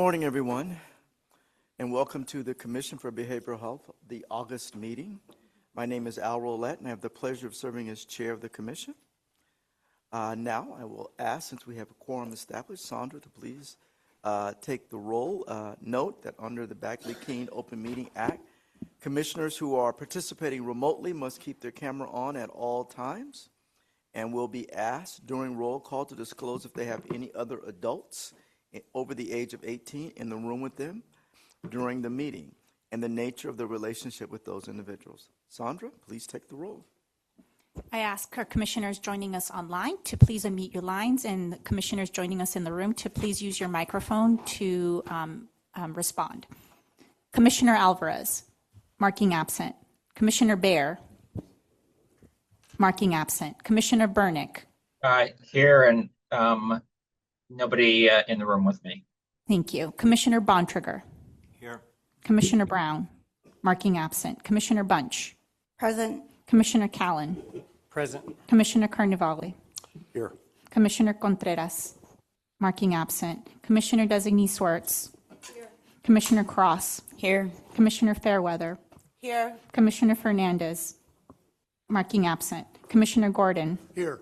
morning, everyone, and welcome to the Commission for Behavioral Health, the August meeting. My name is Al Roulette, and I have the pleasure of serving as chair of the commission. Now, I will ask, since we have a quorum established, Sandra to please take the roll. Note that under the Bagley-Keene Open Meeting Act, commissioners who are participating remotely must keep their camera on at all times and will be asked during roll call to disclose if they have any other adults over the age of 18 in the room with them during the meeting and the nature of the relationship with those individuals. Sandra, please take the roll. I ask our commissioners joining us online to please unmute your lines, and the commissioners joining us in the room to please use your microphone to respond. Commissioner Alvarez, marking absent. Commissioner Baer, marking absent. Commissioner Burnick. Here, and nobody in the room with me. Thank you. Commissioner Bontrager. Here. Commissioner Brown, marking absent. Commissioner Bunch. Present. Commissioner Callan. Present. Commissioner Carnevale. Here. Commissioner Contreras, marking absent. Commissioner Designee Swartz. Here. Commissioner Cross. Here. Commissioner Fairweather. Here. Commissioner Fernandez, marking absent. Commissioner Gordon. Here.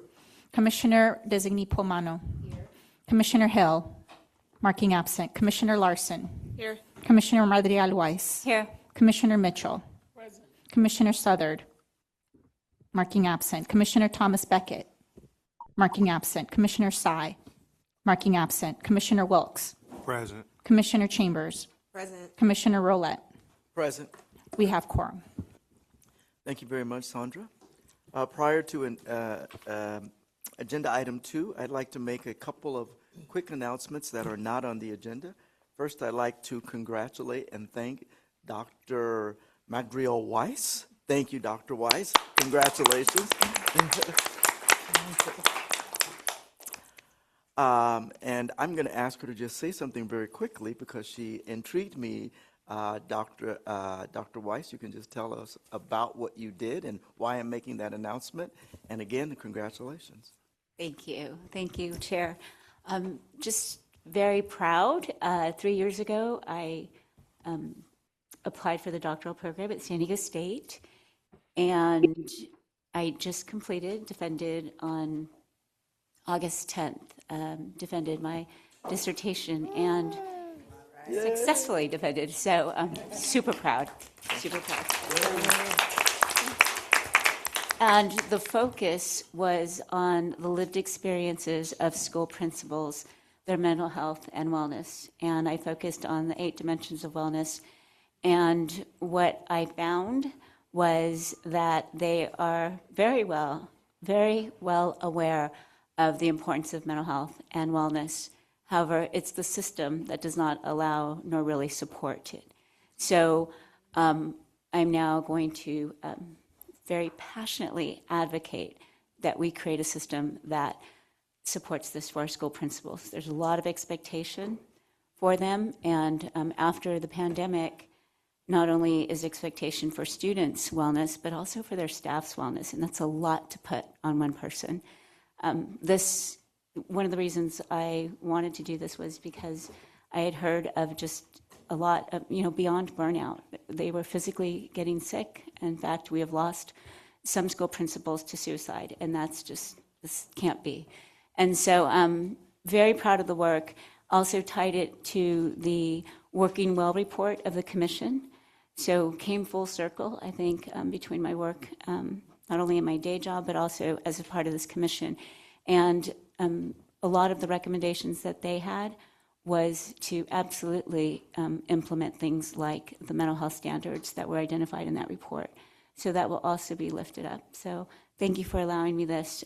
Commissioner Designee Pomano. Here. Commissioner Hill, marking absent. Commissioner Larson. Here. Commissioner Madrigal Weiss. Here. Commissioner Mitchell. Present. Commissioner Southard, marking absent. Commissioner Thomas Beckett, marking absent. Commissioner Sy, marking absent. Commissioner Wilkes. Present. Commissioner Chambers. Present. Commissioner Roulette. Present. We have quorum. Thank you very much, Sandra. Prior to agenda item 2, I'd like to make a couple of quick announcements that are not on the agenda. First, I'd like to congratulate and thank Dr. Magriel Weiss. Thank you, Dr. Weiss. Congratulations. And I'm going to ask her to just say something very quickly because she intrigued me. Dr. Weiss, you can just tell us about what you did and why I'm making that announcement. And again, congratulations. Thank you, Chair. Just very proud. 3 years ago, I applied for the doctoral program at San Diego State, and I just defended on August 10th, defended my dissertation and successfully defended. So I'm super proud, super proud. And the focus was on the lived experiences of school principals, their mental health and wellness. And I focused on the 8 dimensions of wellness. And what I found was that they are very well aware of the importance of mental health and wellness. However, it's the system that does not allow nor really support it. So I'm now going to very passionately advocate that we create a system that supports this for our school principals. There's a lot of expectation for them, and after the pandemic, not only is expectation for students' wellness, but also for their staff's wellness, and that's a lot to put on one person. One of the reasons I wanted to do this was because I had heard of just a lot of, beyond burnout. They were physically getting sick. In fact, we have lost some school principals to suicide, and this can't be. And so I'm very proud of the work. Also tied it to the Working Well report of the Commission. So came full circle, I think, between my work, not only in my day job, but also as a part of this commission. And a lot of the recommendations that they had was to absolutely implement things like the mental health standards that were identified in that report. So that will also be lifted up. So thank you for allowing me this.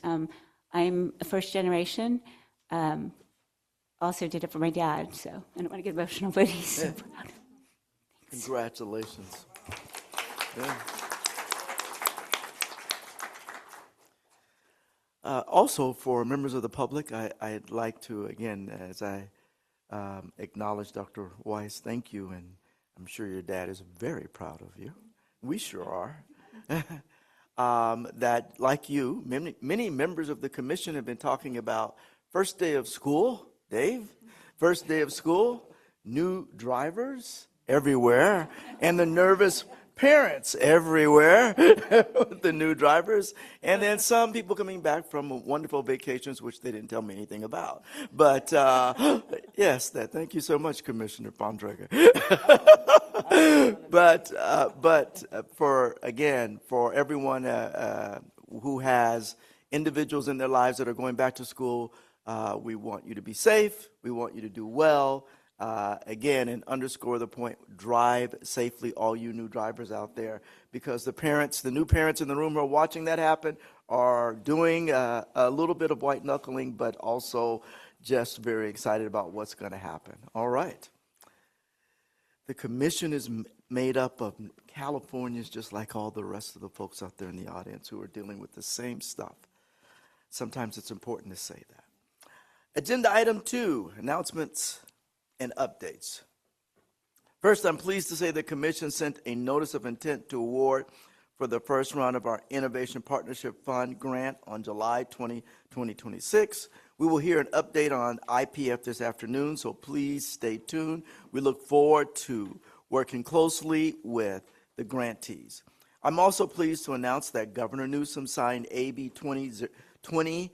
I'm a first generation. Also did it for my dad, so I don't want to get emotional, but he's so proud. Congratulations. Yeah. Also, for members of the public, I'd like to, again, as I acknowledge Dr. Weiss, thank you, and I'm sure your dad is very proud of you. We sure are. That, like you, many members of the commission have been talking about first day of school, Dave, first day of school, new drivers everywhere and the nervous parents everywhere with the new drivers, and then some people coming back from wonderful vacations, which they didn't tell me anything about. But yes, thank you so much, Commissioner Pondreger. but for everyone who has individuals in their lives that are going back to school, we want you to be safe. We want you to do well. Again, and underscore the point, drive safely, all you new drivers out there, because the new parents in the room who are watching that happen are doing a little bit of white knuckling, but also just very excited about what's going to happen. All right. The commission is made up of Californians just like all the rest of the folks out there in the audience who are dealing with the same stuff. Sometimes it's important to say that. Agenda item 2, announcements and updates. First, I'm pleased to say the Commission sent a notice of intent to award for the first round of our Innovation Partnership Fund grant on July 20, 2026. We will hear an update on IPF this afternoon, so please stay tuned. We look forward to working closely with the grantees. I'm also pleased to announce that Governor Newsom signed AB 2003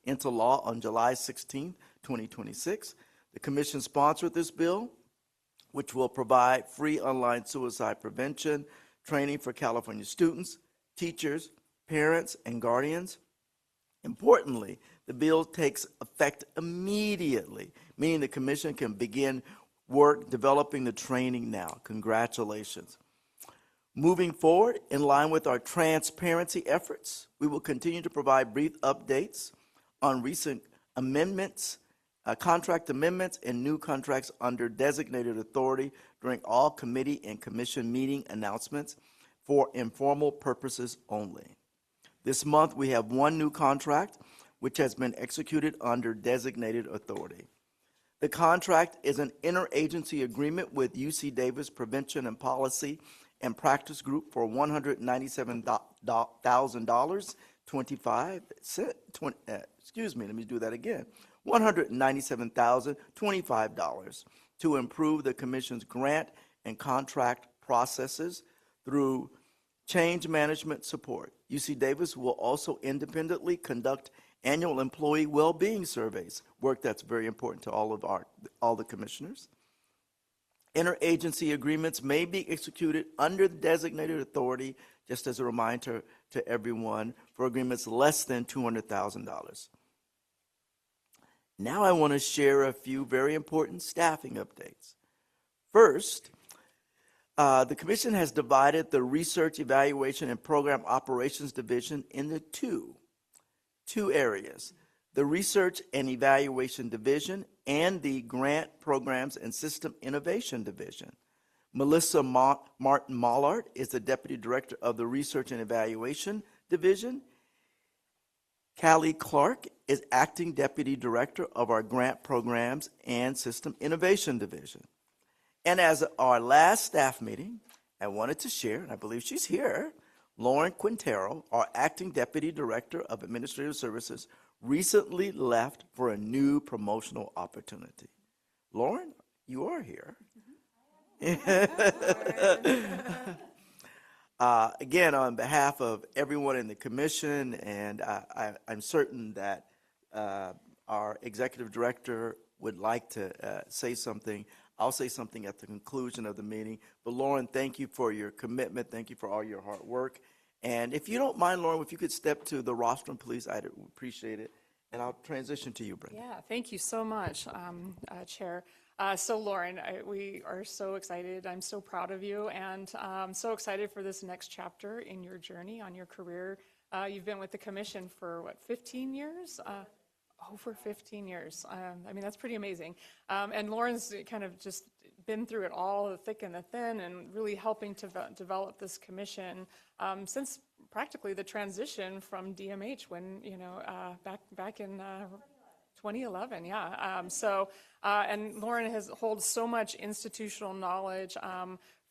into law on July 16, 2026. The Commission sponsored this bill, which will provide free online suicide prevention training for California students, teachers, parents, and guardians. Importantly, the bill takes effect immediately, meaning the Commission can begin work developing the training now. Congratulations. Moving forward, in line with our transparency efforts, we will continue to provide brief updates on recent amendments, contract amendments, and new contracts under designated authority during all committee and commission meeting announcements for informal purposes only. This month, we have one new contract, which has been executed under designated authority. The contract is an interagency agreement with UC Davis Prevention and Policy and Practice Group for $197,000, 25 cents, $197,025 to improve the Commission's grant and contract processes through change management support. UC Davis will also independently conduct annual employee well-being surveys, work that's very important to all the commissioners. Interagency agreements may be executed under the designated authority, just as a reminder to everyone, for agreements less than $200,000. Now I want to share a few very important staffing updates. First, the Commission has divided the Research, Evaluation, and Program Operations Division into two areas: the Research and Evaluation Division and the Grant Programs and System Innovation Division. Melissa Martin-Mollard is the Deputy Director of the Research and Evaluation Division. Callie Clark is Acting Deputy Director of our Grant Programs and System Innovation Division. And as our last staff meeting, I wanted to share, and I believe she's here, Lauren Quintero, our Acting Deputy Director of Administrative Services, recently left for a new promotional opportunity. Lauren, you are here. Again, on behalf of everyone in the Commission, and I'm certain that our Executive Director would like to say something. I'll say something at the conclusion of the meeting. But Lauren, thank you for your commitment. Thank you for all your hard work. And if you don't mind, Lauren, if you could step to the rostrum, please, I'd appreciate it. And I'll transition to you, Brenda. Yeah, thank you so much, Chair. So Lauren, we are so excited. I'm so proud of you, and so excited for this next chapter in your journey on your career. You've been with the Commission for, what, 15 years? Over 15 years. I mean, that's pretty amazing. And Lauren's kind of just been through it all, the thick and the thin, and really helping to develop this commission since practically the transition from DMH when, back in 2011, yeah. And Lauren holds so much institutional knowledge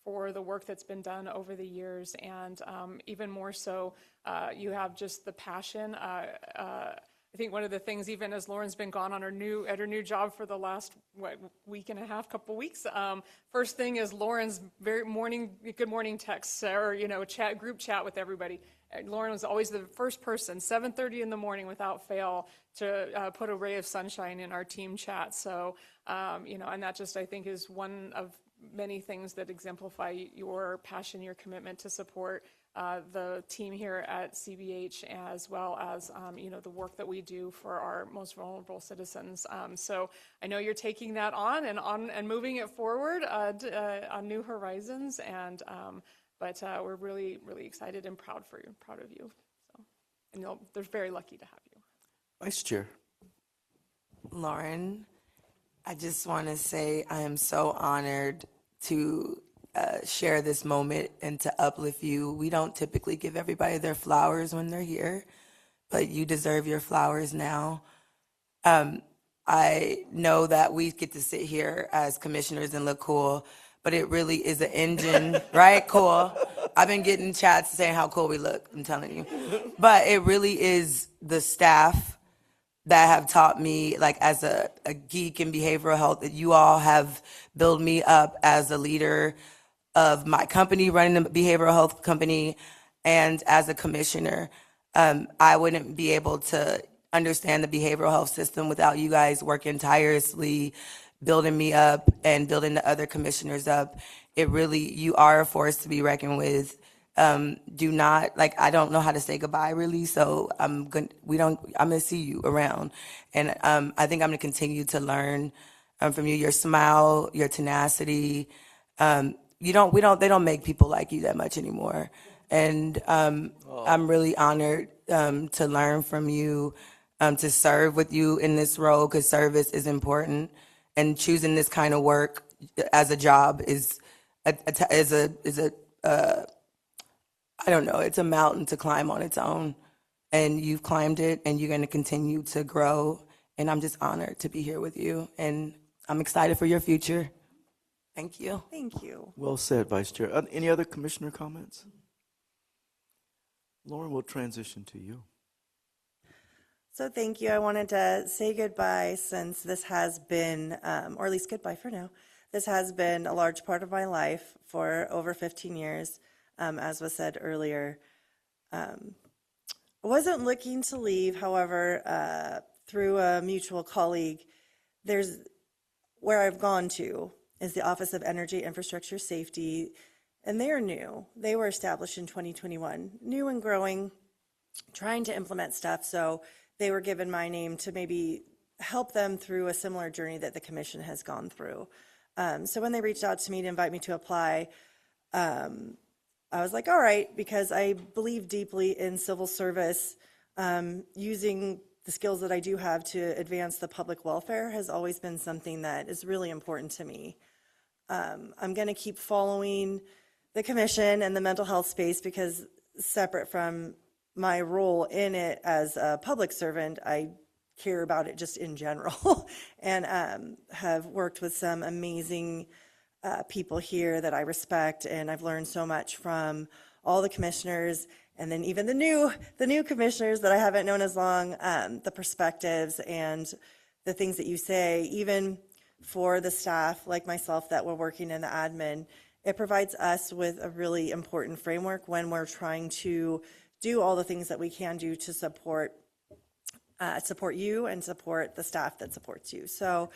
for the work that's been done over the years, and even more so, you have just the passion I think one of the things, even as Lauren's been gone on her new job for the last week and a half, couple weeks, first thing is Lauren's good morning text or group chat with everybody. Lauren was always the first person, 7:30 in the morning without fail, to put a ray of sunshine in our team chat. So and that just, I think, is one of many things that exemplify your passion, your commitment to support the team here at CBH, as well as the work that we do for our most vulnerable citizens. So I know you're taking that on and moving it forward on new horizons, and but we're really, really excited and proud of you. So, and they're very lucky to have you. Vice Chair. Lauren, I just want to say I am so honored to share this moment and to uplift you. We don't typically give everybody their flowers when they're here, but you deserve your flowers now. I know that we get to sit here as commissioners and look cool, but it really is an engine, right? Cool. I've been getting chats saying how cool we look, I'm telling you. But it really is the staff that have taught me, like as a geek in behavioral health, that you all have built me up as a leader of my company, running the behavioral health company, and as a commissioner. I wouldn't be able to understand the behavioral health system without you guys working tirelessly, building me up and building the other commissioners up. It really, you are a force to be reckoned with. Do not, I don't know how to say goodbye really, so I'm gonna see you around. And I think I'm gonna continue to learn from you, your smile, your tenacity. They don't make people like you that much anymore. And I'm really honored to learn from you, to serve with you in this role, because service is important. And choosing this kind of work as a job is I don't know, it's a mountain to climb on its own. And you've climbed it, and you're going to continue to grow. And I'm just honored to be here with you. And I'm excited for your future. Thank you. Thank you. Well said, Vice Chair. Any other commissioner comments? Lauren, we'll transition to you. So thank you. I wanted to say goodbye, since this has been, or at least goodbye for now. This has been a large part of my life for over 15 years, as was said earlier. I wasn't looking to leave, however, through a mutual colleague, where I've gone to is the Office of Energy Infrastructure Safety, and they are new. They were established in 2021, new and growing, trying to implement stuff. So they were given my name to maybe help them through a similar journey that the commission has gone through. So when they reached out to me to invite me to apply, I was like, all right, because I believe deeply in civil service. Using the skills that I do have to advance the public welfare has always been something that is really important to me. I'm going to keep following the commission and the mental health space, because separate from my role in it as a public servant, I care about it just in general, and have worked with some amazing people here that I respect, and I've learned so much from all the commissioners, and then even the new commissioners that I haven't known as long, the perspectives and the things that you say, even for the staff like myself that were working in the admin, it provides us with a really important framework when we're trying to do all the things that we can do to support you and support the staff that supports you. So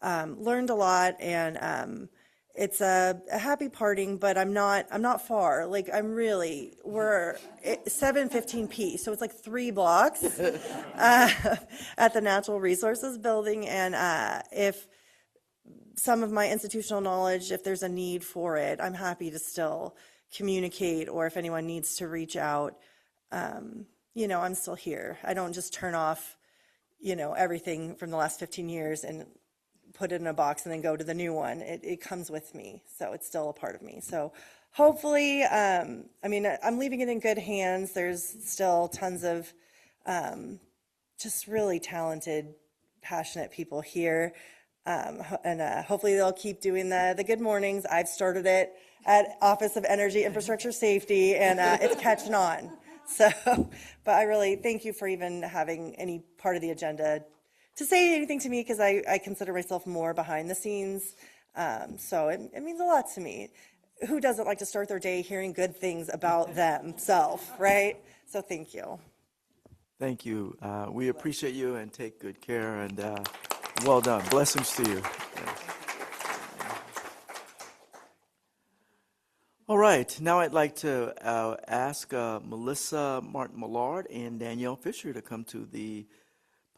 learned a lot, and it's a happy parting, but I'm not far. Like we're 715P, so it's like 3 blocks at the Natural Resources Building. And if some of my institutional knowledge, if there's a need for it, I'm happy to still communicate, or if anyone needs to reach out, I'm still here. I don't just turn off, everything from the last 15 years and put it in a box and then go to the new one. It comes with me, so it's still a part of me. So hopefully, I'm leaving it in good hands. There's still tons of just really talented, passionate people here. And hopefully they'll keep doing the good mornings. I've started it at Office of Energy Infrastructure Safety, and it's catching on. So, but I really thank you for even having any part of the agenda to say anything to me, because I consider myself more behind the scenes. So it means a lot to me. Who doesn't like to start their day hearing good things about themselves, right? So thank you. Thank you. We appreciate you and take good care, and well done. Blessings to you. All right, now I'd like to ask Melissa Martin-Millard and Danielle Fisher to come to the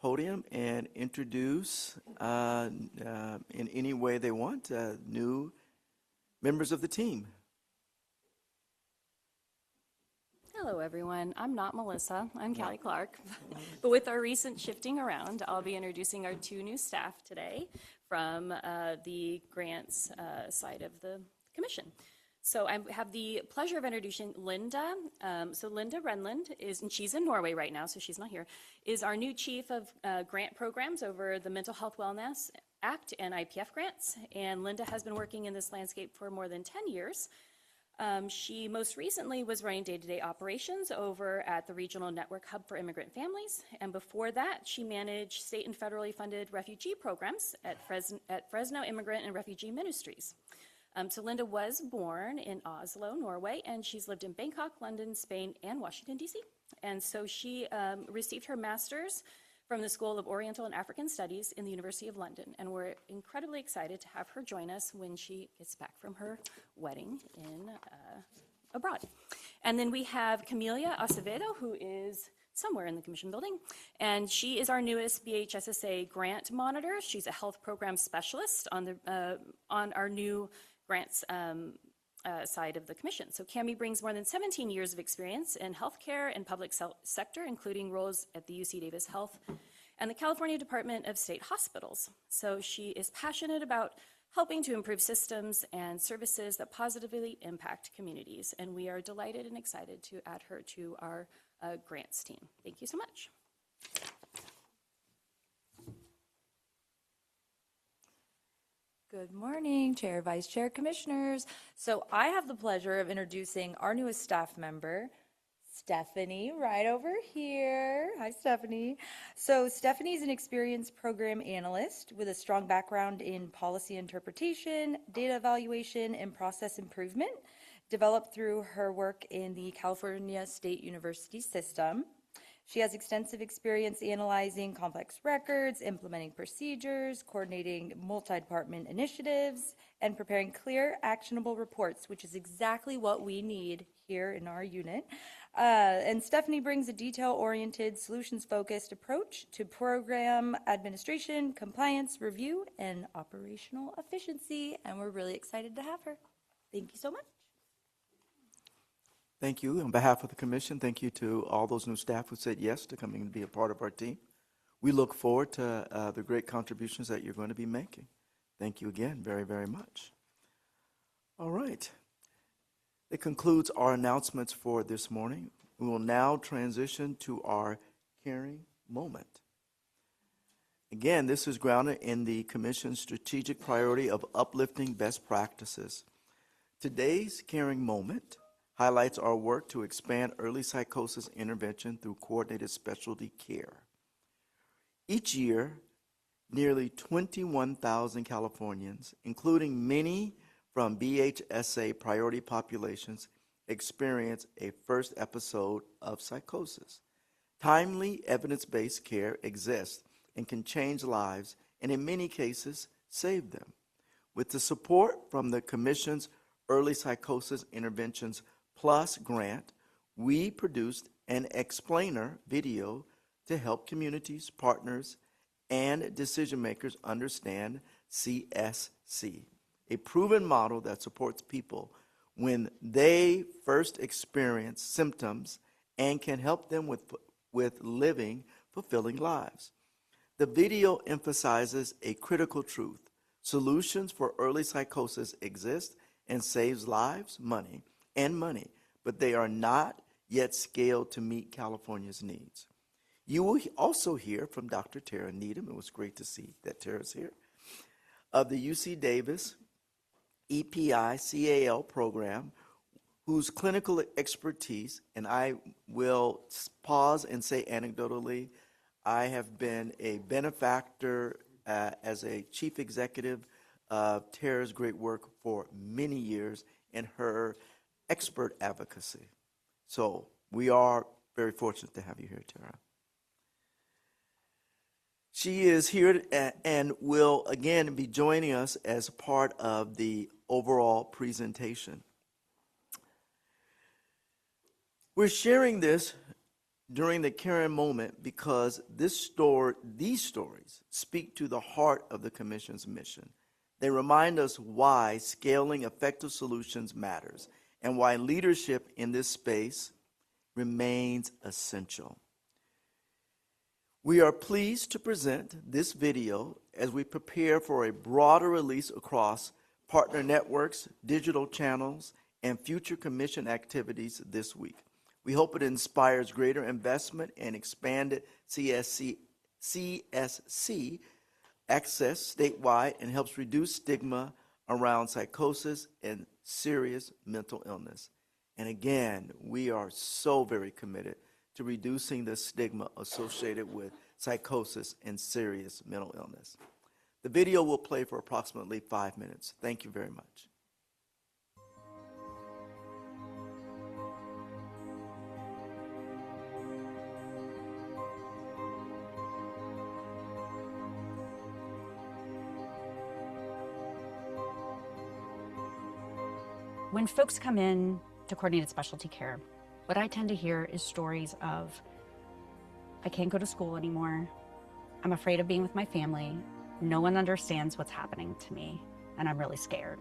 podium and introduce in any way they want new members of the team. Hello, everyone. I'm not Melissa. I'm Callie Clark. But with our recent shifting around, I'll be introducing our two new staff today from the grants side of the commission. So I have the pleasure of introducing Linda. So Linda Renlund is, and she's in Norway right now, so she's not here, is our new chief of grant programs over the Mental Health Wellness Act and IPF grants. And Linda has been working in this landscape for more than 10 years. She most recently was running day-to-day operations over at the Regional Network Hub for Immigrant Families, and before that, she managed state and federally funded refugee programs at Fresno Immigrant and Refugee Ministries. So Linda was born in Oslo, Norway, and she's lived in Bangkok, London, Spain, and Washington, D.C. And so she received her master's from the School of Oriental and African Studies in the University of London, and we're incredibly excited to have her join us when she gets back from her wedding in abroad. And then we have Camelia Acevedo, who is somewhere in the commission building, and she is our newest BHSSA grant monitor. She's a health program specialist on our new grants side of the commission. So Cami brings more than 17 years of experience in healthcare and public sector, including roles at the UC Davis Health and the California Department of State Hospitals. So she is passionate about helping to improve systems and services that positively impact communities. And we are delighted and excited to add her to our grants team. Thank you so much. Good morning, Chair, Vice Chair, Commissioners. So I have the pleasure of introducing our newest staff member, Stephanie, right over here. Hi, Stephanie. So Stephanie is an experienced program analyst with a strong background in policy interpretation, data evaluation, and process improvement, developed through her work in the California State University system. She has extensive experience analyzing complex records, implementing procedures, coordinating multi-department initiatives, and preparing clear, actionable reports, which is exactly what we need here in our unit. And Stephanie brings a detail-oriented, solutions-focused approach to program administration, compliance, review, and operational efficiency, and we're really excited to have her. Thank you so much. Thank you. On behalf of the commission, thank you to all those new staff who said yes to coming and be a part of our team. We look forward to the great contributions that you're going to be making. Thank you again very, very much. All right. It concludes our announcements for this morning. We will now transition to our caring moment. Again, this is grounded in the commission's strategic priority of uplifting best practices. Today's caring moment highlights our work to expand early psychosis intervention through coordinated specialty care. Each year, nearly 21,000 Californians, including many from BHSA priority populations, experience a first episode of psychosis. Timely, evidence-based care exists and can change lives, and in many cases, save them. With the support from the Commission's Early Psychosis Interventions Plus grant, we produced an explainer video to help communities, partners, and decision makers understand CSC, a proven model that supports people when they first experience symptoms and can help them with living fulfilling lives. The video emphasizes a critical truth. Solutions for early psychosis exist and saves lives, money, but they are not yet scaled to meet California's needs. You will also hear from Dr. Tara Needham. It was great to see that Tara's here, of the UC Davis EPI CAL program, whose clinical expertise, and I will pause and say anecdotally, I have been a benefactor as a chief executive of Tara's great work for many years in her expert advocacy. So we are very fortunate to have you here, Tara. She is here and will again be joining us as part of the overall presentation. We're sharing this during the Karen moment because these stories speak to the heart of the Commission's mission. They remind us why scaling effective solutions matters and why leadership in this space remains essential. We are pleased to present this video as we prepare for a broader release across partner networks, digital channels, and future Commission activities this week. We hope it inspires greater investment and expanded CSC access statewide and helps reduce stigma around psychosis and serious mental illness. And again, we are so very committed to reducing the stigma associated with psychosis and serious mental illness. The video will play for approximately 5 minutes. Thank you very much. When folks come in to coordinated specialty care, what I tend to hear is stories of, I can't go to school anymore, I'm afraid of being with my family, no one understands what's happening to me, and I'm really scared.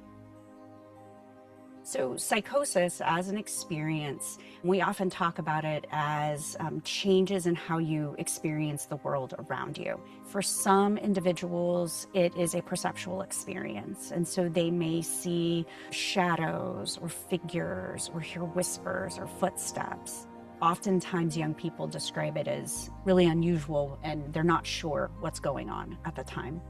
So psychosis as an experience, we often talk about it as changes in how you experience the world around you. For some individuals, it is a perceptual experience, and so they may see shadows or figures or hear whispers or footsteps. Oftentimes young people describe it as really unusual and they're not sure what's going on at the time.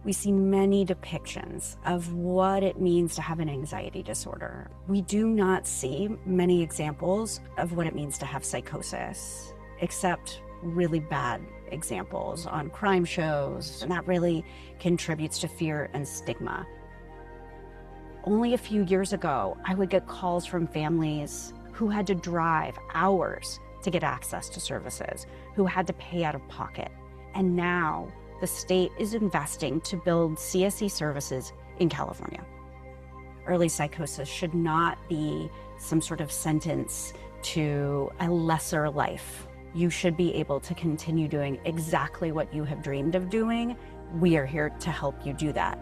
We see many depictions of what it means to have an anxiety disorder. We do not see many examples of what it means to have psychosis, except really bad examples on crime shows, and that really contributes to fear and stigma. Only a few years ago, I would get calls from families who had to drive hours to get access to services, who had to pay out of pocket. And now the state is investing to build CSC services in California. Early psychosis should not be some sort of sentence to a lesser life. You should be able to continue doing exactly what you have dreamed of doing. We are here to help you do that.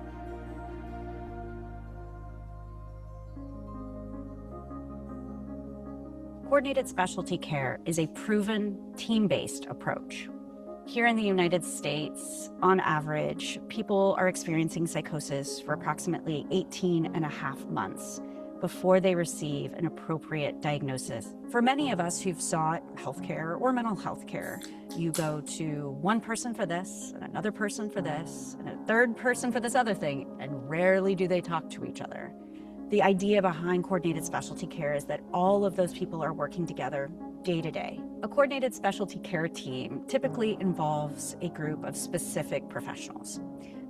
Coordinated specialty care is a proven team-based approach. Here in the United States, on average, people are experiencing psychosis for approximately 18 and a half months before they receive an appropriate diagnosis. For many of us who've sought healthcare or mental health care, you go to one person for this, and another person for this, and a third person for this other thing, and rarely do they talk to each other. The idea behind coordinated specialty care is that all of those people are working together day to day. A coordinated specialty care team typically involves a group of specific professionals.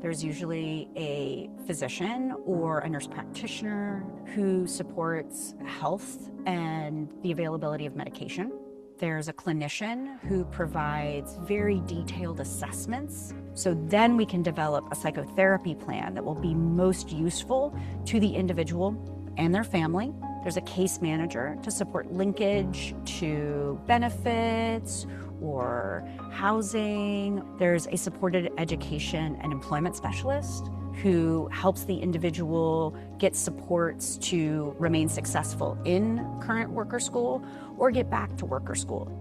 There's usually a physician or a nurse practitioner who supports health and the availability of medication. There's a clinician who provides very detailed assessments. So then we can develop a psychotherapy plan that will be most useful to the individual and their family. There's a case manager to support linkage to benefits or housing. There's a supported education and employment specialist who helps the individual get supports to remain successful in current worker school or get back to worker school.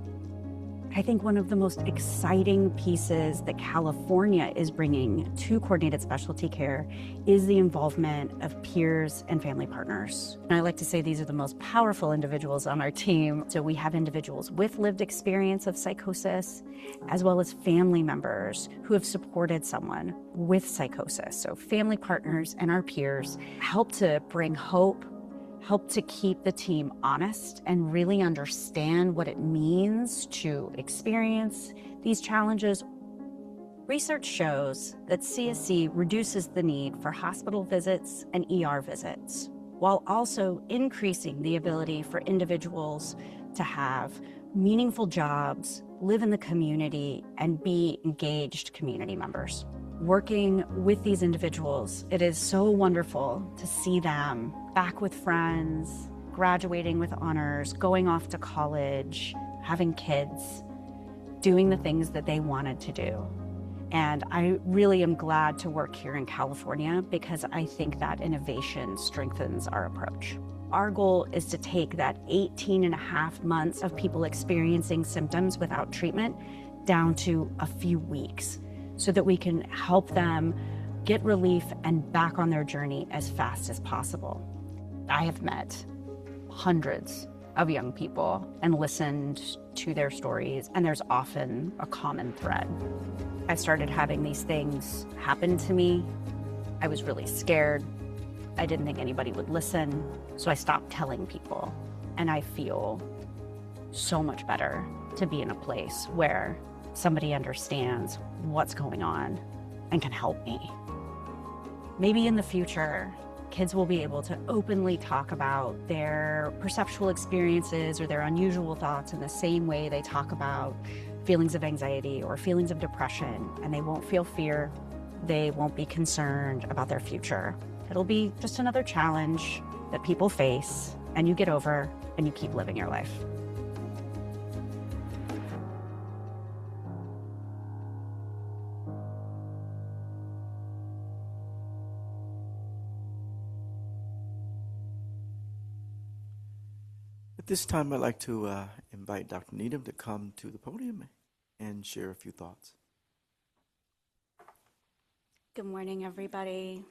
I think one of the most exciting pieces that California is bringing to coordinated specialty care is the involvement of peers and family partners. And I like to say these are the most powerful individuals on our team. So we have individuals with lived experience of psychosis, as well as family members who have supported someone with psychosis. So family partners and our peers help to bring hope, help to keep the team honest and really understand what it means to experience these challenges. Research shows that CSC reduces the need for hospital visits and ER visits, while also increasing the ability for individuals to have meaningful jobs, live in the community, and be engaged community members. Working with these individuals, it is so wonderful to see them back with friends, graduating with honors, going off to college, having kids, doing the things that they wanted to do. And I really am glad to work here in California because I think that innovation strengthens our approach. Our goal is to take that 18 and a half months of people experiencing symptoms without treatment down to a few weeks so that we can help them get relief and back on their journey as fast as possible. I have met hundreds of young people and listened to their stories, and there's often a common thread. I started having these things happen to me. I was really scared. I didn't think anybody would listen, so I stopped telling people. And I feel so much better to be in a place where somebody understands what's going on and can help me. Maybe in the future, kids will be able to openly talk about their perceptual experiences or their unusual thoughts in the same way they talk about feelings of anxiety or feelings of depression, and they won't feel fear. They won't be concerned about their future. It'll be just another challenge that people face, and you get over, and you keep living your life. At this time, I'd like to invite Dr. Needham to come to the podium and share a few thoughts. Good morning, everybody.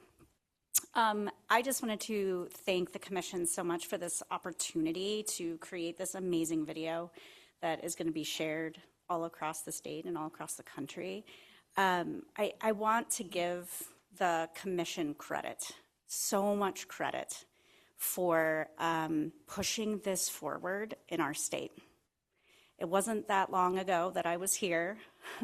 I just wanted to thank the Commission so much for this opportunity to create this amazing video that is going to be shared all across the state and all across the country. I want to give the Commission credit, so much credit, for pushing this forward in our state. It wasn't that long ago that I was here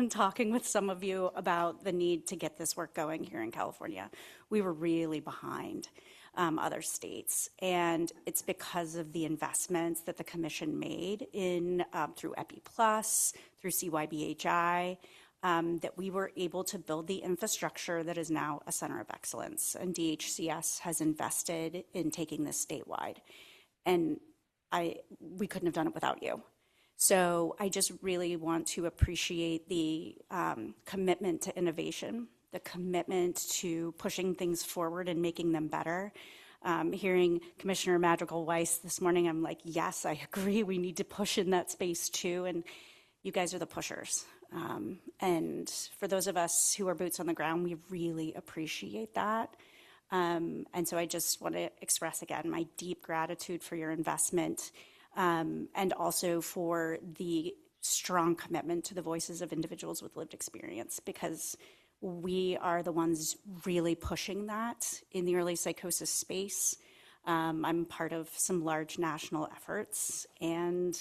talking with some of you about the need to get this work going here in California. We were really behind other states, and it's because of the investments that the Commission made in through EPI Plus, through CYBHI, that we were able to build the infrastructure that is now a center of excellence. And DHCS has invested in taking this statewide. And we couldn't have done it without you. So I just really want to appreciate the commitment to innovation, the commitment to pushing things forward and making them better. Hearing Commissioner Madrigal-Weiss this morning, I'm like, yes, I agree. We need to push in that space too. And you guys are the pushers. And for those of us who are boots on the ground, we really appreciate that. And so I just want to express again my deep gratitude for your investment, and also for the strong commitment to the voices of individuals with lived experience, because we are the ones really pushing that in the early psychosis space. I'm part of some large national efforts, and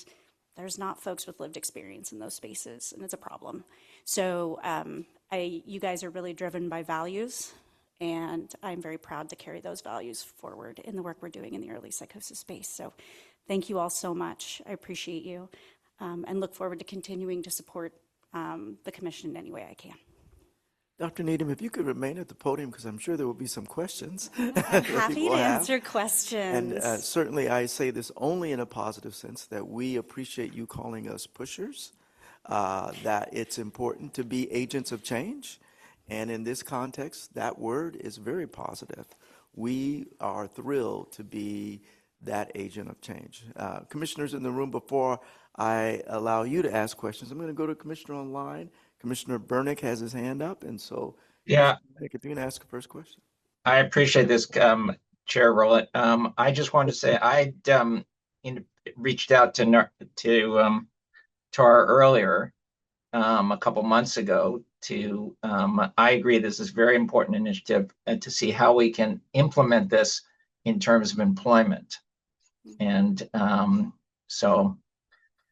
there's not folks with lived experience in those spaces, and it's a problem. So you guys are really driven by values, and I'm very proud to carry those values forward in the work we're doing in the early psychosis space. So thank you all so much. I appreciate you, and look forward to continuing to support the Commission in any way I can. Dr. Needham, if you could remain at the podium, because I'm sure there will be some questions. I'm happy to answer questions. And certainly I say this only in a positive sense, that we appreciate you calling us pushers, that it's important to be agents of change. And in this context, that word is very positive. We are thrilled to be that agent of change. Commissioners in the room, before I allow you to ask questions, I'm going to go to Commissioner online. Commissioner Burnick has his hand up, and so Yeah, if you can ask the first question. I appreciate this, Chair Rowland. I just wanted to say I reached out to Tara earlier, a couple months ago. I agree this is a very important initiative, to see how we can implement this in terms of employment. And so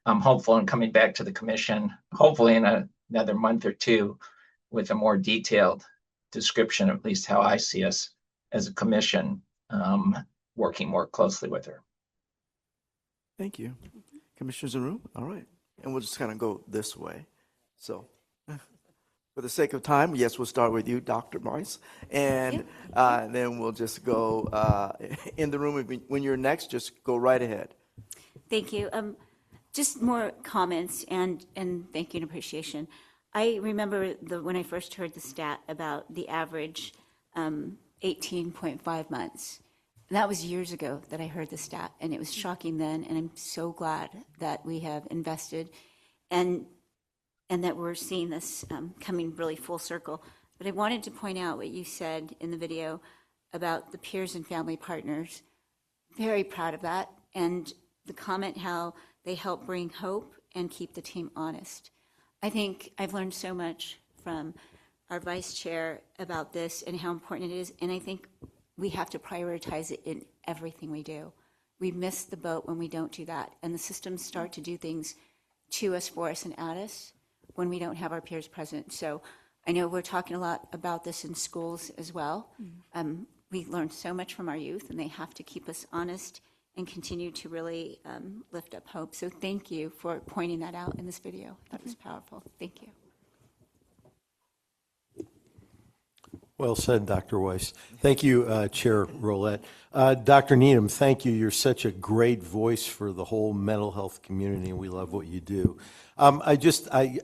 I'm hopeful in coming back to the commission, hopefully in another month or two, with a more detailed description of at least how I see us as a commission working more closely with her. Thank you. Commissioners in the room? All right. And we'll just kind of go this way. So for the sake of time, yes, we'll start with you, Dr. Weiss. And then we'll just go in the room. When you're next, just go right ahead. Thank you. Just more comments and thank you and appreciation. I remember when I first heard the stat about the average 18.5 months. That was years ago that I heard the stat, and it was shocking then, and I'm so glad that we have invested and that we're seeing this coming really full circle. But I wanted to point out what you said in the video about the peers and family partners. Very proud of that. And the comment how they help bring hope and keep the team honest. I think I've learned so much from our vice chair about this and how important it is. And I think we have to prioritize it in everything we do. We miss the boat when we don't do that. And the systems start to do things to us, for us, and at us when we don't have our peers present. So I know we're talking a lot about this in schools as well. We learn so much from our youth, and they have to keep us honest and continue to really lift up hope. So thank you for pointing that out in this video. That was powerful. Thank you. Well said, Dr. Weiss. Thank you, Chair Rolette. Dr. Needham, thank you. You're such a great voice for the whole mental health community, and we love what you do. I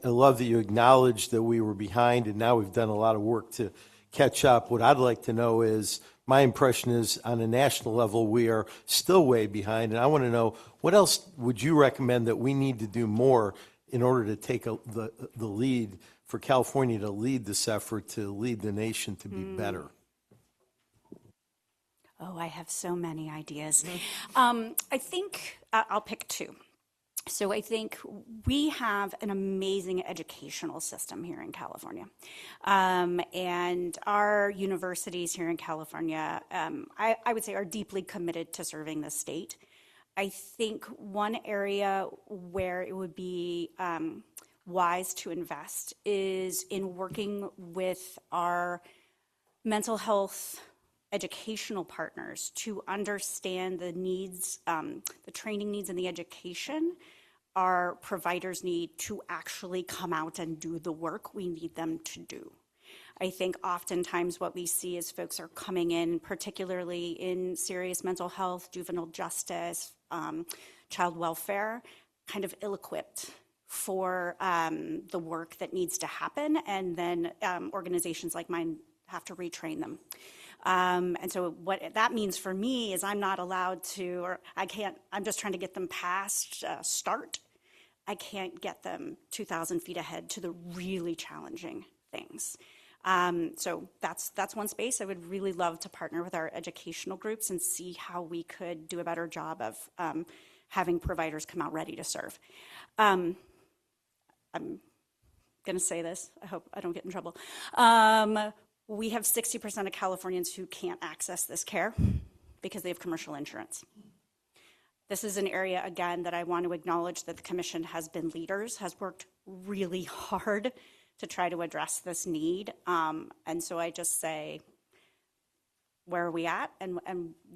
love that you acknowledged that we were behind, and now we've done a lot of work to catch up. What I'd like to know is, my impression is on a national level, we are still way behind, and I want to know, what else would you recommend that we need to do more in order to take the lead for California to lead this effort, to lead the nation to be better? Oh, I have so many ideas. I think I'll pick two. So I think we have an amazing educational system here in California. And our universities here in California, I would say, are deeply committed to serving the state. I think one area where it would be wise to invest is in working with our mental health educational partners to understand the needs, the training needs and the education our providers need to actually come out and do the work we need them to do. I think oftentimes what we see is folks are coming in, particularly in serious mental health, juvenile justice, child welfare, kind of ill-equipped for the work that needs to happen, and then organizations like mine have to retrain them. And so what that means for me is I'm not allowed to, or I can't, I'm just trying to get them past start. I can't get them 2,000 feet ahead to the really challenging things. So that's one space. I would really love to partner with our educational groups and see how we could do a better job of having providers come out ready to serve. I'm going to say this. I hope I don't get in trouble. We have 60% of Californians who can't access this care because they have commercial insurance. This is an area, again, that I want to acknowledge that the Commission has been leaders, has worked really hard to try to address this need. And so I just say, where are we at and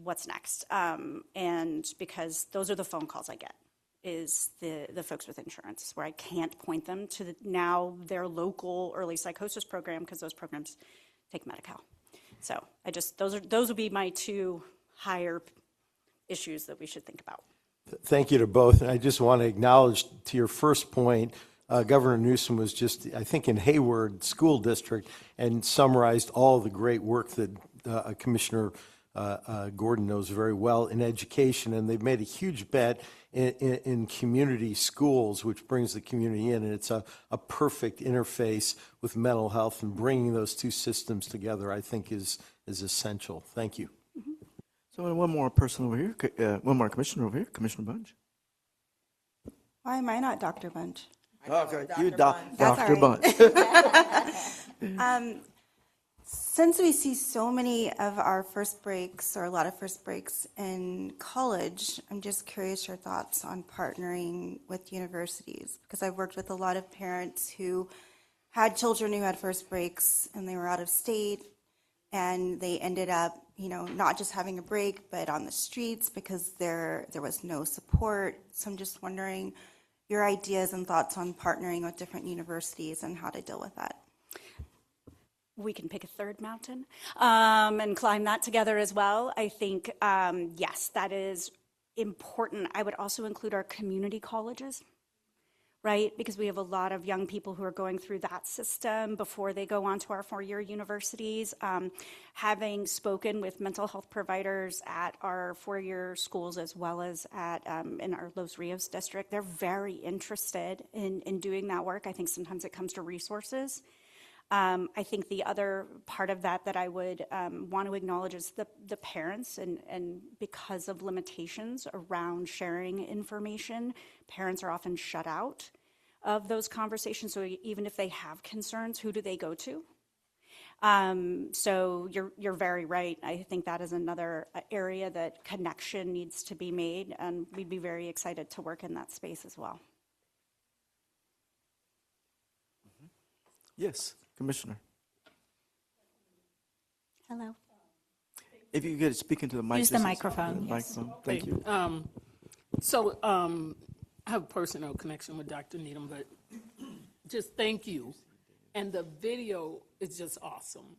what's next? And because those are the phone calls I get, is the folks with insurance, where I can't point them to now their local early psychosis program because those programs take Medi-Cal. So those would be my two higher issues that we should think about. Thank you to both. And I just want to acknowledge to your first point, Governor Newsom was just, I think, in Hayward School District and summarized all the great work that Commissioner Gordon knows very well in education. And they've made a huge bet in community schools, which brings the community in. And it's a perfect interface with mental health, and bringing those two systems together, I think, is essential. Thank you. So one more person over here, one more commissioner over here, Commissioner Bunch. Why am I not Dr. Bunch? Okay, you Dr. That's Bunch. all right. Since we see so many of our first breaks, or a lot of first breaks in college, I'm just curious your thoughts on partnering with universities, because I've worked with a lot of parents who had children who had first breaks and they were out of state, and they ended up, not just having a break, but on the streets because there was no support. So I'm just wondering your ideas and thoughts on partnering with different universities and how to deal with that. We can pick a third mountain and climb that together as well. I think, yes, that is important. I would also include our community colleges, right? Because we have a lot of young people who are going through that system before they go on to our four-year universities. Having spoken with mental health providers at our four-year schools as well as at in our Los Rios district, they're very interested in doing that work. I think sometimes it comes to resources. I think the other part of that I would want to acknowledge is the parents, and because of limitations around sharing information, parents are often shut out of those conversations. So even if they have concerns, who do they go to? So you're very right. I think that is another area that connection needs to be made, and we'd be very excited to work in that space as well. Yes, Commissioner. Hello. If you could speak into the mic. Use the just- microphone, yes. Thank you. I have a personal connection with Dr. Needham, but just thank you. And the video is just awesome.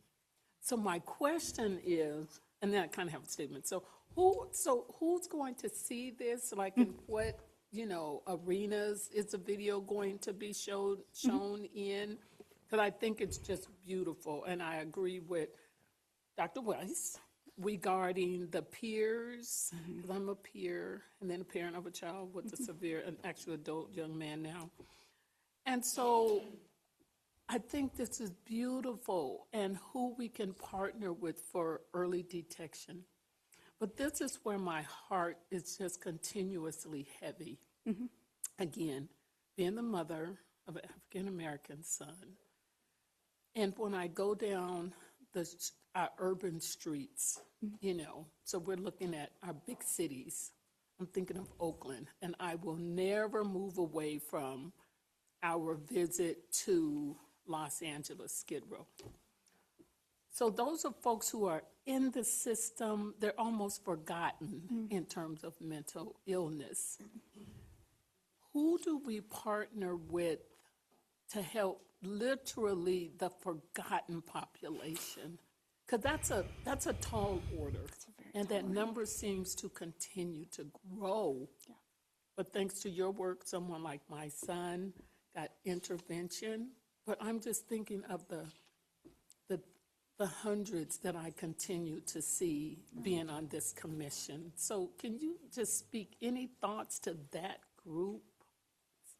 So my question is, and then I kind of have a statement. So who's going to see this? Like in what, arenas is the video going to be shown in? Because I think it's just beautiful. And I agree with Dr. Weiss regarding the peers, because I'm a peer, and then a parent of a child with a severe, an actual adult young man now. And so I think this is beautiful, and who we can partner with for early detection. But this is where my heart is just continuously heavy. Again, being the mother of an African-American son, and when I go down our urban streets, so we're looking at our big cities. I'm thinking of Oakland, and I will never move away from our visit to Los Angeles, Skid Row. So those are folks who are in the system. They're almost forgotten in terms of mental illness. Who do we partner with to help literally the forgotten population? Because that's a tall order, and that number seems to continue to grow. Yeah. But thanks to your work, someone like my son got intervention. But I'm just thinking of the hundreds that I continue to see being on this commission. So can you just speak any thoughts to that group?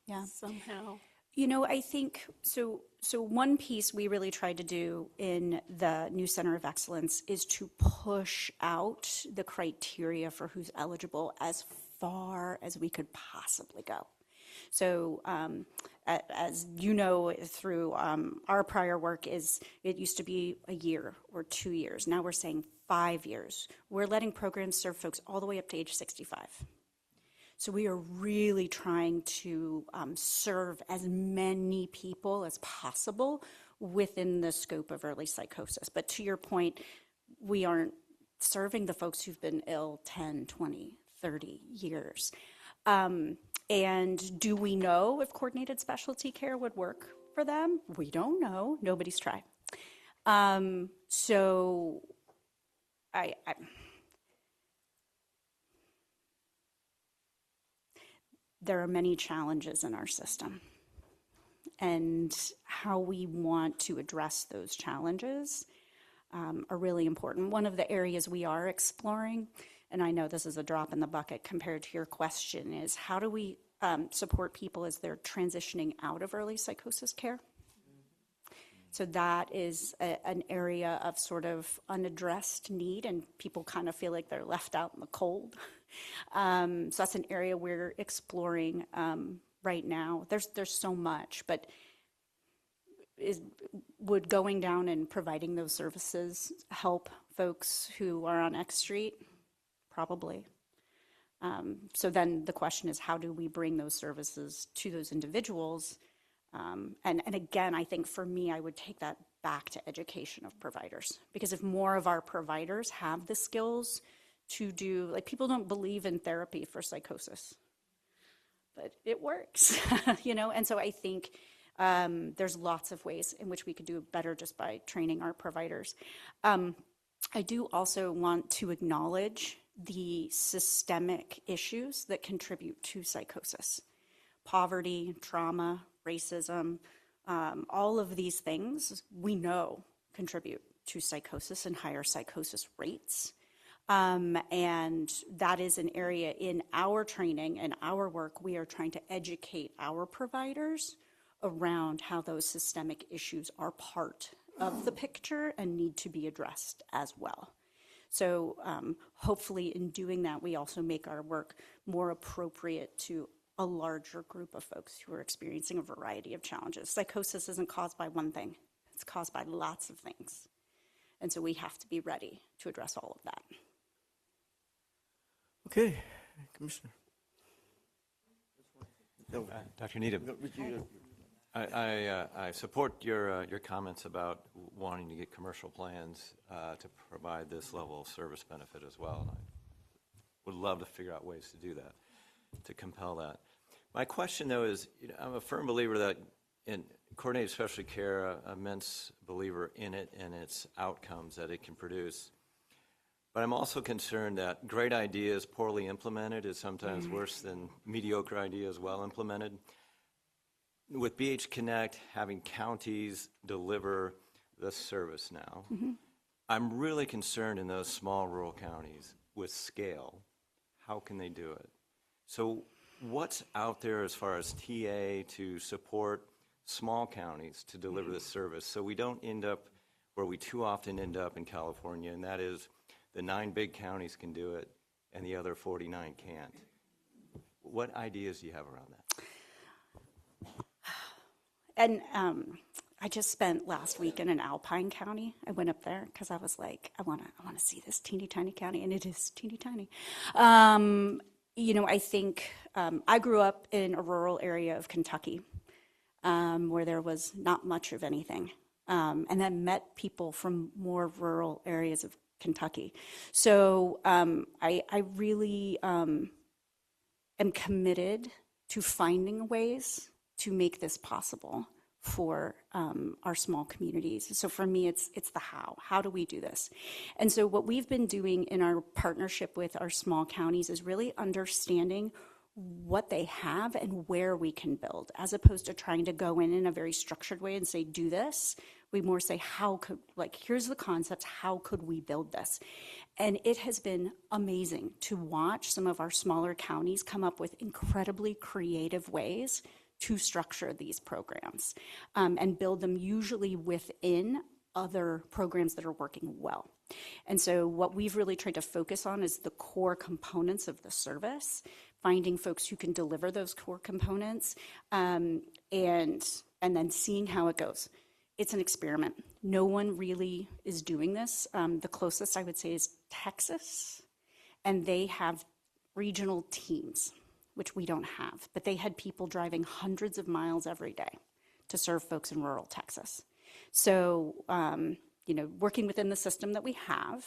Yeah. Somehow. I think, so one piece we really tried to do in the new Center of Excellence is to push out the criteria for who's eligible as far as we could possibly go. So as you know, through our prior work, it used to be a year or 2 years. Now we're saying 5 years. We're letting programs serve folks all the way up to age 65. So we are really trying to serve as many people as possible within the scope of early psychosis. But to your point, we aren't serving the folks who've been ill 10, 20, 30 years. And do we know if coordinated specialty care would work for them? We don't know. Nobody's tried. So there are many challenges in our system, and how we want to address those challenges are really important. One of the areas we are exploring, and I know this is a drop in the bucket compared to your question, is how do we support people as they're transitioning out of early psychosis care? So that is an area of sort of unaddressed need, and people kind of feel like they're left out in the cold. So that's an area we're exploring right now. There's so much, but would going down and providing those services help folks who are on X Street? Probably. So then the question is, how do we bring those services to those individuals? And again, I think for me, I would take that back to education of providers, because if more of our providers have the skills to do, like, people don't believe in therapy for psychosis, but it works, you know? And so I think there's lots of ways in which we could do better just by training our providers. I do also want to acknowledge the systemic issues that contribute to psychosis. Poverty, trauma, racism, all of these things we know contribute to psychosis and higher psychosis rates. And that is an area in our training and our work, we are trying to educate our providers around how those systemic issues are part of the picture and need to be addressed as well. So hopefully in doing that, we also make our work more appropriate to a larger group of folks who are experiencing a variety of challenges. Psychosis isn't caused by one thing. It's caused by lots of things. And so we have to be ready to address all of that. Okay, Commissioner. Dr. Needham, I support your comments about wanting to get commercial plans to provide this level of service benefit as well. And I would love to figure out ways to do that, to compel that. My question, though, is, I'm a firm believer that in coordinated specialty care, an immense believer in it and its outcomes that it can produce. But I'm also concerned that great ideas poorly implemented is sometimes worse than mediocre ideas well implemented. With BH Connect having counties deliver the service now, I'm really concerned in those small rural counties with scale. How can they do it? So what's out there as far as TA to support small counties to deliver the service so we don't end up where we too often end up in California, and that is the 9 big counties can do it and the other 49 can't. What ideas do you have around that? And I just spent last week in an Alpine county. I went up there because I was like, I want to see this teeny tiny county, and it is teeny tiny. You know, I think I grew up in a rural area of Kentucky where there was not much of anything, and then met people from more rural areas of Kentucky. So I really am committed to finding ways to make this possible for our small communities. So for me, it's the how. How do we do this? And so what we've been doing in our partnership with our small counties is really understanding what they have and where we can build, as opposed to trying to go in a very structured way and say, do this. We more say, how could, like, here's the concepts, how could we build this? And it has been amazing to watch some of our smaller counties come up with incredibly creative ways to structure these programs and build them usually within other programs that are working well. And so what we've really tried to focus on is the core components of the service, finding folks who can deliver those core components, and then seeing how it goes. It's an experiment. No one really is doing this. The closest I would say is Texas, and they have regional teams, which we don't have, but they had people driving hundreds of miles every day to serve folks in rural Texas. So, you know, working within the system that we have,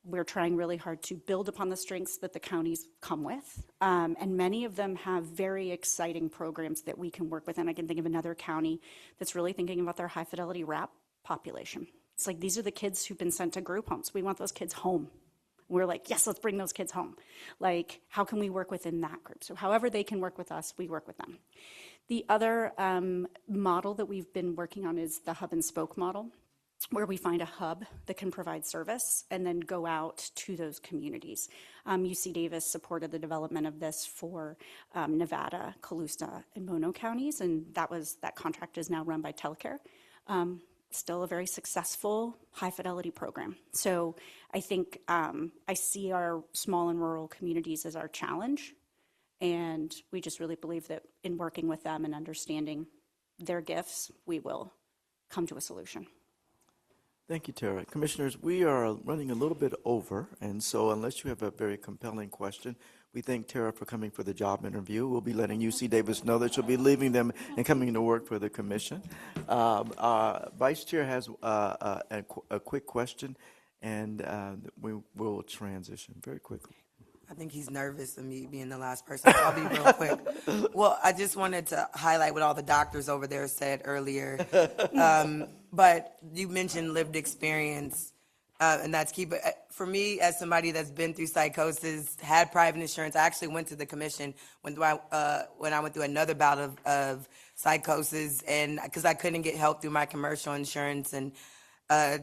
we're trying really hard to build upon the strengths that the counties come with. And many of them have very exciting programs that we can work with. And I can think of another county that's really thinking about their high fidelity RAP population. It's like, these are the kids who've been sent to group homes. We want those kids home. We're like, yes, let's bring those kids home. Like, how can we work within that group? So however they can work with us, we work with them. The other model that we've been working on is the hub and spoke model, where we find a hub that can provide service and then go out to those communities. UC Davis supported the development of this for Nevada, Colusa, and Mono counties, and that contract is now run by Telecare. Still a very successful high-fidelity program. So I think I see our small and rural communities as our challenge, and we just really believe that in working with them and understanding their gifts, we will come to a solution. Thank you, Tara. Commissioners, we are running a little bit over, and so unless you have a very compelling question, we thank Tara for coming for the job interview. We'll be letting UC Davis know that she'll be leaving them and coming to work for the commission. Vice Chair has a quick question, and we will transition very quickly. I think he's nervous of me being the last person. I'll be real quick. Well, I just wanted to highlight what all the doctors over there said earlier. But you mentioned lived experience, and that's key. But for me, as somebody that's been through psychosis, had private insurance, I actually went to the commission when I went through another bout of psychosis, and because I couldn't get help through my commercial insurance, and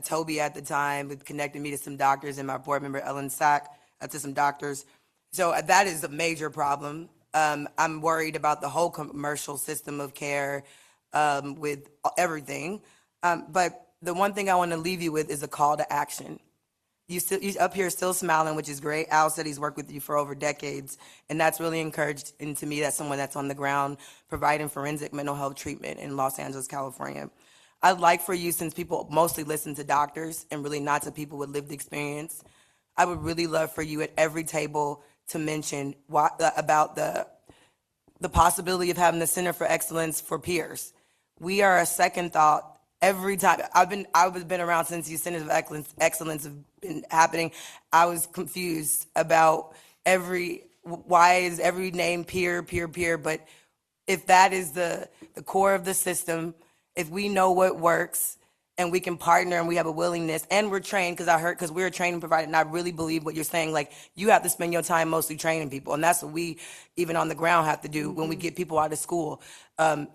Toby at the time connected me to some doctors, and my board member Ellen Sack to some doctors. So that is a major problem. I'm worried about the whole commercial system of care with everything. But the one thing I want to leave you with is a call to action. You're up here still smiling, which is great. Al said he's worked with you for over decades, and that's really encouraging to me, that's someone that's on the ground providing forensic mental health treatment in Los Angeles, California. I'd like for you, since people mostly listen to doctors and really not to people with lived experience, I would really love for you at every table to mention about the possibility of having the Center for Excellence for peers. We are a second thought every time. I've been around since you Centers of Excellence have been happening. I was confused about why is every name peer, but if that is the core of the system, if we know what works, and we can partner and we have a willingness and we're trained, because we're a training provider, and I really believe what you're saying, like you have to spend your time mostly training people, and that's what we even on the ground have to do when we get people out of school.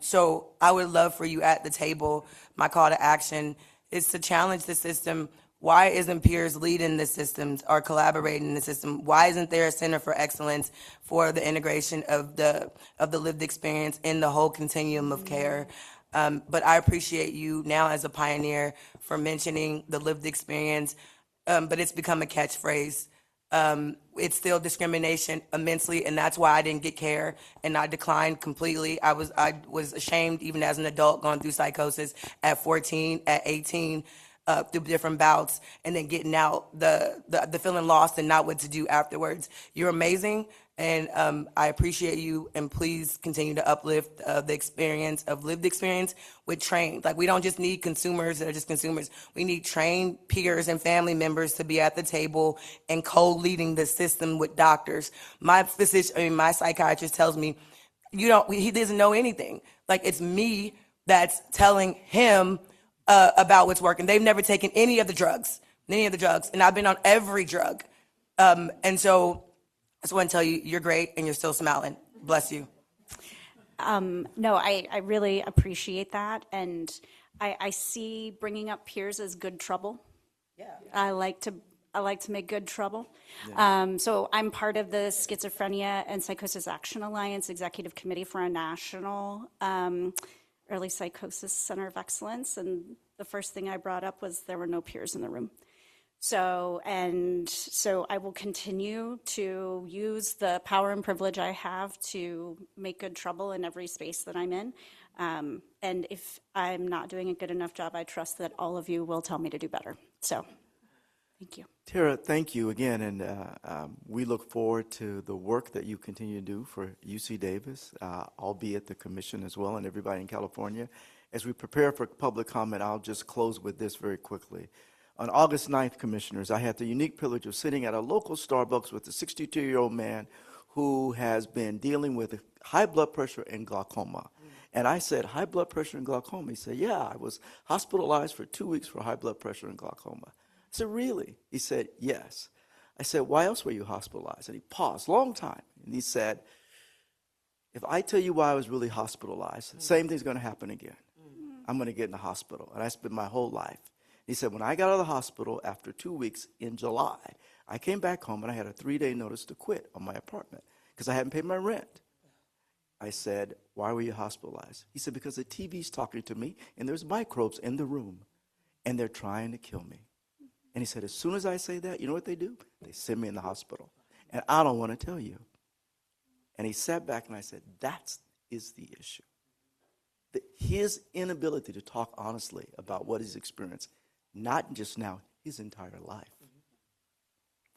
So I would love for you at the table, my call to action is to challenge the system. Why isn't peers leading the systems or collaborating in the system? Why isn't there a Center for Excellence for the integration of the lived experience in the whole continuum of care? But I appreciate you now as a pioneer for mentioning the lived experience, but it's become a catchphrase. It's still discrimination immensely, and that's why I didn't get care, and I declined completely. I was ashamed even as an adult going through psychosis at 14, at 18, through different bouts, and then getting out, the feeling lost and not what to do afterwards. You're amazing. And I appreciate you, and please continue to uplift the experience of lived experience with trained. Like, we don't just need consumers that are just consumers. We need trained peers and family members to be at the table and co-leading the system with doctors. My psychiatrist tells me, he doesn't know anything. Like, it's me that's telling him about what's working. They've never taken any of the drugs, and I've been on every drug. And so I just want to tell you, you're great, and you're still smiling. Bless you. No, I really appreciate that, and I see bringing up peers as good trouble. Yeah. I like to make good trouble. Yeah. So I'm part of the Schizophrenia and Psychosis Action Alliance Executive Committee for a national Early Psychosis Center of Excellence, and the first thing I brought up was there were no peers in the room. So I will continue to use the power and privilege I have to make good trouble in every space that I'm in. And if I'm not doing a good enough job, I trust that all of you will tell me to do better. So thank you. Tara, thank you again, and we look forward to the work that you continue to do for UC Davis, albeit the commission as well, and everybody in California. As we prepare for public comment, I'll just close with this very quickly. On August 9th, Commissioners, I had the unique privilege of sitting at a local Starbucks with a 62-year-old man who has been dealing with high blood pressure and glaucoma. And I said, high blood pressure and glaucoma? He said, yeah, I was hospitalized for 2 weeks for high blood pressure and glaucoma. I said, really? He said, yes. I said, why else were you hospitalized? And he paused, long time. And he said, if I tell you why I was really hospitalized, the same thing's going to happen again. I'm going to get in the hospital. And I spent my whole life. He said, when I got out of the hospital after 2 weeks in July, I came back home and I had a 3-day notice to quit on my apartment because I hadn't paid my rent. I said, why were you hospitalized? He said, because the TV's talking to me and there's microbes in the room and they're trying to kill me. And he said, as soon as I say that, you know what they do? They send me in the hospital. And I don't want to tell you. And he sat back and I said, that is the issue. his inability to talk honestly about what he's experienced, not just now, his entire life.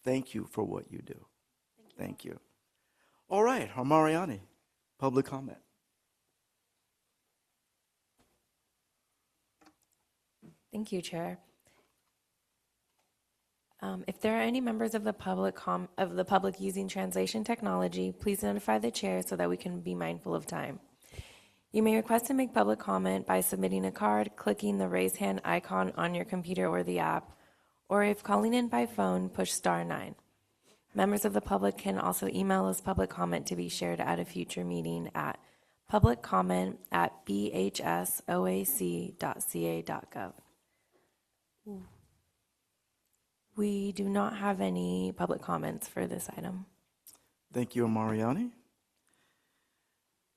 Thank you for what you do. Thank you. All right, Mariani, public comment. Thank you, Chair. If there are any members of the public using translation technology, please notify the chair so that we can be mindful of time. You may request to make public comment by submitting a card, clicking the raise hand icon on your computer or the app, or if calling in by phone, push *9. Members of the public can also email us public comment to be shared at a future meeting at publiccomment@bhsoac.ca.gov. We do not have any public comments for this item. Thank you, Mariani.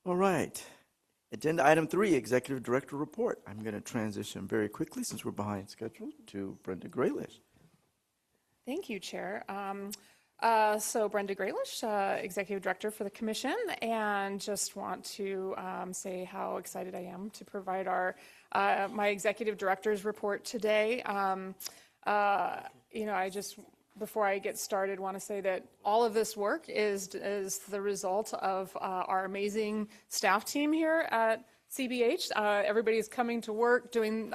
All right. Agenda item 3, Executive Director Report. I'm going to transition very quickly since we're behind schedule to Brenda Graylish. Thank you, Chair. So Brenda Graylish, Executive Director for the Commission, and just want to say how excited I am to provide my Executive Director's report today. Before I get started, want to say that all of this work is the result of our amazing staff team here at CBH. Everybody's coming to work, doing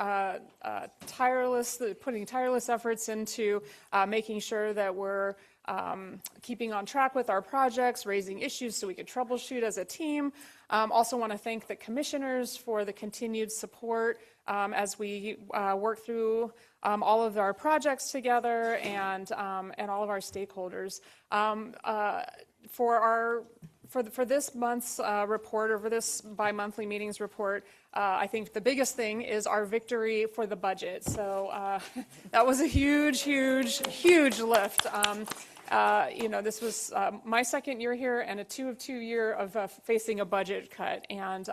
putting tireless efforts into making sure that we're keeping on track with our projects, raising issues so we could troubleshoot as a team. Also want to thank the commissioners for the continued support as we work through all of our projects together and all of our stakeholders. For this month's report, or for this bi-monthly meetings report, I think the biggest thing is our victory for the budget. So that was a huge, huge, huge lift. This was my second year here and a 2 of 2 year of facing a budget cut. And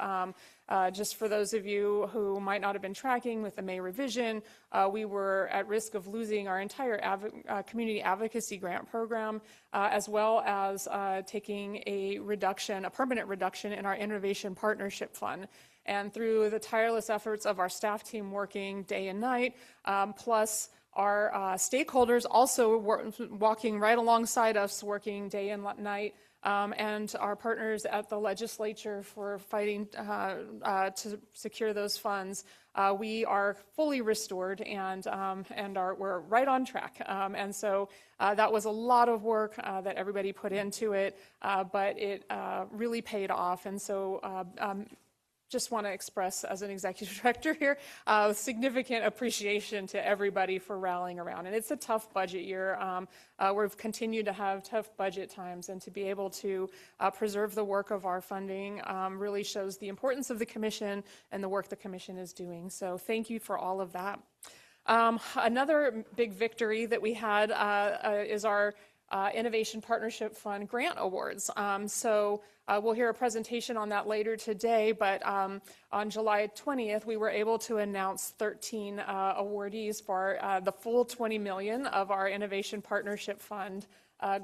just for those of you who might not have been tracking with the May revision, we were at risk of losing our entire community advocacy grant program, as well as taking a permanent reduction in our innovation partnership fund. And through the tireless efforts of our staff team working day and night, plus our stakeholders also walking right alongside us, working day and night, and our partners at the legislature for fighting to secure those funds, we are fully restored and we're right on track. And so that was a lot of work that everybody put into it, but it really paid off. And so just want to express, as an executive director here, significant appreciation to everybody for rallying around. And it's a tough budget year. We've continued to have tough budget times, and to be able to preserve the work of our funding really shows the importance of the Commission and the work the Commission is doing. So thank you for all of that. Another big victory that we had is our Innovation Partnership Fund grant awards. We'll hear a presentation on that later today, but on July 20th, we were able to announce 13 awardees for the full $20 million of our Innovation Partnership Fund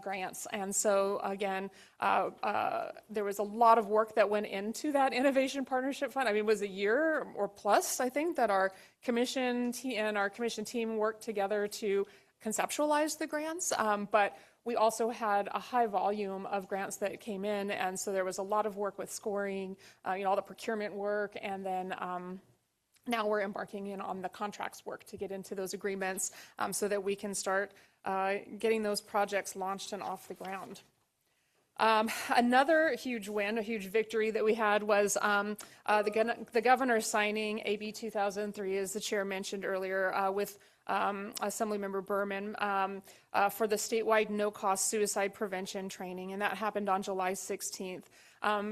grants. And so again, there was a lot of work that went into that Innovation Partnership Fund. I mean, it was a year or plus, I think, that our commission team worked together to conceptualize the grants, but we also had a high volume of grants that came in, and so there was a lot of work with scoring, all the procurement work, and then now we're embarking on the contracts work to get into those agreements so that we can start getting those projects launched and off the ground. Another huge win, a huge victory that we had was the governor signing AB 2003, as the chair mentioned earlier, with Assemblymember Berman for the statewide no-cost suicide prevention training, and that happened on July 16th.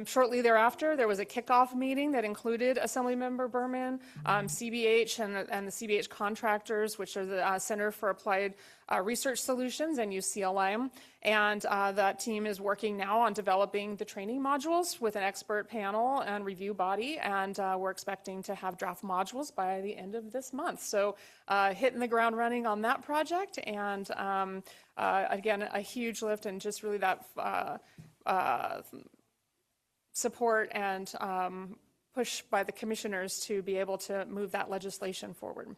Shortly thereafter, there was a kickoff meeting that included Assemblymember Berman, CBH, and the CBH contractors, which are the Center for Applied Research Solutions and UCLA. And that team is working now on developing the training modules with an expert panel and review body, and we're expecting to have draft modules by the end of this month. So hitting the ground running on that project, and again, a huge lift, and just really that support and push by the commissioners to be able to move that legislation forward.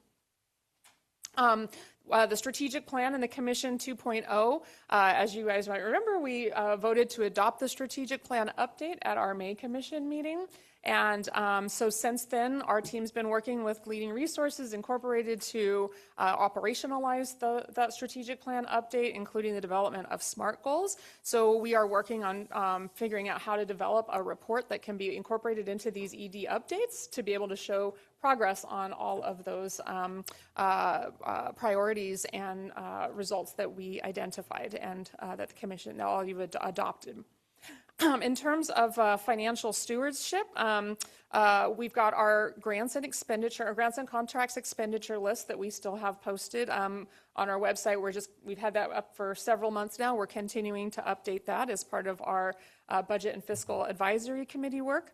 The strategic plan and the Commission 2.0, as you guys might remember, we voted to adopt the strategic plan update at our May Commission meeting. And so since then, our team's been working with Leading Resources Incorporated to operationalize that strategic plan update, including the development of SMART goals. So we are working on figuring out how to develop a report that can be incorporated into these ED updates to be able to show progress on all of those priorities and results that we identified and that the Commission, all of you adopted. In terms of financial stewardship, we've got our grants and expenditure, our grants and contracts expenditure list that we still have posted on our website. We've had that up for several months now. We're continuing to update that as part of our Budget and Fiscal Advisory Committee work.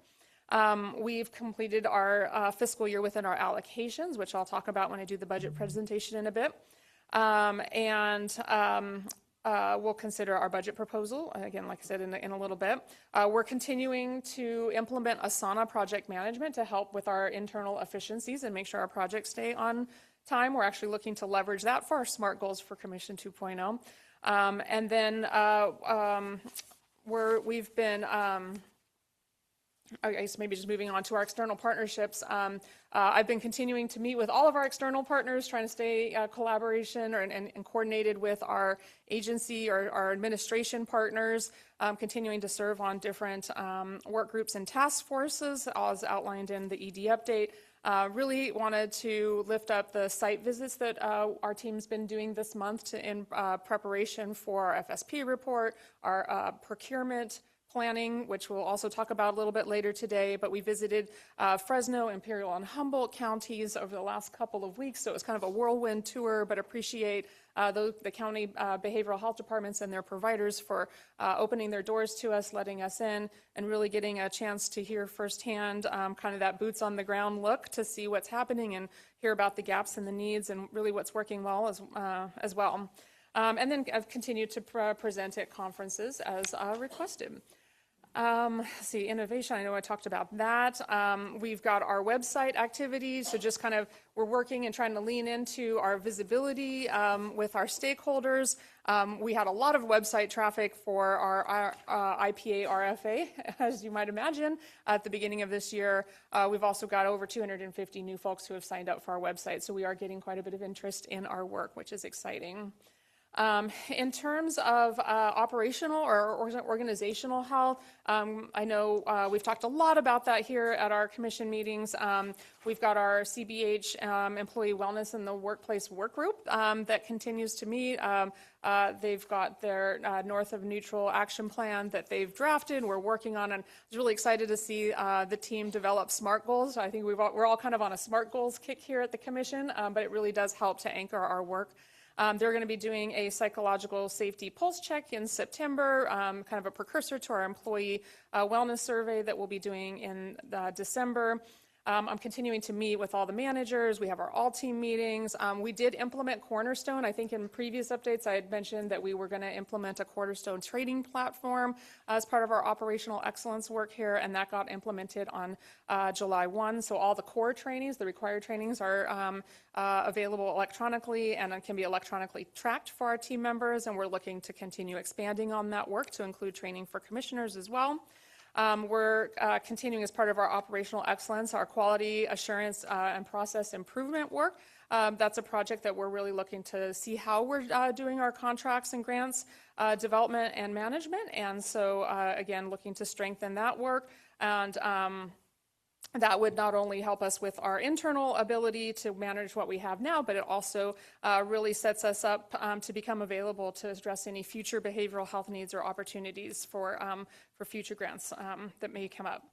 We've completed our fiscal year within our allocations, which I'll talk about when I do the budget presentation in a bit. We'll consider our budget proposal, again, like I said, in a little bit. We're continuing to implement Asana project management to help with our internal efficiencies and make sure our projects stay on time. We're actually looking to leverage that for our SMART goals for Commission 2.0. And then we've been... I guess maybe just moving on to our external partnerships. I've been continuing to meet with all of our external partners, trying to stay collaboration and coordinated with our agency or our administration partners, continuing to serve on different work groups and task forces, as outlined in the ED update. Really wanted to lift up the site visits that our team's been doing this month in preparation for our FSP report, our procurement planning, which we'll also talk about a little bit later today, but we visited Fresno, Imperial, and Humboldt counties over the last couple of weeks, so it was kind of a whirlwind tour, but appreciate the county behavioral health departments and their providers for opening their doors to us, letting us in, and really getting a chance to hear firsthand kind of that boots on the ground look to see what's happening and hear about the gaps and the needs and really what's working well as well. And then I've continued to present at conferences as requested. See, innovation, I know I talked about that. We've got our website activities, so just kind of we're working and trying to lean into our visibility with our stakeholders. We had a lot of website traffic for our IPA RFA, as you might imagine, at the beginning of this year. We've also got over 250 new folks who have signed up for our website, so we are getting quite a bit of interest in our work, which is exciting. In terms of operational or organizational health, I know we've talked a lot about that here at our commission meetings. We've got our CBH Employee Wellness in the Workplace Work Group that continues to meet. They've got their North of Neutral action plan that they've drafted. We're working on, and I was really excited to see the team develop SMART goals. I think we're all kind of on a SMART goals kick here at the commission, but it really does help to anchor our work. They're going to be doing a psychological safety pulse check in September, kind of a precursor to our employee wellness survey that we'll be doing in December. I'm continuing to meet with all the managers. We have our all-team meetings. We did implement Cornerstone. I think in previous updates I had mentioned that we were going to implement a Cornerstone trading platform as part of our operational excellence work here, and that got implemented on July 1. So all the core trainings, the required trainings, are available electronically and can be electronically tracked for our team members, and we're looking to continue expanding on that work to include training for commissioners as well. We're continuing as part of our operational excellence, our quality assurance and process improvement work. That's a project that we're really looking to see how we're doing our contracts and grants development and management. And so, again, looking to strengthen that work. And that would not only help us with our internal ability to manage what we have now, but it also really sets us up to become available to address any future behavioral health needs or opportunities for future grants that may come up.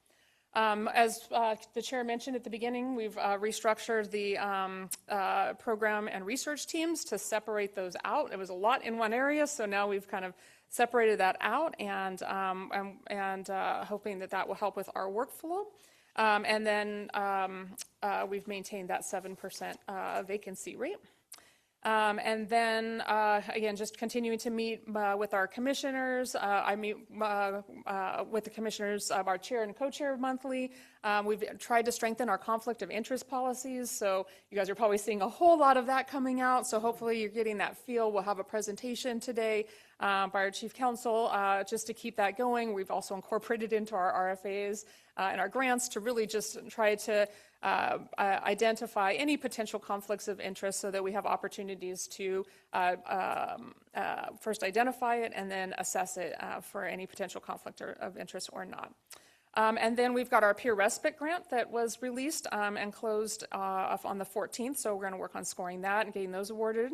As the chair mentioned at the beginning, we've restructured the program and research teams to separate those out. It was a lot in one area, so now we've kind of separated that out and hoping that that will help with our workflow. And then we've maintained that 7% vacancy rate. And then, again, just continuing to meet with our commissioners. I meet with the commissioners of our chair and co-chair monthly. We've tried to strengthen our conflict of interest policies, so you guys are probably seeing a whole lot of that coming out, so hopefully you're getting that feel. We'll have a presentation today by our chief counsel just to keep that going. We've also incorporated into our RFAs and our grants to really just try to identify any potential conflicts of interest so that we have opportunities to first identify it and then assess it for any potential conflict of interest or not. And then we've got our peer respite grant that was released and closed off on the 14th, so we're going to work on scoring that and getting those awarded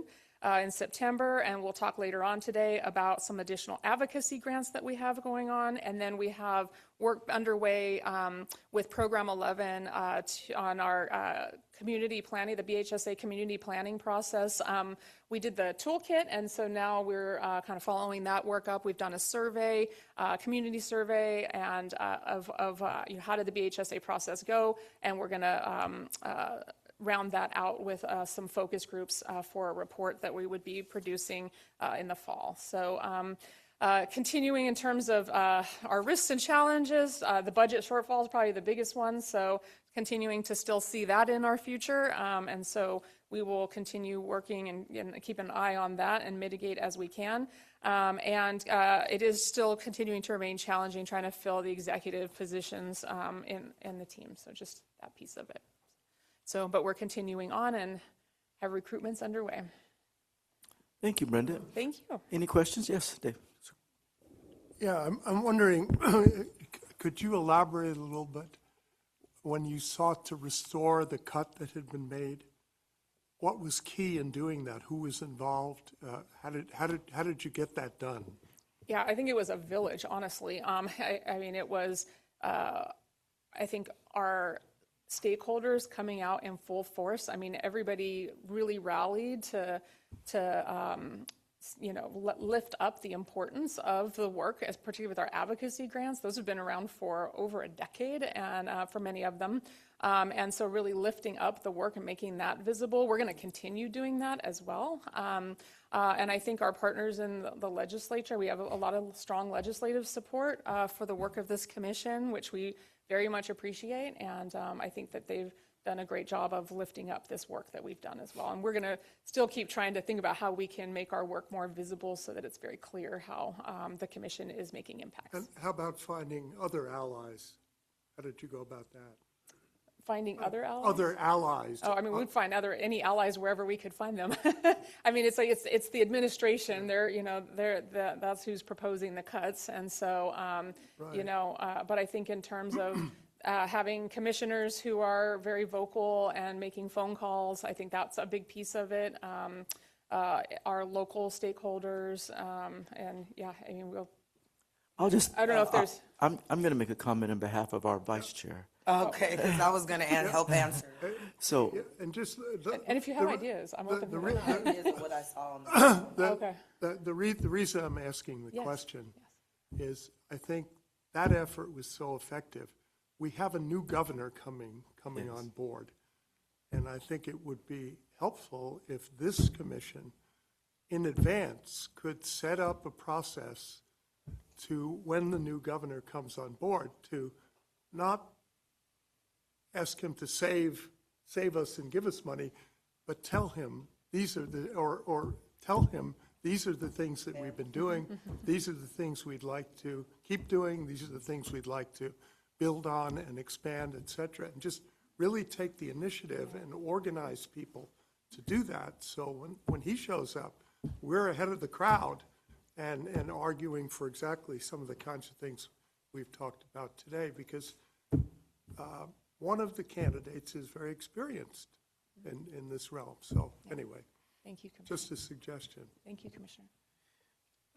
in September, and we'll talk later on today about some additional advocacy grants that we have going on. And then we have work underway with Program 11 on our community planning, the BHSA community planning process. We did the toolkit, and so now we're kind of following that work up. We've done a survey, community survey, and of how did the BHSA process go, and we're going to round that out with some focus groups for a report that we would be producing in the fall. So continuing in terms of our risks and challenges, the budget shortfall is probably the biggest one, so continuing to still see that in our future, and so we will continue working and keep an eye on that and mitigate as we can. And it is still continuing to remain challenging trying to fill the executive positions in the team, so just that piece of it. So, but we're continuing on and have recruitments underway. Thank you, Brenda. Thank you. Any questions? Yes, Dave. Yeah, I'm wondering, could you elaborate a little bit when you sought to restore the cut that had been made? What was key in doing that? Who was involved? How did you get that done? Yeah, I think it was a village, honestly. I mean, it was, I think our stakeholders coming out in full force. I mean, everybody really rallied to lift up the importance of the work, particularly with our advocacy grants. Those have been around for over a decade, and for many of them. And so really lifting up the work and making that visible. We're going to continue doing that as well. And I think our partners in the legislature, we have a lot of strong legislative support for the work of this commission, which we very much appreciate. And I think that they've done a great job of lifting up this work that we've done as well. And we're going to still keep trying to think about how we can make our work more visible so that it's very clear how the commission is making impacts. And how about finding other allies? How did you go about that? Finding other allies? Other allies. Oh, I mean, we'd find any allies wherever we could find them. I mean, it's like it's the administration. That's who's proposing the cuts, and so right. But I think in terms of having commissioners who are very vocal and making phone calls, I think that's a big piece of it. Our local stakeholders, and yeah, I mean, I don't know if there's. I'm going to make a comment on behalf of our vice chair. Okay, because I was going to help answer. So, and just and if you have ideas, I'm open to ideas of what I saw on the reason I'm asking the question is I think that effort was so effective. We have a new governor coming on board, and I think it would be helpful if this commission in advance could set up a process to, when the new governor comes on board, to not ask him to save us and give us money, but tell him these are the things that we've been doing. These are the things we'd like to keep doing. These are the things we'd like to build on and expand, et cetera, and just really take the initiative and organize people to do that. So when he shows up, we're ahead of the crowd and arguing for exactly some of the kinds of things we've talked about today, because one of the candidates is very experienced in this realm. So anyway, thank you, Commissioner. Just a suggestion. Thank you, Commissioner.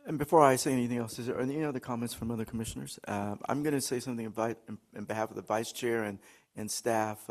And before I say anything else, is there any other comments from other commissioners? I'm going to say something on behalf of the vice chair and staff.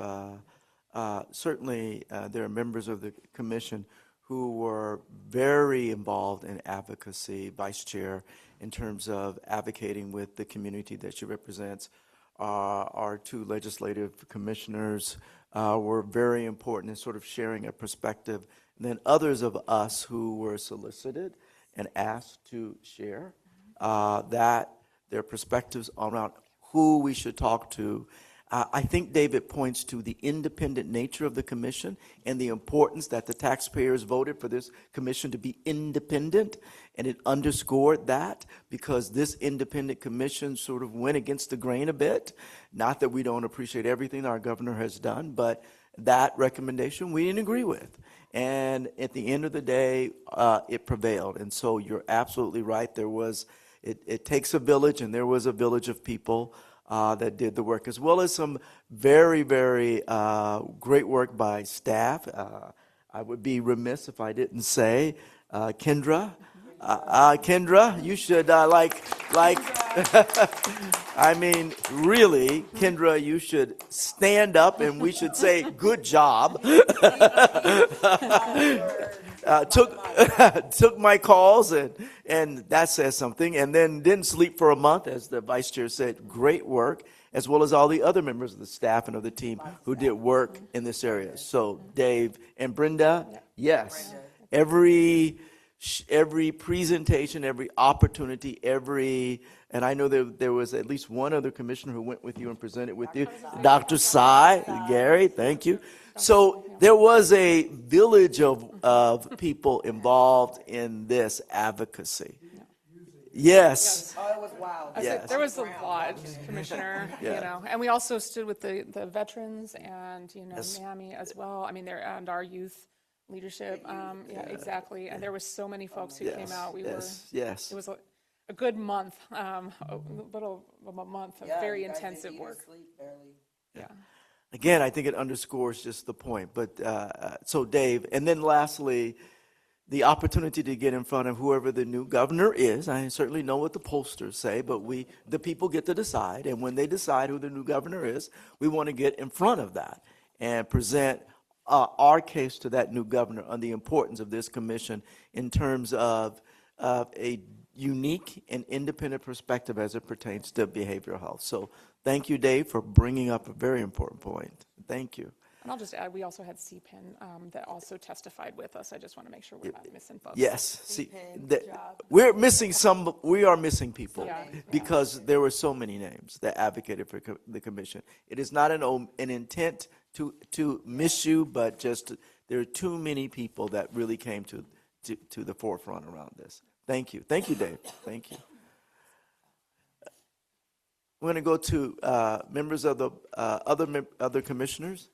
Certainly, there are members of the commission who were very involved in advocacy, vice chair, in terms of advocating with the community that she represents. Our two legislative commissioners, were very important in sort of sharing a perspective. And then others of us who were solicited and asked to share that their perspectives around who we should talk to. I think David points to the independent nature of the commission and the importance that the taxpayers voted for this commission to be independent, and it underscored that because this independent commission sort of went against the grain a bit. Not that we don't appreciate everything our governor has done, but that recommendation we didn't agree with. And at the end of the day, it prevailed. And so you're absolutely right. It takes a village, and there was a village of people that did the work, as well as some very, very great work by staff. I would be remiss if I didn't say Kendra. Kendra, you should I mean, really, Kendra, you should stand up and we should say, good job. Took my calls, and that says something, and then didn't sleep for a month, as the vice chair said. Great work, as well as all the other members of the staff and of the team who did work in this area. So Dave and Brenda, yes, every presentation, every opportunity, and I know there was at least one other commissioner who went with you and presented with you, Dr. Sy, Gary, thank you. So there was a village of people involved in this advocacy. Yes. Oh, it was wild. Yes. There was a lot, Commissioner, Yeah. and we also stood with the veterans and, Yes. NAMI as well. I mean, and our youth leadership. Yeah, exactly. And there was so many folks who came out. Yes. It was a good month, a little of a month of very intensive work. Yeah. Again, I think it underscores just the point. But so Dave, and then lastly, the opportunity to get in front of whoever the new governor is. I certainly know what the pollsters say, but the people get to decide. And when they decide who the new governor is, we want to get in front of that and present our case to that new governor on the importance of this commission in terms of a unique and independent perspective as it pertains to behavioral health. So thank you, Dave, for bringing up a very important point. Thank you. And I'll just add, we also had CPIN that also testified with us. I just want to make sure we're not missing folks. Yes, see, we are missing people because there were so many names that advocated for the commission. It is not an intent to miss you, but just there are too many people that really came to the forefront around this. Thank you, Dave. Thank you. We're going to go to members of the other commissioners.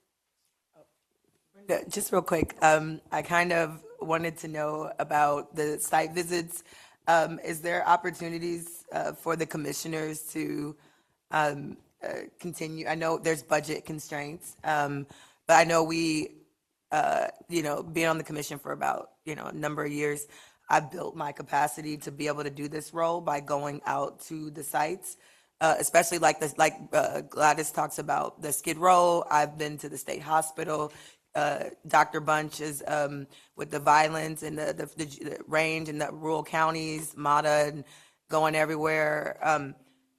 Just real quick, I kind of wanted to know about the site visits. Is there opportunities for the commissioners to continue? I know there's budget constraints, but I know we, being on the commission for about, a number of years, I built my capacity to be able to do this role by going out to the sites. Especially like Gladys talks about the Skid Row. I've been to the state hospital. Dr. Bunch is with the violence and the range in the rural counties, MATA, and going everywhere.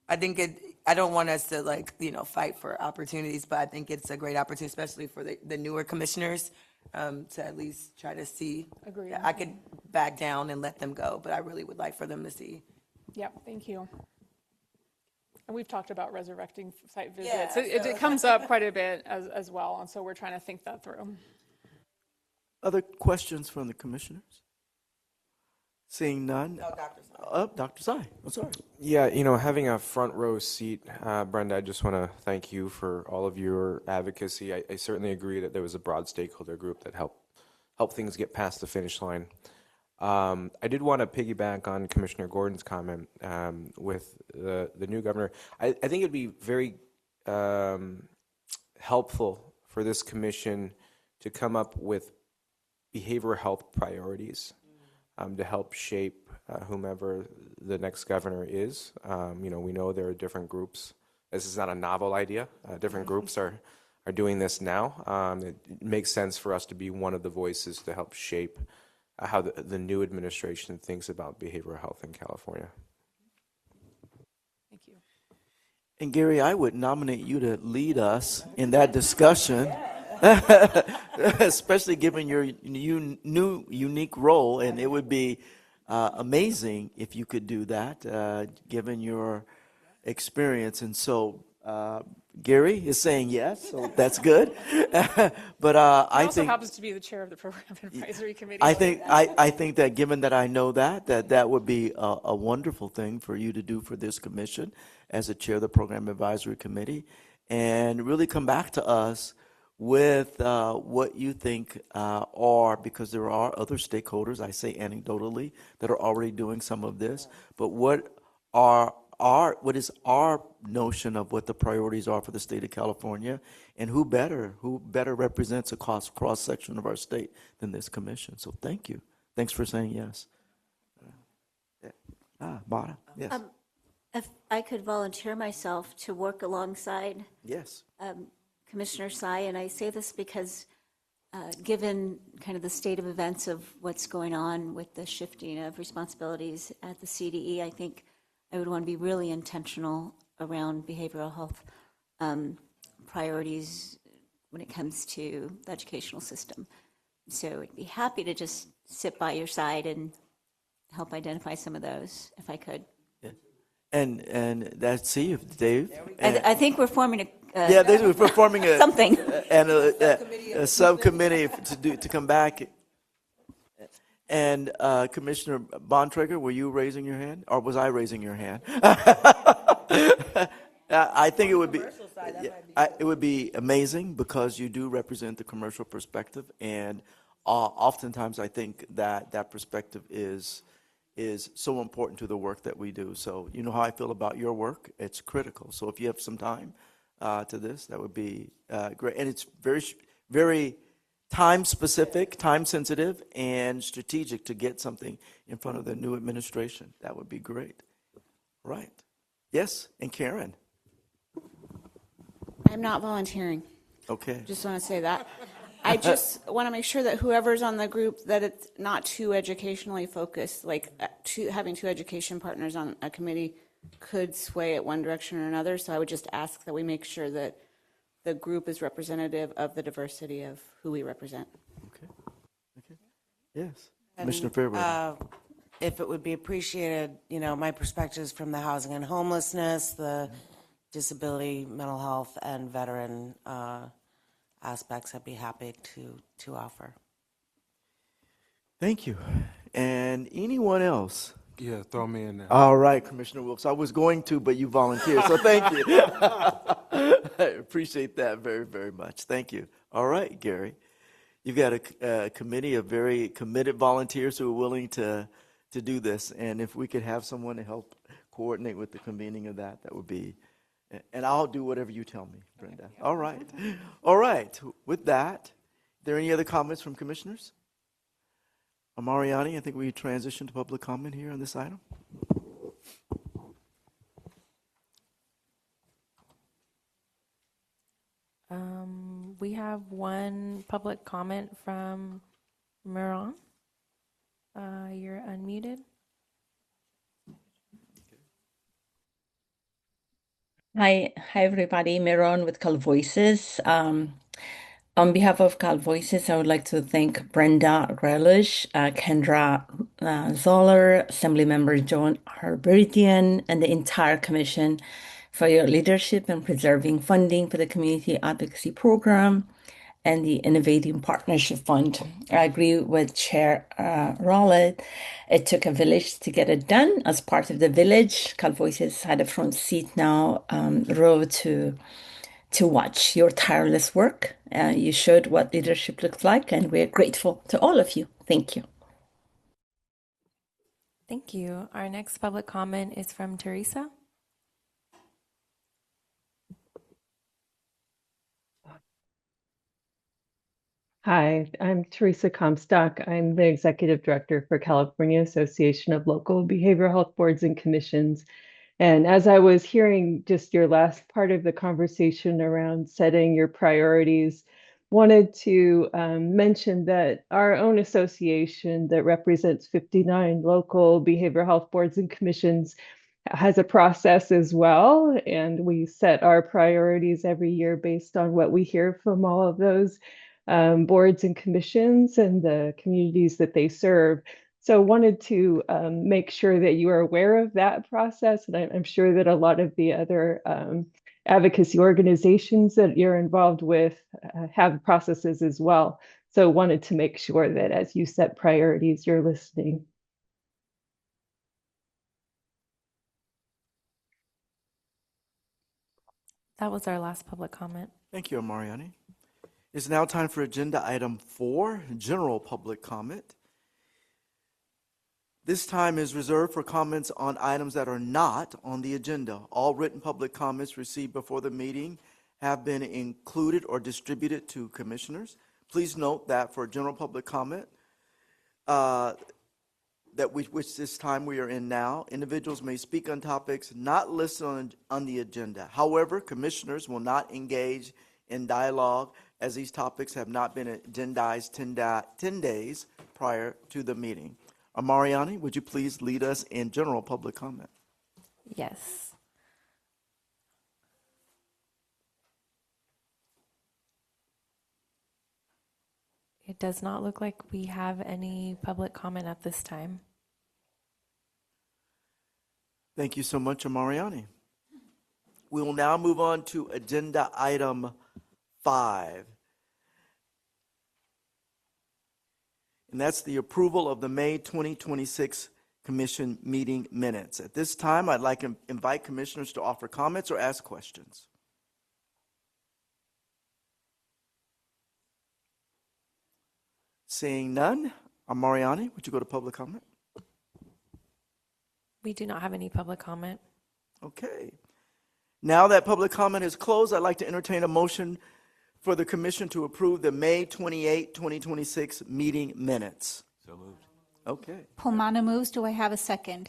I think I don't want us to fight for opportunities, but I think it's a great opportunity, especially for the newer commissioners, to at least try to see. Agreed. I could back down and let them go, but I really would like for them to see. Yep, thank you. And we've talked about resurrecting site visits. It comes up quite a bit as well, and so we're trying to think that through. Other questions from the commissioners? Seeing none. No, Dr. Sy. Dr. Sy, I'm sorry. Yeah, having a front row seat, Brenda, I just want to thank you for all of your advocacy. I certainly agree that there was a broad stakeholder group that helped things get past the finish line. I did want to piggyback on Commissioner Gordon's comment with the new governor. I think it'd be very helpful for this commission to come up with behavioral health priorities to help shape whomever the next governor is. We know there are different groups. This is not a novel idea. Different groups are doing this now. It makes sense for us to be one of the voices to help shape how the new administration thinks about behavioral health in California. Thank you. And Gary, I would nominate you to lead us in that discussion especially given your new unique role, and it would be amazing if you could do that, given your experience. And so Gary is saying yes, so that's good. But He I also think happens to be the chair of the program advisory committee. I think that given that I know that would be a wonderful thing for you to do for this commission as a chair of the program advisory committee, and really come back to us with what you think are, because there are other stakeholders, I say anecdotally, that are already doing some of this, but what is our notion of what the priorities are for the state of California, and who better represents a cross section of our state than this commission. So thank you. Thanks for saying yes. Bada, yes. If I could volunteer myself to work alongside Yes. Commissioner Sy, and I say this because given kind of the state of events of what's going on with the shifting of responsibilities at the CDE, I think I would want to be really intentional around behavioral health priorities when it comes to the educational system. So I'd be happy to just sit by your side and help identify some of those, if I could. And that's, see, Dave. I think we're forming a we're forming a something and a subcommittee to come back. And Commissioner Bontrager, were you raising your hand, or was I raising your hand? I think it would be it would be amazing, because you do represent the commercial perspective, and oftentimes I think that perspective is so important to the work that we do. So you know how I feel about your work. It's critical. So if you have some time to this, that would be great. And it's very time specific, time sensitive, and strategic to get something in front of the new administration. That would be great. Right. Yes, and Karen. I'm not volunteering. Okay. Just want to say that. I just want to make sure that whoever's on the group, that it's not too educationally focused, like having two education partners on a committee could sway it one direction or another. So I would just ask that we make sure that the group is representative of the diversity of who we represent. Okay. Yes. Commissioner Fairweather. If it would be appreciated, my perspectives from the housing and homelessness, the disability, mental health, and veteran aspects, I'd be happy to offer. Thank you. And anyone else? Yeah, throw me in there. All right, Commissioner Wilkes. I was going to, but you volunteered, so thank you. I appreciate that very, very much. Thank you. All right, Gary. You've got a committee of very committed volunteers who are willing to do this. And if we could have someone to help coordinate with the convening of that would be, and I'll do whatever you tell me, Brenda. All right. All right. With that, are there any other comments from commissioners? Mariani, I think we transition to public comment here on this item. We have one public comment from Miron. You're unmuted. Hi everybody. Miron with Cal Voices. On behalf of Cal Voices, I would like to thank Brenda Relish, Kendra Zoller, Assemblymember John Herberian, and the entire Commission for your leadership in preserving funding for the Community Advocacy Program and the Innovating Partnership Fund. I agree with Chair Rowlett. It took a village to get it done. As part of the village, Cal Voices had a front seat now, row to watch your tireless work. You showed what leadership looks like, and we're grateful to all of you. Thank you. Thank you. Our next public comment is from Teresa. Hi, I'm Teresa Comstock. I'm the Executive Director for California Association of Local Behavioral Health Boards and Commissions. And as I was hearing just your last part of the conversation around setting your priorities, wanted to mention that our own association that represents 59 local behavioral health boards and commissions has a process as well, and we set our priorities every year based on what we hear from all of those boards and commissions and the communities that they serve. So wanted to make sure that you are aware of that process, and I'm sure that a lot of the other advocacy organizations that you're involved with have processes as well. So wanted to make sure that as you set priorities, you're listening. That was our last public comment. Thank you, Mariani. It's now time for agenda item 4, general public comment. This time is reserved for comments on items that are not on the agenda. All written public comments received before the meeting have been included or distributed to commissioners. Please note that for general public comment, which this time we are in now, individuals may speak on topics not listed on the agenda. However, commissioners will not engage in dialogue as these topics have not been agendized 10 days prior to the meeting. Mariani, would you please lead us in general public comment? Yes. It does not look like we have any public comment at this time. Thank you so much, Mariani. We will now move on to agenda item 5. And that's the approval of the May 2026 Commission meeting minutes. At this time, I'd like to invite commissioners to offer comments or ask questions. Seeing none, Mariani, would you go to public comment? We do not have any public comment. Okay. Now that public comment is closed, I'd like to entertain a motion for the commission to approve the May 28, 2026 meeting minutes. So moved. Okay. Pulmano moves. Do I have a second?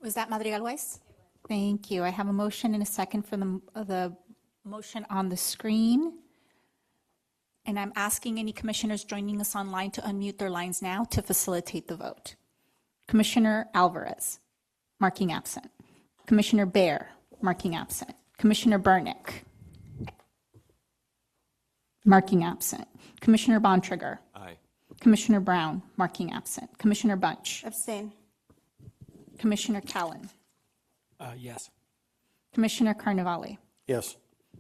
Was that Madrigal Weiss? Thank you. I have a motion and a second for the motion on the screen. And I'm asking any commissioners joining us online to unmute their lines now to facilitate the vote. Commissioner Alvarez, marking absent. Commissioner Baer, marking absent. Commissioner Burnick, marking absent. Commissioner Bontrager. Aye. Commissioner Brown, marking absent. Commissioner Bunch. Abstain. Commissioner Callan. Yes. Commissioner Carnevale. Yes.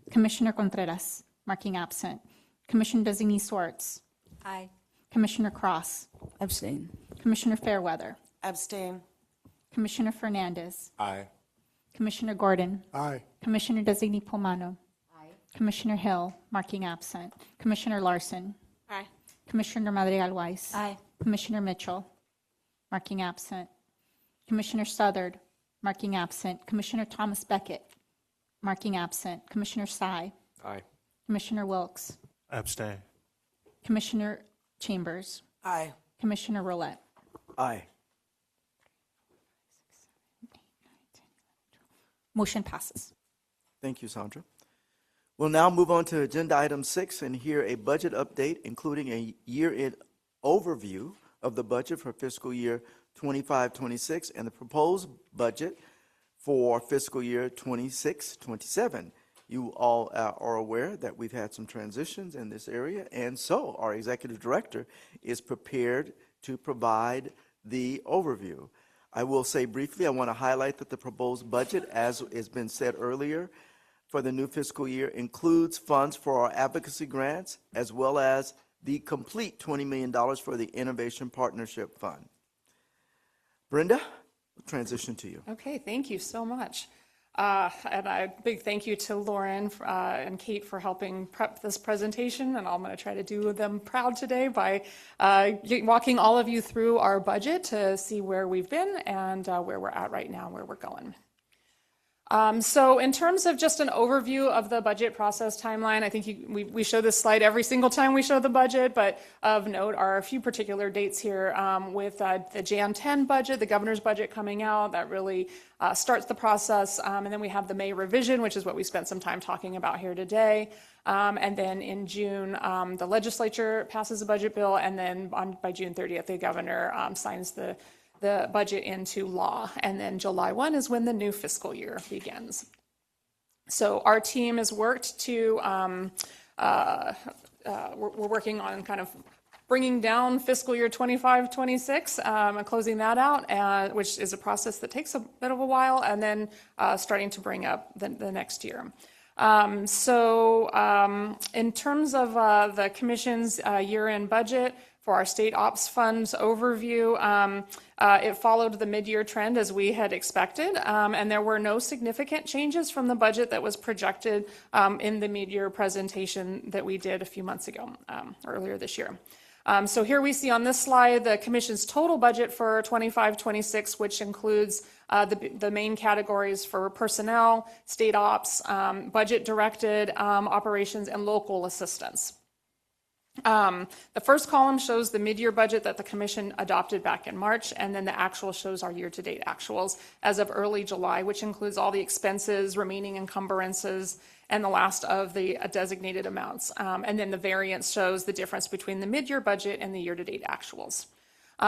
Commissioner Contreras, marking absent. Commissioner Designee Swartz. Aye. Commissioner Cross. Abstain. Commissioner Fairweather. Abstain. Commissioner Fernandez. Aye. Commissioner Gordon. Aye. Commissioner Designee Pulmano. Commissioner Hill, marking absent. Commissioner Larson. Aye. Commissioner Madrigal Weiss. Aye. Commissioner Mitchell, marking absent. Commissioner Southard, marking absent. Commissioner Thomas Beckett, marking absent. Commissioner Sy. Aye. Commissioner Wilkes. Abstain. Commissioner Chambers. Aye. Commissioner Roulette. Aye. Motion passes. Thank you, Sandra. We'll now move on to agenda item 6 and hear a budget update, including a year-end overview of the budget for fiscal year 25-26 and the proposed budget for fiscal year 26-27. You all are aware that we've had some transitions in this area, and so our executive director is prepared to provide the overview. I will say briefly, I want to highlight that the proposed budget, as has been said earlier, for the new fiscal year includes funds for our advocacy grants, as well as the complete $20 million for the Innovation Partnership Fund. Brenda, we'll transition to you. Okay, thank you so much. And a big thank you to Lauren and Kate for helping prep this presentation. And I'm going to try to do them proud today by walking all of you through our budget to see where we've been and where we're at right now, where we're going. So in terms of just an overview of the budget process timeline, I think we show this slide every single time we show the budget, but of note are a few particular dates here with the Jan 10 budget, the governor's budget coming out. That really starts the process. And then we have the May revision, which is what we spent some time talking about here today. And then in June, the legislature passes a budget bill, and then by June 30th, the governor signs the the budget into law. And then July 1 is when the new fiscal year begins. So our team has worked to, we're working on kind of bringing down fiscal year 25-26 and closing that out, which is a process that takes a bit of a while, and then starting to bring up the next year. In terms of the Commission's year-end budget for our state ops funds overview, it followed the mid-year trend as we had expected, and there were no significant changes from the budget that was projected in the mid-year presentation that we did a few months ago, earlier this year. So here we see on this slide the Commission's total budget for 25-26, which includes the main categories for personnel, state ops, budget-directed operations, and local assistance. The first column shows the mid-year budget that the Commission adopted back in March, and then the actual shows our year-to-date actuals as of early July, which includes all the expenses, remaining encumbrances, and the last of the designated amounts. And then the variance shows the difference between the mid-year budget and the year-to-date actuals.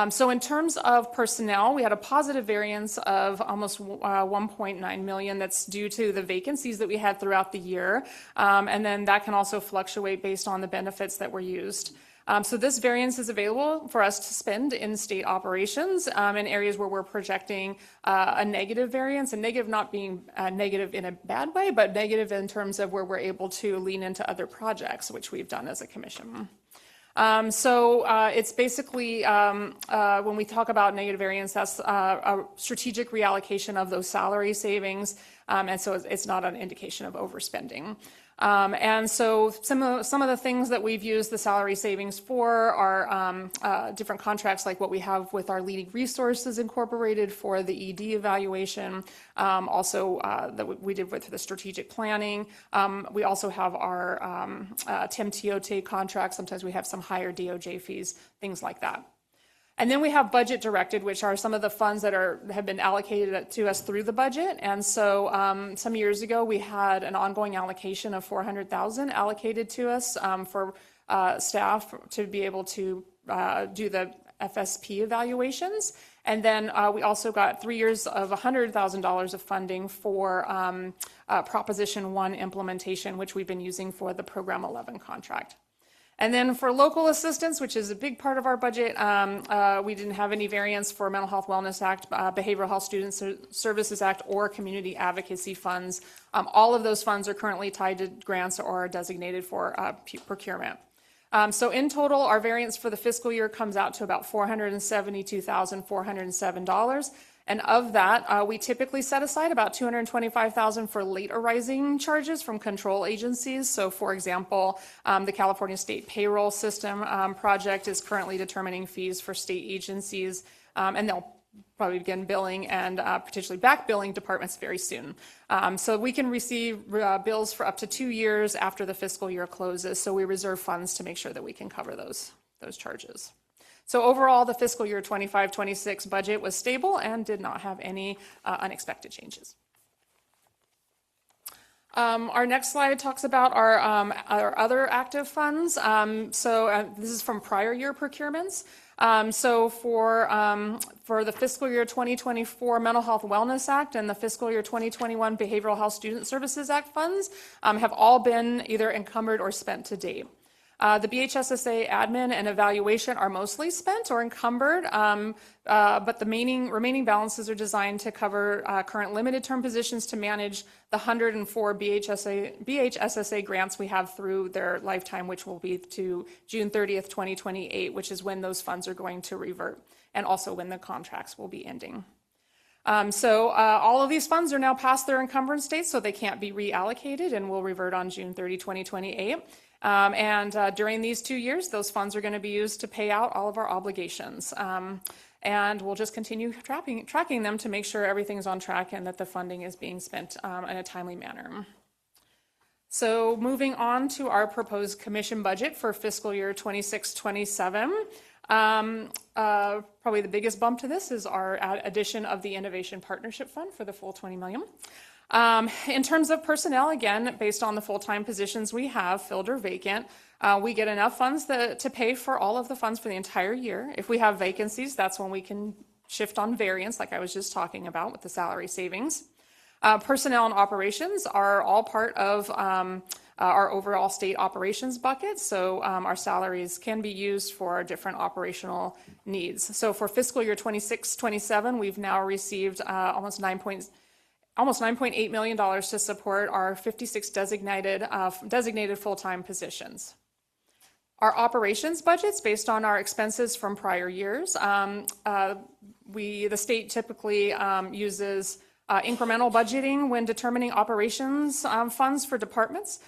So in terms of personnel, we had a positive variance of almost 1.9 million. That's due to the vacancies that we had throughout the year. And then that can also fluctuate based on the benefits that were used. So this variance is available for us to spend in state operations in areas where we're projecting a negative variance, and negative not being negative in a bad way, but negative in terms of where we're able to lean into other projects, which we've done as a Commission. It's basically, when we talk about negative variance, that's a strategic reallocation of those salary savings, and so it's not an indication of overspending. And so some of the things that we've used the salary savings for are different contracts like what we have with our leading resources incorporated for the ED evaluation, also that we did with the strategic planning. We also have our Tim Tiote contract. Sometimes we have some higher DOJ fees, things like that. And then we have budget directed, which are some of the funds that have been allocated to us through the budget. And so some years ago, we had an ongoing allocation of $400,000 allocated to us for staff to be able to do the FSP evaluations. And then we also got 3 years of $100,000 of funding for Proposition 1 implementation, which we've been using for the Program 11 contract. And then for local assistance, which is a big part of our budget, we didn't have any variance for Mental Health Wellness Act, Behavioral Health Student Services Act, or Community Advocacy funds. All of those funds are currently tied to grants or are designated for procurement. So in total, our variance for the fiscal year comes out to about $472,407. And of that, we typically set aside about $225,000 for late arising charges from control agencies. So for example, the California State Payroll System project is currently determining fees for state agencies, and they'll probably begin billing and potentially back billing departments very soon. So we can receive bills for up to 2 years after the fiscal year closes. So we reserve funds to make sure that we can cover those charges. So overall, the fiscal year 25-26 budget was stable and did not have any unexpected changes. Our next slide talks about our other active funds. This is from prior year procurements. So for the fiscal year 2024 Mental Health Wellness Act and the fiscal year 2021 Behavioral Health Student Services Act funds have all been either encumbered or spent to date. The BHSSA admin and evaluation are mostly spent or encumbered, but the remaining balances are designed to cover current limited term positions to manage the 104 BHSSA grants we have through their lifetime, which will be to June 30th, 2028, which is when those funds are going to revert, and also when the contracts will be ending. All of these funds are now past their encumbrance dates, so they can't be reallocated and will revert on June 30, 2028. During these 2 years, those funds are going to be used to pay out all of our obligations. And we'll just continue tracking them to make sure everything's on track and that the funding is being spent in a timely manner. So moving on to our proposed commission budget for fiscal year 26-27. Probably the biggest bump to this is our addition of the Innovation Partnership Fund for the full $20 million. In terms of personnel, again, based on the full-time positions we have filled or vacant, we get enough funds to pay for all of the funds for the entire year. If we have vacancies, that's when we can shift on variance, like I was just talking about with the salary savings. Personnel and operations are all part of our overall state operations bucket, so our salaries can be used for our different operational needs. So for fiscal year 26-27, we've now received almost $9.8 million to support our 56 designated full-time positions. Our operations budgets, based on our expenses from prior years, the state typically uses incremental budgeting when determining operations funds for departments.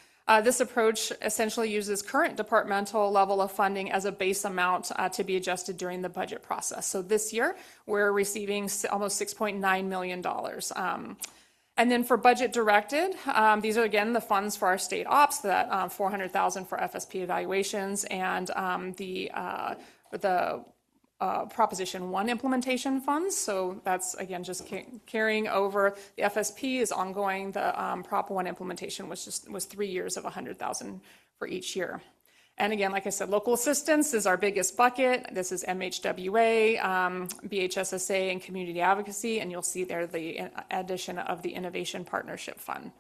This approach essentially uses current departmental level of funding as a base amount to be adjusted during the budget process. So this year, we're receiving almost $6.9 million. And then for budget directed, these are again the funds for our state ops, that $400,000 for FSP evaluations and the Proposition 1 implementation funds. So that's again just carrying over. The FSP is ongoing. The Prop 1 implementation was 3 years of $100,000 for each year. And again, like I said, local assistance is our biggest bucket. This is MHWA, BHSSA, and community advocacy, and you'll see there the addition of the Innovation Partnership Fund.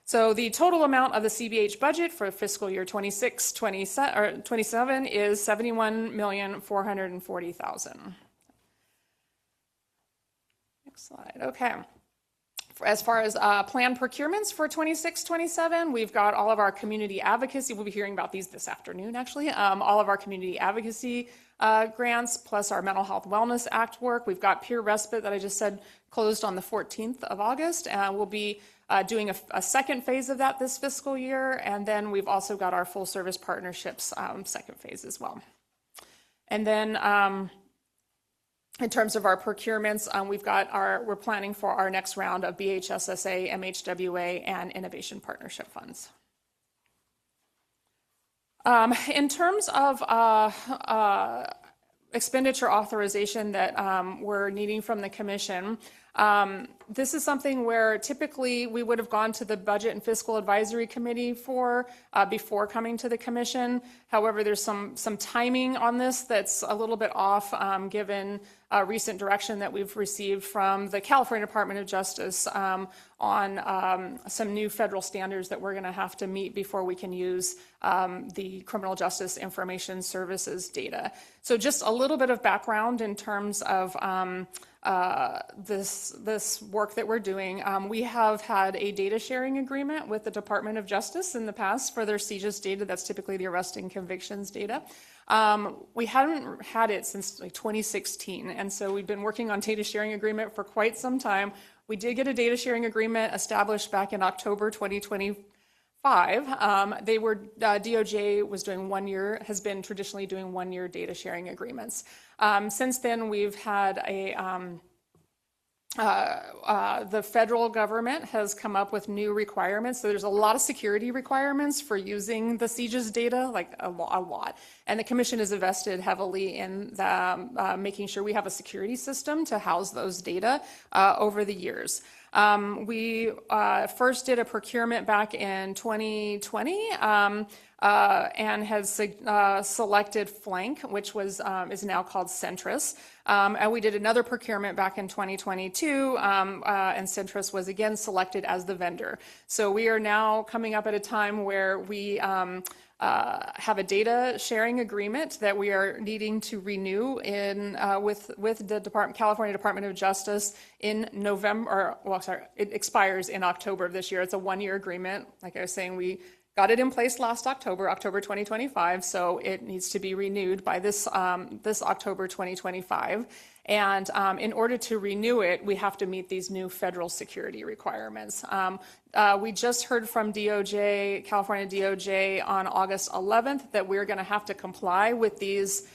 So the total amount of the CBH budget for fiscal year 26-27 is $71,440,000. Next slide. Okay. As far as planned procurements for 26-27, we've got all of our community advocacy. We'll be hearing about these this afternoon, actually. All of our community advocacy grants, plus our Mental Health Wellness Act work. We've got peer respite that I just said closed on the 14th of August. We'll be doing a second phase of that this fiscal year. And then we've also got our full service partnerships second phase as well. And then in terms of our procurements, we're planning for our next round of BHSSA, MHWA, and Innovation Partnership Funds. In terms of expenditure authorization that we're needing from the Commission, this is something where typically we would have gone to the Budget and Fiscal Advisory Committee for before coming to the Commission. However, there's some timing on this that's a little bit off given recent direction that we've received from the California Department of Justice on some new federal standards that we're going to have to meet before we can use the Criminal Justice Information Services data. So just a little bit of background in terms of this work that we're doing. We have had a data sharing agreement with the Department of Justice in the past for their CJIS data. That's typically the arrest and convictions data. We haven't had it since like 2016, and so we've been working on data sharing agreement for quite some time. We did get a data sharing agreement established back in October 2025. DOJ was doing 1 year, has been traditionally doing 1 year data sharing agreements. Since then, we've had the federal government has come up with new requirements. So there's a lot of security requirements for using the CJIS data, like a lot. And the Commission is invested heavily in making sure we have a security system to house those data over the years. We first did a procurement back in 2020 and has selected Flank, which is now called Centris. And we did another procurement back in 2022, and Centris was again selected as the vendor. So we are now coming up at a time where we have a data sharing agreement that we are needing to renew with the California Department of Justice in November. It expires in October of this year. It's a 1 year agreement. Like I was saying, we got it in place last October 2025, so it needs to be renewed by this October 2025. And in order to renew it, we have to meet these new federal security requirements. We just heard from DOJ, California DOJ, on August 11th that we're going to have to comply with these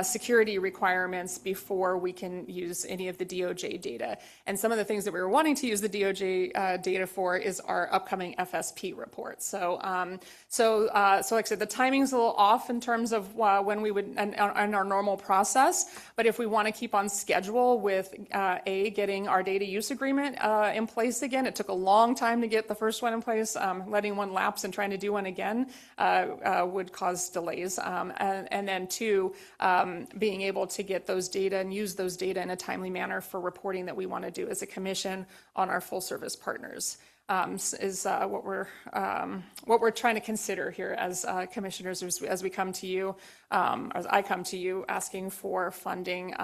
security requirements before we can use any of the DOJ data. And some of the things that we were wanting to use the DOJ data for is our upcoming FSP report. So like I said, the timing's a little off in terms of when we would, and our normal process, but if we want to keep on schedule with getting our data use agreement in place again, it took a long time to get the first one in place. Letting one lapse and trying to do one again would cause delays. And then to being able to get those data and use those data in a timely manner for reporting that we want to do as a commission on our full service partners. Is what we're trying to consider here as commissioners as we come to you, as I come to you asking for funding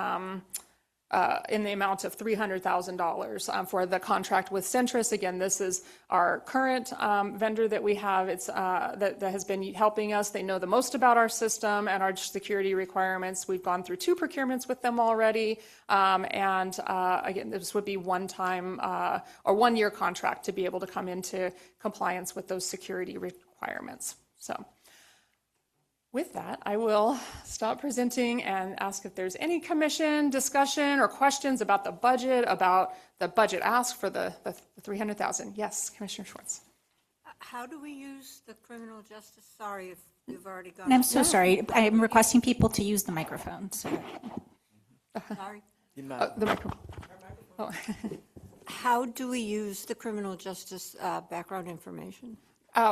in the amount of $300,000 for the contract with Centris. Again, this is our current vendor that we have. It's that has been helping us. They know the most about our system and our security requirements. We've gone through 2 procurements with them already. Again, this would be one-time or 1-year contract to be able to come into compliance with those security requirements. So with that, I will stop presenting and ask if there's any commission discussion or questions about the budget ask for the $300,000. Yes, Commissioner Schwartz. How do we use the criminal justice? Sorry if you've already gone. And I'm so sorry. I'm requesting people to use the microphone. So. Sorry. The microphone. Oh. How do we use the criminal justice background information?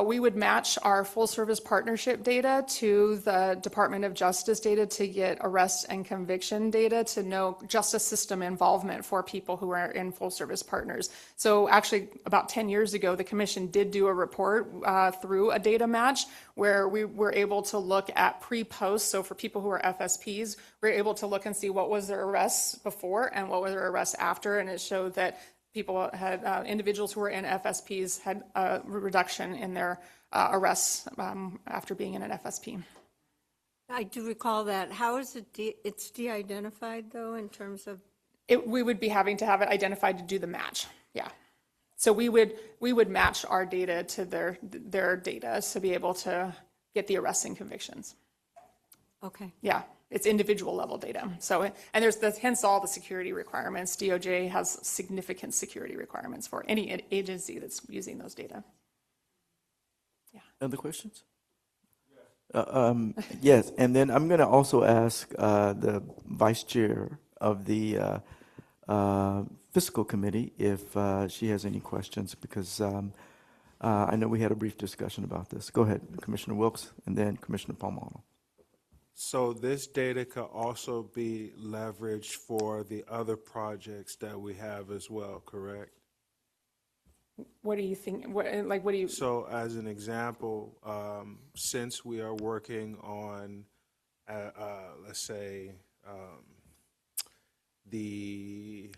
We would match our full service partnership data to the Department of Justice data to get arrest and conviction data to know justice system involvement for people who are in full service partners. So actually about 10 years ago, the commission did do a report through a data match where we were able to look at pre-post. So for people who are FSPs, we were able to look and see what was their arrests before and what were their arrests after. And it showed that people had, individuals who were in FSPs had a reduction in their arrests after being in an FSP. I do recall that. How is it, it's de-identified though in terms of? We would be having to have it identified to do the match, yeah. So we would match our data to their data to be able to get the arrests and convictions. Okay. Yeah. It's individual level data. So, and there's hence all the security requirements. DOJ has significant security requirements for any agency that's using those data. Yeah. Other questions? Yes, and then I'm going to also ask the vice chair of the fiscal committee if she has any questions, because I know we had a brief discussion about this. Go ahead, Commissioner Wilkes, and then Commissioner Palmano. So this data could also be leveraged for the other projects that we have as well, correct? What do you think? What do you? So as an example, since we are working on, let's say, the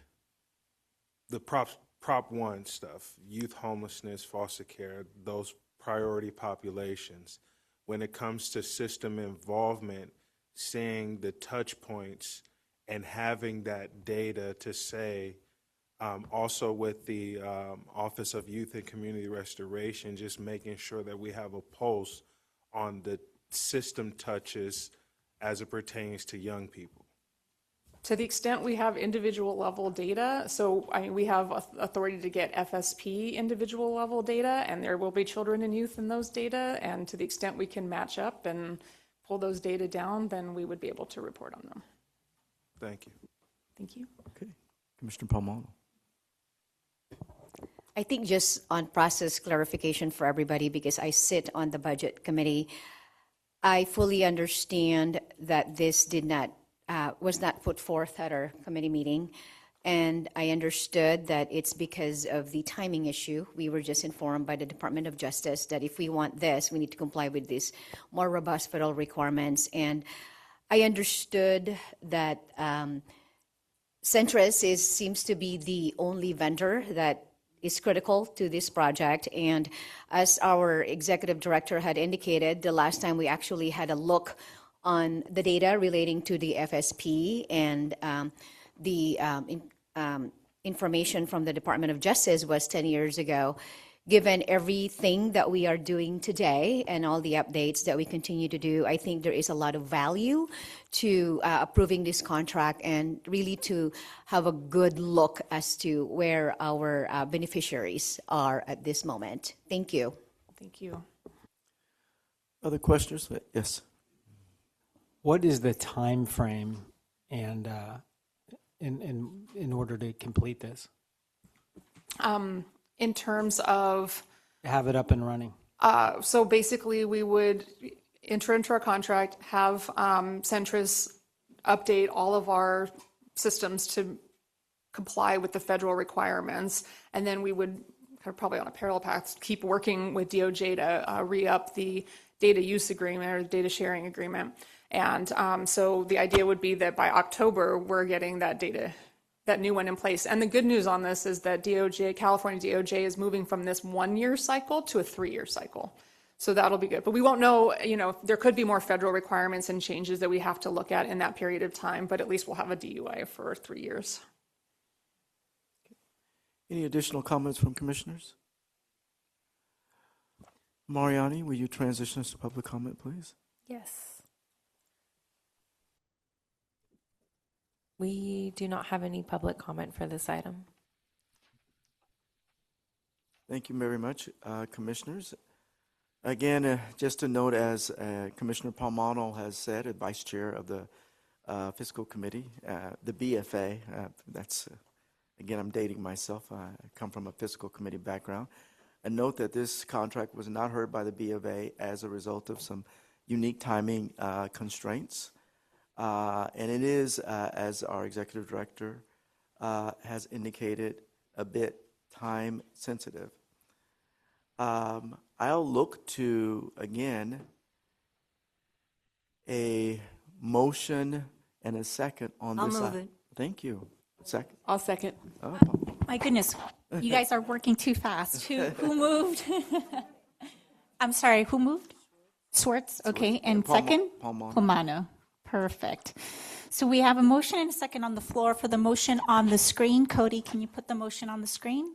Prop 1 stuff, youth homelessness, foster care, those priority populations. When it comes to system involvement, seeing the touch points and having that data to say, also with the Office of Youth and Community Restoration, just making sure that we have a pulse on the system touches as it pertains to young people. To the extent we have individual level data, so I mean, we have authority to get FSP individual level data, and there will be children and youth in those data, and to the extent we can match up and pull those data down, then we would be able to report on them. Thank you. Thank you. Okay. Commissioner Palmano. I think just on process clarification for everybody, because I sit on the budget committee, I fully understand that this was not put forth at our committee meeting, and I understood that it's because of the timing issue. We were just informed by the Department of Justice that if we want this, we need to comply with these more robust federal requirements, and I understood that Centris seems to be the only vendor that is critical to this project, and as our executive director had indicated, the last time we actually had a look on the data relating to the FSP and the information from the Department of Justice was 10 years ago. Given everything that we are doing today and all the updates that we continue to do, I think there is a lot of value to approving this contract and really to have a good look as to where our beneficiaries are at this moment. Thank you. Thank you. Other questions? Yes. What is the time frame and in order to complete this? In terms of have it up and running. So basically, we would enter into our contract, have Centris update all of our systems to comply with the federal requirements, and then we would probably on a parallel path keep working with DOJ to re-up the data use agreement or data sharing agreement. And so the idea would be that by October, we're getting that data, that new one in place. And the good news on this is that DOJ, California DOJ is moving from this 1-year cycle to a 3-year cycle. So that'll be good. But we won't know, there could be more federal requirements and changes that we have to look at in that period of time, but at least we'll have a DUI for 3 years. Any additional comments from commissioners? Mariani, will you transition us to public comment, please? Yes. We do not have any public comment for this item. Thank you very much, commissioners. Again, just a note, as Commissioner Palmano has said, as Vice Chair of the Fiscal Committee, the BFA, again, I'm dating myself. I come from a Fiscal Committee background. A note that this contract was not heard by the BFA as a result of some unique timing constraints. And it is, as our Executive Director has indicated, a bit time sensitive. I'll look to, again, a motion and a second on this. I'll move it. Thank you. Second. I'll second. Oh. My goodness, you guys are working too fast. Who moved? I'm sorry, who moved? Swartz, okay, and second? Palmano. Perfect. So we have a motion and a second on the floor for the motion on the screen. Cody, can you put the motion on the screen?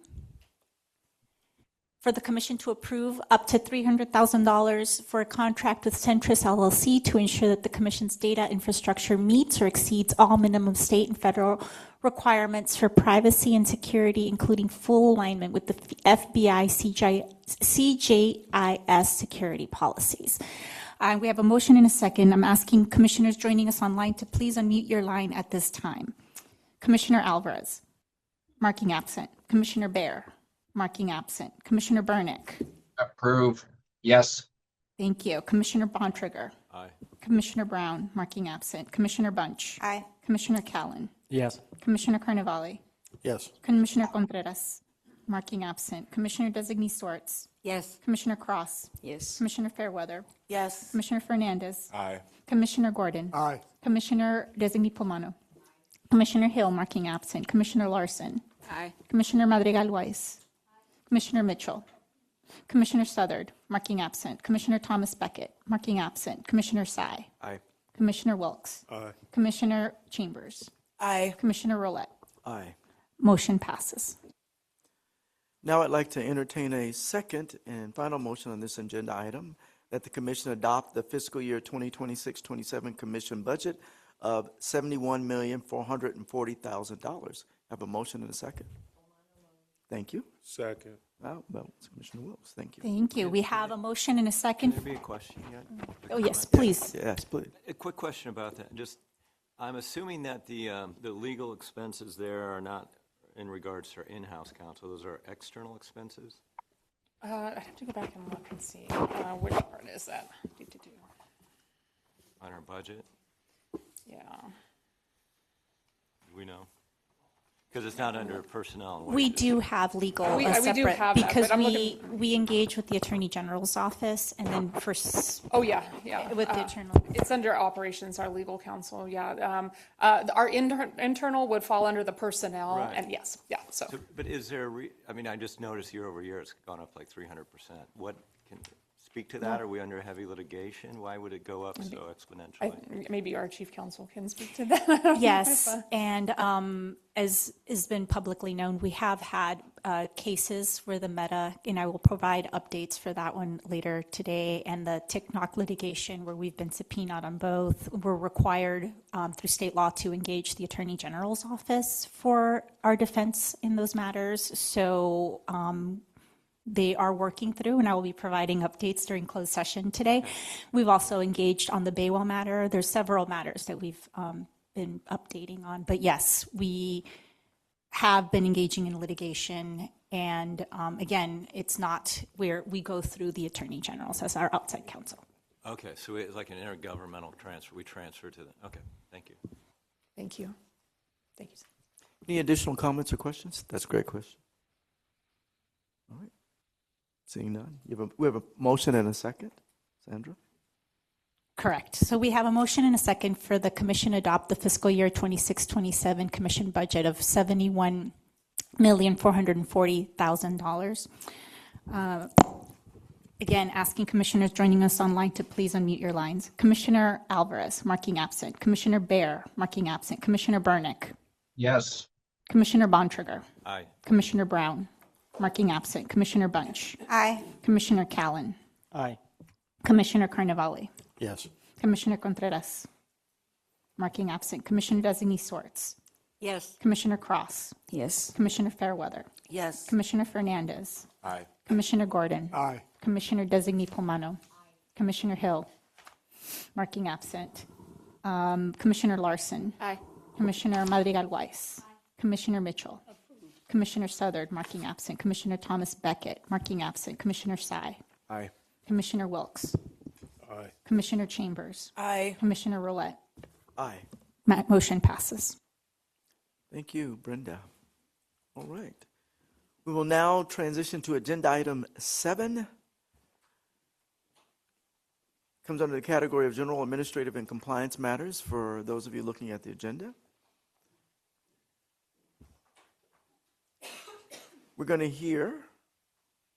For the commission to approve up to $300,000 for a contract with Centris LLC to ensure that the commission's data infrastructure meets or exceeds all minimum state and federal requirements for privacy and security, including full alignment with the FBI CJIS security policies. We have a motion and a second. I'm asking commissioners joining us online to please unmute your line at this time. Commissioner Alvarez, marking absent. Commissioner Baer, marking absent. Commissioner Burnick. Approve. Yes. Thank you. Commissioner Bontrager. Aye. Commissioner Brown, marking absent. Commissioner Bunch. Aye. Commissioner Callan. Yes. Commissioner Carnevale. Yes. Commissioner Contreras, marking absent. Commissioner Designee Swartz. Yes. Commissioner Cross. Yes. Commissioner Fairweather. Yes. Commissioner Fernandez. Aye. Commissioner Gordon. Aye. Commissioner Designee Palmano. Commissioner Hill, marking absent. Commissioner Larson. Aye. Commissioner Madrigal Weiss. Commissioner Mitchell. Commissioner Southard, marking absent. Commissioner Thomas Beckett, marking absent. Commissioner Sy. Aye. Commissioner Wilkes. Aye. Commissioner Chambers. Aye. Commissioner Roulette. Aye. Motion passes. Now I'd like to entertain a second and final motion on this agenda item, that the commission adopt the fiscal year 2026-27 commission budget of $71,440,000. Have a motion and a second. Thank you. Second. Well, it's Commissioner Wilkes. Thank you. Thank you. We have a motion and a second. Can there be a question yet? Oh, yes, please. Yes, please. A quick question about that. I'm assuming that the legal expenses there are not in regards to our in-house counsel. Those are external expenses? I'd have to go back and look and see which part is that. On our budget? Yeah. Do we know? Because it's not under personnel. and We wages. do have legal We do separate, have that, because but I'm we engage with the Attorney General's office, and then for, Oh, yeah. with the Attorney. It's under operations, our legal counsel, yeah. Our internal would fall under the personnel, Right. and yes, yeah, so. But is there, I just noticed year over year, it's gone up like 300%. What, can speak to that? Are we under heavy litigation? Why would it go up so exponentially? Maybe our chief counsel can speak to that. Yes, and as has been publicly known, we have had cases where the Meta, and I will provide updates for that one later today, and the TikTok litigation where we've been subpoenaed on both. We're required through state law to engage the Attorney General's office for our defense in those matters. So they are working through, and I will be providing updates during closed session today. We've also engaged on the Baywell matter. There's several matters that we've been updating on. But yes, we have been engaging in litigation. And again, it's not where we go through the Attorney General's as our outside counsel. Okay, so it's like an intergovernmental transfer. We transfer to the, okay, thank you. Thank you. Thank you. Any additional comments or questions? That's a great question. All right. Seeing none. We have a motion and a second. Sandra? Correct. So we have a motion and a second for the commission to adopt the fiscal year 26-27 commission budget of $71,440,000. Again, asking commissioners joining us online to please unmute your lines. Commissioner Alvarez, marking absent. Commissioner Baer, marking absent. Commissioner Burnick. Yes. Commissioner Bontrager. Aye. Commissioner Brown, marking absent. Commissioner Bunch. Aye. Commissioner Callan. Aye. Commissioner Carnevale. Yes. Commissioner Contreras, marking absent. Commissioner Designee Swartz. Yes. Commissioner Cross. Yes. Commissioner Fairweather. Yes. Commissioner Fernandez. Aye. Commissioner Gordon. Aye. Commissioner Designee Pomano. Commissioner Hill, marking absent. Commissioner Larson. Aye. Commissioner Madrigal Weiss. Commissioner Mitchell. Commissioner Southard, marking absent. Commissioner Thomas Beckett, marking absent. Commissioner Sy. Aye. Commissioner Wilkes. Aye. Commissioner Chambers. Aye. Commissioner Roulette. Aye. Motion passes. Thank you, Brenda. All right. We will now transition to agenda item 7. Comes under the category of general administrative and compliance matters for those of you looking at the agenda. We're going to hear,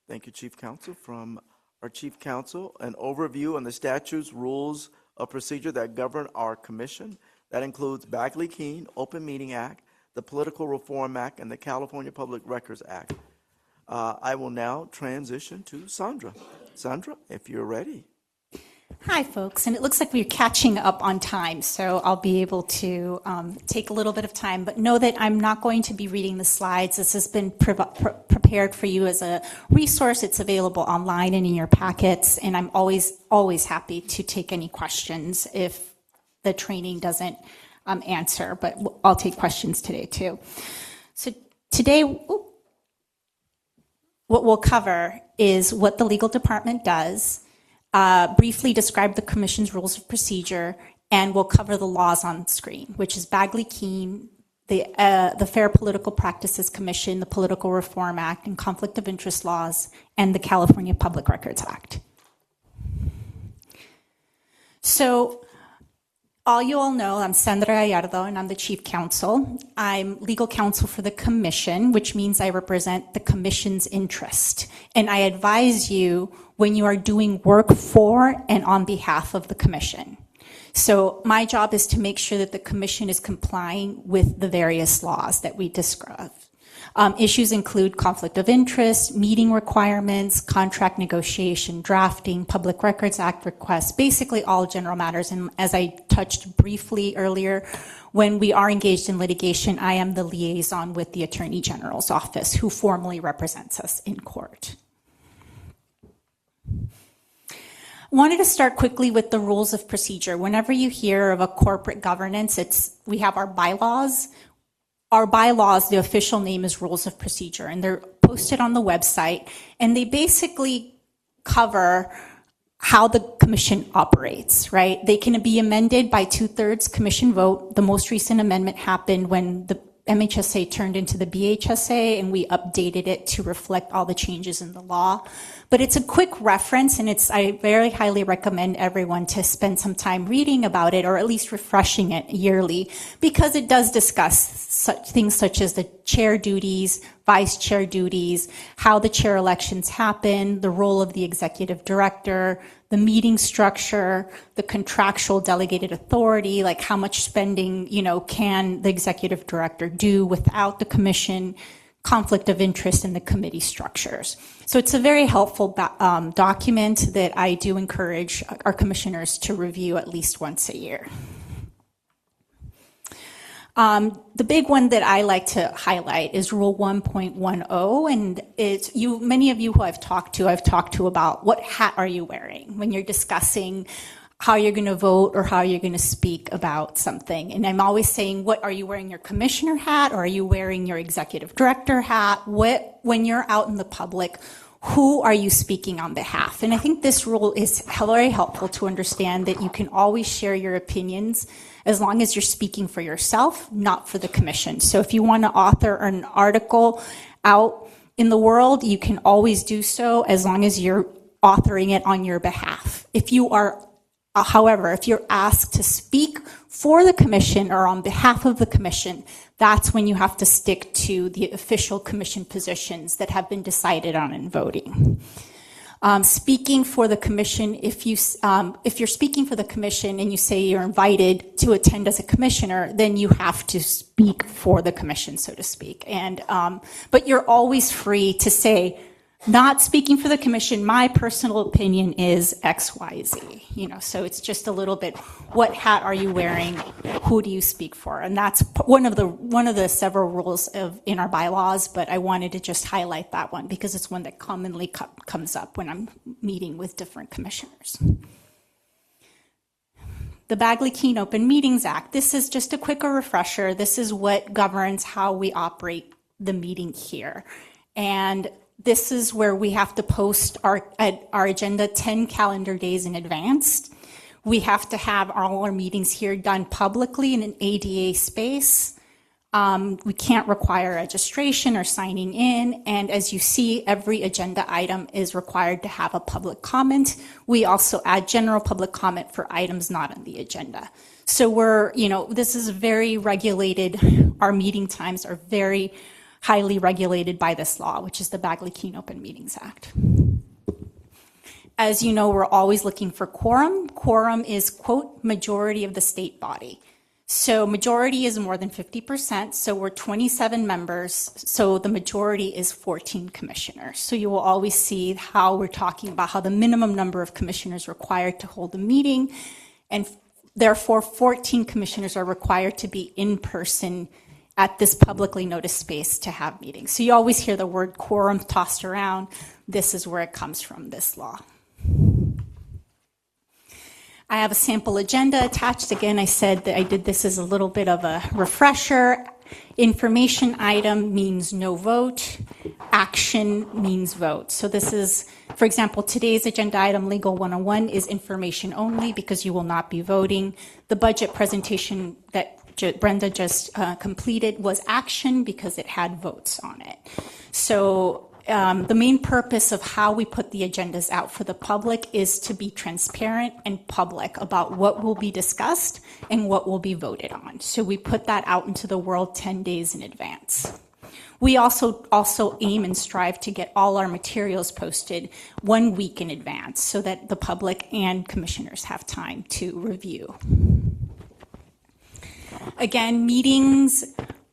thank you, Chief Counsel, from our Chief Counsel, an overview on the statutes, rules of procedure that govern our commission. That includes Bagley-Keene, Open Meeting Act, the Political Reform Act, and the California Public Records Act. I will now transition to Sandra. Sandra, if you're ready. Hi, folks, and it looks like we're catching up on time, so I'll be able to take a little bit of time, but know that I'm not going to be reading the slides. This has been prepared for you as a resource. It's available online and in your packets, and I'm always happy to take any questions if the training doesn't answer, but I'll take questions today too. So today, what we'll cover is what the legal department does, briefly describe the Commission's rules of procedure, and we'll cover the laws on screen, which is Bagley-Keene, the Fair Political Practices Commission, the Political Reform Act, and Conflict of Interest laws, and the California Public Records Act. So, all you all know, I'm Sandra Gallardo, and I'm the Chief Counsel. I'm legal counsel for the Commission, which means I represent the Commission's interest. And I advise you when you are doing work for and on behalf of the Commission. So my job is to make sure that the Commission is complying with the various laws that we describe. Issues include conflict of interest, meeting requirements, contract negotiation, drafting, Public Records Act requests, basically all general matters. And as I touched briefly earlier, when we are engaged in litigation, I am the liaison with the Attorney General's office, who formally represents us in court. I wanted to start quickly with the rules of procedure. Whenever you hear of a corporate governance, we have our bylaws. Our bylaws, the official name is Rules of Procedure, and they're posted on the website, and they basically cover how the commission operates, right? They can be amended by 2/3 commission vote. The most recent amendment happened when the MHSA turned into the BHSA, and we updated it to reflect all the changes in the law. But it's a quick reference, and I very highly recommend everyone to spend some time reading about it, or at least refreshing it yearly, because it does discuss things such as the chair duties, vice chair duties, how the chair elections happen, the role of the executive director, the meeting structure, the contractual delegated authority, like how much spending, can the executive director do without the commission, conflict of interest in the committee structures. So it's a very helpful document that I do encourage our commissioners to review at least once a year. The big one that I like to highlight is Rule 1.10, and many of you who I've talked to about what hat are you wearing when you're discussing how you're going to vote or how you're going to speak about something. And I'm always saying, are you wearing your commissioner hat, or are you wearing your executive director hat? When you're out in the public, who are you speaking on behalf? And I think this rule is very helpful to understand that you can always share your opinions as long as you're speaking for yourself, not for the commission. So if you want to author an article out in the world, you can always do so as long as you're authoring it on your behalf. If you are, however, if you're asked to speak for the commission or on behalf of the commission, that's when you have to stick to the official commission positions that have been decided on in voting. Speaking for the commission, if you're speaking for the commission and you say you're invited to attend as a commissioner, then you have to speak for the commission, so to speak. And but you're always free to say, not speaking for the commission, my personal opinion is X, Y, Z. You know, so it's just a little bit, what hat are you wearing? Who do you speak for? And that's one of the several rules in our bylaws, but I wanted to just highlight that one because it's one that commonly comes up when I'm meeting with different commissioners. The Bagley-Keene Open Meetings Act. This is just a quicker refresher. This is what governs how we operate the meeting here. And this is where we have to post our agenda 10 calendar days in advance. We have to have all our meetings here done publicly in an ADA space. We can't require registration or signing in. And as you see, every agenda item is required to have a public comment. We also add general public comment for items not on the agenda. So this is very regulated. Our meeting times are very highly regulated by this law, which is the Bagley-Keene Open Meetings Act. As you know, we're always looking for quorum. Quorum is, quote, majority of the state body. So majority is more than 50%, so we're 27 members, so the majority is 14 commissioners. So you will always see how we're talking about how the minimum number of commissioners required to hold a meeting, and therefore 14 commissioners are required to be in person at this publicly noticed space to have meetings. So you always hear the word quorum tossed around. This is where it comes from, this law. I have a sample agenda attached. Again, I said that I did this as a little bit of a refresher. Information item means no vote. Action means vote. So this is, for example, today's agenda item, Legal 101, is information only because you will not be voting. The budget presentation that Brenda just completed was action because it had votes on it. So the main purpose of how we put the agendas out for the public is to be transparent and public about what will be discussed and what will be voted on. So we put that out into the world 10 days in advance. We also aim and strive to get all our materials posted 1 week in advance so that the public and commissioners have time to review. Again, meetings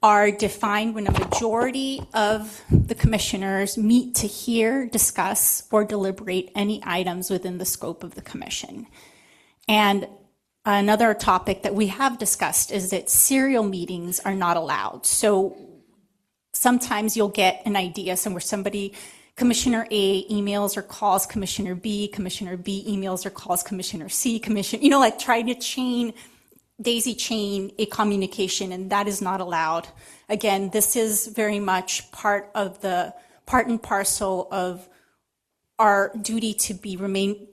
are defined when a majority of the commissioners meet to hear, discuss, or deliberate any items within the scope of the commission. And another topic that we have discussed is that serial meetings are not allowed. So sometimes you'll get an idea somewhere Commissioner A emails or calls Commissioner B emails or calls Commissioner C, trying to daisy chain a communication, and that is not allowed. Again, this is very much part and parcel of our duty to remain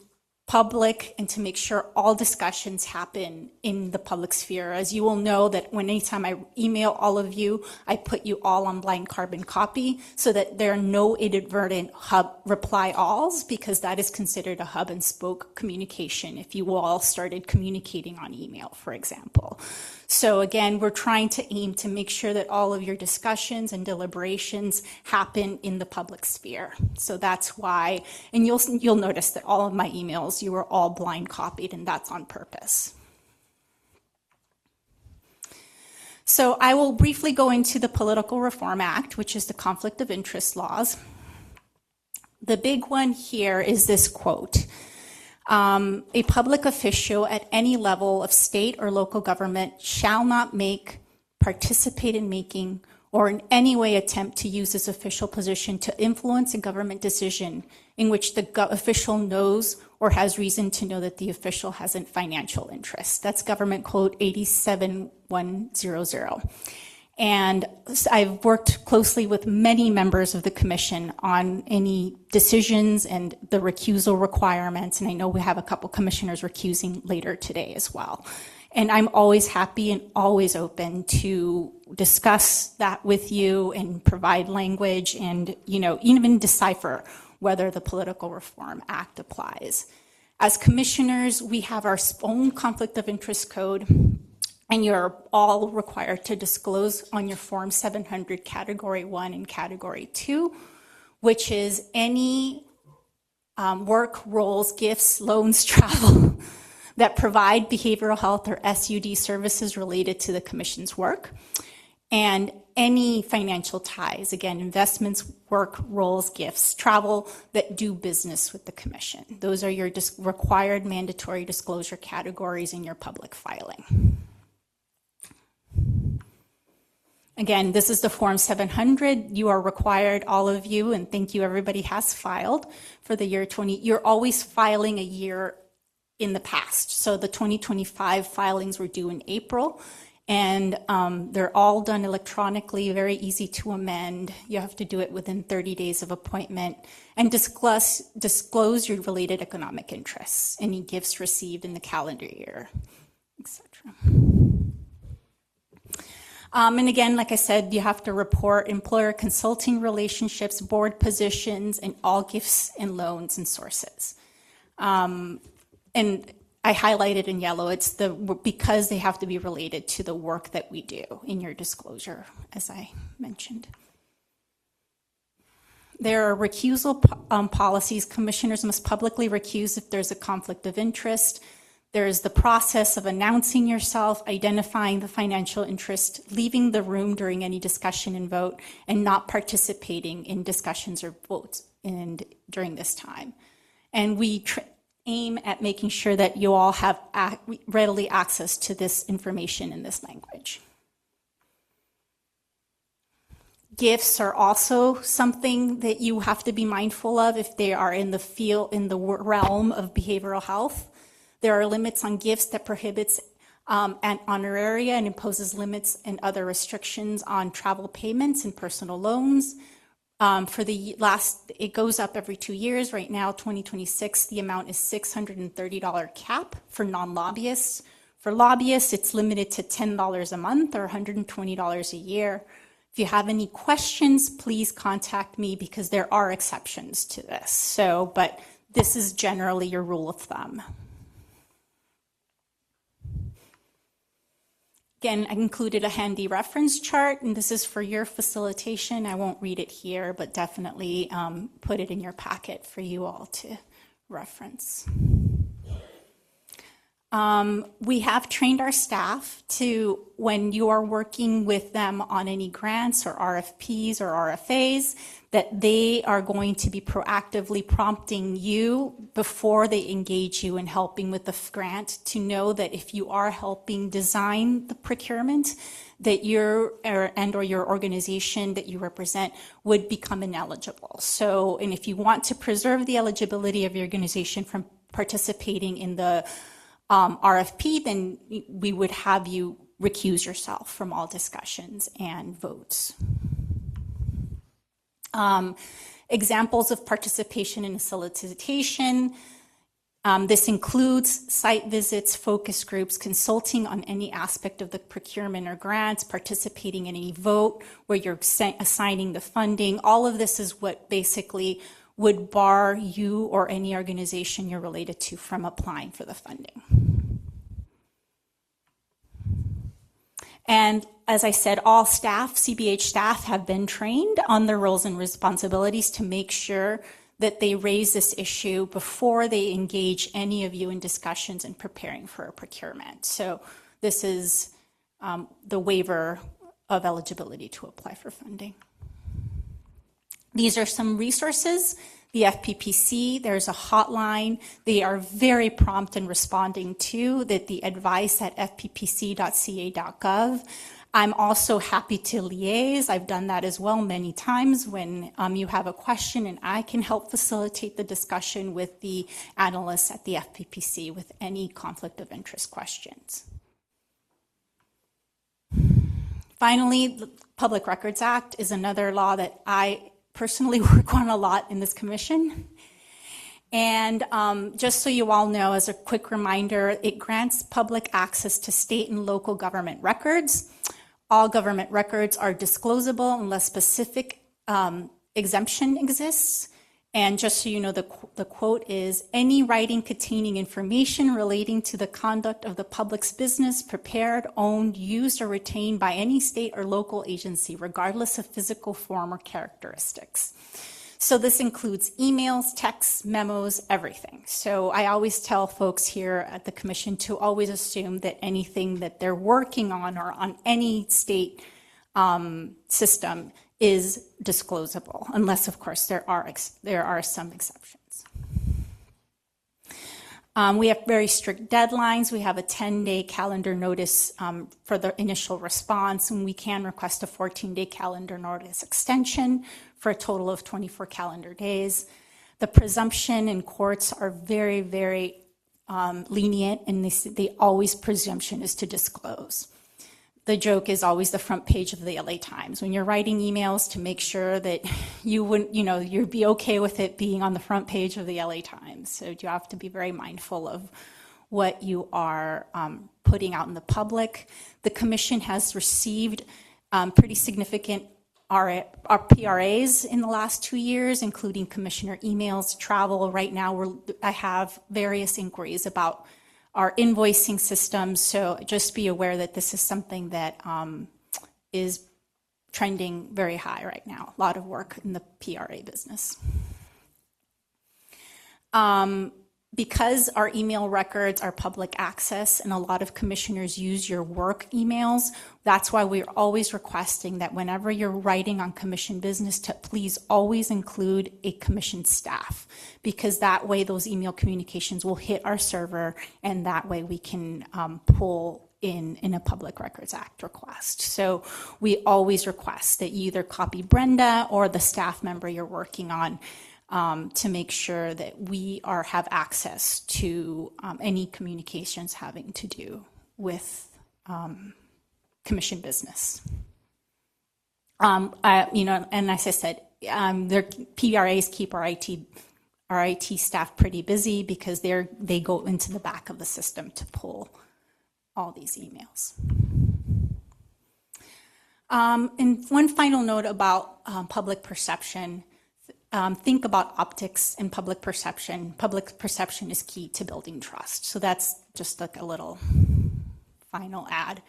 public and to make sure all discussions happen in the public sphere. As you will know that anytime I email all of you, I put you all on blind carbon copy so that there are no inadvertent hub reply alls, because that is considered a hub and spoke communication if you all started communicating on email, for example. So again, we're trying to aim to make sure that all of your discussions and deliberations happen in the public sphere. So that's why, and you'll notice that all of my emails, you were all blind copied, and that's on purpose. So I will briefly go into the Political Reform Act, which is the conflict of interest laws. The big one here is this quote. A public official at any level of state or local government shall not participate in making, or in any way attempt to use his official position to influence a government decision in which the official knows or has reason to know that the official has a financial interest. That's Government Code 87100. And I've worked closely with many members of the commission on any decisions and the recusal requirements. And I know we have a couple commissioners recusing later today as well. And I'm always happy and always open to discuss that with you and provide language and, even decipher whether the Political Reform Act applies. As commissioners, we have our own conflict of interest code, and you're all required to disclose on your Form 700 Category 1 and Category 2, which is any work, roles, gifts, loans, travel that provide behavioral health or SUD services related to the commission's work, and any financial ties, again, investments, work, roles, gifts, travel that do business with the commission. Those are your required mandatory disclosure categories in your public filing. Again, this is the Form 700. You are required, all of you, and thank you, everybody has filed for the year 20. You're always filing a year in the past. So the 2025 filings were due in April, and they're all done electronically, very easy to amend. You have to do it within 30 days of appointment, and disclose your related economic interests, any gifts received in the calendar year, etc. And again, like I said, you have to report employer consulting relationships, board positions, and all gifts and loans and sources. And I highlighted in yellow, it's because they have to be related to the work that we do in your disclosure, as I mentioned. There are recusal policies. Commissioners must publicly recuse if there's a conflict of interest. There's the process of announcing yourself, identifying the financial interest, leaving the room during any discussion and vote, and not participating in discussions or votes during this time. And we aim at making sure that you all have readily access to this information in this language. Gifts are also something that you have to be mindful of if they are in the realm of behavioral health. There are limits on gifts that prohibits an honoraria and imposes limits and other restrictions on travel payments and personal loans. It goes up every 2 years. Right now, 2026, the amount is $630 cap for non-lobbyists. For lobbyists, it's limited to $10 a month or $120 a year. If you have any questions, please contact me because there are exceptions to this. But this is generally your rule of thumb. Again, I included a handy reference chart, and this is for your facilitation. I won't read it here, but definitely put it in your packet for you all to reference. We have trained our staff to, when you are working with them on any grants or RFPs or RFAs, that they are going to be proactively prompting you before they engage you in helping with the grant, to know that if you are helping design the procurement, that or your organization that you represent would become ineligible. And if you want to preserve the eligibility of your organization from participating in the RFP, then we would have you recuse yourself from all discussions and votes. Examples of participation in a solicitation. This includes site visits, focus groups, consulting on any aspect of the procurement or grants, participating in any vote where you're assigning the funding. All of this is what basically would bar you or any organization you're related to from applying for the funding. And as I said, all staff, CBH staff, have been trained on their roles and responsibilities to make sure that they raise this issue before they engage any of you in discussions and preparing for a procurement. So this is the waiver of eligibility to apply for funding. These are some resources. The FPPC, there's a hotline. They are very prompt in responding to the advice at fppc.ca.gov. I'm also happy to liaise. I've done that as well many times when you have a question, and I can help facilitate the discussion with the analysts at the FPPC with any conflict of interest questions. Finally, the Public Records Act is another law that I personally work on a lot in this commission. And just so you all know, as a quick reminder, it grants public access to state and local government records. All government records are disclosable unless specific exemption exists. And just so you know, the quote is, any writing containing information relating to the conduct of the public's business prepared, owned, used, or retained by any state or local agency, regardless of physical form or characteristics. So this includes emails, texts, memos, everything. So I always tell folks here at the commission to always assume that anything that they're working on or on any state system is disclosable, unless, of course, there are some exceptions. We have very strict deadlines. We have a 10-day calendar notice for the initial response, and we can request a 14-day calendar notice extension for a total of 24 calendar days. The presumption in courts are very, very lenient, and they always presumption is to disclose. The joke is always the front page of the LA Times. When you're writing emails, to make sure that you wouldn't, you'd be okay with it being on the front page of the LA Times. So you have to be very mindful of what you are putting out in the public. The commission has received pretty significant PRAs in the last 2 years, including commissioner emails, travel. Right now, I have various inquiries about our invoicing systems, so just be aware that this is something that is trending very high right now. A lot of work in the PRA business. Because our email records are public access and a lot of commissioners use your work emails, that's why we're always requesting that whenever you're writing on commission business, to please always include a commission staff, because that way those email communications will hit our server, and that way we can pull in a Public Records Act request. So we always request that you either copy Brenda or the staff member you're working on, to make sure that we have access to any communications having to do with commission business. And as I said, their PRAs keep our IT staff pretty busy, because they go into the back of the system to pull all these emails. And one final note about public perception. Think about optics and public perception. Public perception is key to building trust. So that's just like a little final add.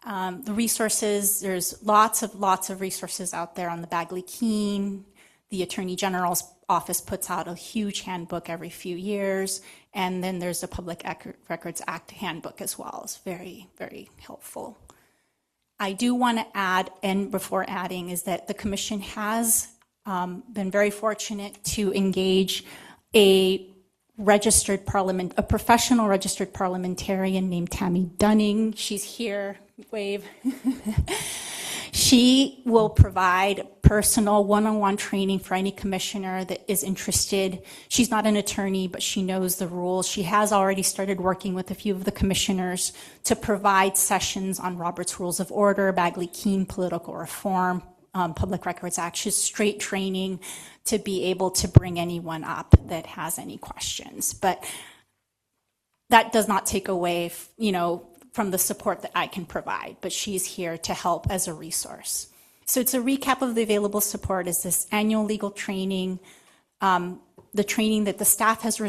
The resources, there's lots of resources out there on the Bagley-Keene. The Attorney General's office puts out a huge handbook every few years. And then there's the Public Records Act handbook as well. It's very, very helpful. I do want to add, and before adding, is that the commission has been very fortunate to engage a professional registered parliamentarian named Tammy Dunning. She's here, wave. She will provide personal one-on-one training for any commissioner that is interested. She's not an attorney, but she knows the rules. She has already started working with a few of the commissioners to provide sessions on Robert's Rules of Order, Bagley-Keene, political reform, Public Records Act, just straight training to be able to bring anyone up that has any questions. But that does not take away, from the support that I can provide, but she's here to help as a resource. So it's a recap of the available support is this annual legal training, the training that the staff has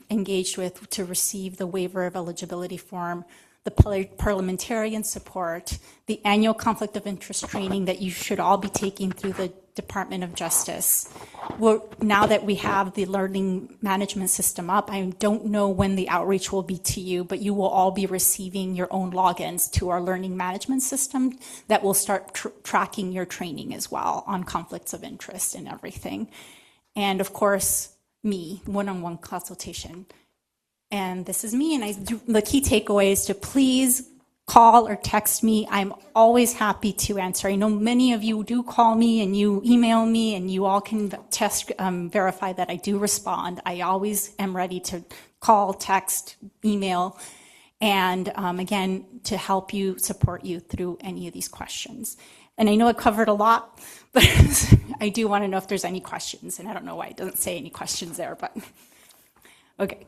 engaged with to receive the waiver of eligibility form, the parliamentarian support, the annual conflict of interest training that you should all be taking through the Department of Justice. Now that we have the learning management system up, I don't know when the outreach will be to you, but you will all be receiving your own logins to our learning management system that will start tracking your training as well on conflicts of interest and everything. And of course, me, one-on-one consultation. And this is me, and the key takeaway is to please call or text me. I'm always happy to answer. I know many of you do call me and you email me, and you all can verify that I do respond. I always am ready to call, text, email, and again, to help you, support you through any of these questions. And I know I covered a lot, but I do want to know if there's any questions, and I don't know why it doesn't say any questions there, but okay.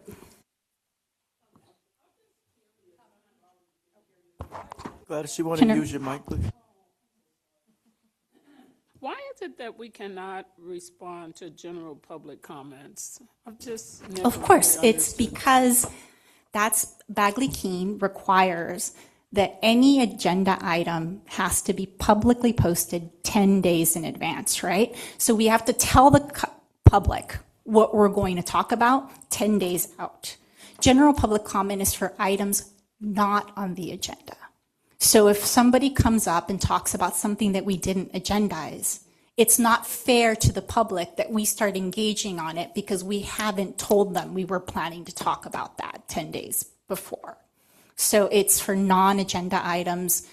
Gladys, you want to use your mic, please? Why is it that we cannot respond to general public comments? I've just Of course, it's because Bagley-Keene requires that any agenda item has to be publicly posted 10 days in advance, right? So we have to tell the public what we're going to talk about 10 days out. General public comment is for items not on the agenda. So if somebody comes up and talks about something that we didn't agendize, it's not fair to the public that we start engaging on it because we haven't told them we were planning to talk about that 10 days before. So it's for non-agenda items.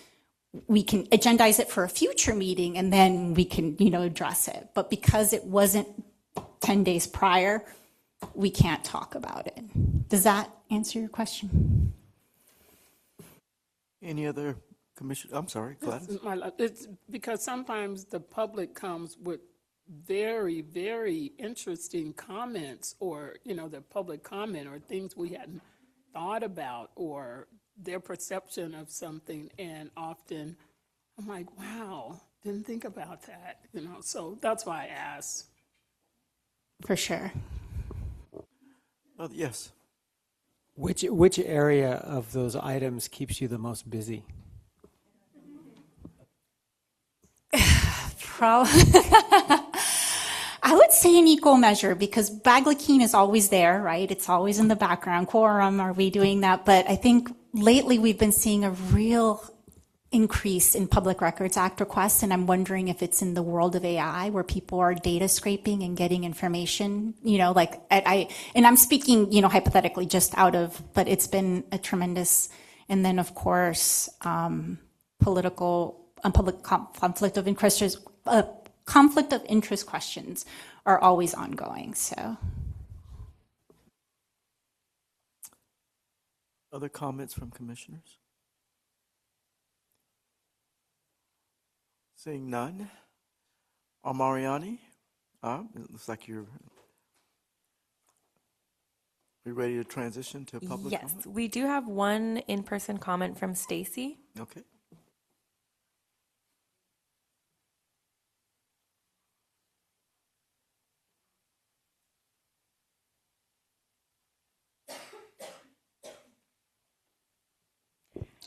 We can agendize it for a future meeting and then we can, address it. But because it wasn't 10 days prior, we can't talk about it. Does that answer your question? Any other commission? I'm sorry, Gladys. It's because sometimes the public comes with very, very interesting comments or, the public comment or things we hadn't thought about or their perception of something. And often I'm like, wow, didn't think about that, so that's why I asked. For sure. Yes. Which area of those items keeps you the most busy? I would say an equal measure because Bagley-Keene is always there, right? It's always in the background. Quorum, are we doing that? But I think lately we've been seeing a real increase in Public Records Act requests, and I'm wondering if it's in the world of AI where people are data scraping and getting information, and I'm speaking, hypothetically just out of, but it's been a tremendous, and then of course, public conflict of interest questions are always ongoing, so. Other comments from commissioners? Seeing none. Mariani, it looks like we ready to transition to public Yes, comment? we do have one in-person comment from Stacy. Okay.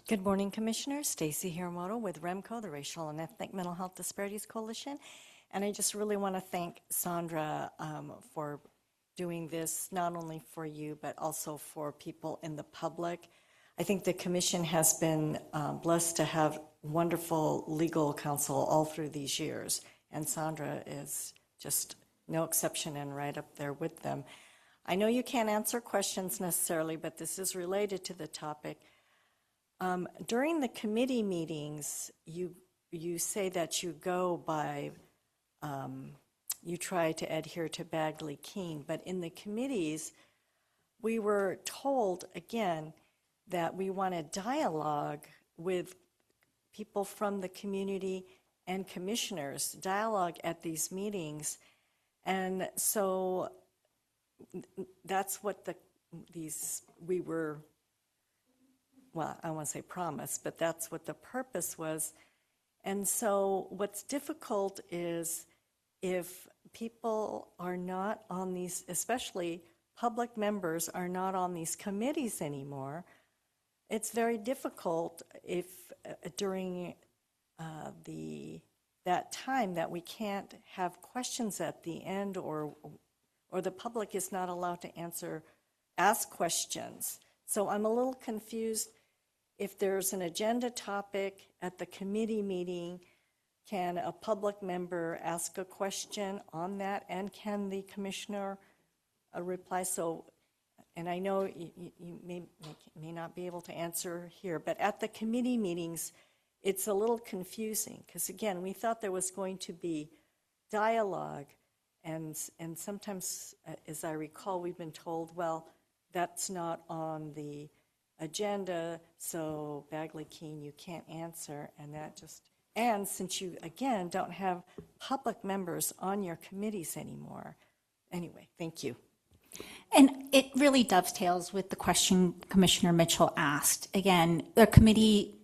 Good morning, Commissioners. Stacy Hiramoto with REMCO, the Racial and Ethnic Mental Health Disparities Coalition. And I just really want to thank Sandra for doing this, not only for you, but also for people in the public. I think the Commission has been blessed to have wonderful legal counsel all through these years. And Sandra is just no exception and right up there with them. I know you can't answer questions necessarily, but this is related to the topic. During the committee meetings, you say that you go by, you try to adhere to Bagley-Keene, but in the committees, we were told, again, that we want a dialogue with people from the community and commissioners, dialogue at these meetings. And so that's what we were, well, I want to say promise, but that's what the purpose was. And so what's difficult is if people are not on these, especially public members are not on these committees anymore, it's very difficult if during that time that we can't have questions at the end or the public is not allowed to ask questions. So I'm a little confused. If there's an agenda topic at the committee meeting, can a public member ask a question on that, and can the commissioner reply? So, and I know you may not be able to answer here, but at the committee meetings, it's a little confusing because, again, we thought there was going to be dialogue, and sometimes, as I recall, we've been told, well, that's not on the agenda, so Bagley Keene, you can't answer, and that just, and since you, again, don't have public members on your committees anymore. Anyway, thank you. And it really dovetails with the question Commissioner Mitchell asked. Again, the committee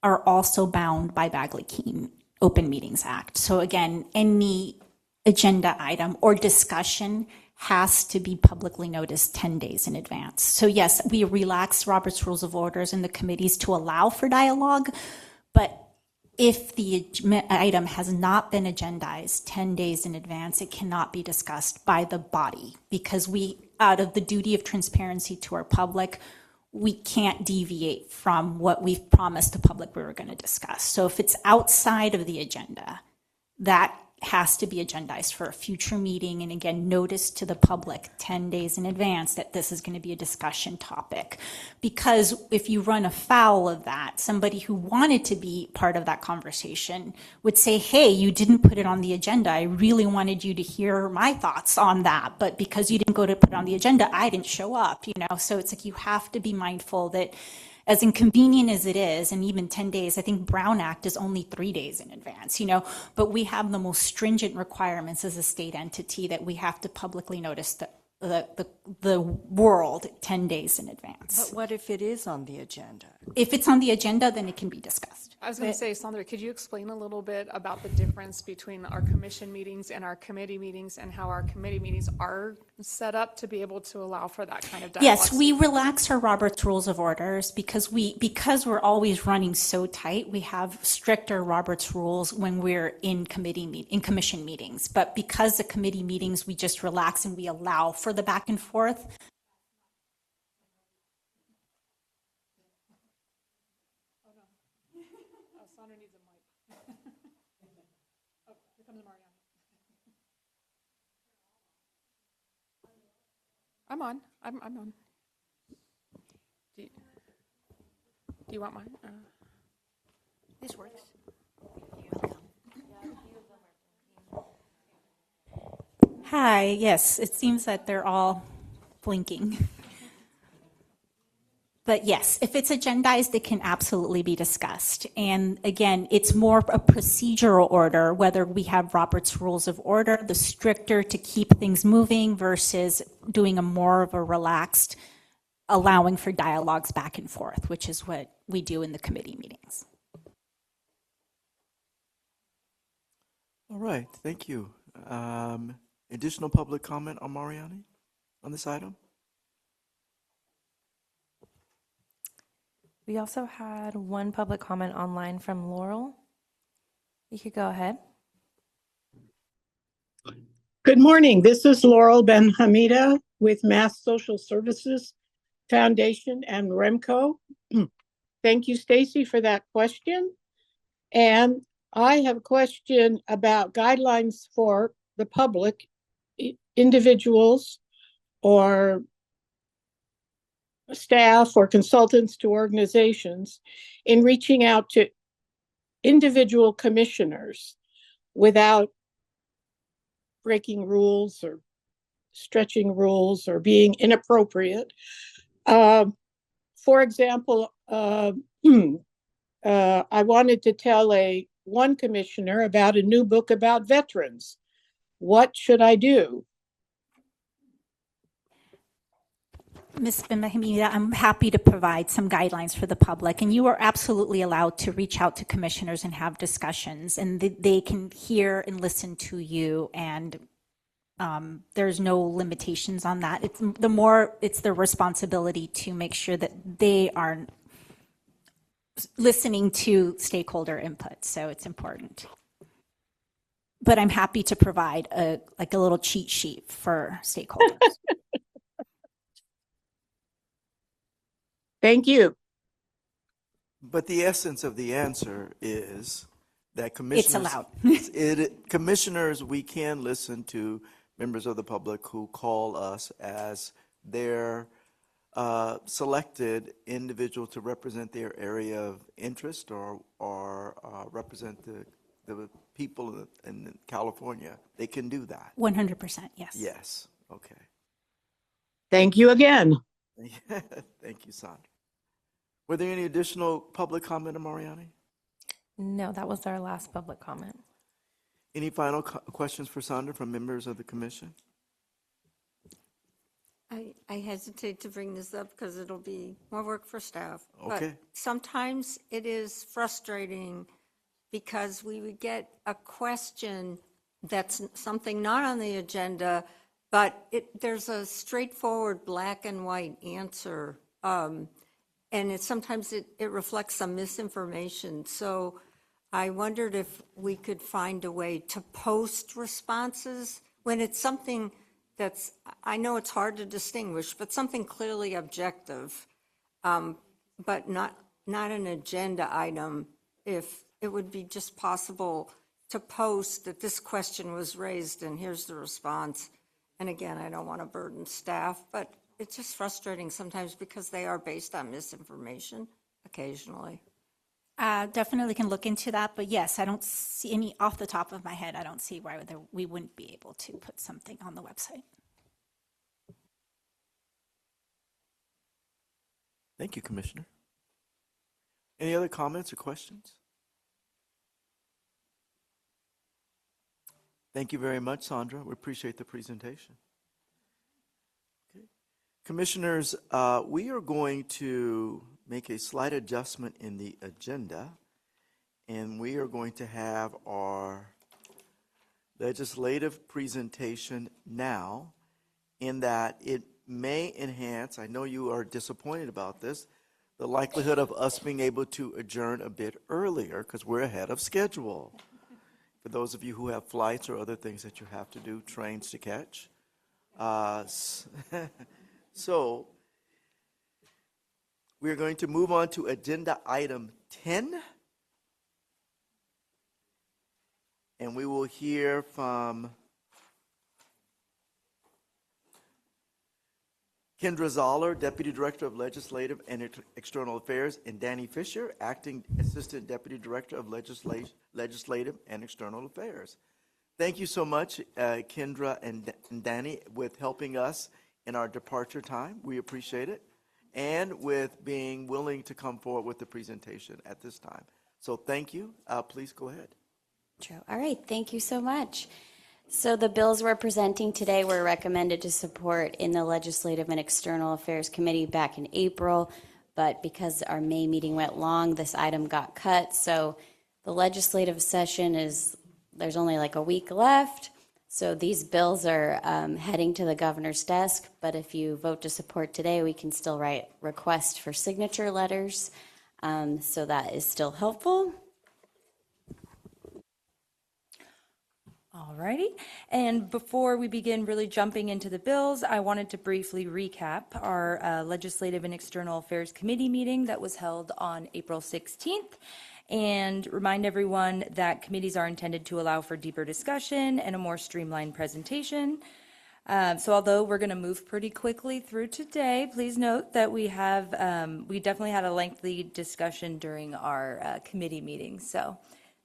are also bound by Bagley Keene Open Meetings Act. So again, any agenda item or discussion has to be publicly noticed 10 days in advance. So yes, we relax Robert's Rules of Orders in the committees to allow for dialogue, but if the item has not been agendized 10 days in advance, it cannot be discussed by the body because we, out of the duty of transparency to our public, we can't deviate from what we've promised the public we were going to discuss. So if it's outside of the agenda, that has to be agendized for a future meeting, and again, notice to the public 10 days in advance that this is going to be a discussion topic. Because if you run afoul of that, somebody who wanted to be part of that conversation would say, hey, you didn't put it on the agenda. I really wanted you to hear my thoughts on that, but because you didn't go to put it on the agenda, I didn't show up, you know? So it's like you have to be mindful that as inconvenient as it is, and even 10 days, I think Brown Act is only 3 days in advance, you know, but we have the most stringent requirements as a state entity that we have to publicly notice the world 10 days in advance. But what if it is on the agenda? If it's on the agenda, then it can be discussed. I was going to say, Sandra, could you explain a little bit about the difference between our commission meetings and our committee meetings and how our committee meetings are set up to be able to allow for that kind of dialogue? Yes, we relax our Robert's Rules of Orders because we're always running so tight. We have stricter Robert's Rules when we're in commission meetings. But because the committee meetings, we just relax and we allow for the back and forth. Sandra needs a mic. Oh, here comes Mariana. I'm on. I'm on. Do you want mine? This works. Hi, yes, it seems that they're all blinking. But yes, if it's agendized, it can absolutely be discussed. And again, it's more a procedural order, whether we have Robert's Rules of Order, the stricter to keep things moving versus doing a more of a relaxed, allowing for dialogues back and forth, which is what we do in the committee meetings. All right, thank you. Additional public comment on Mariani on this item? We also had one public comment online from Laurel. You could go ahead. Good morning. This is Laurel Ben Hamida with Mass Social Services Foundation and REMCO. Thank you, Stacy, for that question. And I have a question about guidelines for the public, individuals or staff or consultants to organizations in reaching out to individual commissioners without breaking rules or stretching rules or being inappropriate. For example, I wanted to tell one commissioner about a new book about veterans. What should I do? Ms. Benhamida, I'm happy to provide some guidelines for the public, and you are absolutely allowed to reach out to commissioners and have discussions, and they can hear and listen to you, and there's no limitations on that. It's their responsibility to make sure that they are listening to stakeholder input, so it's important. But I'm happy to provide a little cheat sheet for stakeholders. Thank you. But the essence of the answer is that commissioners... It's allowed. Commissioners, we can listen to members of the public who call us as their selected individual to represent their area of interest or represent the people in California. They can do that. 100%, yes. Yes, okay. Thank you again. Thank you, Sandra. Were there any additional public comment, Mariani? No, that was our last public comment. Any final questions for Sandra from members of the commission? I hesitate to bring this up because it'll be more work for staff. Okay. But sometimes it is frustrating because we would get a question that's something not on the agenda, but there's a straightforward black and white answer. And sometimes it reflects some misinformation. So I wondered if we could find a way to post responses when it's something that's, I know it's hard to distinguish, but something clearly objective, but not an agenda item. If it would be just possible to post that this question was raised and here's the response. And again, I don't want to burden staff, but it's just frustrating sometimes because they are based on misinformation occasionally. Definitely can look into that, but yes, I don't see any off the top of my head. I don't see why we wouldn't be able to put something on the website. Thank you, Commissioner. Any other comments or questions? Thank you very much, Sandra. We appreciate the presentation. Okay. Commissioners, we are going to make a slight adjustment in the agenda, and we are going to have our legislative presentation now, in that it may enhance, I know you are disappointed about this, the likelihood of us being able to adjourn a bit earlier because we're ahead of schedule. For those of you who have flights or other things that you have to do, trains to catch. So we're going to move on to agenda item 10. And we will hear from Kendra Zoller, Deputy Director of Legislative and External Affairs, and Danny Fisher, Acting Assistant Deputy Director of Legislative and External Affairs. Thank you so much, Kendra and Danny, with helping us in our departure time. We appreciate it. And with being willing to come forward with the presentation at this time. So thank you. Please go ahead. All right, thank you so much. So the bills we're presenting today were recommended to support in the Legislative and External Affairs Committee back in April, but because our May meeting went long, this item got cut. So the legislative session there's only like a week left. So these bills are heading to the governor's desk, but if you vote to support today, we can still write request for signature letters. So that is still helpful. Alrighty, and before we begin really jumping into the bills, I wanted to briefly recap our Legislative and External Affairs Committee meeting that was held on April 16th. And remind everyone that committees are intended to allow for deeper discussion and a more streamlined presentation. So although we're going to move pretty quickly through today, please note that we definitely had a lengthy discussion during our committee meeting. So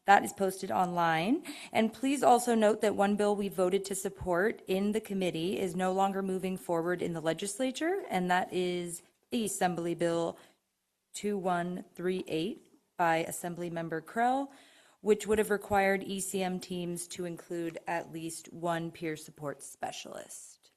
that is posted online. And please also note that one bill we voted to support in the committee is no longer moving forward in the legislature, and that is the Assembly Bill 2138. By Assemblymember Krell, which would have required ECM teams to include at least one peer support specialist.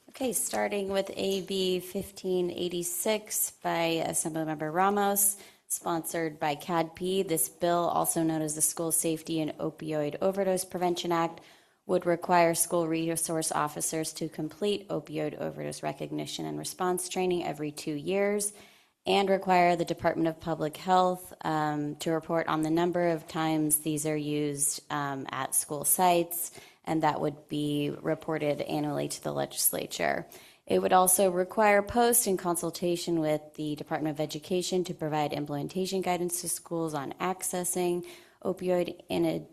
Okay, starting with AB 1586 by Assemblymember Ramos, sponsored by CADP. This bill, also known as the School Safety and Opioid Overdose Prevention Act, would require school resource officers to complete opioid overdose recognition and response training every 2 years, and require the Department of Public Health to report on the number of times these are used at school sites, and that would be reported annually to the legislature. It would also require post and consultation with the Department of Education to provide implementation guidance to schools on accessing opioid and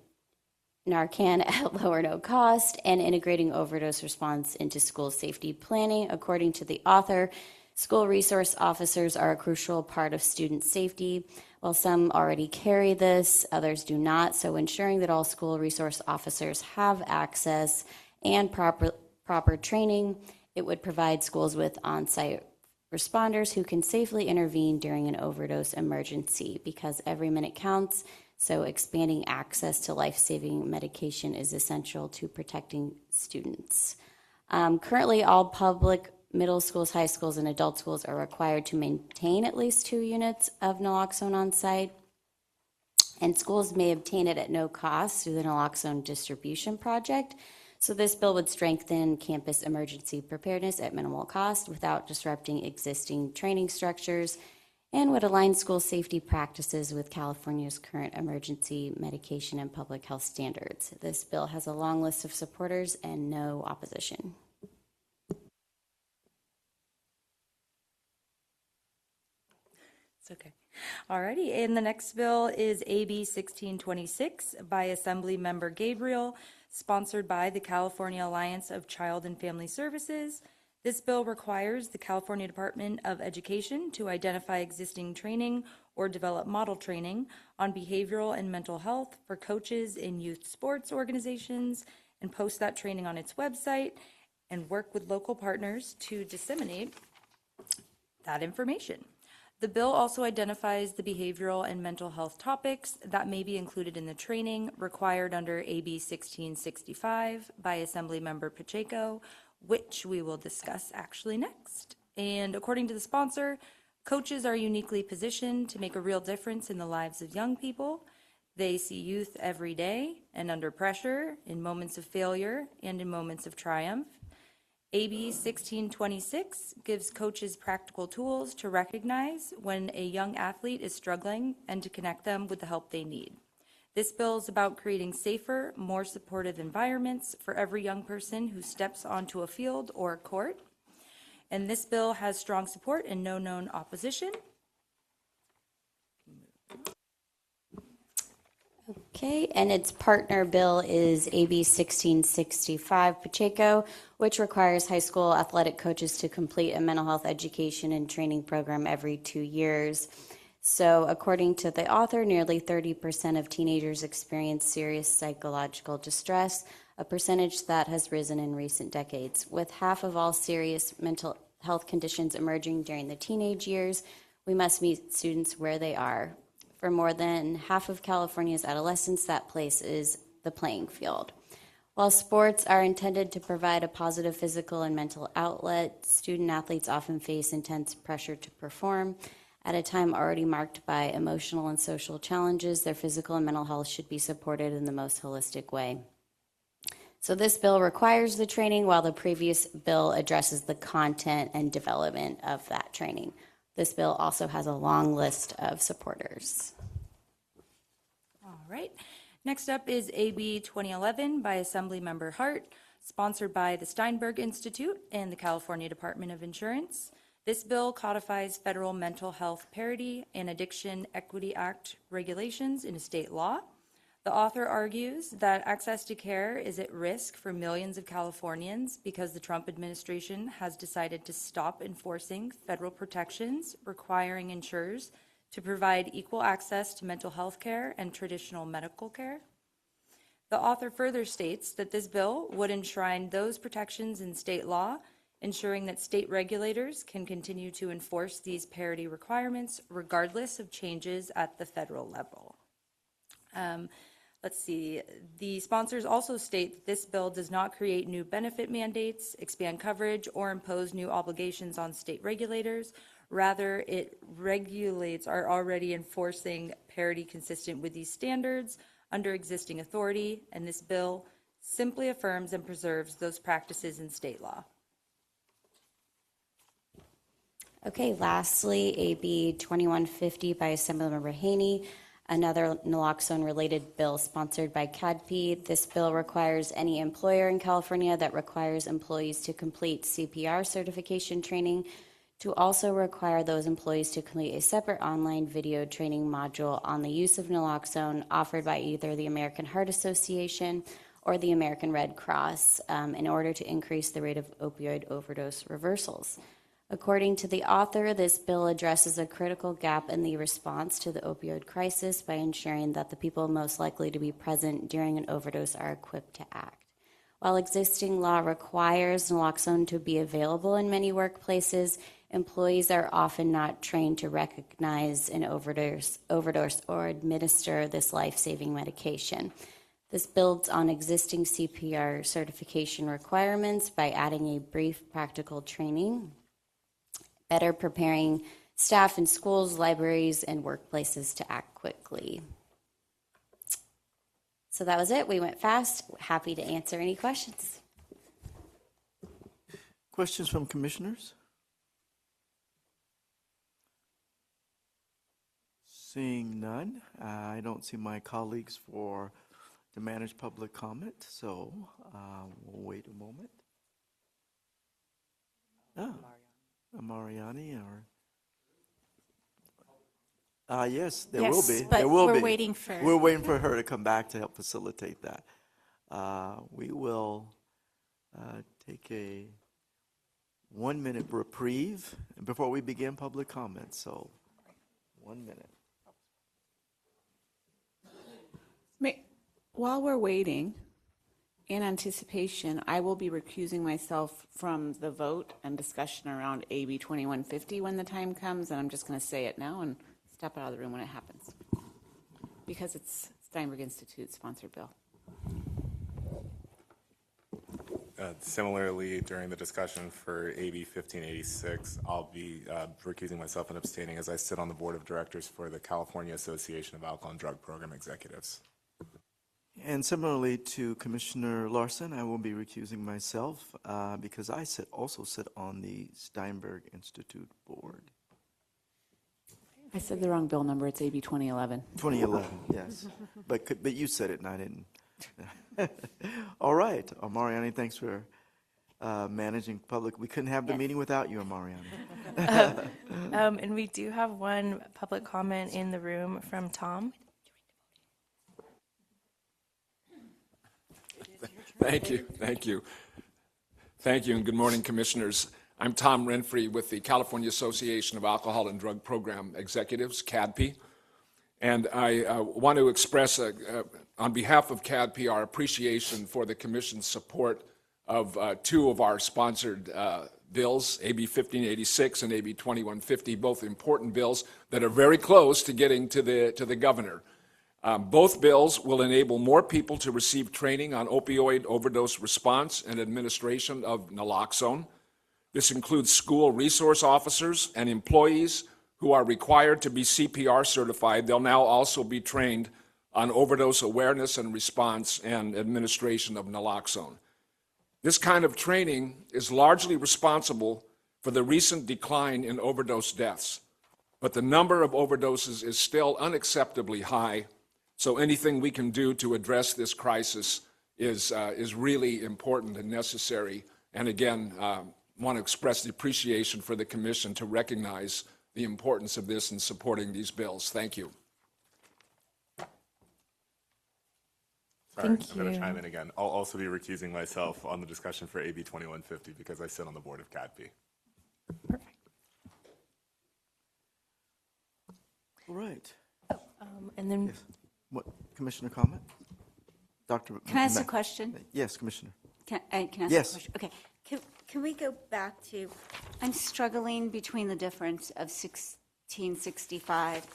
Narcan at low or no cost, and integrating overdose response into school safety planning. According to the author, school resource officers are a crucial part of student safety. While some already carry this, others do not. So ensuring that all school resource officers have access and proper training, it would provide schools with on-site responders who can safely intervene during an overdose emergency, because every minute counts. So expanding access to life-saving medication is essential to protecting students. Currently, all public middle schools, high schools, and adult schools are required to maintain at least 2 units of naloxone on site. And schools may obtain it at no cost through the naloxone distribution project. So this bill would strengthen campus emergency preparedness at minimal cost without disrupting existing training structures, and would align school safety practices with California's current emergency medication and public health standards. This bill has a long list of supporters and no opposition. It's okay. Alrighty, and the next bill is AB 1626 by Assembly Member Gabriel, sponsored by the California Alliance of Child and Family Services. This bill requires the California Department of Education to identify existing training or develop model training on behavioral and mental health for coaches in youth sports organizations and post that training on its website and work with local partners to disseminate that information. The bill also identifies the behavioral and mental health topics that may be included in the training required under AB 1665 by Assemblymember Pacheco, which we will discuss actually next. And according to the sponsor, coaches are uniquely positioned to make a real difference in the lives of young people. They see youth every day and under pressure, in moments of failure and in moments of triumph. AB 1626 gives coaches practical tools to recognize when a young athlete is struggling and to connect them with the help they need. This bill is about creating safer, more supportive environments for every young person who steps onto a field or a court. And this bill has strong support and no known opposition. Okay, and its partner bill is AB 1665 Pacheco, which requires high school athletic coaches to complete a mental health education and training program every 2 years. So according to the author, nearly 30% of teenagers experience serious psychological distress, a percentage that has risen in recent decades. With half of all serious mental health conditions emerging during the teenage years, we must meet students where they are. For more than half of California's adolescents, that place is the playing field. While sports are intended to provide a positive physical and mental outlet, student athletes often face intense pressure to perform. At a time already marked by emotional and social challenges, their physical and mental health should be supported in the most holistic way. So this bill requires the training, while the previous bill addresses the content and development of that training. This bill also has a long list of supporters. All right. Next up is AB 2011 by Assemblymember Hart, sponsored by the Steinberg Institute and the California Department of Insurance. This bill codifies federal mental health parity and Addiction Equity Act regulations in a state law. The author argues that access to care is at risk for millions of Californians because the Trump administration has decided to stop enforcing federal protections requiring insurers to provide equal access to mental health care and traditional medical care. The author further states that this bill would enshrine those protections in state law, ensuring that state regulators can continue to enforce these parity requirements regardless of changes at the federal level. Let's see. The sponsors also state that this bill does not create new benefit mandates, expand coverage, or impose new obligations on state regulators. Rather, it regulates our already enforcing parity consistent with these standards under existing authority, and this bill simply affirms and preserves those practices in state law. Okay, lastly, AB 2150 by Assemblymember Haney, another naloxone-related bill sponsored by CADP. This bill requires any employer in California that requires employees to complete CPR certification training to also require those employees to complete a separate online video training module on the use of naloxone offered by either the American Heart Association or the American Red Cross in order to increase the rate of opioid overdose reversals. According to the author, this bill addresses a critical gap in the response to the opioid crisis by ensuring that the people most likely to be present during an overdose are equipped to act. While existing law requires naloxone to be available in many workplaces, Employees are often not trained to recognize an overdose or administer this life-saving medication. This builds on existing CPR certification requirements by adding a brief practical training, better preparing staff in schools, libraries, and workplaces to act quickly. So that was it. We went fast. Happy to answer any questions. Questions from commissioners? Seeing none, I don't see my colleagues to manage public comment, so we'll wait a moment. Mariani or yes, there will be. But There will we're be. waiting for. We're waiting for her to come back to help facilitate that. We will take a 1-minute reprieve before we begin public comment. So, 1 minute. While we're waiting, in anticipation, I will be recusing myself from the vote and discussion around AB 2150 when the time comes, and I'm just going to say it now and step out of the room when it happens, because it's Steinberg Institute-sponsored bill. Similarly, during the discussion for AB 1586, I'll be recusing myself and abstaining as I sit on the board of directors for the California Association of Alcohol and Drug Program Executives. And similarly to Commissioner Larson, I will be recusing myself because I also sit on the Steinberg Institute board. I said the wrong bill number. It's AB 2011. 2011, yes. But you said it and I didn't. All right, Mariani, thanks for managing public. We couldn't have the meeting without you, Mariani. And we do have one public comment in the room from Tom. Thank you, and good morning, Commissioners. I'm Tom Renfrey with the California Association of Alcohol and Drug Program Executives, CADP, and I want to express, on behalf of CADP, our appreciation for the Commission's support of two of our sponsored bills, AB 1586 and AB 2150, both important bills that are very close to getting to the governor. Both bills will enable more people to receive training on opioid overdose response and administration of naloxone. This includes school resource officers and employees who are required to be CPR certified. They'll now also be trained on overdose awareness and response and administration of naloxone. This kind of training is largely responsible for the recent decline in overdose deaths, but the number of overdoses is still unacceptably high. So anything we can do to address this crisis is really important and necessary. And again, want to express the appreciation for the Commission to recognize the importance of this in supporting these bills. Thank you. Sorry, I'm going to chime in again. I'll also be recusing myself on the discussion for AB 2150 because I sit on the board of CADP. Perfect. All right. And then... Yes. What, Commissioner comment? Dr. Can I ask a question? Yes, Commissioner. Can I ask Yes. a question? Okay. Can we go back to, I'm struggling between the difference of 1665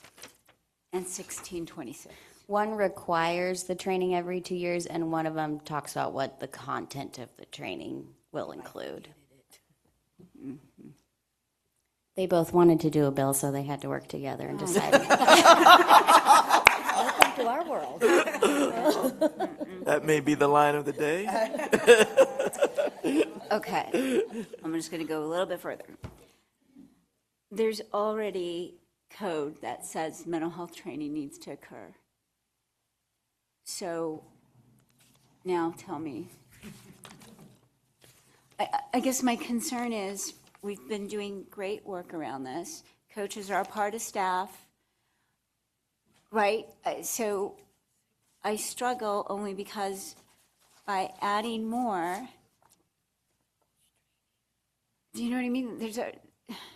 and 1626. One requires the training every 2 years, and one of them talks about what the content of the training will include. Mm-hmm. They both wanted to do a bill, so they had to work together and decide. Welcome to our world. That may be the line of the day. Okay, I'm just going to go a little bit further. There's already code that says mental health training needs to occur. So now tell me. I guess my concern is we've been doing great work around this. Coaches are a part of staff, right? So I struggle only because by adding more, do you know what I mean?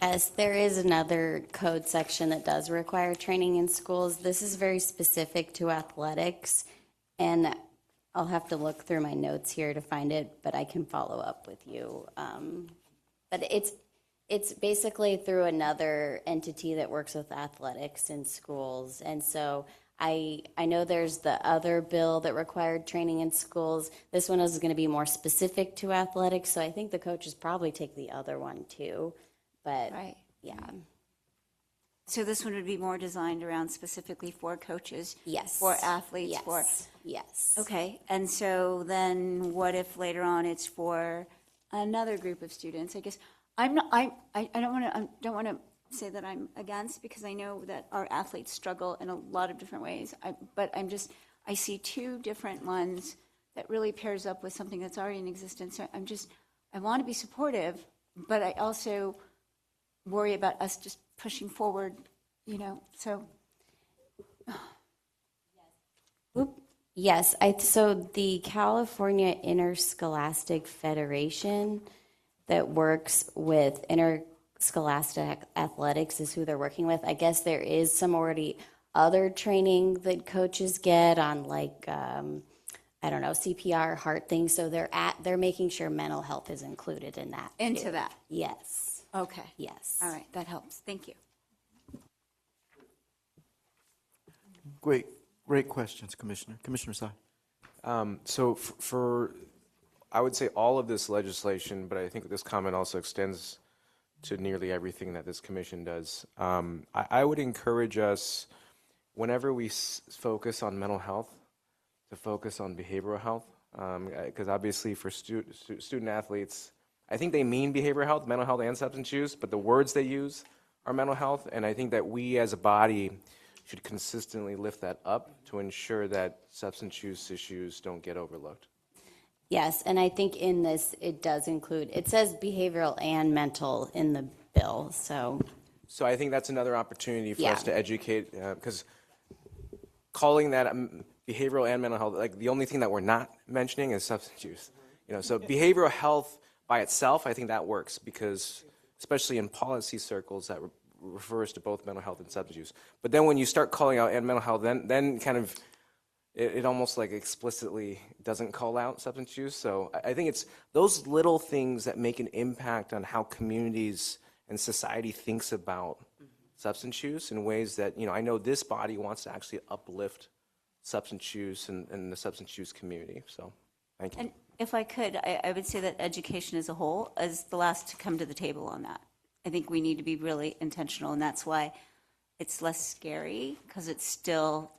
Yes, there is another code section that does require training in schools. This is very specific to athletics, and I'll have to look through my notes here to find it, but I can follow up with you. But It's basically through another entity that works with athletics in schools. And so I know there's the other bill that required training in schools. This one is going to be more specific to athletics, so I think the coaches probably take the other one too. But Right. yeah. So this one would be more designed around specifically for coaches? Yes. For athletes? Yes. For, yes. okay, and so then what if later on it's for another group of students? I guess I'm not, I don't want to say that I'm against, because I know that our athletes struggle in a lot of different ways. But I see two different ones that really pairs up with something that's already in existence. So I want to be supportive, but I also worry about us just pushing forward, so. Yes, so the California Interscholastic Federation that works with interscholastic athletics is who they're working with. I guess there is some already other training that coaches get on, like, I don't know, CPR, heart things. So they're making sure mental health is included in that. Into too. that? Yes. Okay. Yes. All right, that helps. Thank you. Great questions, Commissioner. Commissioner Sai. So for, I would say all of this legislation, but I think this comment also extends to nearly everything that this commission does. I would encourage us, whenever we focus on mental health, to focus on behavioral health, because obviously for student athletes, I think they mean behavioral health, mental health, and substance use, but the words they use are mental health, and I think that we as a body should consistently lift that up to ensure that substance use issues don't get overlooked. Yes, and I think in this, it does include, it says behavioral and mental in the bill, so. So I think that's another opportunity for Yeah. us to educate, because calling that behavioral and mental health, like the only thing that we're not mentioning is substance use. So behavioral health by itself, I think that works, because especially in policy circles, that refers to both mental health and substance use. But then when you start calling out and mental health, then kind of it almost like explicitly doesn't call out substance use. So I think it's those little things that make an impact on how communities and society thinks about substance use in ways that, I know this body wants to actually uplift substance use and the substance use community. So thank you. And if I could, I would say that education as a whole is the last to come to the table on that. I think we need to be really intentional, and that's why it's less scary, because it still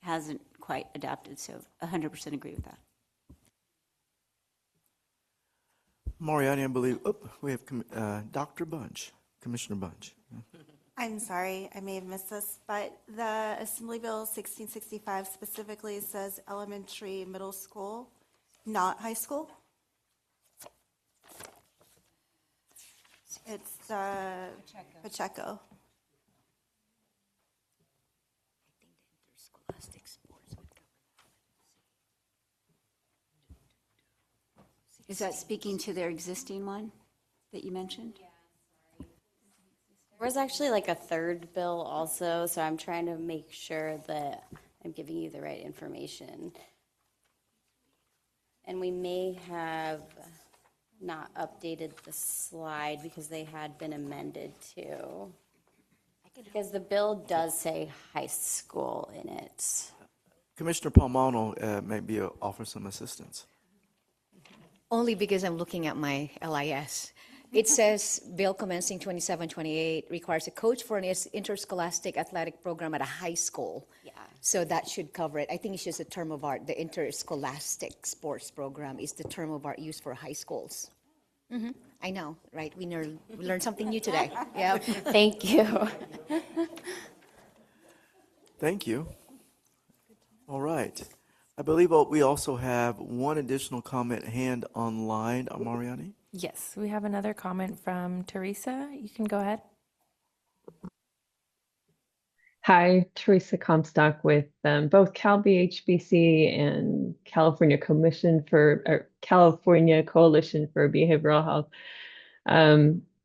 hasn't quite adapted. So 100% agree with that. Mariani, I believe, we have Dr. Bunch, Commissioner Bunch. I'm sorry, I may have missed this, but the Assembly Bill 1665 specifically says elementary, middle school, not high school. It's Pacheco. Is that speaking to their existing one that you mentioned? There was actually like a third bill also, so I'm trying to make sure that I'm giving you the right information. And we may have not updated the slide because they had been amended too. Because the bill does say high school in it. Commissioner Palmano maybe offer some assistance. Only because I'm looking at my LIS. It says bill commencing 2728 requires a coach for an interscholastic athletic program at a high school. Yeah. So that should cover it. I think it's just a term of art. The interscholastic sports program is the term of art used for high schools. Mm-hmm. I know, right? We learned something new today. Yeah. Thank you. Thank you. All right. I believe we also have one additional comment hand online, Mariani. Yes, we have another comment from Teresa. You can go ahead. Hi, Teresa Comstock with both CalBHBC and California California Coalition for Behavioral Health.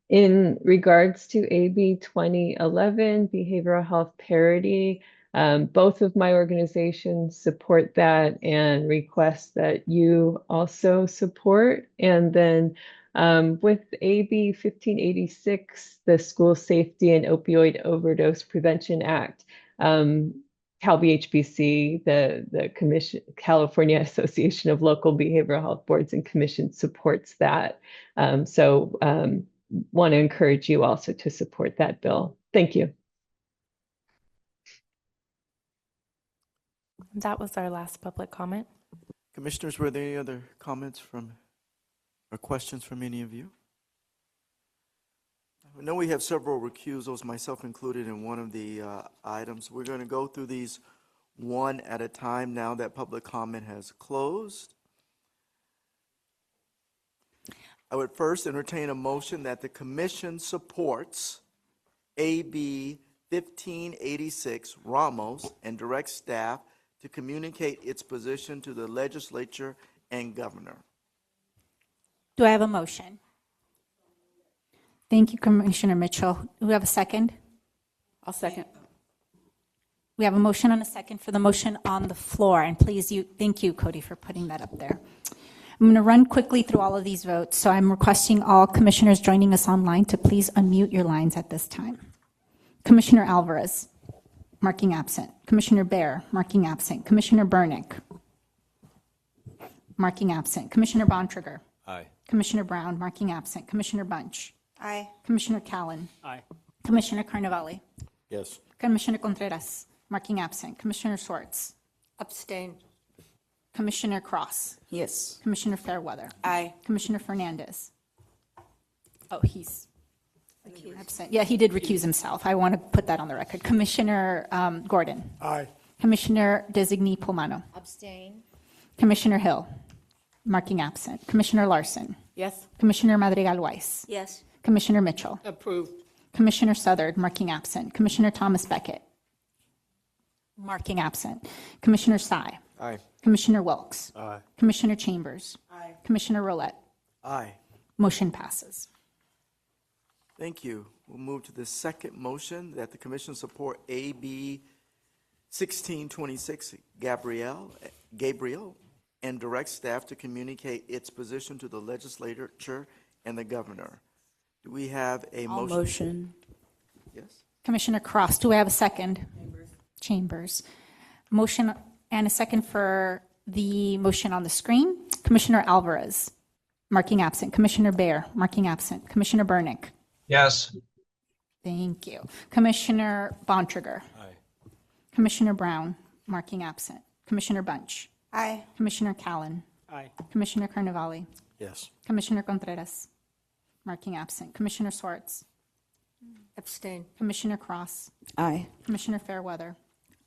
In regards to AB 2011, behavioral health parity, both of my organizations support that and request that you also support. And then With AB 1586, the School Safety and Opioid Overdose Prevention Act, Cal BHBC, the Commission, California Association of Local Behavioral Health Boards and Commissions supports that. Want to encourage you also to support that bill. Thank you. That was our last public comment. Commissioners, were there any other comments from or questions from any of you? I know we have several recusals, myself included, in one of the items. We're going to go through these one at a time now that public comment has closed. I would first entertain a motion that the commission supports AB 1586 Ramos and directs staff to communicate its position to the legislature and governor. Do I have a motion? Thank you, Commissioner Mitchell. Do we have a second? I'll second. We have a motion and a second for the motion on the floor, and please, thank you, Cody, for putting that up there. I'm going to run quickly through all of these votes, so I'm requesting all commissioners joining us online to please unmute your lines at this time. Commissioner Alvarez, marking absent. Commissioner Baer, marking absent. Commissioner Bernick, marking absent. Commissioner Bontrager. Aye. Commissioner Brown, marking absent. Commissioner Bunch. Aye. Commissioner Callan. Aye. Commissioner Carnevale. Yes. Commissioner Contreras, marking absent. Commissioner Swartz. Abstain. Commissioner Cross. Yes. Commissioner Fairweather. Aye. Commissioner Fernandez. Oh, he's absent. Yeah, he did recuse himself. I want to put that on the record. Commissioner Gordon. Aye. Commissioner Designee Pulmano. Abstain. Commissioner Hill, marking absent. Commissioner Larson. Yes. Commissioner Madrigal Weiss. Yes. Commissioner Mitchell. Approved. Commissioner Southard, marking absent. Commissioner Thomas Beckett, marking absent. Commissioner Sy. Aye. Commissioner Wilkes. Aye. Commissioner Chambers. Aye. Commissioner Roulette. Aye. Motion passes. Thank you. We'll move to the second motion that the commission support AB 1626 Gabriel and direct staff to communicate its position to the legislature and the governor. Do we have a I'll motion? motion. Yes. Commissioner Cross, do I have a second? Chambers. Motion and a second for the motion on the screen. Commissioner Alvarez, marking absent. Commissioner Baer, marking absent. Commissioner Bernick. Yes. Thank you. Commissioner Bontrager. Aye. Commissioner Brown, marking absent. Commissioner Bunch. Aye. Commissioner Callan. Aye. Commissioner Carnevale. Yes. Commissioner Contreras, marking absent. Commissioner Swartz. Abstain. Commissioner Cross. Aye. Commissioner Fairweather.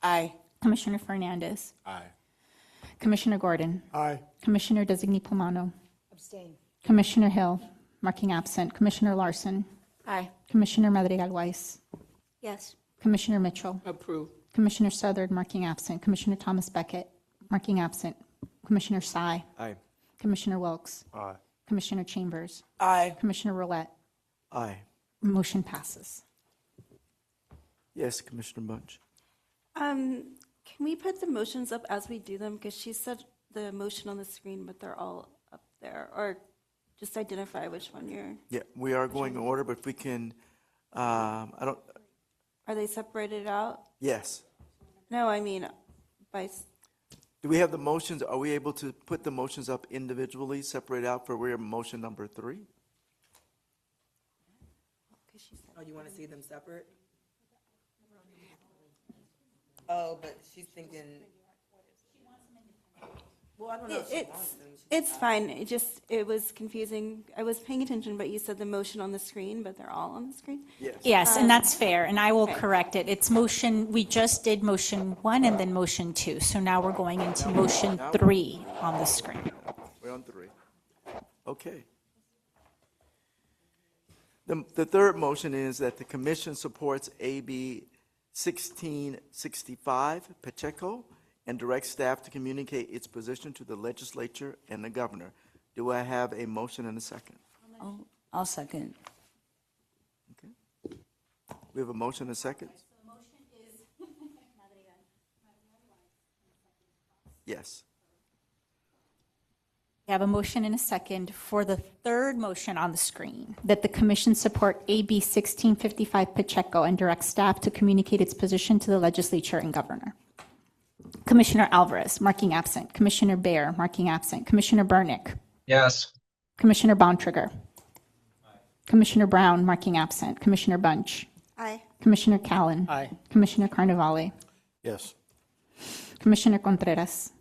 Aye. Commissioner Fernandez. Aye. Commissioner Gordon. Aye. Commissioner Designee Pulmano. Abstain. Commissioner Hill, marking absent. Commissioner Larson. Aye. Commissioner Madrigal Weiss. Yes. Commissioner Mitchell. Approved. Commissioner Southard, marking absent. Commissioner Thomas Beckett, marking absent. Commissioner Sy. Aye. Commissioner Wilkes. Aye. Commissioner Chambers. Aye. Commissioner Roulette. Aye. Motion passes. Yes, Commissioner Bunch. Can we put the motions up as we do them? Because she said the motion on the screen, but they're all up there. Or just identify which one you're, Yeah, we are going in order, but if we can, I don't, are they separated out? yes. No, I mean, by, Do we have the motions? Are we able to put the motions up individually, separate out for we're motion number 3? Oh, you want to see them separate? Oh, but she's thinking. Well, I don't know if she wants them. it's fine. It was confusing. I was paying attention, but you said the motion on the screen, but they're all on the screen? Yes. Yes, and that's fair, and I will Okay. correct it. It's motion, we just did motion 1 and then motion 2, so now we're going into motion 3 on the screen. We're on 3. Okay. The third motion is that the commission supports AB 1665 Pacheco and directs staff to communicate its position to the legislature and the governor. Do I have a motion and a second? I'll second. Okay. We have a motion and a second? Yes. We have a motion and a second for the third motion on the screen, that the commission support AB 1655 Pacheco and direct staff to communicate its position to the legislature and governor. Commissioner Alvarez, marking absent. Commissioner Baer, marking absent. Commissioner Burnick. Yes. Commissioner Bontrager. Commissioner Brown, marking absent. Commissioner Bunch. Aye. Commissioner Callan. Aye. Commissioner Carnevale. Yes. Commissioner Contreras,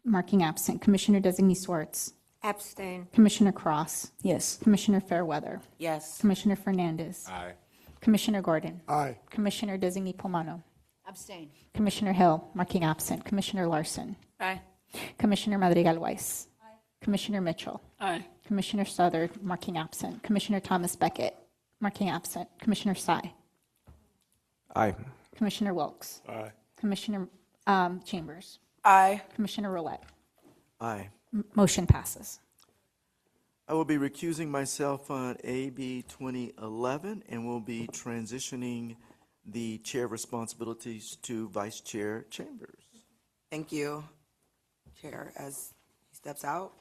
marking absent. Commissioner Designee Swartz. Abstain. Commissioner Cross. Yes. Commissioner Fairweather. Yes. Commissioner Fernandez. Aye. Commissioner Gordon. Aye. Commissioner Designee Pomano. Abstain. Commissioner Hill, marking absent. Commissioner Larson. Aye. Commissioner Madrigal Weiss. Commissioner Mitchell. Aye. Commissioner Southard, marking absent. Commissioner Thomas Beckett, marking absent. Commissioner Sy. Aye. Commissioner Wilkes. Aye. Commissioner Chambers. Aye. Commissioner Roulette. Aye. Motion passes. I will be recusing myself on AB 2011 and will be transitioning the chair responsibilities to Vice Chair Chambers. Thank you, Chair, as he steps out.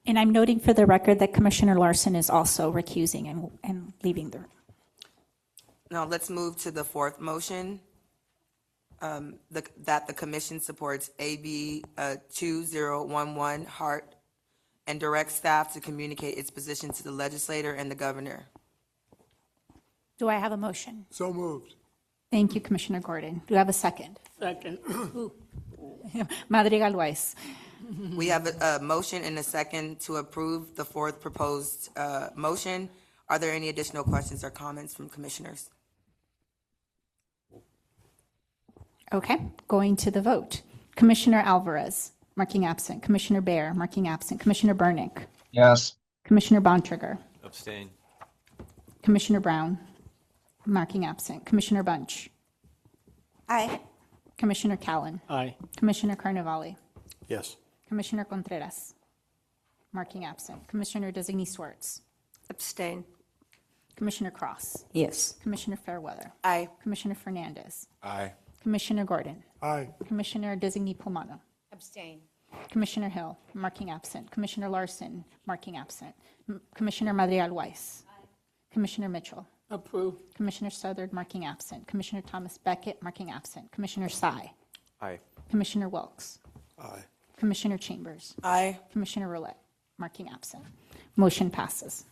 And I'm noting for the record that Commissioner Larson is also recusing and leaving the room. Now, let's move to the fourth motion, that the commission supports AB 2011 Hart and directs staff to communicate its position to the legislator and the governor. Do I have a motion? So moved. Thank you, Commissioner Gordon. Do I have a second? Second. Madrigal Weiss. We have a motion and a second to approve the fourth proposed motion. Are there any additional questions or comments from commissioners? Okay, going to the vote. Commissioner Alvarez, marking absent. Commissioner Baer, marking absent. Commissioner Burnick. Yes. Commissioner Bontrager. Abstain. Commissioner Brown, marking absent. Commissioner Bunch. Aye. Commissioner Callan. Aye. Commissioner Carnevale. Yes. Commissioner Contreras, marking absent. Commissioner Designee Swartz. Abstain. Commissioner Cross. Yes. Commissioner Fairweather. Aye. Commissioner Fernandez. Aye. Commissioner Gordon. Aye. Commissioner Designee Pomano. Abstain. Commissioner Hill, marking absent. Commissioner Larson, marking absent. Commissioner Madrigal Weiss. Commissioner Mitchell. Approve. Commissioner Southard, marking absent. Commissioner Thomas Beckett, marking absent. Commissioner Sy. Aye. Commissioner Wilkes. Aye. Commissioner Chambers. Aye. Commissioner Roulette, marking absent. Motion passes.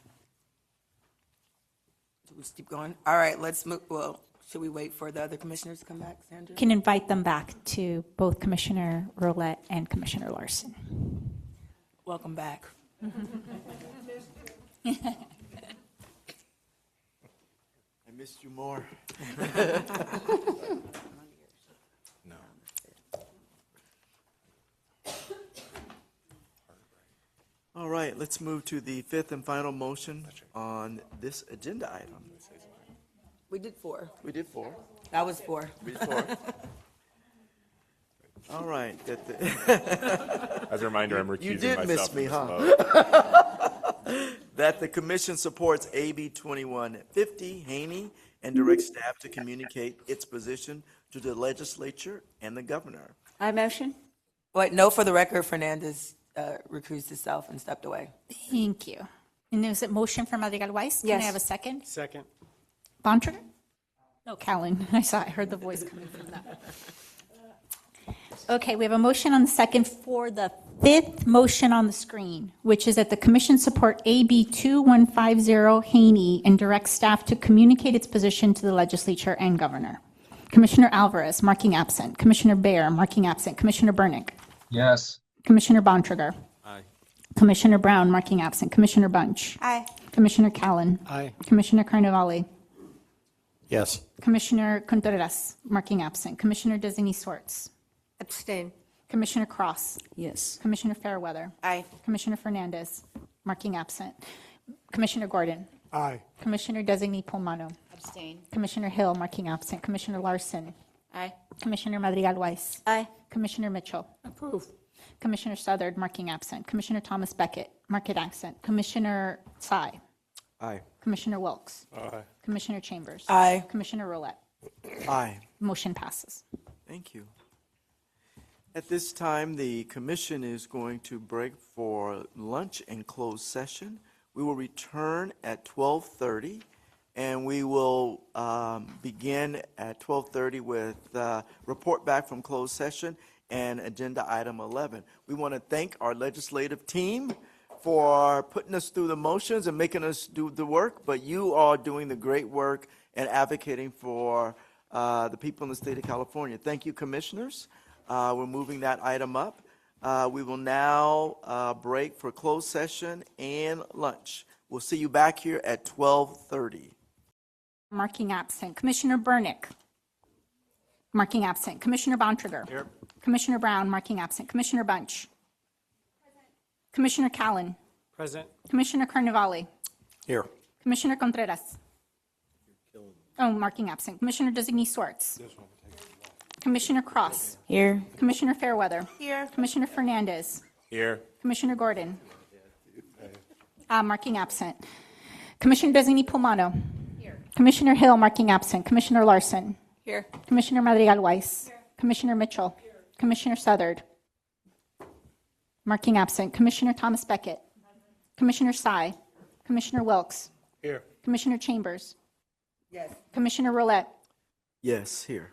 Do we keep going? All right, let's move. Well, should we wait for the other commissioners to come back, Sandra? Can invite them back to both Commissioner Roulette and Commissioner Larson. Welcome back. I missed you more. No. All right, let's move to the fifth and final motion on this agenda item. We did four. We did four. That was four. We did four. All right. As a reminder, I'm You recusing did miss myself me, from huh? this vote. That the commission supports AB 2150 Haney and directs staff to communicate its position to the legislature and the governor. I motion. Wait, no, for the record, Fernandez recused himself and stepped away. Thank you. And there's a motion for Madrigal Weiss. Can I Yes. have a second? Second. Bontrager? No, Callan. I heard the voice coming from that. Okay, we have a motion on the second for the fifth motion on the screen, which is that the commission support AB 2150 Haney and direct staff to communicate its position to the legislature and governor. Commissioner Alvarez, marking absent. Commissioner Baer, marking absent. Commissioner Burnick. Yes. Commissioner Bontrager. Aye. Commissioner Brown, marking absent. Commissioner Bunch. Aye. Commissioner Callan. Aye. Commissioner Carnevale. Yes. Commissioner Contreras, marking absent. Commissioner Designee Swartz. Abstain. Commissioner Cross. Yes. Commissioner Fairweather. Aye. Commissioner Fernandez, marking absent. Commissioner Gordon. Aye. Commissioner Designee Pomano. Abstain. Commissioner Hill, marking absent. Commissioner Larson. Aye. Commissioner Madrigal Weiss. Aye. Commissioner Mitchell. Approve. Commissioner Southard, marking absent. Commissioner Thomas Beckett, marking absent. Commissioner Sy. Aye. Commissioner Wilkes. Aye. Commissioner Chambers. Aye. Commissioner Roulette. Aye. Motion passes. Thank you. At this time, the commission is going to break for lunch and closed session. We will return at 12:30, and we will begin at 12:30 with report back from closed session and agenda item 11. We want to thank our legislative team for putting us through the motions and making us do the work, but you are doing the great work and advocating for the people in the state of California. Thank you, commissioners. We're moving that item up. We will now break for closed session and lunch. We'll see you back here at 12:30. Marking absent. Commissioner Burnick. Marking absent. Commissioner Bontrager. Here. Commissioner Brown, marking absent. Commissioner Bunch. Commissioner Callan. Present. Commissioner Carnevale. Here. Commissioner Contreras. Oh, marking absent. Commissioner Designee Swartz. Commissioner Cross. Here. Commissioner Fairweather. Here. Commissioner Fernandez. Here. Commissioner Gordon. Marking absent. Commissioner Designee Pumano. Here. Commissioner Hill, marking absent. Commissioner Larson. Here. Commissioner Madrigal Weiss. Commissioner Mitchell. Commissioner Southard. Marking absent. Commissioner Thomas Beckett. Commissioner Sy. Commissioner Wilkes. Here. Commissioner Chambers. Yes. Commissioner Roulette. Yes, here.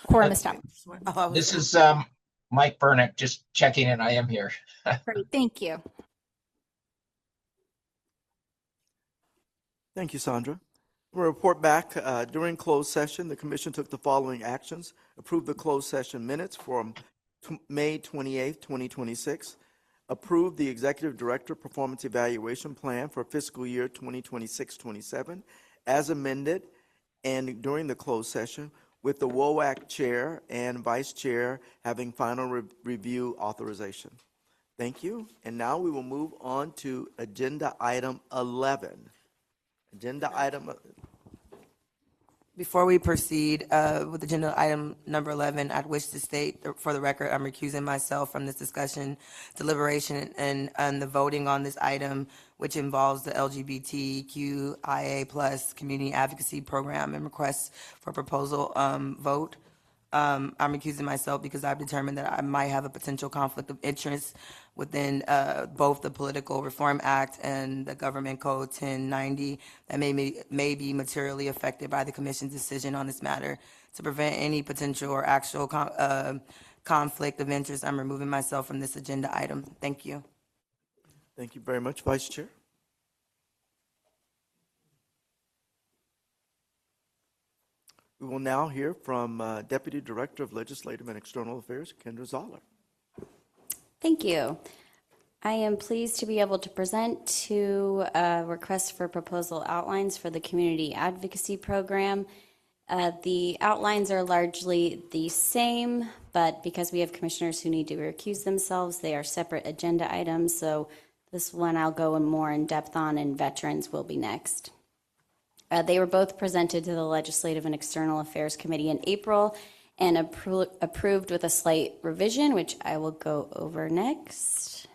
Quorum established. This is Mike Burnick, just checking in. I am here. Great, thank you. Thank you, Sandra. We'll report back. During closed session, the commission took the following actions. Approved the closed session minutes from May 28th, 2026. Approved the executive director performance evaluation plan for fiscal year 2026-27 as amended and during the closed session, with the WOAC chair and vice chair having final review authorization. Thank you. And now we will move on to agenda item 11. Agenda item. Before we proceed with agenda item number 11, I'd wish to state for the record, I'm recusing myself from this discussion, deliberation, and the voting on this item, which involves the LGBTQIA plus community advocacy program and requests for proposal vote. I'm recusing myself because I've determined that I might have a potential conflict of interest within both the Political Reform Act and the Government Code 1090 that may be materially affected by the Commission's decision on this matter. To prevent any potential or actual conflict of interest, I'm removing myself from this agenda item. Thank you. Thank you very much, Vice Chair. We will now hear from Deputy Director of Legislative and External Affairs, Kendra Zoller. Thank you. I am pleased to be able to present two requests for proposal outlines for the Community Advocacy Program. The outlines are largely the same, but because we have commissioners who need to recuse themselves, they are separate agenda items. So this one I'll go more in depth on, and veterans will be next. They were both presented to the Legislative and External Affairs Committee in April and approved with a slight revision, which I will go over next.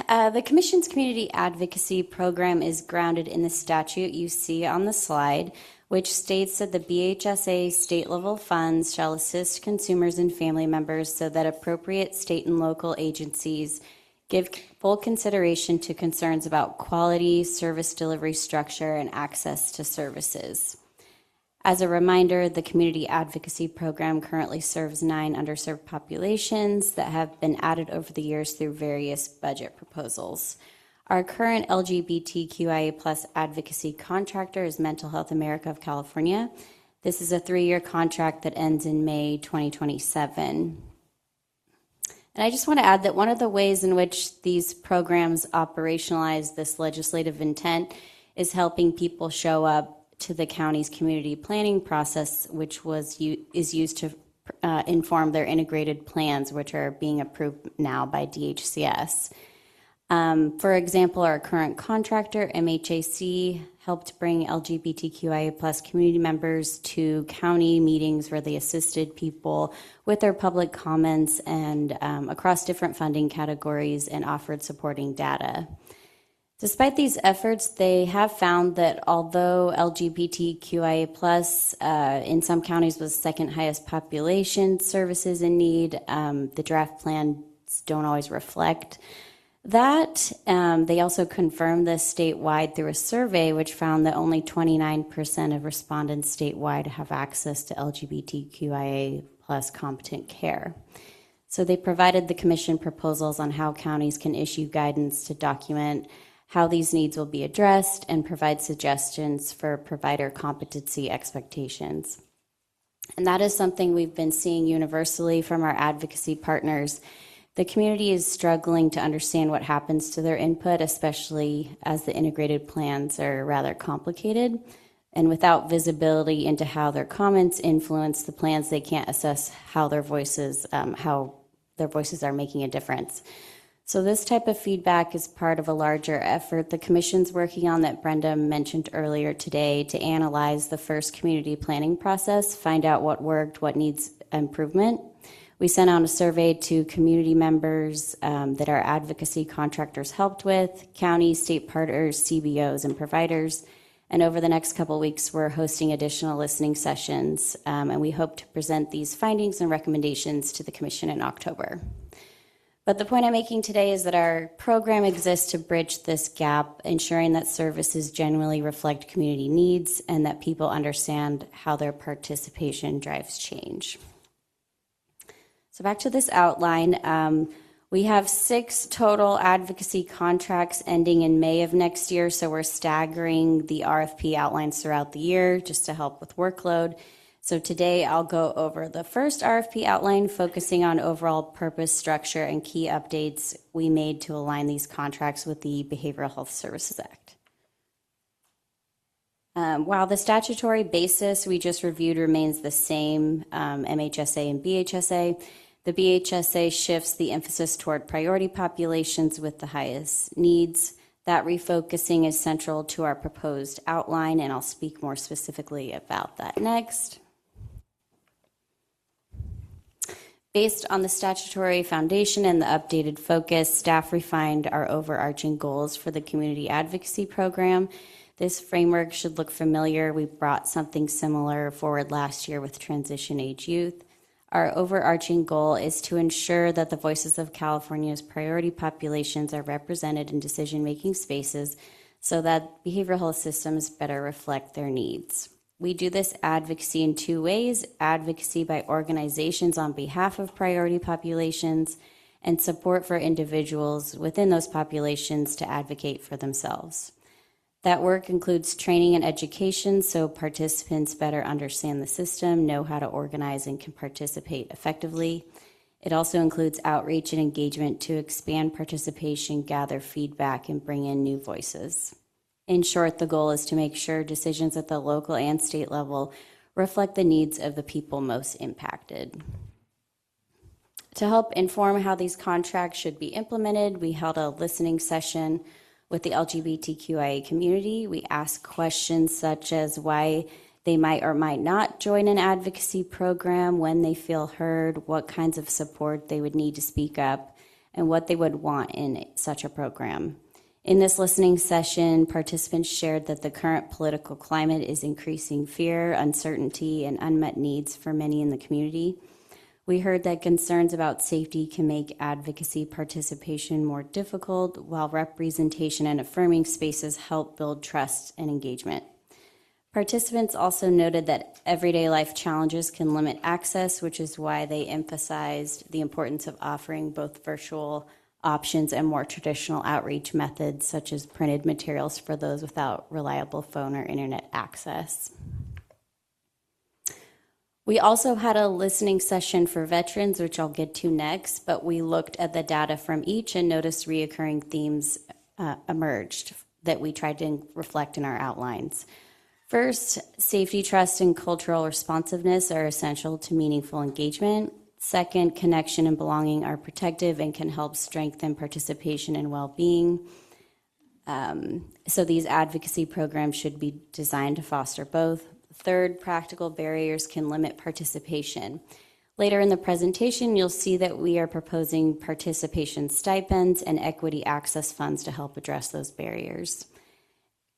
The Commission's Community Advocacy Program is grounded in the statute you see on the slide, which states that the BHSA state-level funds shall assist consumers and family members so that appropriate state and local agencies give full consideration to concerns about quality, service delivery structure, and access to services. As a reminder, the Community Advocacy Program currently serves 9 underserved populations that have been added over the years through various budget proposals. Our current LGBTQIA plus advocacy contractor is Mental Health America of California. This is a 3-year contract that ends in May 2027. And I just want to add that one of the ways in which these programs operationalize this legislative intent is helping people show up to the county's community planning process, which is used to inform their integrated plans, which are being approved now by DHCS. For example, our current contractor, MHAC, helped bring LGBTQIA plus community members to county meetings where they assisted people with their public comments and across different funding categories and offered supporting data. Despite these efforts, they have found that although LGBTQIA+ in some counties was second highest population services in need, the draft plans don't always reflect that. They also confirmed this statewide through a survey, which found that only 29% of respondents statewide have access to LGBTQIA+ competent care. So they provided the commission proposals on how counties can issue guidance to document how these needs will be addressed and provide suggestions for provider competency expectations. And that is something we've been seeing universally from our advocacy partners. The community is struggling to understand what happens to their input, especially as the integrated plans are rather complicated. And without visibility into how their comments influence the plans, they can't assess how their voices are making a difference. So this type of feedback is part of a larger effort the Commission's working on that Brenda mentioned earlier today to analyze the first community planning process, find out what worked, what needs improvement. We sent out a survey to community members that our advocacy contractors helped with, county, state partners, CBOs, and providers. And over the next couple of weeks, we're hosting additional listening sessions, and we hope to present these findings and recommendations to the Commission in October. But the point I'm making today is that our program exists to bridge this gap, ensuring that services genuinely reflect community needs and that people understand how their participation drives change. So back to this outline, we have 6 total advocacy contracts ending in May of next year, so we're staggering the RFP outlines throughout the year just to help with workload. So today I'll go over the first RFP outline, focusing on overall purpose, structure, and key updates we made to align these contracts with the Behavioral Health Services Act. While the statutory basis we just reviewed remains the same, MHSA and BHSA, the BHSA shifts the emphasis toward priority populations with the highest needs. That refocusing is central to our proposed outline, and I'll speak more specifically about that next. Based on the statutory foundation and the updated focus, staff refined our overarching goals for the community advocacy program. This framework should look familiar. We brought something similar forward last year with transition age youth. Our overarching goal is to ensure that the voices of California's priority populations are represented in decision-making spaces so that behavioral health systems better reflect their needs. We do this advocacy in 2 ways: advocacy by organizations on behalf of priority populations, and support for individuals within those populations to advocate for themselves. That work includes training and education so participants better understand the system, know how to organize, and can participate effectively. It also includes outreach and engagement to expand participation, gather feedback, and bring in new voices. In short, the goal is to make sure decisions at the local and state level reflect the needs of the people most impacted. To help inform how these contracts should be implemented, we held a listening session with the LGBTQIA community. We asked questions such as why they might or might not join an advocacy program, when they feel heard, what kinds of support they would need to speak up, and what they would want in such a program. In this listening session, participants shared that the current political climate is increasing fear, uncertainty, and unmet needs for many in the community. We heard that concerns about safety can make advocacy participation more difficult, while representation and affirming spaces help build trust and engagement. Participants also noted that everyday life challenges can limit access, which is why they emphasized the importance of offering both virtual options and more traditional outreach methods, such as printed materials for those without reliable phone or internet access. We also had a listening session for veterans, which I'll get to next, but we looked at the data from each and noticed reoccurring themes emerged that we tried to reflect in our outlines. First, safety, trust, and cultural responsiveness are essential to meaningful engagement. Second, connection and belonging are protective and can help strengthen participation and well-being. So these advocacy programs should be designed to foster both. Third, practical barriers can limit participation. Later in the presentation, you'll see that we are proposing participation stipends and equity access funds to help address those barriers.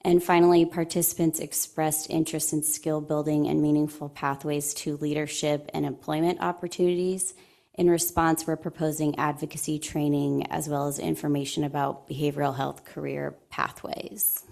And finally, participants expressed interest in skill building and meaningful pathways to leadership and employment opportunities. In response, we're proposing advocacy training as well as information about behavioral health career pathways.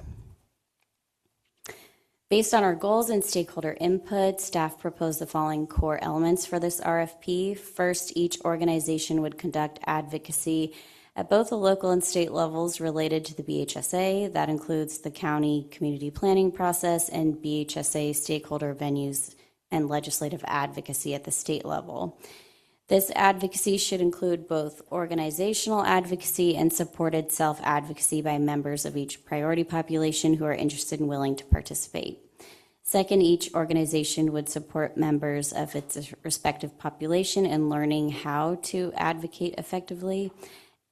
Based on our goals and stakeholder input, staff proposed the following core elements for this RFP. First, each organization would conduct advocacy at both the local and state levels related to the BHSA. That includes the county community planning process and BHSA stakeholder venues and legislative advocacy at the state level. This advocacy should include both organizational advocacy and supported self-advocacy by members of each priority population who are interested and willing to participate. Second, each organization would support members of its respective population in learning how to advocate effectively,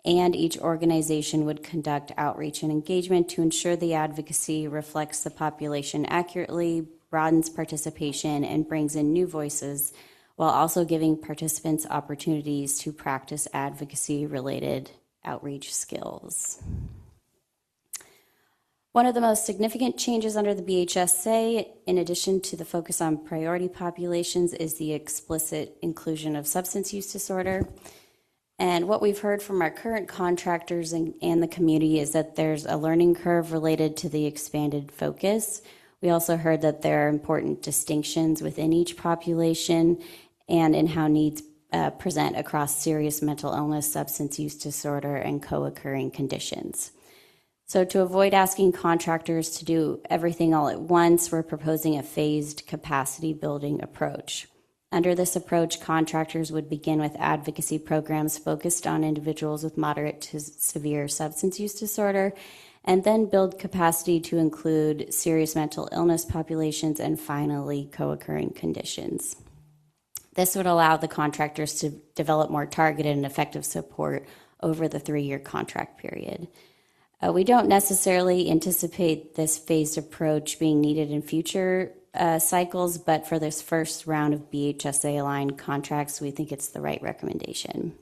and each organization would conduct outreach and engagement to ensure the advocacy reflects the population accurately, broadens participation, and brings in new voices, while also giving participants opportunities to practice advocacy-related outreach skills. One of the most significant changes under the BHSA, in addition to the focus on priority populations, is the explicit inclusion of substance use disorder. And what we've heard from our current contractors and the community is that there's a learning curve related to the expanded focus. We also heard that there are important distinctions within each population and in how needs present across serious mental illness, substance use disorder, and co-occurring conditions. So to avoid asking contractors to do everything all at once, we're proposing a phased capacity building approach. Under this approach, contractors would begin with advocacy programs focused on individuals with moderate to severe substance use disorder, and then build capacity to include serious mental illness populations and finally co-occurring conditions. This would allow the contractors to develop more targeted and effective support over the 3-year contract period. We don't necessarily anticipate this phased approach being needed in future cycles, but for this first round of BHSA-aligned contracts, we think it's the right recommendation.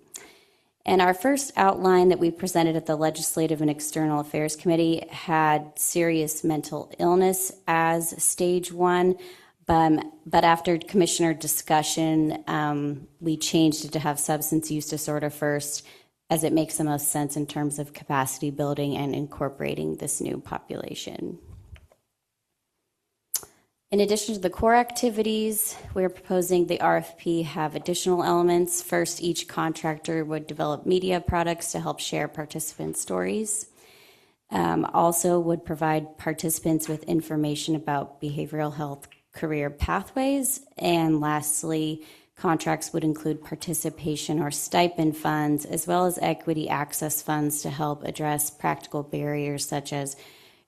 And our first outline that we presented at the Legislative and External Affairs Committee had serious mental illness as stage 1, but after commissioner discussion, we changed it to have substance use disorder first, as it makes the most sense in terms of capacity building and incorporating this new population. In addition to the core activities, we're proposing the RFP have additional elements. First, each contractor would develop media products to help share participant stories. Also would provide participants with information about behavioral health career pathways. And lastly, contracts would include participation or stipend funds, as well as equity access funds to help address practical barriers such as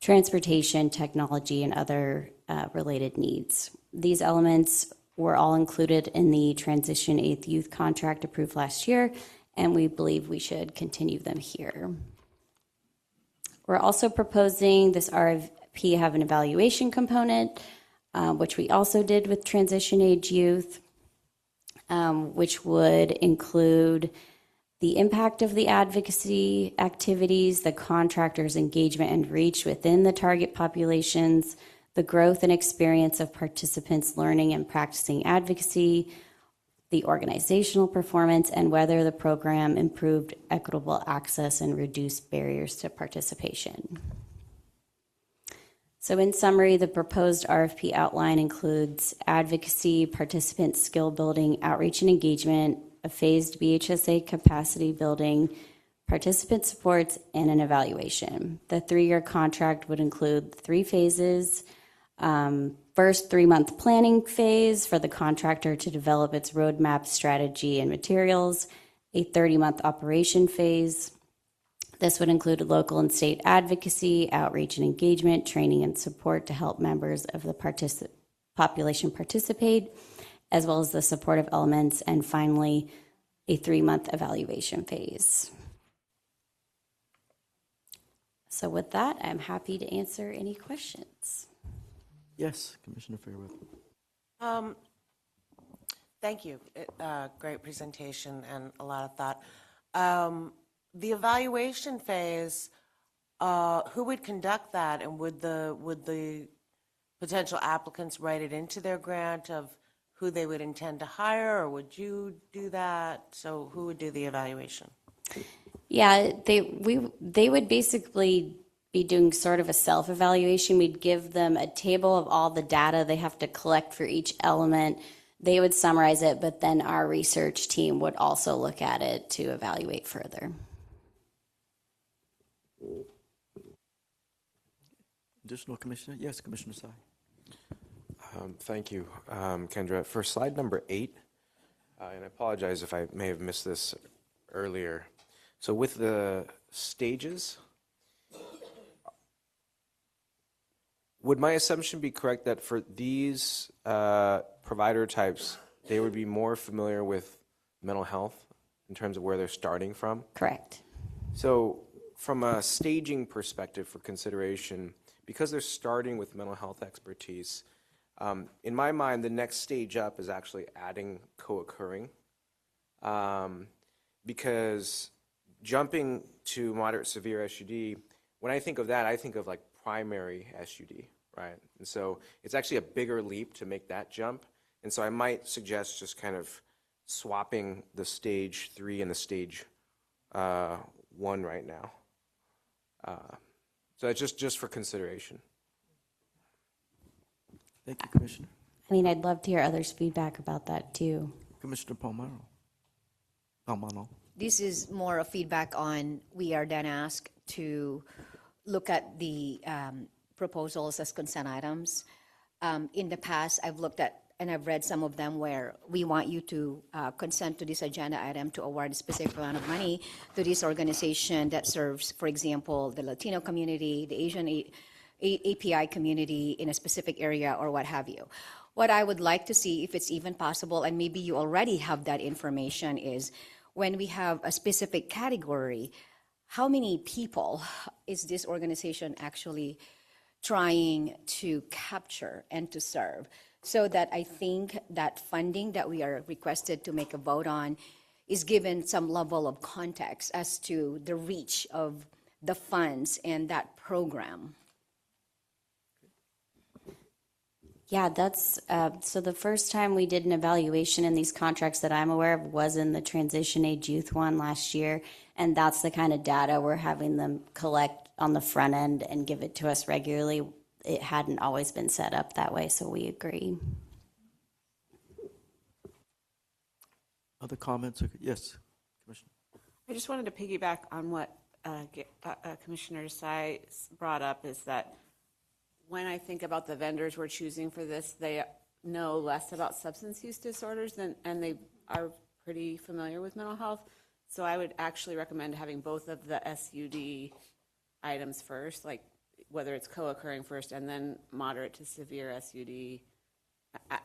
transportation, technology, and other related needs. These elements were all included in the Transition 8th Youth Contract approved last year, and we believe we should continue them here. We're also proposing this RFP have an evaluation component, which we also did with transition age youth, which would include the impact of the advocacy activities, the contractor's engagement and reach within the target populations, the growth and experience of participants learning and practicing advocacy, the organizational performance, and whether the program improved equitable access and reduced barriers to participation. So in summary, the proposed RFP outline includes advocacy, participant skill building, outreach and engagement, a phased BHSA capacity building, participant supports, and an evaluation. The 3-year contract would include 3 phases. First 3-month planning phase for the contractor to develop its roadmap, strategy, and materials, a 30-month operation phase. This would include local and state advocacy, outreach and engagement, training and support to help members of the population participate, as well as the supportive elements, and finally, a 3-month evaluation phase. So with that, I'm happy to answer any questions. Yes, Commissioner Fairweather. Thank you. Great presentation and a lot of thought. The evaluation phase, who would conduct that, and would the potential applicants write it into their grant of who they would intend to hire, or would you do that? So who would do the evaluation? Yeah, they would basically be doing sort of a self-evaluation. We'd give them a table of all the data they have to collect for each element. They would summarize it, but then our research team would also look at it to evaluate further. Additional Commissioner? Yes, Commissioner Sai. Thank you, Kendra. For slide number 8, and I apologize if I may have missed this earlier. So with the stages, would my assumption be correct that for these provider types, they would be more familiar with mental health in terms of where they're starting from? Correct. So from a staging perspective for consideration, because they're starting with mental health expertise, in my mind, the next stage up is actually adding co-occurring, because jumping to moderate severe SUD, when I think of that, I think of like primary SUD, right? And so it's actually a bigger leap to make that jump. And so I might suggest just kind of swapping the stage 3 and the stage 1 right now. So it's just for consideration. Thank you, Commissioner. I mean, I'd love to hear others' feedback about that too. Commissioner Palmero. This is more of feedback on, we are then asked to look at the proposals as consent items. In the past, I've looked at and I've read some of them where we want you to consent to this agenda item to award a specific amount of money to this organization that serves, for example, the Latino community, the Asian API community in a specific area, or what have you. What I would like to see, if it's even possible, and maybe you already have that information, is when we have a specific category, how many people is this organization actually trying to capture and to serve? So that I think that funding that we are requested to make a vote on is given some level of context as to the reach of the funds and that program. Yeah, that's so the first time we did an evaluation in these contracts that I'm aware of was in the transition age youth one last year, and that's the kind of data we're having them collect on the front end and give it to us regularly. It hadn't always been set up that way, so we agree. Other comments? Yes, Commissioner. I just wanted to piggyback on what Commissioner Sai brought up, is that when I think about the vendors we're choosing for this, they know less about substance use disorders and they are pretty familiar with mental health. So I would actually recommend having both of the SUD items first, like whether it's co-occurring first and then moderate to severe SUD.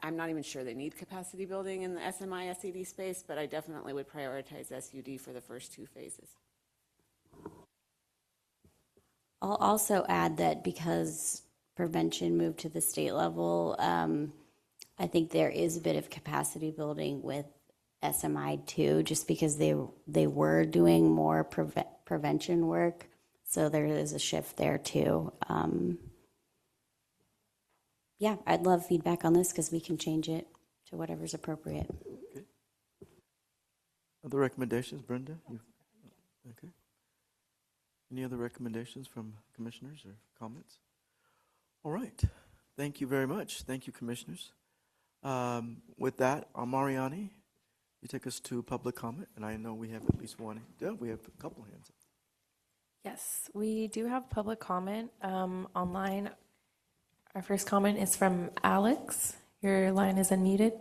I'm not even sure they need capacity building in the SMI SED space, but I definitely would prioritize SUD for the first 2 phases. I'll also add that because prevention moved to the state level, I think there is a bit of capacity building with SMI too, just because they were doing more prevention work. So there is a shift there too. Yeah, I'd love feedback on this because we can change it to whatever's appropriate. Okay. Other recommendations, Brenda? Okay. Any other recommendations from commissioners or comments? All right. Thank you very much. Thank you, commissioners. With that, Mariani, you take us to public comment, and I know we have at least one. Yeah, we have a couple hands up. Yes, we do have public comment online. Our first comment is from Alex. Your line is unmuted.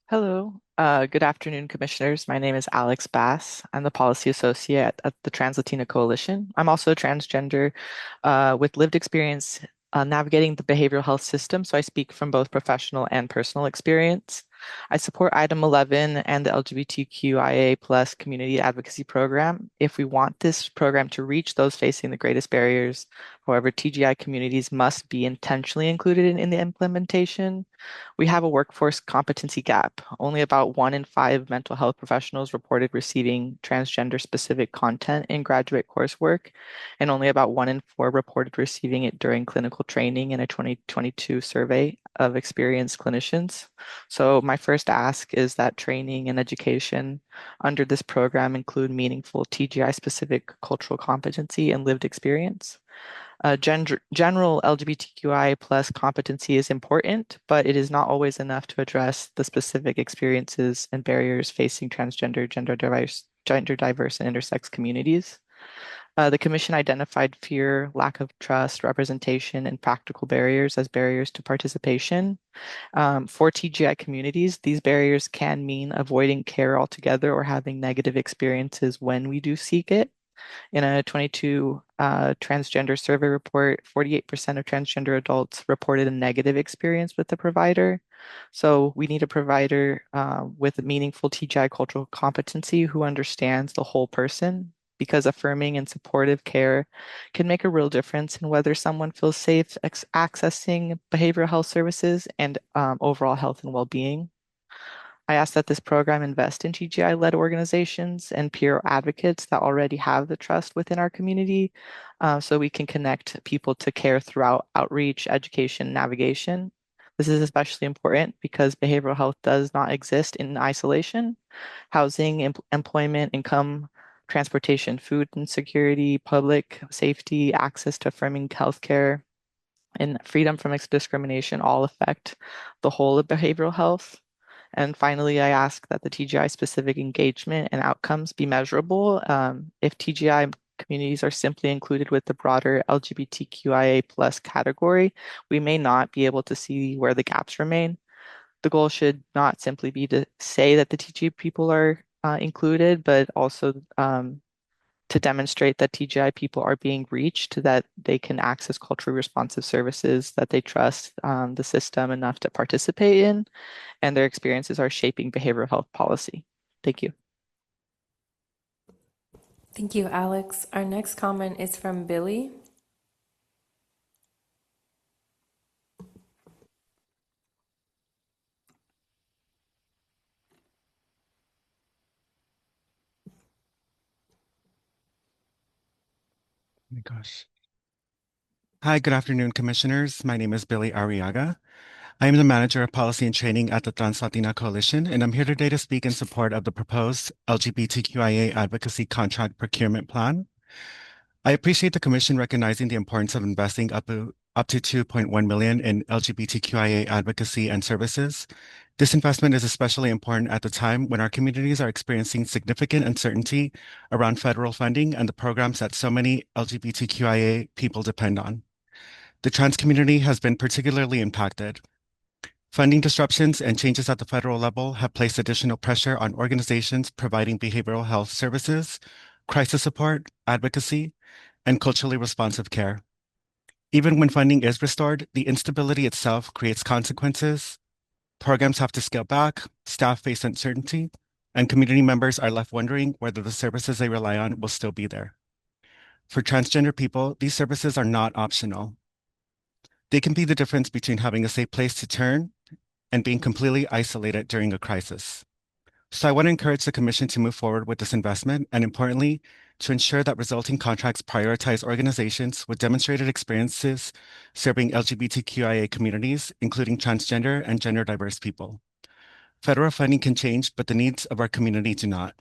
Hello. Good afternoon, commissioners. My name is Alex Bass. I'm the policy associate at the Trans Latina Coalition. I'm also a transgender with lived experience navigating the behavioral health system, so I speak from both professional and personal experience. I support item 11 and the LGBTQIA plus community advocacy program. If we want this program to reach those facing the greatest barriers, however, TGI communities must be intentionally included in the implementation. We have a workforce competency gap. Only about 1 in 5 mental health professionals reported receiving transgender specific content in graduate coursework, and only about 1 in 4 reported receiving it during clinical training in a 2022 survey of experienced clinicians. So my first ask is that training and education under this program include meaningful TGI specific cultural competency and lived experience. General LGBTQI plus competency is important, but it is not always enough to address the specific experiences and barriers facing transgender, gender diverse, and intersex communities. The Commission identified fear, lack of trust, representation, and practical barriers as barriers to participation. For TGI communities, these barriers can mean avoiding care altogether or having negative experiences when we do seek it. In a 22 transgender survey report, 48% of transgender adults reported a negative experience with the provider. So we need a provider with a meaningful TGI cultural competency who understands the whole person, because affirming and supportive care can make a real difference in whether someone feels safe accessing behavioral health services and overall health and well-being. I ask that this program invest in TGI-led organizations and peer advocates that already have the trust within our community, so we can connect people to care throughout outreach, education, navigation. This is especially important because behavioral health does not exist in isolation. Housing, employment, income, transportation, food insecurity, public safety, access to affirming healthcare, and freedom from discrimination all affect the whole of behavioral health. And finally, I ask that the TGI specific engagement and outcomes be measurable. If TGI communities are simply included with the broader LGBTQIA plus category, we may not be able to see where the gaps remain. The goal should not simply be to say that the TGI people are included, but also to demonstrate that TGI people are being reached, that they can access culturally responsive services, that they trust the system enough to participate in, and their experiences are shaping behavioral health policy. Thank you. Thank you, Alex. Our next comment is from Billy. Oh my gosh. Hi, good afternoon, commissioners. My name is Billy Arriaga. I am the manager of policy and training at the Trans-Latina Coalition, and I'm here today to speak in support of the proposed LGBTQIA advocacy contract procurement plan. I appreciate the commission recognizing the importance of investing up to $2.1 million in LGBTQIA advocacy and services. This investment is especially important at the time when our communities are experiencing significant uncertainty around federal funding and the programs that so many LGBTQIA people depend on. The trans community has been particularly impacted. Funding disruptions and changes at the federal level have placed additional pressure on organizations providing behavioral health services, crisis support, advocacy, and culturally responsive care. Even when funding is restored, the instability itself creates consequences. Programs have to scale back, staff face uncertainty, and community members are left wondering whether the services they rely on will still be there. For transgender people, these services are not optional. They can be the difference between having a safe place to turn and being completely isolated during a crisis. So I want to encourage the Commission to move forward with this investment, and importantly, to ensure that resulting contracts prioritize organizations with demonstrated experiences serving LGBTQIA communities, including transgender and gender diverse people. Federal funding can change, but the needs of our community do not.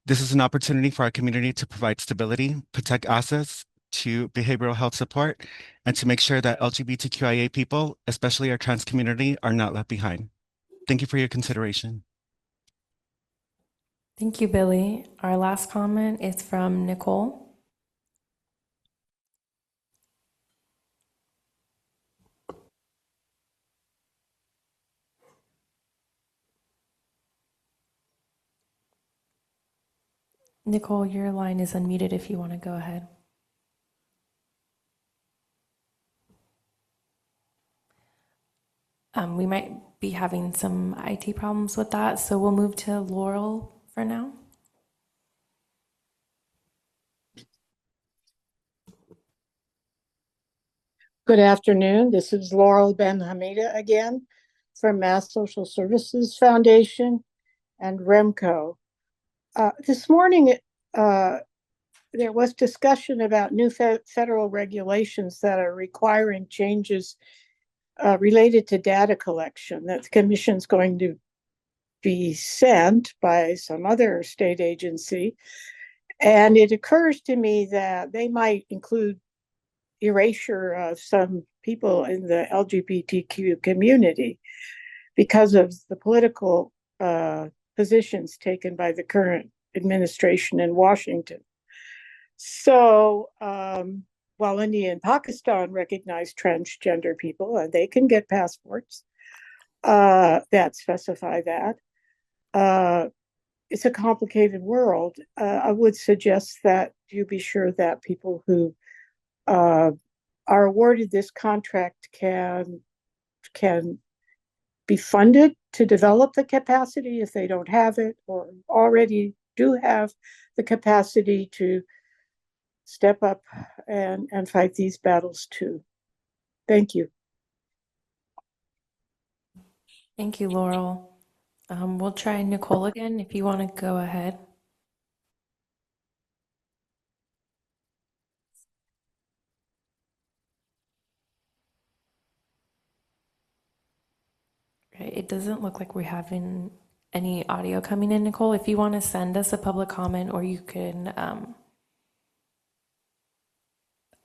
This is an opportunity for our community to provide stability, protect access to behavioral health support, and to make sure that LGBTQIA people, especially our trans community, are not left behind. Thank you for your consideration. Thank you, Billy. Our last comment is from Nicole. Nicole, your line is unmuted if you want to go ahead. We might be having some IT problems with that. So we'll move to Laurel for now. Good afternoon. This is Laurel Ben Hamida again from Mass Social Services Foundation and REMCO. This morning, there was discussion about new federal regulations that are requiring changes related to data collection that the Commission's going to be sent by some other state agency. And it occurs to me that they might include erasure of some people in the LGBTQ community because of the political positions taken by the current administration in Washington. So while India and Pakistan recognize transgender people and they can get passports that specify that, it's a complicated world. I would suggest that you be sure that people who are awarded this contract can be funded to develop the capacity if they don't have it or already do have the capacity to step up and fight these battles too. Thank you. Thank you, Laurel. We'll try Nicole again if you want to go ahead. It doesn't look like we're having any audio coming in, Nicole. If you want to send us a public comment, or you can,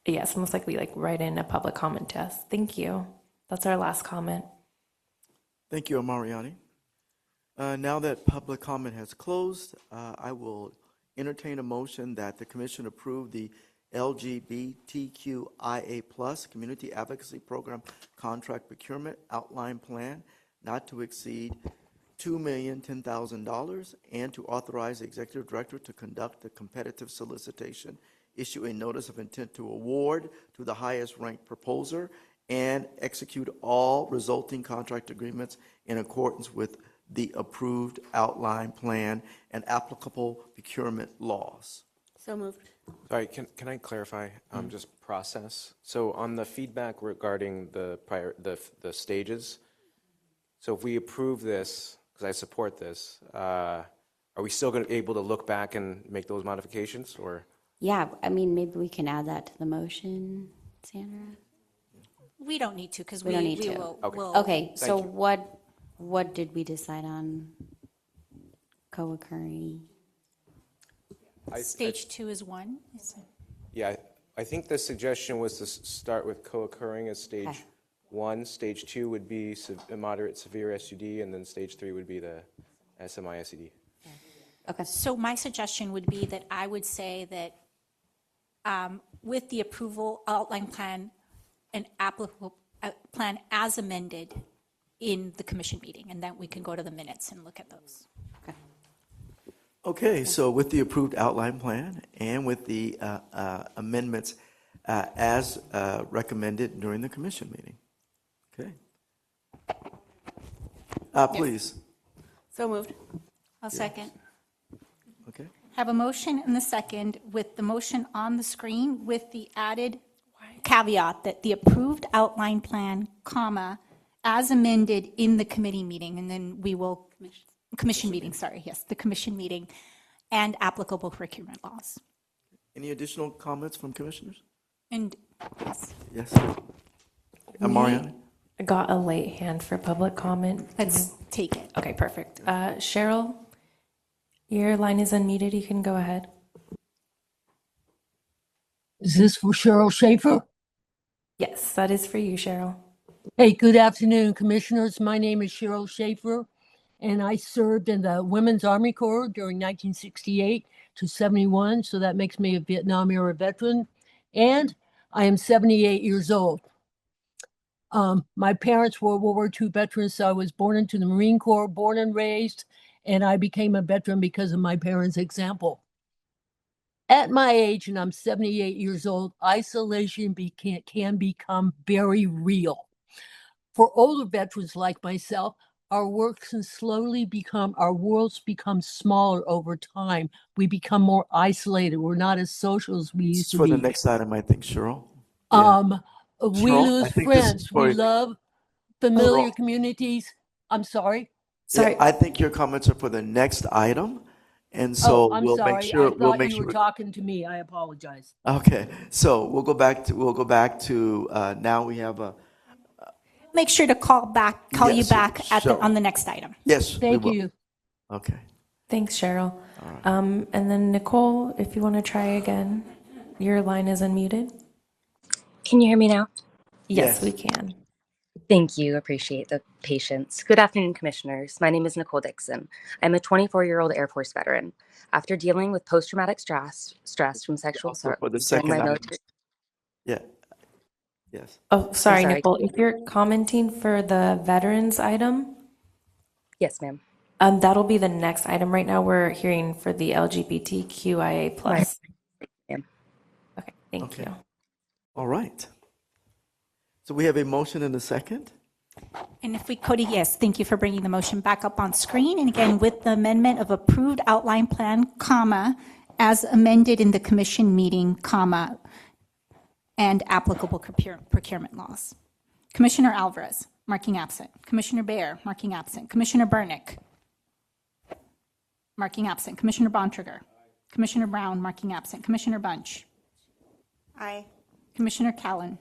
yes, most likely like write in a public comment to us. Thank you. That's our last comment. Thank you, Amariani. Now that public comment has closed, I will entertain a motion that the Commission approve the LGBTQIA+ Community Advocacy Program Contract Procurement Outline Plan not to exceed $2,010,000 and to authorize the Executive Director to conduct a competitive solicitation, issue a notice of intent to award to the highest ranked proposer, and execute all resulting contract agreements in accordance with the approved outline plan and applicable procurement laws. So moved. Sorry, can I clarify just process? So on the feedback regarding the stages, so if we approve this, because I support this, are we still going to be able to look back and make those modifications, or? Yeah, I mean, maybe we can add that to the motion, Sandra. We don't need to because We don't need to. will. Okay. We'll- Okay, so you. what did we decide on co-occurring? Stage 2 is 1. Yeah, I think the suggestion was to start with co-occurring as stage Okay. 1. Stage 2 would be moderate severe SUD, and then stage 3 would be the SMI-SED. Okay. So my suggestion would be that I would say that with the approval outline plan, an applicable plan as amended in the commission meeting, and then we can go to the minutes and look at those. Okay, so with the approved outline plan and with the amendments as recommended during the commission meeting. Okay. Please. So moved. I'll second. Okay. Have a motion and the second with the motion on the screen with the added caveat that the approved outline plan, comma, as amended in the committee meeting, and then we will, commission meeting, sorry, yes, the commission meeting, and applicable procurement laws. Any additional comments from commissioners? And yes. Yes. Mariana? I got a late hand for public comment. Let's take it. Okay, perfect. Cheryl, your line is unmuted. You can go ahead. Is this for Cheryl Schaefer? Yes, that is for you, Cheryl. Hey, good afternoon, commissioners. My name is Cheryl Schaefer, and I served in the Women's Army Corps during 1968 to 71, so that makes me a Vietnam era veteran, and I am 78 years old. My parents were World War II veterans, so I was born into the Marine Corps, born and raised, and I became a veteran because of my parents' example. At my age, and I'm 78 years old, isolation can become very real. For older veterans like myself, our worlds become smaller over time. We become more isolated. We're not as social as we This used is to for the be. next item, I think, Cheryl. Yeah. We Cheryl, lose I think this is friends. for We love familiar Cheryl. communities. I'm sorry. Yeah, I think your comments are for the next item, and Oh, so I'm we'll make sorry. sure I thought you were talking to me. I apologize. Okay, so we'll go back to now we have a Make sure to call you Yes, back sure. on the next item. yes. we Thank will. you. Okay. Thanks, Cheryl. And then Nicole, if you want to try again, your line is unmuted. Can you hear me now? Yes, we can. Thank you. Appreciate the patience. Good afternoon, commissioners. My name is Nicole Dixon. I'm a 24-year-old Air Force veteran. After dealing with post-traumatic stress from sexual Also assault for the during second my item. military. Yeah. Yes. Oh, sorry, sorry. Nicole. If you're commenting for the veterans item, Yes, ma'am. that'll be the next item. Right now, we're hearing for the LGBTQIA plus. Ma'am. Okay, thank you. All right. So we have a motion and a second. And if we could, yes, thank you for bringing the motion back up on screen. And again, with the amendment of approved outline plan, comma, as amended in the commission meeting, comma, and applicable procurement laws. Commissioner Alvarez, marking absent. Commissioner Baer, marking absent. Commissioner Burnick, marking absent. Commissioner Bontrager. Commissioner Brown, marking absent. Commissioner Bunch. Aye. Commissioner Callan.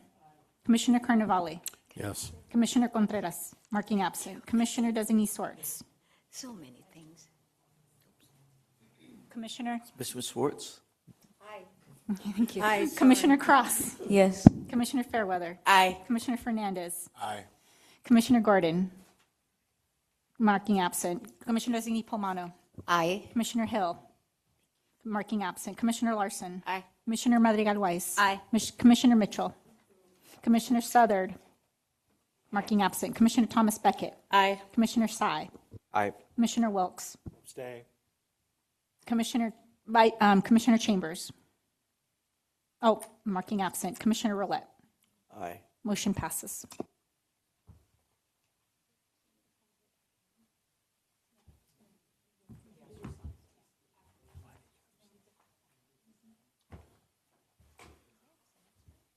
Commissioner Carnevale. Yes. Commissioner Contreras, marking absent. Commissioner Designee Swartz. So many things. Commissioner? Commissioner Schwartz. Thank you. Aye, Commissioner Cross. Yes. Commissioner Fairweather. Aye. Commissioner Fernandez. Aye. Commissioner Gordon, marking absent. Commissioner Designee Polmano. Aye. Commissioner Hill, marking absent. Commissioner Larson. Aye. Commissioner Madrigal Weiss. Aye. Commissioner Mitchell. Commissioner Southard, marking absent. Commissioner Thomas Beckett. Aye. Commissioner Sy. Aye. Commissioner Wilkes. Stay. Commissioner Chambers. Oh, marking absent. Commissioner Roulette. Aye. Motion passes.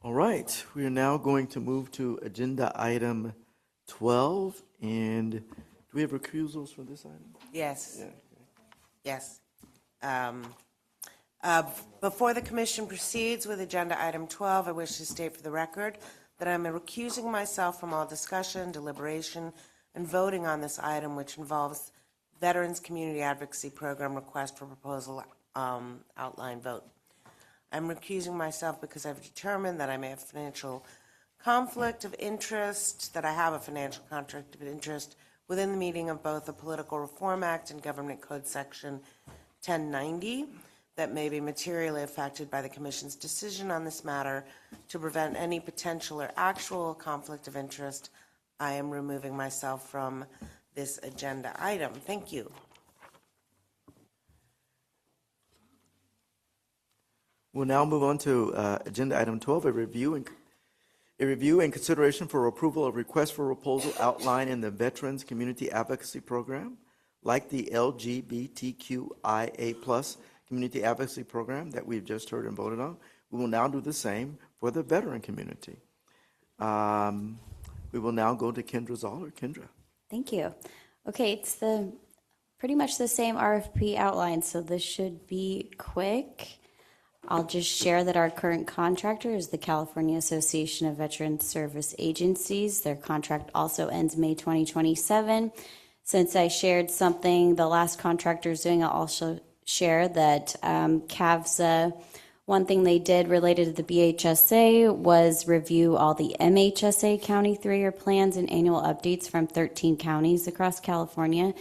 All right, we are now going to move to agenda item 12. And do we have recusals for this item? Yes. Yeah. Yes. Before the commission proceeds with agenda item 12, I wish to state for the record that I'm recusing myself from all discussion, deliberation, and voting on this item, which involves Veterans Community Advocacy Program request for proposal outline vote. I'm recusing myself because I've determined that I may have financial conflict of interest, that I have a financial conflict of interest within the meaning of both the Political Reform Act and Government Code Section 1090 that may be materially affected by the Commission's decision on this matter. To prevent any potential or actual conflict of interest, I am removing myself from this agenda item. Thank you. We'll now move on to agenda item 12, a review and consideration for approval of request for proposal outlined in the Veterans Community Advocacy Program, like the LGBTQIA plus Community Advocacy Program that we've just heard and voted on. We will now do the same for the veteran community. We will now go to Kendra Zoller. Kendra. Thank you. Okay, it's pretty much the same RFP outline, so this should be quick. I'll just share that our current contractor is the California Association of Veteran Service Agencies. Their contract also ends May 2027. Since I shared something the last contractor is doing, I'll also share that CAVSA, one thing they did related to the BHSA was review all the MHSA county 3-year plans and annual updates from 13 counties across California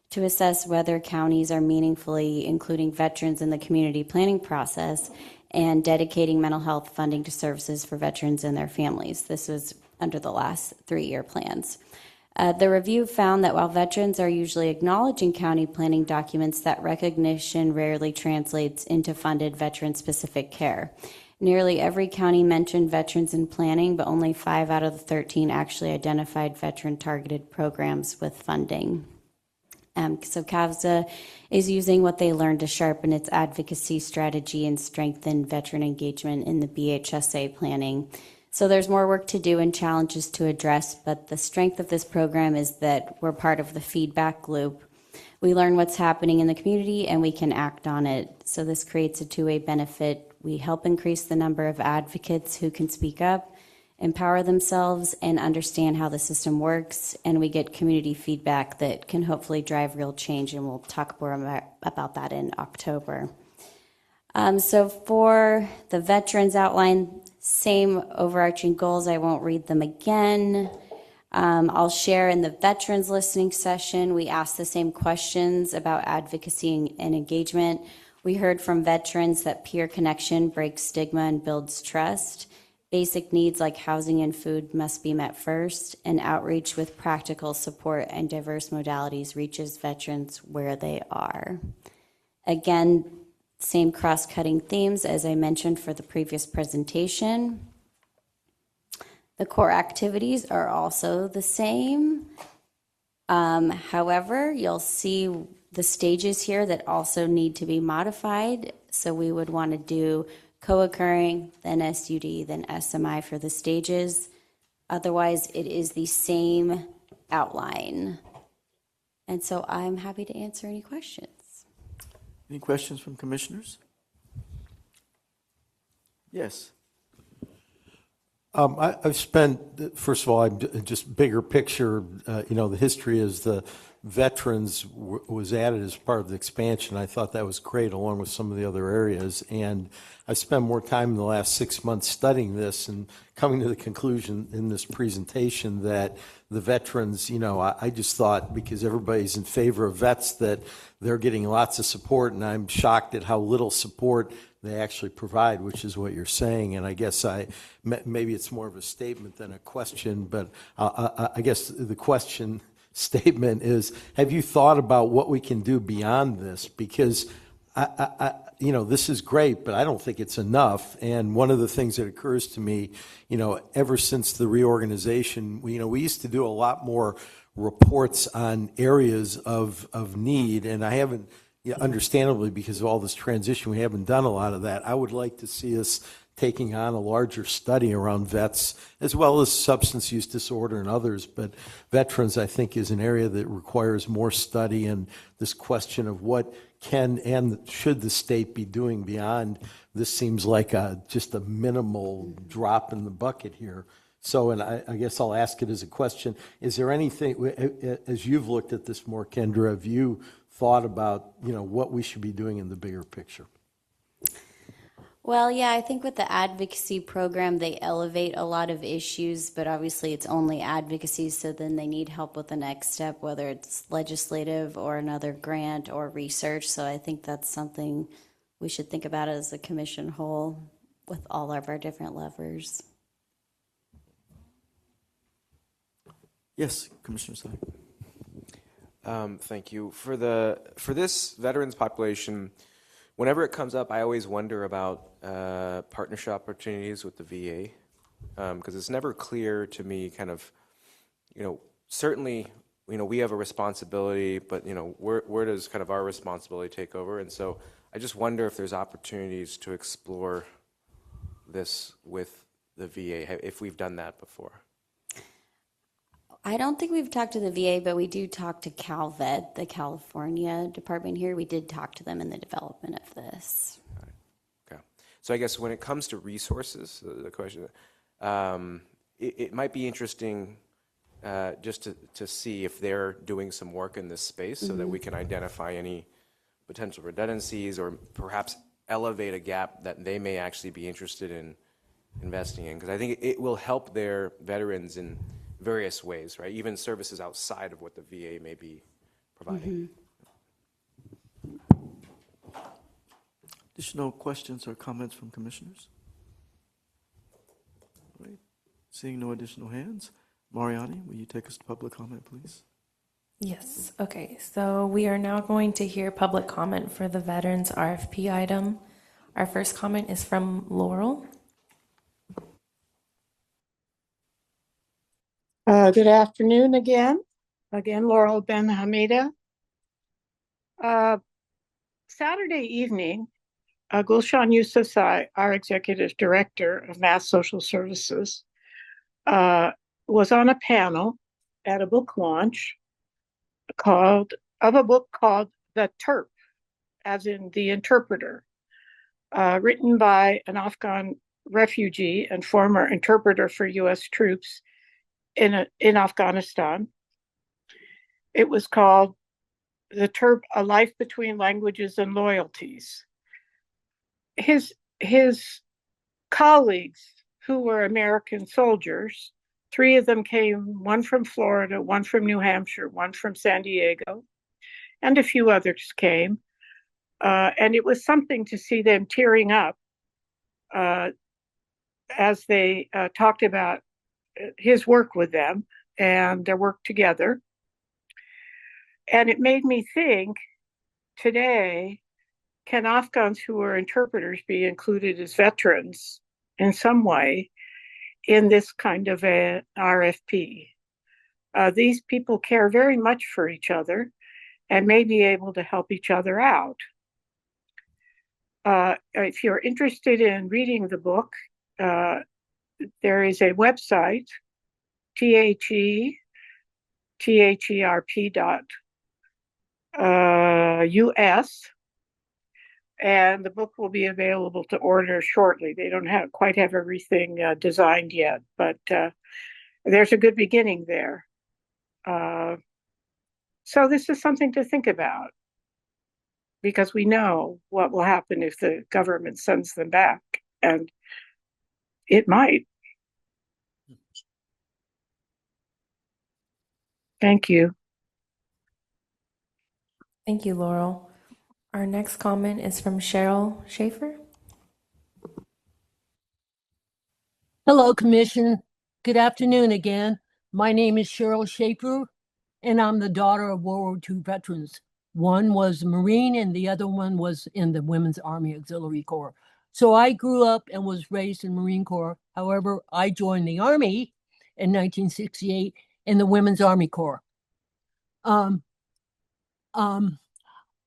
to assess whether counties are meaningfully including veterans in the community planning process and dedicating mental health funding to services for veterans and their families. This was under the last 3-year plans. The review found that while veterans are usually acknowledging county planning documents, that recognition rarely translates into funded veteran-specific care. Nearly every county mentioned veterans in planning, but only 5 out of the 13 actually identified veteran-targeted programs with funding. So CAVSA is using what they learned to sharpen its advocacy strategy and strengthen veteran engagement in the BHSA planning. So there's more work to do and challenges to address, but the strength of this program is that we're part of the feedback loop. We learn what's happening in the community and we can act on it. So this creates a two-way benefit. We help increase the number of advocates who can speak up, empower themselves, and understand how the system works, and we get community feedback that can hopefully drive real change, and we'll talk more about that in October. So for the veterans outline, same overarching goals. I won't read them again. I'll share in the veterans listening session, we asked the same questions about advocacy and engagement. We heard from veterans that peer connection breaks stigma and builds trust. Basic needs like housing and food must be met first, and outreach with practical support and diverse modalities reaches veterans where they are. Again, same cross-cutting themes as I mentioned for the previous presentation. The core activities are also the same. However, you'll see the stages here that also need to be modified. So we would want to do co-occurring, then SUD, then SMI for the stages. Otherwise, it is the same outline. And so I'm happy to answer any questions. Any questions from commissioners? Yes. I've spent, first of all, I'm just bigger picture, the history is the veterans was added as part of the expansion. I thought that was great, along with some of the other areas. And I spent more time in the last 6 months studying this and coming to the conclusion in this presentation that the veterans, I just thought because everybody's in favor of vets that they're getting lots of support, and I'm shocked at how little support they actually provide, which is what you're saying. And I guess maybe it's more of a statement than a question, but I guess the question statement is, have you thought about what we can do beyond this? Because this is great, but I don't think it's enough. And one of the things that occurs to me, ever since the reorganization, we used to do a lot more reports on areas of need, and I haven't, understandably, because of all this transition, we haven't done a lot of that. I would like to see us taking on a larger study around vets, as well as substance use disorder and others. But veterans, I think, is an area that requires more study, and this question of what can and should the state be doing beyond this seems like just a minimal drop in the bucket here. So, and I guess I'll ask it as a question. Is there anything, as you've looked at this more, Kendra, have you thought about, what we should be doing in the bigger picture? Well, yeah, I think with the advocacy program, they elevate a lot of issues, but obviously it's only advocacy, so then they need help with the next step, whether it's legislative or another grant or research. So I think that's something we should think about as a commission whole with all of our different levers. Yes, Commissioner Sine. Thank you. For this veterans population, whenever it comes up, I always wonder about partnership opportunities with the VA, because it's never clear to me kind of, certainly, we have a responsibility, but, where does kind of our responsibility take over? And so I just wonder if there's opportunities to explore this with the VA, if we've done that before. I don't think we've talked to the VA, but we do talk to CalVet, the California department here. We did talk to them in the development of this. Okay. So I guess when it comes to resources, the question, it might be interesting just to see if they're doing some work in this space so that we can identify any potential redundancies or perhaps elevate a gap that they may actually be interested in investing in. Because I think it will help their veterans in various ways, right? Even services outside of what the VA may be providing. Additional questions or comments from commissioners? Right. Seeing no additional hands, Mariani, will you take us to public comment, please? Yes. Okay. So we are now going to hear public comment for the veterans RFP item. Our first comment is from Laurel. Good afternoon again. Again, Laurel Ben Hamida. Saturday evening, Gulshan Yousafzai, our executive director of Mass Social Services, was on a panel at a book launch of a book called The Terp, as in the interpreter, written by an Afghan refugee and former interpreter for U.S. troops in Afghanistan. It was called The Terp, A Life Between Languages and Loyalties. His colleagues, who were American soldiers, 3 of them came, one from Florida, one from New Hampshire, one from San Diego, and a few others came. And it was something to see them tearing up as they talked about his work with them and their work together. And it made me think, today, can Afghans who are interpreters be included as veterans in some way in this kind of an RFP? These people care very much for each other and may be able to help each other out. If you're interested in reading the book, there is a website, therp.us, and the book will be available to order shortly. They don't quite have everything designed yet, but there's a good beginning there. So this is something to think about, because we know what will happen if the government sends them back, and it might. Thank you. Thank you, Laurel. Our next comment is from Cheryl Schaefer. Hello, Commission. Good afternoon again. My name is Cheryl Schaefer, and I'm the daughter of World War II veterans. One was a Marine and the other one was in the Women's Army Auxiliary Corps. So I grew up and was raised in Marine Corps. However, I joined the Army in 1968 in the Women's Army Corps.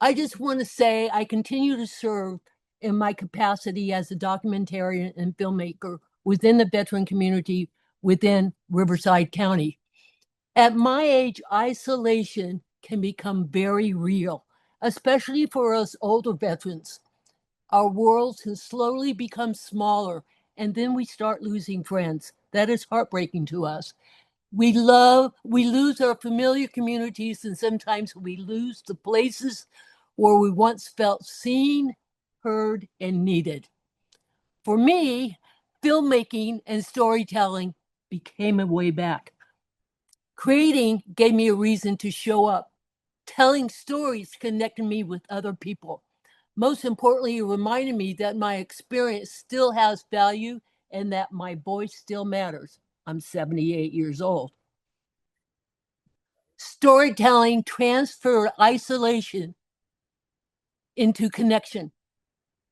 I just want to say I continue to serve in my capacity as a documentarian and filmmaker within the veteran community within Riverside County. At my age, isolation can become very real, especially for us older veterans. Our worlds can slowly become smaller, and then we start losing friends. That is heartbreaking to us. We lose our familiar communities, and sometimes we lose the places where we once felt seen, heard, and needed. For me, filmmaking and storytelling became a way back. Creating gave me a reason to show up. Telling stories connected me with other people. Most importantly, it reminded me that my experience still has value and that my voice still matters. I'm 78 years old. Storytelling transferred isolation into connection,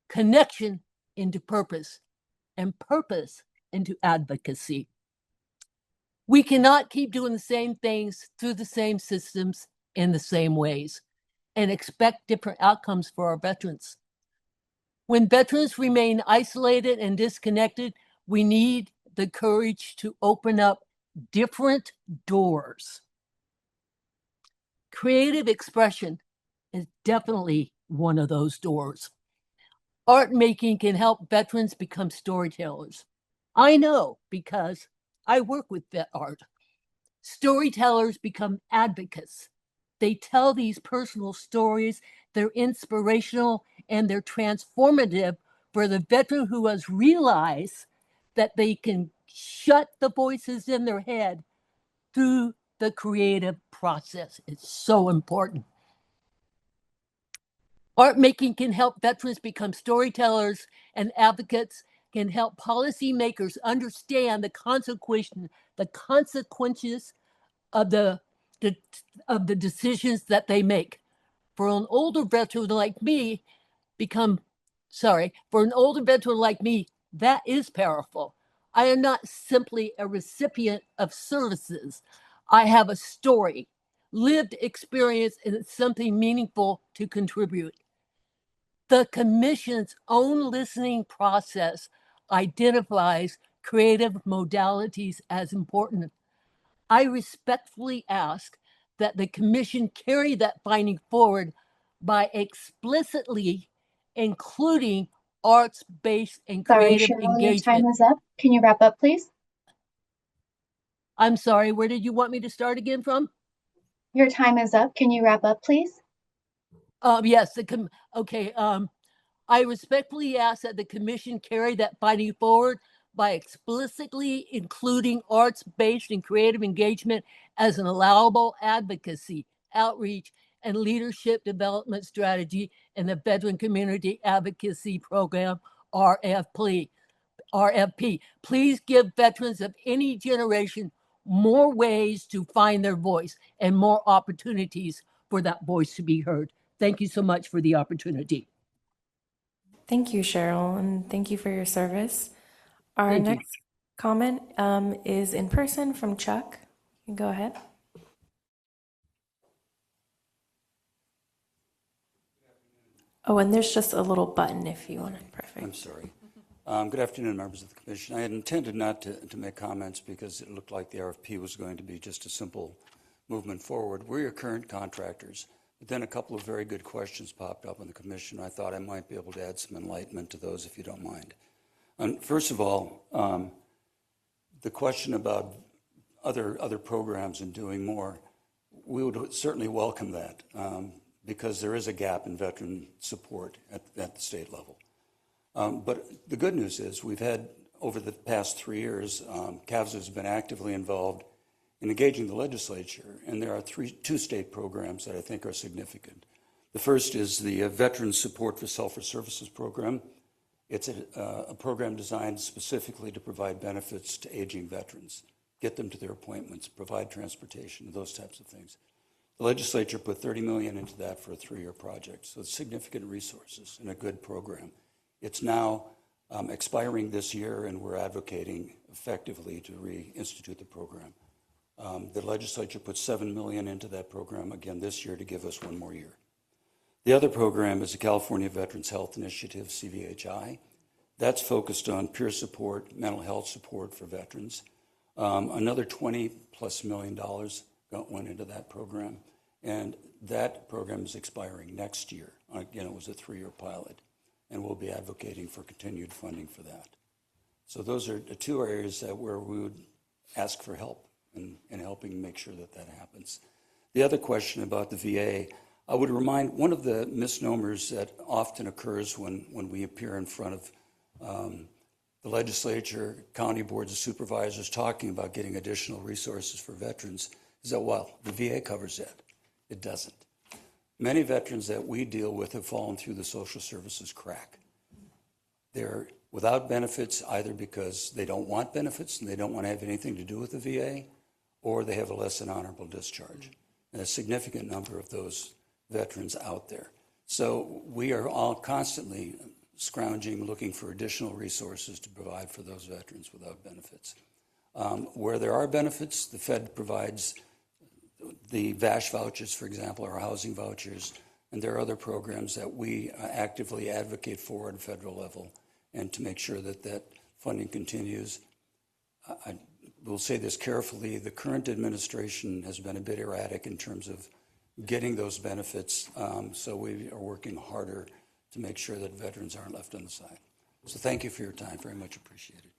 connection into purpose, and purpose into advocacy. We cannot keep doing the same things through the same systems in the same ways and expect different outcomes for our veterans. When veterans remain isolated and disconnected, we need the courage to open up different doors. Creative expression is definitely one of those doors. Art making can help veterans become storytellers. I know because I work with vet art. Storytellers become advocates. They tell these personal stories. They're inspirational and they're transformative for the veteran who has realized that they can shut the voices in their head through the creative process. It's so important. Art making can help veterans become storytellers, and advocates can help policymakers understand the consequences of the decisions that they make. For an older veteran like me, become for an older veteran like me, that is powerful. I am not simply a recipient of services. I have a story, lived experience, and something meaningful to contribute. The Commission's own listening process identifies creative modalities as important. I respectfully ask that the Commission carry that finding forward by explicitly including arts-based and Sorry, creative Cheryl, your engagement. time is up. Can you wrap up, please? I'm sorry, where did you want me to start again from? Your time is up. Can you wrap up, please? Yes, okay. I respectfully ask that the Commission carry that finding forward by explicitly including arts-based and creative engagement as an allowable advocacy, outreach, and leadership development strategy in the Veteran Community Advocacy Program, RFP. Please give veterans of any generation more ways to find their voice and more opportunities for that voice to be heard. Thank you so much for the opportunity. Thank you, Cheryl, and thank you for your service. Our Thank you. next comment is in person from Chuck. You can go ahead. Oh, and there's just a little button if you want it. Perfect. I'm sorry. Good afternoon, members of the Commission. I had intended not to make comments because it looked like the RFP was going to be just a simple movement forward. We're your current contractors, but then a couple of very good questions popped up in the Commission. I thought I might be able to add some enlightenment to those if you don't mind. First of all, the question about other programs and doing more, we would certainly welcome that because there is a gap in veteran support at the state level. But the good news is we've had, over the past 3 years, CAVS has been actively involved in engaging the legislature, and there are two state programs that I think are significant. The first is the Veteran Support for Sulfur Services Program. It's a program designed specifically to provide benefits to aging veterans, get them to their appointments, provide transportation, those types of things. The legislature put $30 million into that for a 3-year project, so it's significant resources and a good program. It's now expiring this year, and we're advocating effectively to reinstitute the program. The legislature put $7 million into that program again this year to give us 1 more year. The other program is the California Veterans Health Initiative, CVHI. That's focused on peer support, mental health support for veterans. Another $20+ million went into that program, and that program is expiring next year. Again, it was a 3-year pilot, and we'll be advocating for continued funding for that. So those are the 2 areas where we would ask for help in helping make sure that that happens. The other question about the VA, I would remind one of the misnomers that often occurs when we appear in front of the legislature, county boards of supervisors talking about getting additional resources for veterans is that, well, the VA covers that. It doesn't. Many veterans that we deal with have fallen through the social services crack. They're without benefits either because they don't want benefits and they don't want to have anything to do with the VA, or they have a less than honorable discharge. And a significant number of those veterans out there. So we are all constantly scrounging, looking for additional resources to provide for those veterans without benefits. Where there are benefits, the Fed provides the VASH vouchers, for example, or housing vouchers, and there are other programs that we actively advocate for at a federal level, and to make sure that that funding continues. I will say this carefully, the current administration has been a bit erratic in terms of getting those benefits, so we are working harder to make sure that veterans aren't left on the side. So thank you for your time, very much appreciated.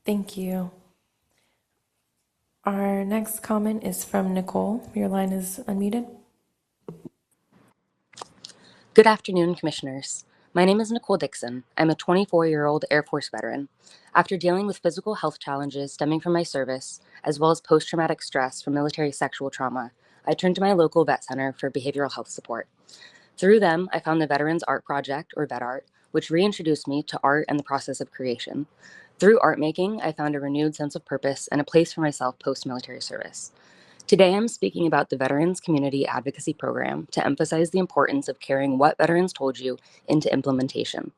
Thank you. Our next comment is from Nicole. Your line is unmuted. Good afternoon, Commissioners. My name is Nicole Dixon. I'm a 24-year-old Air Force veteran. After dealing with physical health challenges stemming from my service, as well as post-traumatic stress from military sexual trauma, I turned to my local vet center for behavioral health support. Through them, I found the Veterans Art Project, or VetArt, which reintroduced me to art and the process of creation. Through art making, I found a renewed sense of purpose and a place for myself post-military service. Today, I'm speaking about the Veterans Community Advocacy Program to emphasize the importance of carrying what veterans told you into implementation.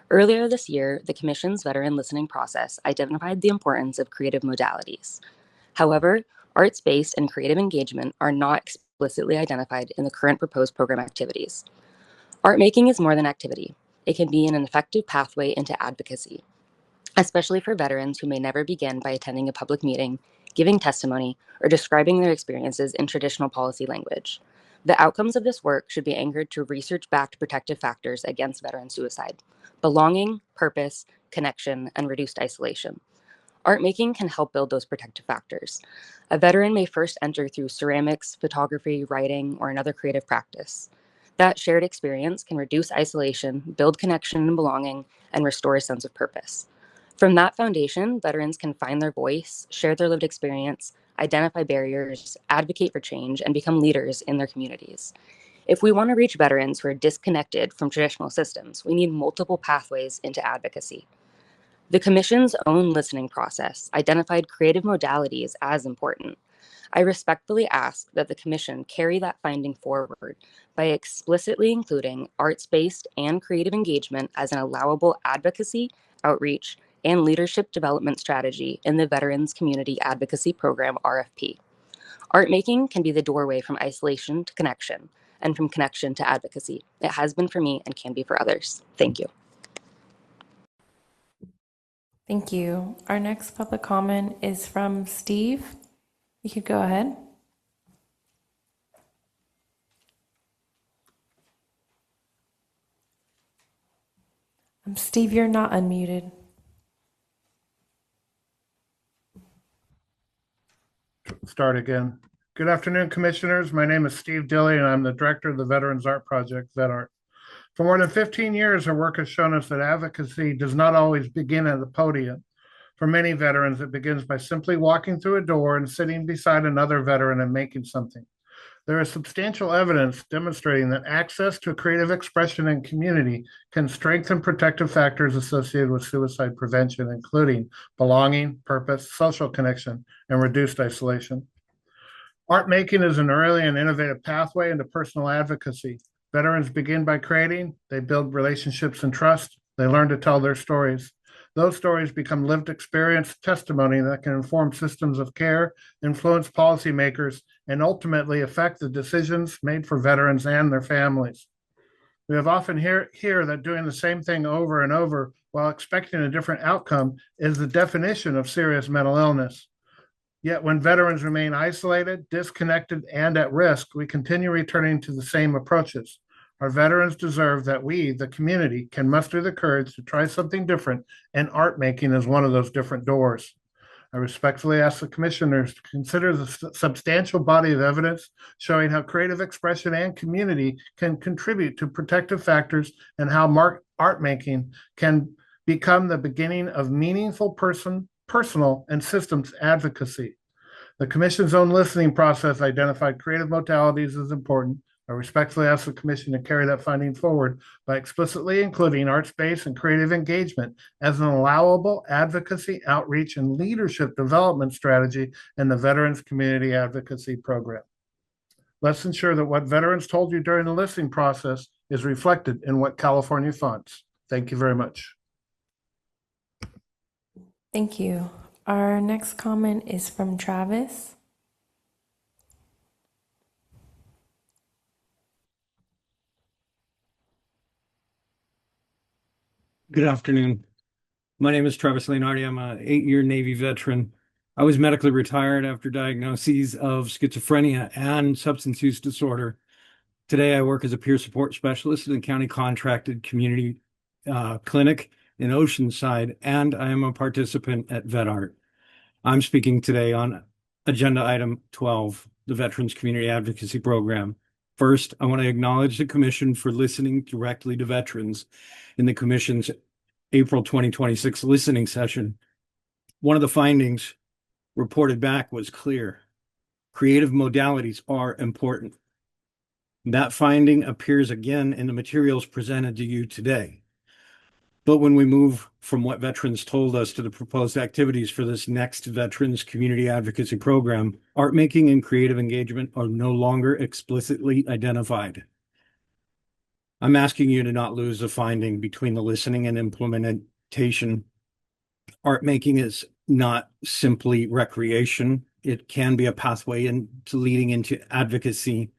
Earlier this year, the Commission's veteran listening process identified the importance of creative modalities. However, arts-based and creative engagement are not explicitly identified in the current proposed program activities. Art making is more than activity. It can be an effective pathway into advocacy, especially for veterans who may never begin by attending a public meeting, giving testimony, or describing their experiences in traditional policy language. The outcomes of this work should be anchored to research-backed protective factors against veteran suicide: belonging, purpose, connection, and reduced isolation. Art making can help build those protective factors. A veteran may first enter through ceramics, photography, writing, or another creative practice. That shared experience can reduce isolation, build connection and belonging, and restore a sense of purpose. From that foundation, veterans can find their voice, share their lived experience, identify barriers, advocate for change, and become leaders in their communities. If we want to reach veterans who are disconnected from traditional systems, we need multiple pathways into advocacy. The Commission's own listening process identified creative modalities as important. I respectfully ask that the Commission carry that finding forward by explicitly including arts-based and creative engagement as an allowable advocacy, outreach, and leadership development strategy in the Veterans Community Advocacy Program RFP. Art making can be the doorway from isolation to connection, and from connection to advocacy. It has been for me and can be for others. Thank you. Thank you. Our next public comment is from Steve. You could go ahead. Steve, you're not unmuted. Start again. Good afternoon, Commissioners. My name is Steve Dilley, and I'm the Director of the Veterans Art Project, VetArt. For more than 15 years, our work has shown us that advocacy does not always begin at the podium. For many veterans, it begins by simply walking through a door and sitting beside another veteran and making something. There is substantial evidence demonstrating that access to creative expression and community can strengthen protective factors associated with suicide prevention, including belonging, purpose, social connection, and reduced isolation. Art making is an early and innovative pathway into personal advocacy. Veterans begin by creating, they build relationships and trust, they learn to tell their stories. Those stories become lived experience testimony that can inform systems of care, influence policymakers, and ultimately affect the decisions made for veterans and their families. We have often hear that doing the same thing over and over while expecting a different outcome is the definition of serious mental illness. Yet when veterans remain isolated, disconnected, and at risk, we continue returning to the same approaches. Our veterans deserve that we, the community, can muster the courage to try something different, and art making is one of those different doors. I respectfully ask the commissioners to consider the substantial body of evidence showing how creative expression and community can contribute to protective factors and how art making can become the beginning of meaningful personal and systems advocacy. The Commission's own listening process identified creative modalities as important. I respectfully ask the Commission to carry that finding forward by explicitly including arts-based and creative engagement as an allowable advocacy, outreach, and leadership development strategy in the Veterans Community Advocacy Program. Let's ensure that what veterans told you during the listening process is reflected in what California funds. Thank you very much. Thank you. Our next comment is from Travis. Good afternoon. My name is Travis Leonardi. I'm an 8-year Navy veteran. I was medically retired after diagnoses of schizophrenia and substance use disorder. Today, I work as a peer support specialist in a county contracted community clinic in Oceanside, and I am a participant at VetArt. I'm speaking today on agenda item 12, the Veterans Community Advocacy Program. First, I want to acknowledge the Commission for listening directly to veterans in the Commission's April 2026 listening session. One of the findings reported back was clear. Creative modalities are important. That finding appears again in the materials presented to you today. But when we move from what veterans told us to the proposed activities for this next Veterans Community Advocacy Program, art making and creative engagement are no longer explicitly identified. I'm asking you to not lose the finding between the listening and implementation. Art making is not simply recreation. It can be a pathway into leading into advocacy.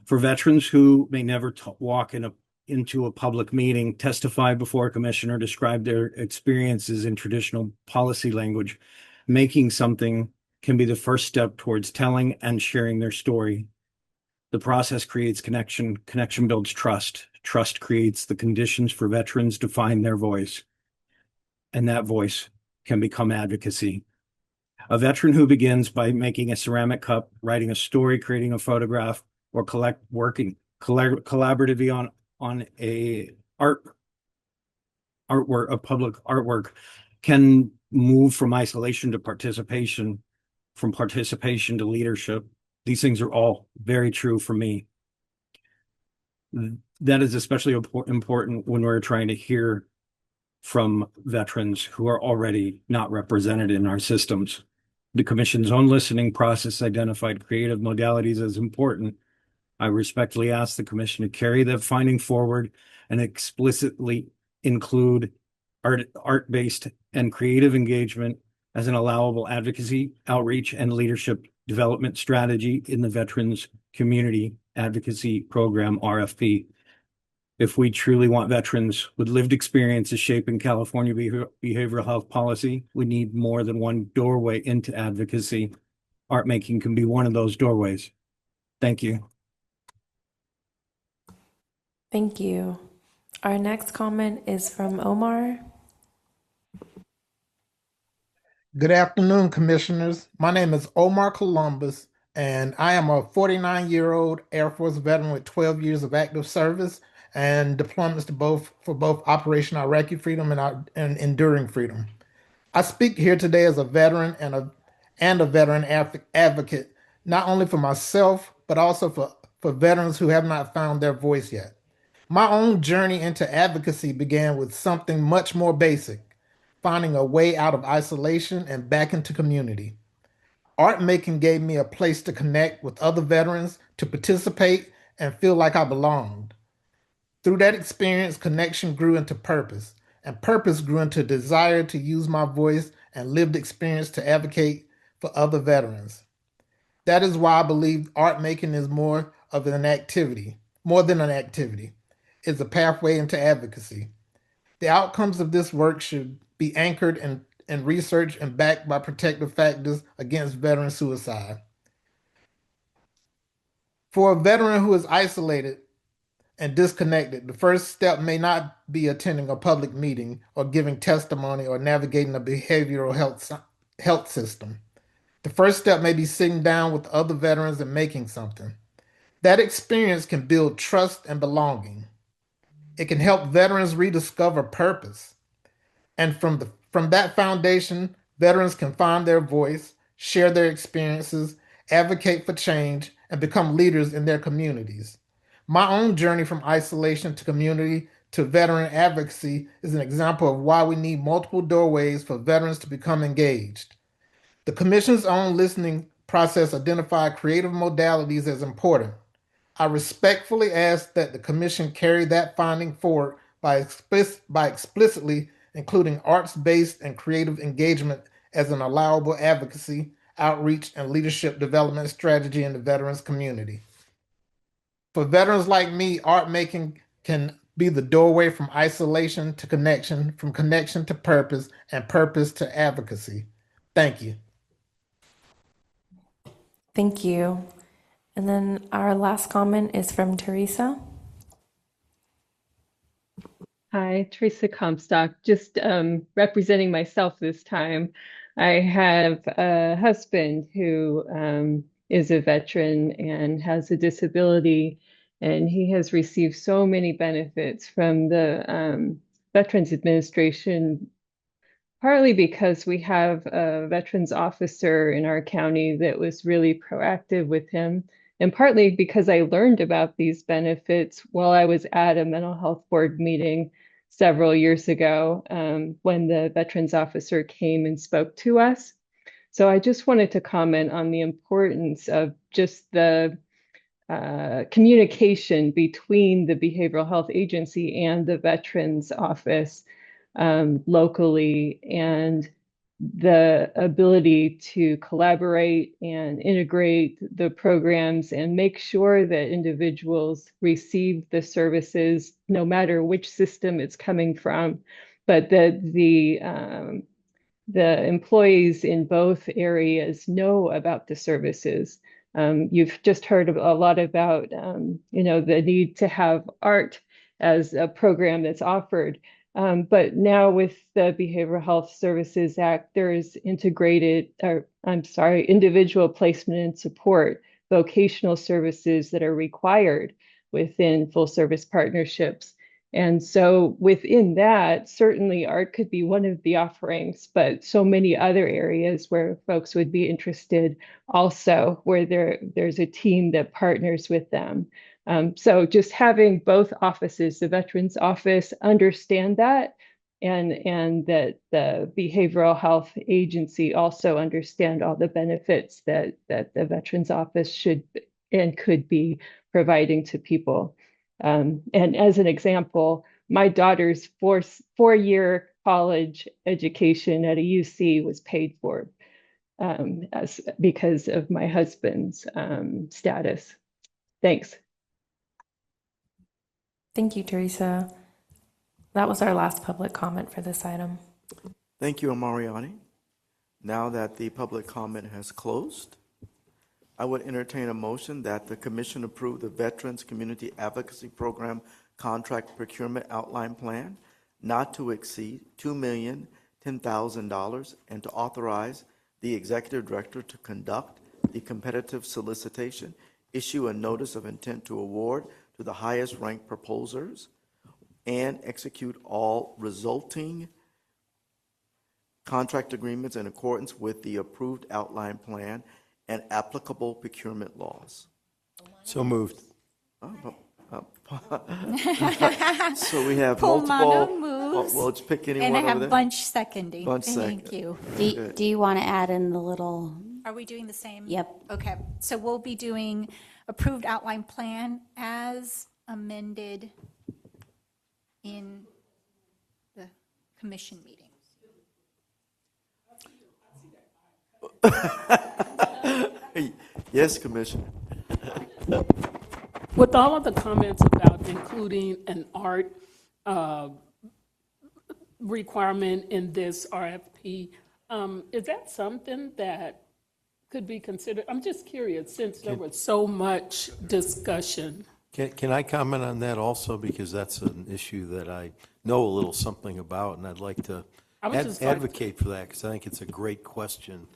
For veterans who may never walk into a public meeting, testify before a commissioner, describe their experiences in traditional policy language, making something can be the first step towards telling and sharing their story. The process creates connection. Connection builds trust. Trust creates the conditions for veterans to find their voice. And that voice can become advocacy. A veteran who begins by making a ceramic cup, writing a story, creating a photograph, or working collaboratively on a public artwork can move from isolation to participation, from participation to leadership. These things are all very true for me. That is especially important when we're trying to hear from veterans who are already not represented in our systems. The Commission's own listening process identified creative modalities as important. I respectfully ask the Commission to carry that finding forward and explicitly include art-based and creative engagement as an allowable advocacy, outreach, and leadership development strategy in the Veterans Community Advocacy Program, RFP. If we truly want veterans with lived experiences shaping California behavioral health policy, we need more than one doorway into advocacy. Art making can be one of those doorways. Thank you. Thank you. Our next comment is from Omar. Good afternoon, Commissioners. My name is Omar Columbus, and I am a 49-year-old Air Force veteran with 12 years of active service and deployments for both Operation Iraqi Freedom and Enduring Freedom. I speak here today as a veteran and a veteran advocate, not only for myself, but also for veterans who have not found their voice yet. My own journey into advocacy began with something much more basic: finding a way out of isolation and back into community. Art making gave me a place to connect with other veterans, to participate, and feel like I belonged. Through that experience, connection grew into purpose, and purpose grew into desire to use my voice and lived experience to advocate for other veterans. That is why I believe art making is more than an activity. It's a pathway into advocacy. The outcomes of this work should be anchored in research and backed by protective factors against veteran suicide. For a veteran who is isolated and disconnected, the first step may not be attending a public meeting or giving testimony or navigating a behavioral health system. The first step may be sitting down with other veterans and making something. That experience can build trust and belonging. It can help veterans rediscover purpose. And from that foundation, veterans can find their voice, share their experiences, advocate for change, and become leaders in their communities. My own journey from isolation to community to veteran advocacy is an example of why we need multiple doorways for veterans to become engaged. The Commission's own listening process identified creative modalities as important. I respectfully ask that the Commission carry that finding forward by explicitly including arts-based and creative engagement as an allowable advocacy, outreach, and leadership development strategy in the veterans community. For veterans like me, art making can be the doorway from isolation to connection, from connection to purpose, and purpose to advocacy. Thank you. Thank you. And then our last comment is from Teresa. Hi, Teresa Comstock, just representing myself this time. I have a husband who is a veteran and has a disability, and he has received so many benefits from the Veterans Administration, partly because we have a veterans officer in our county that was really proactive with him, and partly because I learned about these benefits while I was at a mental health board meeting. several years ago when the veterans officer came and spoke to us. So I just wanted to comment on the importance of just the communication between the behavioral health agency and the veterans office locally, and the ability to collaborate and integrate the programs and make sure that individuals receive the services no matter which system it's coming from, but that the employees in both areas know about the services. You've just heard a lot about, the need to have art as a program that's offered. But now with the Behavioral Health Services Act, there is individual placement and support, vocational services that are required within full service partnerships. And so within that, certainly art could be one of the offerings, but so many other areas where folks would be interested also, where there's a team that partners with them. So just having both offices, the Veterans Office, understand that, and that the Behavioral Health Agency also understand all the benefits that the Veterans Office should and could be providing to people. And as an example, my daughter's four-year college education at a UC was paid for because of my husband's status. Thanks. Thank you, Teresa. That was our last public comment for this item. Thank you, Amariani. Now that the public comment has closed, I would entertain a motion that the Commission approve the Veterans Community Advocacy Program Contract Procurement Outline Plan not to exceed $2,010,000 and to authorize the Executive Director to conduct the competitive solicitation, issue a notice of intent to award to the highest ranked proposers, and execute all resulting contract agreements in accordance with the approved outline plan and applicable procurement laws. So moved. So we have Pulmano multiple. moves. Well, let's pick anyone And I over have there. Bunch seconding. Bunch Thank second. you. Do you want to add in the little? Are we doing the same? Yep. Okay, so we'll be doing approved outline plan as amended in the commission meeting. Yes, Commissioner. With all of the comments about including an art requirement in this RFP, is that something that could be considered? I'm just curious, since there was so much discussion. Can I comment on that also, because that's an issue that I know a little something about, and I'd like to advocate for that, because I think it's a great question.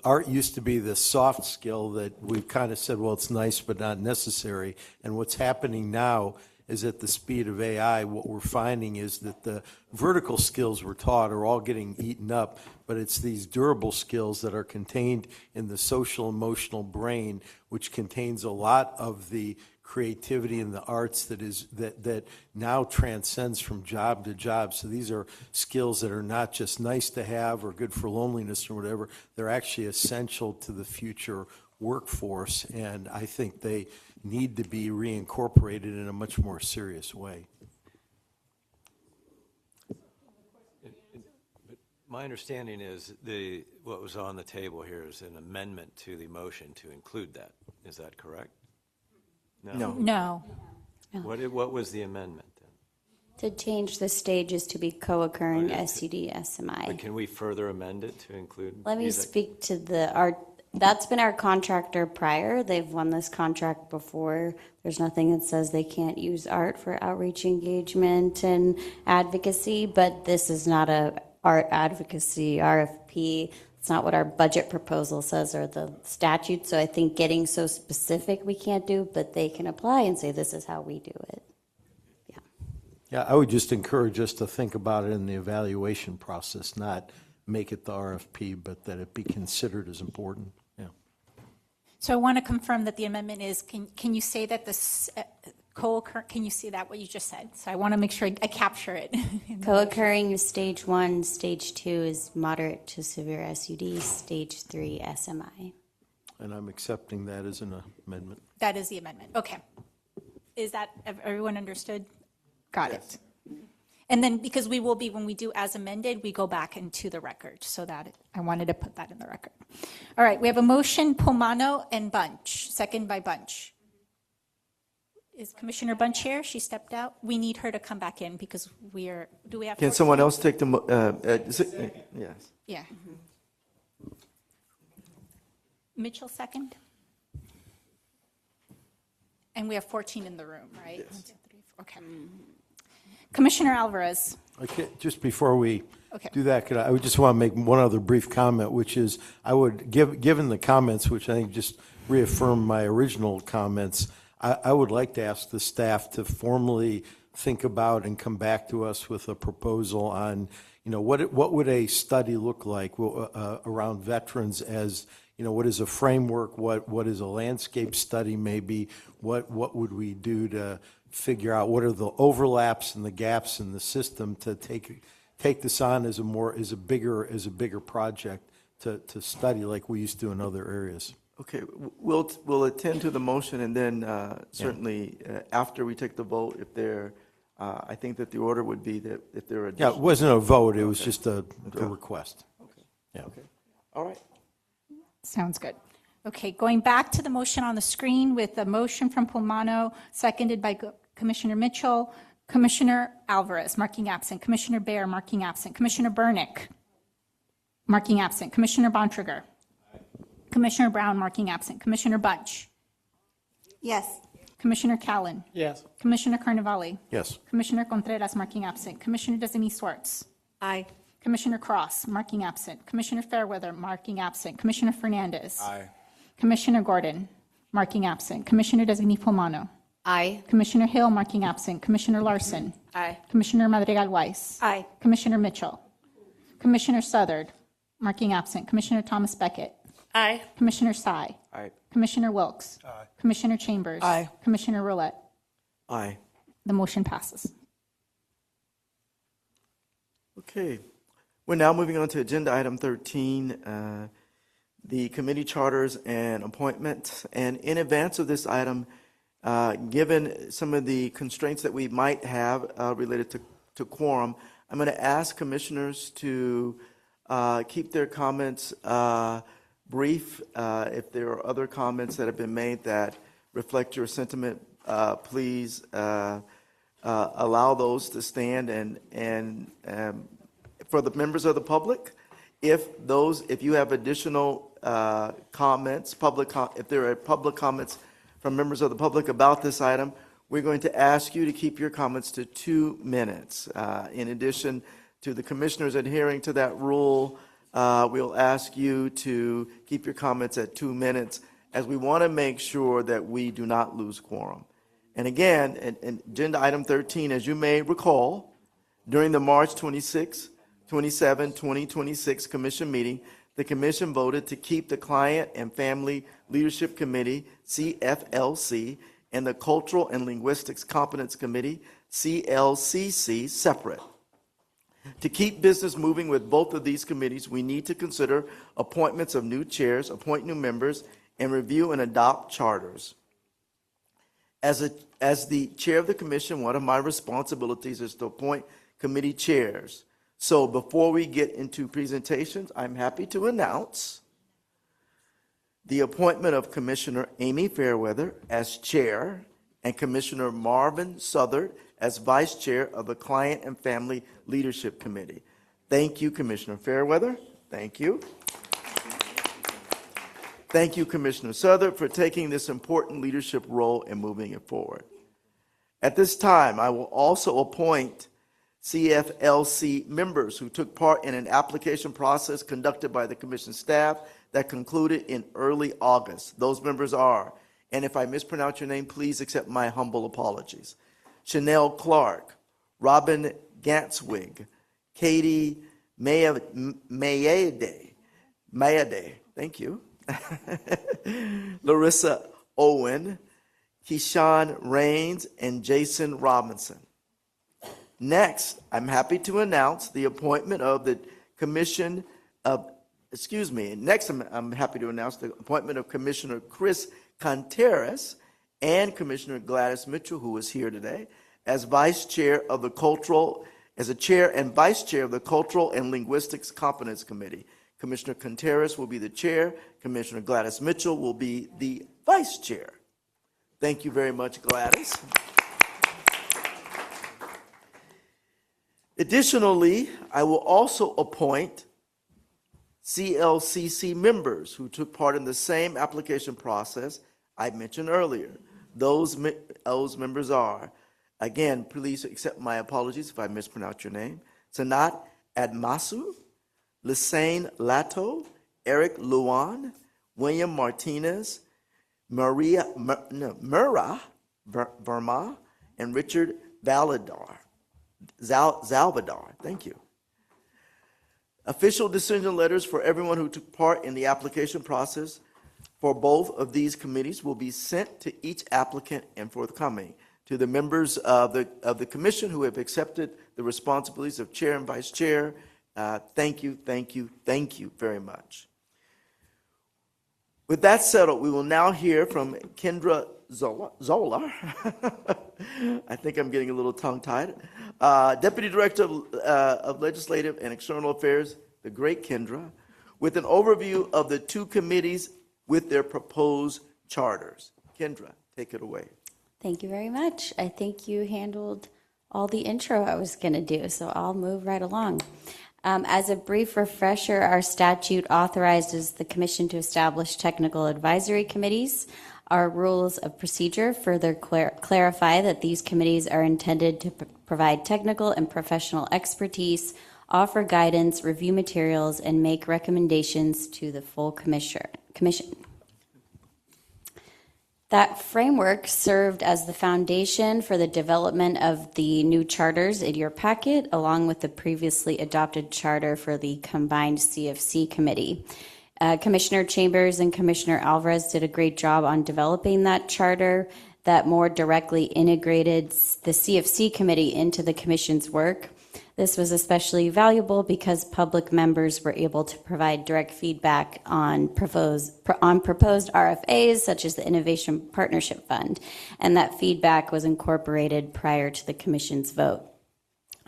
Art used to be this soft skill that we've kind of said, well, it's nice but not necessary. And what's happening now is at the speed of AI, what we're finding is that the vertical skills we're taught are all getting eaten up, but it's these durable skills that are contained in the social emotional brain, which contains a lot of the creativity in the arts that now transcends from job to job. So these are skills that are not just nice to have or good for loneliness or whatever. They're actually essential to the future workforce, and I think they need to be reincorporated in a much more serious way. My understanding is what was on the table here is an amendment to the motion to include that. Is that correct? No. What was the amendment then? To change the stages to be co-occurring SCD, SMI. But can we further amend it to include? Let me speak to that's been our contractor prior. They've won this contract before. There's nothing that says they can't use art for outreach, engagement, and advocacy, but this is not a art advocacy RFP. It's not what our budget proposal says or the statute. So I think getting so specific we can't do, but they can apply and say this is how we do it. Yeah, I would just encourage us to think about it in the evaluation process, not make it the RFP, but that it be considered as important. Yeah. So I want to confirm that the amendment is, can you say that the co-occur, can you see that, what you just said? So I want to make sure I capture it. Co-occurring is stage 1, stage 2 is moderate to severe SUD, stage 3 SMI. And I'm accepting that as an amendment. That is the amendment. Okay. Is that, everyone understood? Got it. And then because we will be, when we do as amended, we go back into the record. So that, I wanted to put that in the record. All right, we have a motion, Pomano and Bunch, second by Bunch. Is Commissioner Bunch here? She stepped out. We need her to come back in because we are, do we have? Can someone else take the, yes. Yeah. Mitchell second? And we have 14 in the room, right? Yes. 1, 2, 3, 4. Okay. Commissioner Alvarez. Okay, just before we Okay. do that, I would just want to make one other brief comment, which is I would given the comments, which I think just reaffirm my original comments, I would like to ask the staff to formally think about and come back to us with a proposal on, what would a study look like around veterans as, what is a framework, what is a landscape study maybe, what would we do to figure out what are the overlaps and the gaps in the system to take this on as a bigger project to study like we used to in other areas. Okay, we'll attend to the motion, and then certainly after we take the vote, if there, I think that the order would be that if there are Yeah, it wasn't a vote, it was just a request. Okay. Yeah. Okay. All right. Sounds good. Okay, going back to the motion on the screen with the motion from Pomano, seconded by Commissioner Mitchell, Commissioner Alvarez, marking absent, Commissioner Baer, marking absent, Commissioner Burnick, marking absent, Commissioner Bontrager, Commissioner Brown, marking absent, Commissioner Bunch, Yes. Commissioner Callan, Yes. Commissioner Carnevale, Yes. Commissioner Contreras, marking absent, Commissioner Designee Swartz, Aye. Commissioner Cross, marking absent, Commissioner Fairweather, marking absent, Commissioner Fernandez, Aye. Commissioner Gordon, marking absent, Commissioner Designee Pomano, Aye. Commissioner Hill, marking absent, Commissioner Larson, Aye. Commissioner Madrigal Weiss, Aye. Commissioner Mitchell, Commissioner Southard, marking absent, Commissioner Thomas Beckett, Aye. Commissioner Sy, Aye. Commissioner Wilkes, Commissioner Chambers, Aye. Commissioner Roulette. Aye. The motion passes. Okay. We're now moving on to agenda item 13, the committee charters and appointments. And in advance of this item, given some of the constraints that we might have related to quorum, I'm going to ask commissioners to keep their comments brief. If there are other comments that have been made that reflect your sentiment, please allow those to stand. And for the members of the public, if you have additional comments, if there are public comments from members of the public about this item, we're going to ask you to keep your comments to 2 minutes. In addition to the commissioners adhering to that rule, we'll ask you to keep your comments at 2 minutes, as we want to make sure that we do not lose quorum. And again, in agenda item 13, as you may recall, during the March 26, 27, 2026 commission meeting, the commission voted to keep the Client and Family Leadership Committee, CFLC, and the Cultural and Linguistics Competence Committee, CLCC, separate. To keep business moving with both of these committees, we need to consider appointments of new chairs, appoint new members, and review and adopt charters. As the chair of the commission, one of my responsibilities is to appoint committee chairs. So before we get into presentations, I'm happy to announce the appointment of Commissioner Amy Fairweather as chair and Commissioner Marvin Southard as vice chair of the Client and Family Leadership Committee. Thank you, Commissioner Fairweather. Thank you. Thank you, Commissioner Southard, for taking this important leadership role and moving it forward. At this time, I will also appoint CFLC members who took part in an application process conducted by the commission staff that concluded in early August. Those members are, and if I mispronounce your name, please accept my humble apologies: Chanel Clark, Robin Ganswig, Katie Mayade, thank you, Larissa Owen, Keyshawn Rains, and Jason Robinson. Next, I'm happy to announce the appointment of the Commission of, I'm happy to announce the appointment of Commissioner Chris Contreras and Commissioner Gladys Mitchell, who is here today, as Vice Chair of the Cultural, as a Chair and Vice Chair of the Cultural and Linguistics Competence Committee. Commissioner Contreras will be the Chair. Commissioner Gladys Mitchell will be the Vice Chair. Thank you very much, Gladys. Additionally, I will also appoint CLCC members who took part in the same application process I mentioned earlier. Those members are, again, please accept my apologies if I mispronounce your name, Sanat Admasu, Lisanne Lato, Eric Luan, William Martinez, Mura Verma, and Richard Zalvadar. Thank you. Official decision letters for everyone who took part in the application process for both of these committees will be sent to each applicant and forthcoming. To the members of the commission who have accepted the responsibilities of chair and vice chair, thank you very much. With that settled, we will now hear from Kendra Zola. I think I'm getting a little tongue-tied. Deputy Director of Legislative and External Affairs, the great Kendra, with an overview of the two committees with their proposed charters. Kendra, take it away. Thank you very much. I think you handled all the intro I was going to do, so I'll move right along. As a brief refresher, our statute authorizes the Commission to establish technical advisory committees. Our rules of procedure further clarify that these committees are intended to provide technical and professional expertise, offer guidance, review materials, and make recommendations to the full commission. That framework served as the foundation for the development of the new charters in your packet, along with the previously adopted charter for the combined CFC committee. Commissioner Chambers and Commissioner Alvarez did a great job on developing that charter that more directly integrated the CFC committee into the commission's work. This was especially valuable because public members were able to provide direct feedback on proposed RFAs, such as the Innovation Partnership Fund, and that feedback was incorporated prior to the Commission's vote.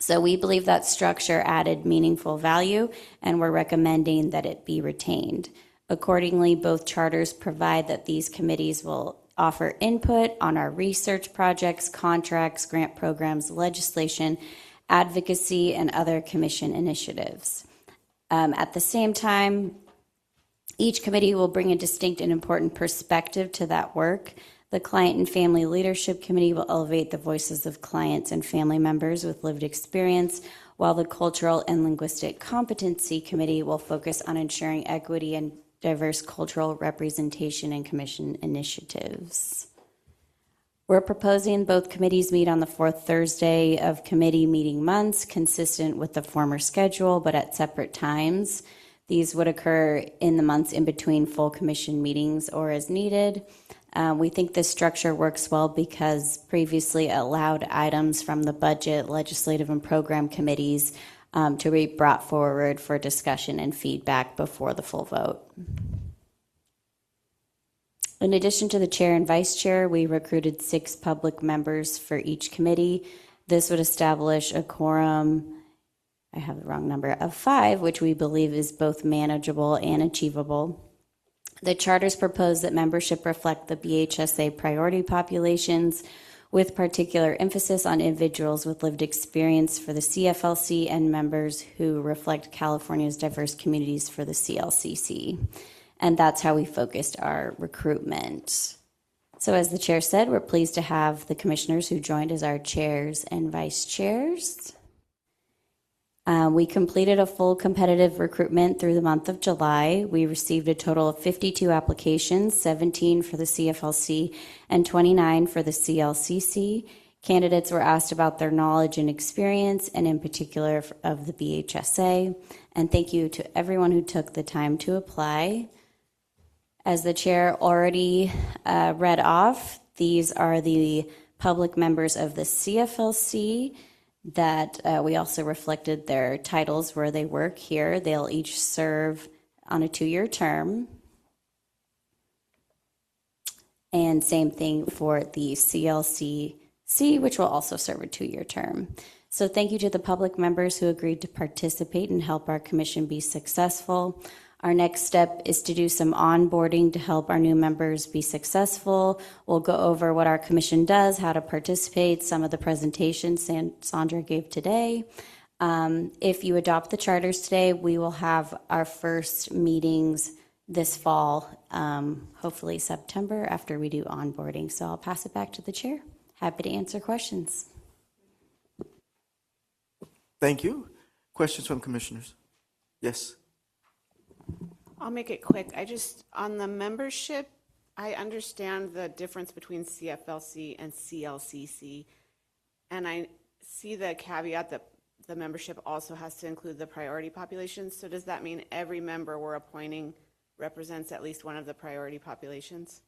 So we believe that structure added meaningful value, and we're recommending that it be retained. Accordingly, both charters provide that these committees will offer input on our research projects, contracts, grant programs, legislation, advocacy, and other commission initiatives. At the same time, each committee will bring a distinct and important perspective to that work. The Client and Family Leadership Committee will elevate the voices of clients and family members with lived experience, while the Cultural and Linguistic Competency Committee will focus on ensuring equity and diverse cultural representation in commission initiatives. We're proposing both committees meet on the fourth Thursday of committee meeting months, consistent with the former schedule, but at separate times. These would occur in the months in between full commission meetings or as needed. We think this structure works well because previously it allowed items from the budget, legislative, and program committees to be brought forward for discussion and feedback before the full vote. In addition to the chair and vice chair, we recruited 6 public members for each committee. This would establish a quorum, I have the wrong number, of 5, which we believe is both manageable and achievable. The charters propose that membership reflect the BHSA priority populations, with particular emphasis on individuals with lived experience for the CFLC and members who reflect California's diverse communities for the CLCC. And that's how we focused our recruitment. So as the chair said, we're pleased to have the commissioners who joined as our chairs and vice chairs. We completed a full competitive recruitment through the month of July. We received a total of 52 applications, 17 for the CFLC and 29 for the CLCC. Candidates were asked about their knowledge and experience, and in particular of the BHSA. And thank you to everyone who took the time to apply. As the chair already read off, These are the public members of the CFLC that we also reflected their titles where they work here. They'll each serve on a 2-year term. And same thing for the CLCC, which will also serve a 2-year term. So thank you to the public members who agreed to participate and help our commission be successful. Our next step is to do some onboarding to help our new members be successful. We'll go over what our commission does, how to participate, some of the presentations Sandra gave today. If you adopt the charters today, we will have our first meetings this fall, hopefully September, after we do onboarding. So I'll pass it back to the chair. Happy to answer questions. Thank you. Questions from commissioners? Yes. I'll make it quick. On the membership, I understand the difference between CFLC and CLCC. And I see the caveat that the membership also has to include the priority populations. So does that mean every member we're appointing represents at least one of the priority populations?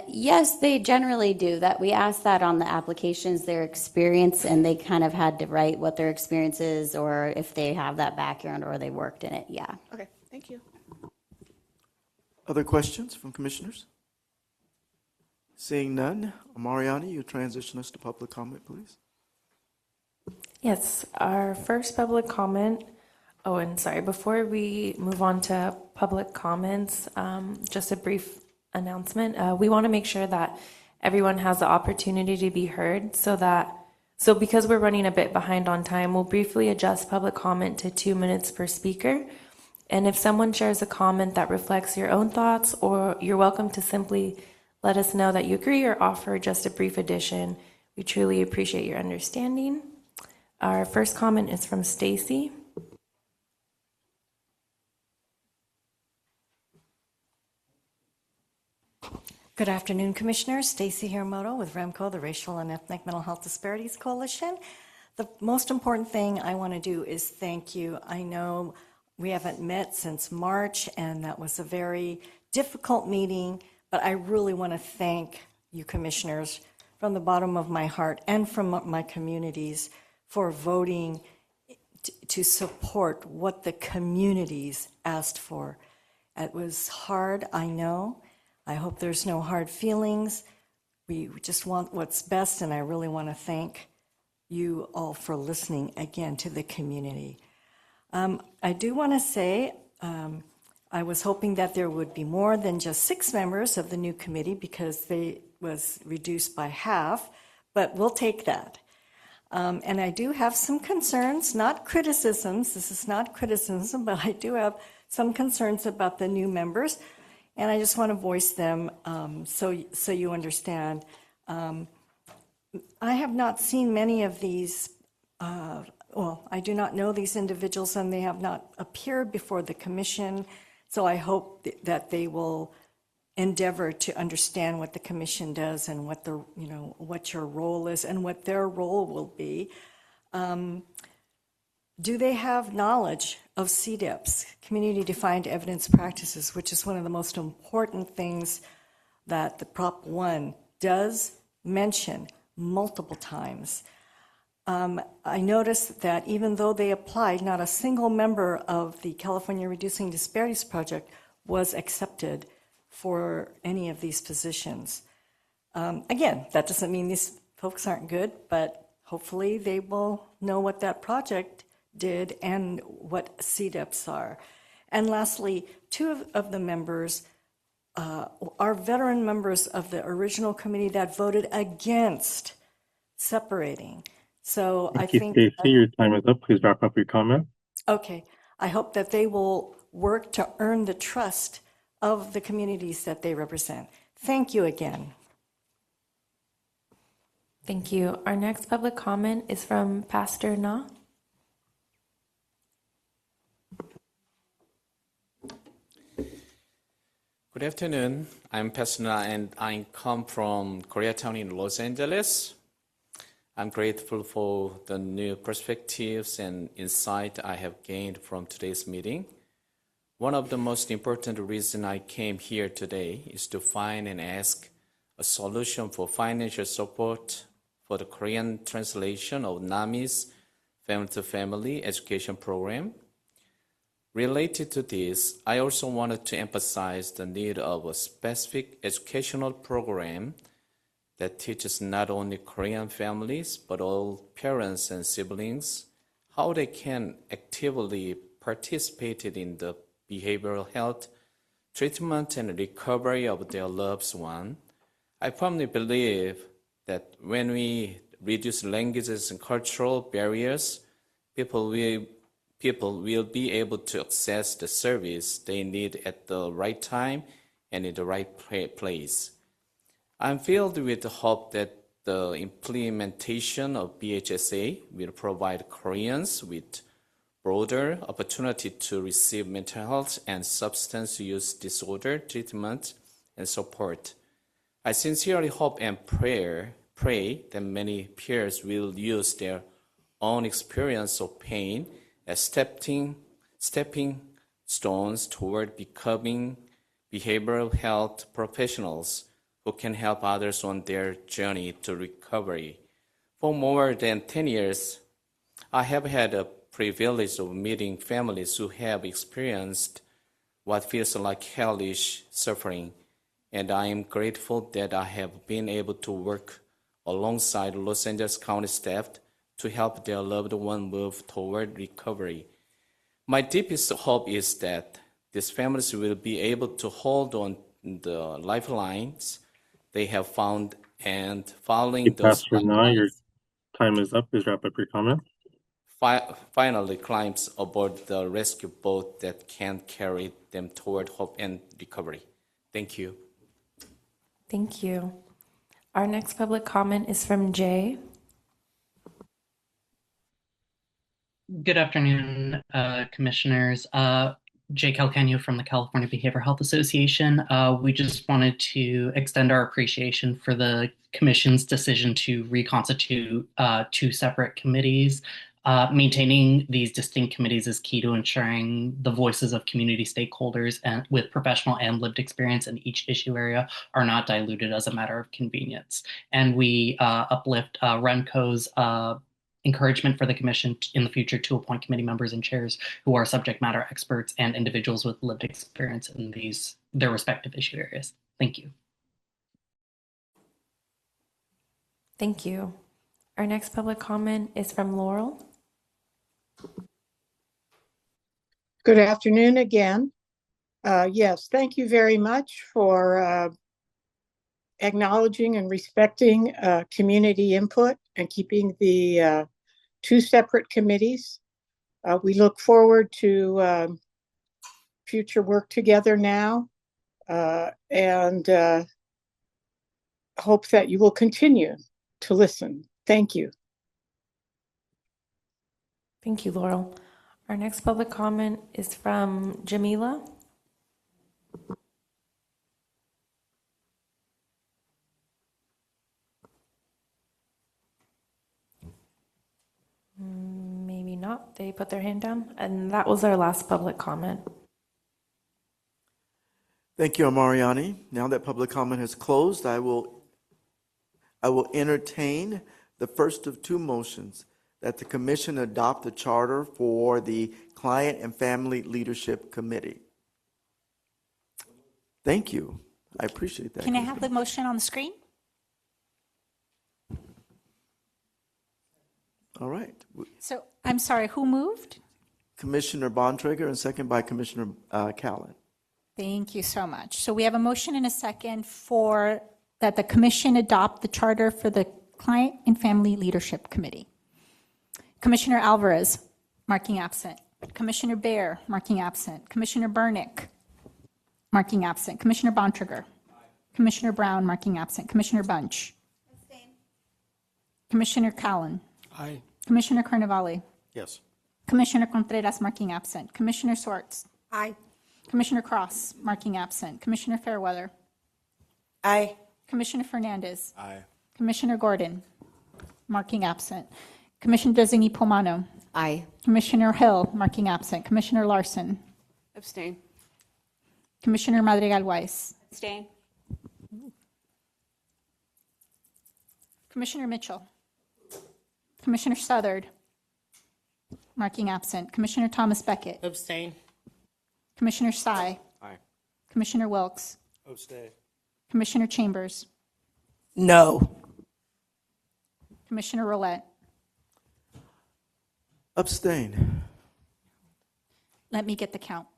Yes, they generally do that. We asked that on the applications, their experience, and they kind of had to write what their experience is or if they have that background or they worked in it. Yeah. Okay, thank you. Other questions from commissioners? Seeing none, Mariani, you transition us to public comment, please. Yes, our first public comment. Oh, and sorry, before we move on to public comments, just a brief announcement. We want to make sure that everyone has the opportunity to be heard so because we're running a bit behind on time, we'll briefly adjust public comment to 2 minutes per speaker. And if someone shares a comment that reflects your own thoughts, or you're welcome to simply let us know that you agree or offer just a brief addition. We truly appreciate your understanding. Our first comment is from Stacy. Good afternoon, Commissioners. Stacy Hiramoto with REMCO, the Racial and Ethnic Mental Health Disparities Coalition. The most important thing I want to do is thank you. I know we haven't met since March, and that was a very difficult meeting, but I really want to thank you, Commissioners, from the bottom of my heart and from my communities for voting to support what the communities asked for. It was hard, I know. I hope there's no hard feelings. We just want what's best, and I really want to thank you all for listening again to the community. I do want to say I was hoping that there would be more than just 6 members of the new committee because they was reduced by half, but we'll take that. And I do have some concerns, not criticisms. This is not criticism, but I do have some concerns about the new members. And I just want to voice them so you understand. I have not seen many of these, I do not know these individuals, and they have not appeared before the commission. So I hope that they will endeavor to understand what the commission does and what what your role is and what their role will be. Do they have knowledge of CDEPs, Community Defined Evidence Practices, which is one of the most important things that the Prop 1 does mention multiple times? I noticed that even though they applied, not a single member of the California Reducing Disparities Project was accepted for any of these positions. Again, that doesn't mean these folks aren't good, but hopefully they will know what that project did and what CDEPs are. And lastly, 2 of the members are veteran members of the original committee that voted against separating. So I think Stacy, your time is up. Please wrap up your comment. Okay. I hope that they will work to earn the trust of the communities that they represent. Thank you again. Thank you. Our next public comment is from Pastor Na. Good afternoon. I'm Pastor Na, and I come from Koreatown in Los Angeles. I'm grateful for the new perspectives and insight I have gained from today's meeting. One of the most important reasons I came here today is to find and ask a solution for financial support for the Korean translation of NAMI's family-to-family education program. Related to this, I also wanted to emphasize the need of a specific educational program that teaches not only Korean families, but all parents and siblings how they can actively participate in the behavioral health treatment and recovery of their loved one. I firmly believe that when we reduce languages and cultural barriers, people will be able to access the service they need at the right time and in the right place. I'm filled with the hope that the implementation of BHSA will provide Koreans with broader opportunity to receive mental health and substance use disorder treatment and support. I sincerely hope and pray that many peers will use their own experience of pain as stepping stones toward becoming behavioral health professionals who can help others on their journey to recovery. For more than 10 years, I have had a privilege of meeting families who have experienced what feels like hellish suffering, and I am grateful that I have been able to work alongside Los Angeles County staff to help their loved one move toward recovery. My deepest hope is that these families will be able to hold on the lifelines they have found and following those Pastor Na, your time is up. Please wrap up your comment. finally climbs aboard the rescue boat that can carry them toward hope and recovery. Thank you. Thank you. Our next public comment is from Jay. Good afternoon, commissioners. Jay Calcanio from the California Behavioral Health Association. We just wanted to extend our appreciation for the Commission's decision to reconstitute two separate committees. Maintaining these distinct committees is key to ensuring the voices of community stakeholders and with professional and lived experience in each issue area are not diluted as a matter of convenience. And we uplift Remco's encouragement for the Commission in the future to appoint committee members and chairs who are subject matter experts and individuals with lived experience in their respective issue areas. Thank you. Thank you. Our next public comment is from Laurel. Good afternoon again. Yes, thank you very much for acknowledging and respecting community input and keeping the two separate committees. We look forward to future work together now and hope that you will continue to listen. Thank you. Thank you, Laurel. Our next public comment is from Jamila. Maybe not. They put their hand down. And that was our last public comment. Thank you, Amariani. Now that public comment has closed, I will entertain the first of two motions that the Commission adopt the charter for the Client and Family Leadership Committee. Thank you. I appreciate that. Can I have the motion on the screen? All right. So I'm sorry, who moved? Commissioner Bontrager and second by Commissioner Callan. Thank you so much. So we have a motion and a second for that the Commission adopt the charter for the Client and Family Leadership Committee. Commissioner Alvarez, marking absent. Commissioner Baer, marking absent. Commissioner Burnick, marking absent. Commissioner Bontrager. Commissioner Brown, marking absent. Commissioner Bunch. Abstain. Commissioner Callan. Aye. Commissioner Carnevale. Yes. Commissioner Contreras, marking absent. Commissioner Swartz. Aye. Commissioner Cross, marking absent. Commissioner Fairweather. Aye. Commissioner Fernandez. Aye. Commissioner Gordon, marking absent. Commissioner Designee Pomano. Aye. Commissioner Hill, marking absent. Commissioner Larson. Abstain. Commissioner Madrigal Weiss. Abstain. Commissioner Mitchell. Commissioner Southard. Marking absent. Commissioner Thomas Beckett. Abstain. Commissioner Sy. Aye. Commissioner Wilkes. Abstain. Commissioner Chambers. No. Commissioner Roulette. Abstain. Let me get the count.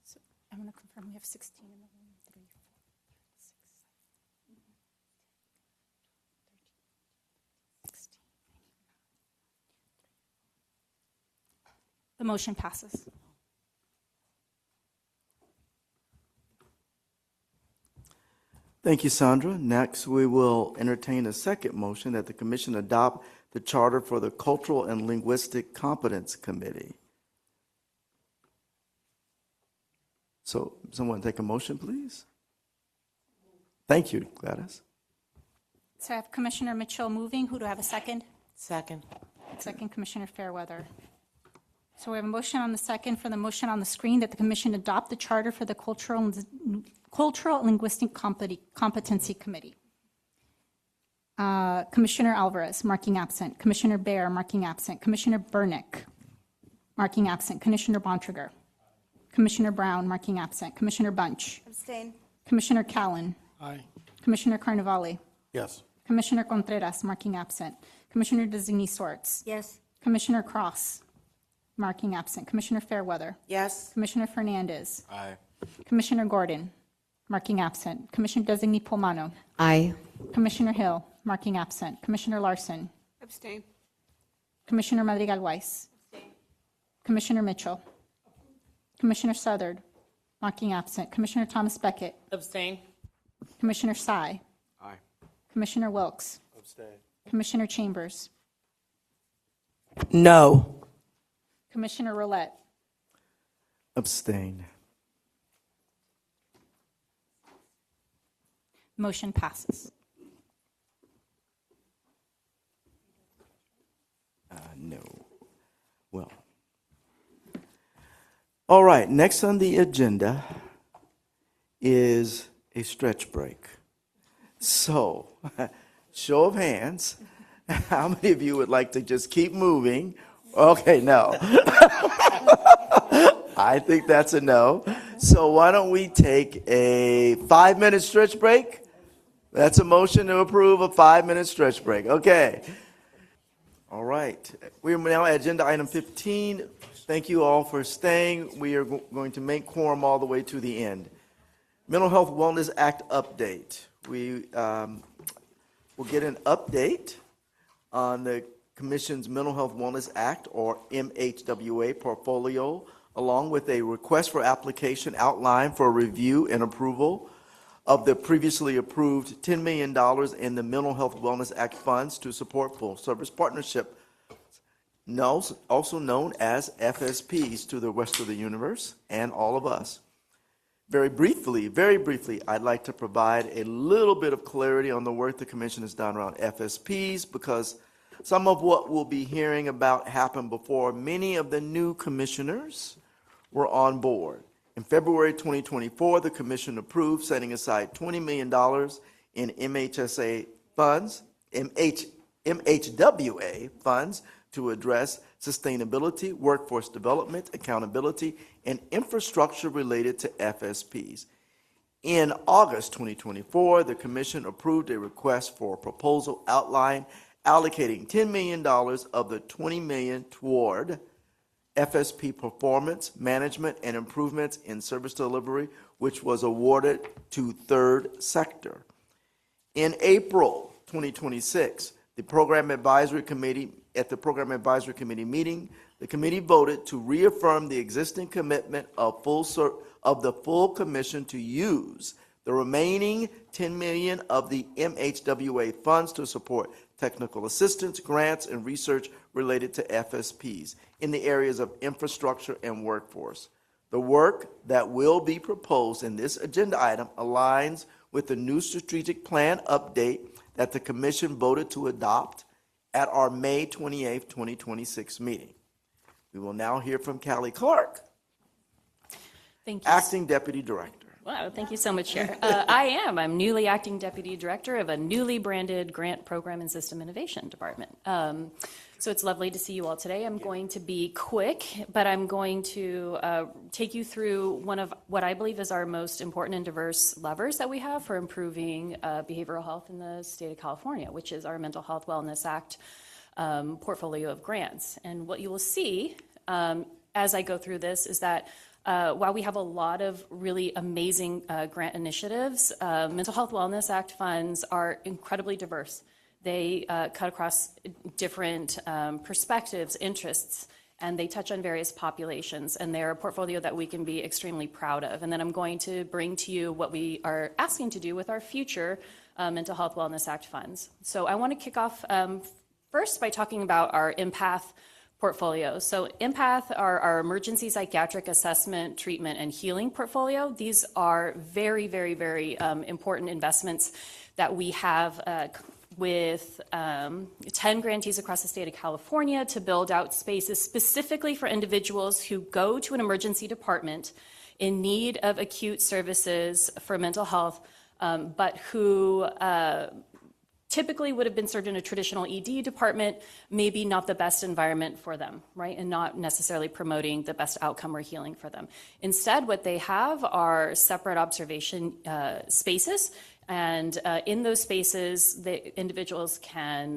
So I'm going to confirm we have 16 in the room. 3, 4, 6, 16. The motion passes. Thank you, Sandra. Next, we will entertain a second motion that the commission adopt the charter for the Cultural and Linguistic Competence Committee. So, someone take a motion, please. Thank you, Gladys. So I have Commissioner Mitchell moving. Who do I have a second? Second. Second, Commissioner Fairweather. So we have a motion on the second for the motion on the screen that the commission adopt the charter for the Cultural and Linguistic Competency Committee. Commissioner Alvarez, marking absent. Commissioner Baer, marking absent. Commissioner Burnick, marking absent. Commissioner Bontrager. Commissioner Brown, marking absent. Commissioner Bunch. Abstain. Commissioner Callan. Aye. Commissioner Carnevale. Yes. Commissioner Contreras, marking absent. Commissioner Designee Swartz. Yes. Commissioner Cross, marking absent. Commissioner Fairweather. Yes. Commissioner Fernandez. Aye. Commissioner Gordon, marking absent. Commissioner Designee Polmano. Aye. Commissioner Hill, marking absent. Commissioner Larson. Abstain. Commissioner Madrigal Weiss. Commissioner Mitchell. Commissioner Southard, marking absent. Commissioner Thomas Beckett. Abstain. Commissioner Sy. Aye. Commissioner Wilkes. Abstain. Commissioner Chambers. No. Commissioner Roulette. Abstain. Motion passes. No. Well. All right, next on the agenda is a stretch break. So, show of hands, how many of you would like to just keep moving? Okay, no. I think that's a no. So why don't we take a 5-minute stretch break? That's a motion to approve a 5-minute stretch break. Okay. All right. We are now at agenda item 15. Thank you all for staying. We are going to make quorum all the way to the end. Mental Health Wellness Act update. We will get an update on the Commission's Mental Health Wellness Act, or MHWA, portfolio, along with a request for application outline for review and approval of the previously approved $10 million in the Mental Health Wellness Act funds to support full service partnership, also known as FSPs, to the rest of the universe and all of us. Very briefly, I'd like to provide a little bit of clarity on the work the Commission has done around FSPs, because some of what we'll be hearing about happened before many of the new commissioners were on board. In February 2024, the Commission approved setting aside $20 million in MHWA funds to address sustainability, workforce development, accountability, and infrastructure related to FSPs. In August 2024, the Commission approved a request for a proposal outline allocating $10 million of the $20 million toward FSP performance, management, and improvements in service delivery, which was awarded to third sector. In April 2026, at the Program Advisory Committee meeting, the committee voted to reaffirm the existing commitment of the full Commission to use the remaining $10 million of the MHWA funds to support technical assistance, grants, and research related to FSPs in the areas of infrastructure and workforce. The work that will be proposed in this agenda item aligns with the new strategic plan update that the Commission voted to adopt at our May 28th, 2026 meeting. We will now hear from Callie Clark, Thank you. Acting Deputy Director. Wow, thank you so much, Chair. I'm newly Acting Deputy Director of a newly branded Grant Program and System Innovation Department. So it's lovely to see you all today. I'm going to be quick, but I'm going to take you through one of what I believe is our most important and diverse levers that we have for improving behavioral health in the state of California, which is our Mental Health Wellness Act portfolio of grants. And what you will see as I go through this is that while we have a lot of really amazing grant initiatives, Mental Health Wellness Act funds are incredibly diverse. They cut across different perspectives, interests, and they touch on various populations, and they're a portfolio that we can be extremely proud of. And then I'm going to bring to you what we are asking to do with our future Mental Health Wellness Act funds. So I want to kick off first by talking about our Empath portfolio. So Empath are our emergency psychiatric assessment, treatment, and healing portfolio. These are very, very, very important investments that we have with 10 grantees across the state of California to build out spaces specifically for individuals who go to an emergency department in need of acute services for mental health, but who typically would have been served in a traditional ED department, maybe not the best environment for them, right? And not necessarily promoting the best outcome or healing for them. Instead, what they have are separate observation spaces. And in those spaces, the individuals can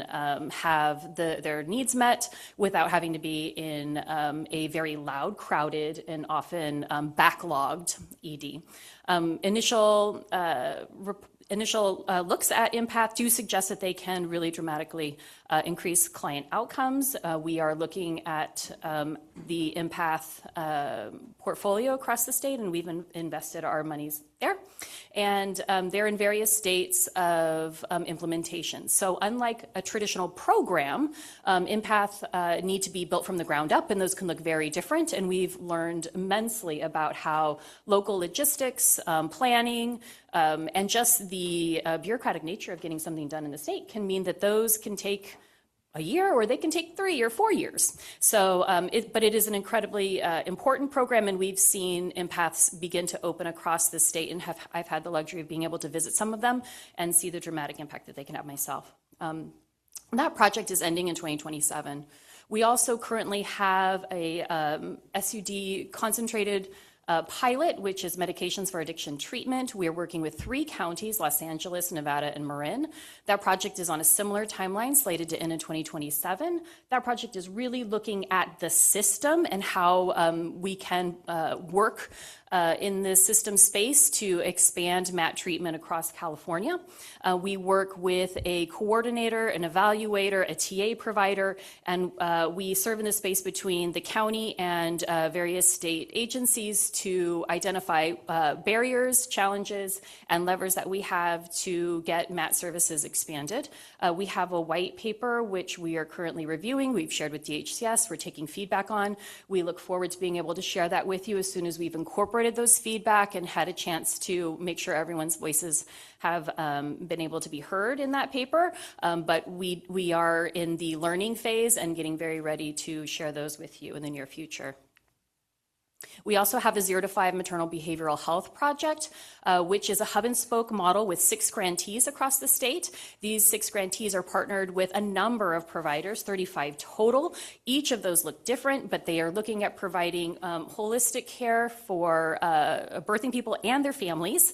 have their needs met without having to be in a very loud, crowded, and often backlogged ED. Initial looks at Empath do suggest that they can really dramatically increase client outcomes. We are looking at the Empath portfolio across the state, and we've invested our monies there. And they're in various states of implementation. So unlike a traditional program, Empath need to be built from the ground up, and those can look very different. And we've learned immensely about how local logistics, planning, and just the bureaucratic nature of getting something done in the state can mean that those can take a year, or they can take 3 or 4 years. So, but it is an incredibly important program, and we've seen empaths begin to open across the state, and I've had the luxury of being able to visit some of them and see the dramatic impact that they can have myself. That project is ending in 2027. We also currently have a SUD concentrated pilot, which is medications for addiction treatment. We are working with 3 counties, Los Angeles, Nevada, and Marin. That project is on a similar timeline, slated to end in 2027. That project is really looking at the system and how we can work in the system space to expand MAT treatment across California. We work with a coordinator, an evaluator, a TA provider, and we serve in the space between the county and various state agencies to identify barriers, challenges, and levers that we have to get MAT services expanded. We have a white paper which we are currently reviewing. We've shared with DHCS. We're taking feedback on. We look forward to being able to share that with you as soon as we've incorporated those feedback and had a chance to make sure everyone's voices have been able to be heard in that paper. But we are in the learning phase and getting very ready to share those with you in the near future. We also have a 0 to 5 maternal behavioral health project, which is a hub and spoke model with 6 grantees across the state. These 6 grantees are partnered with a number of providers, 35 total. Each of those look different, but they are looking at providing holistic care for birthing people and their families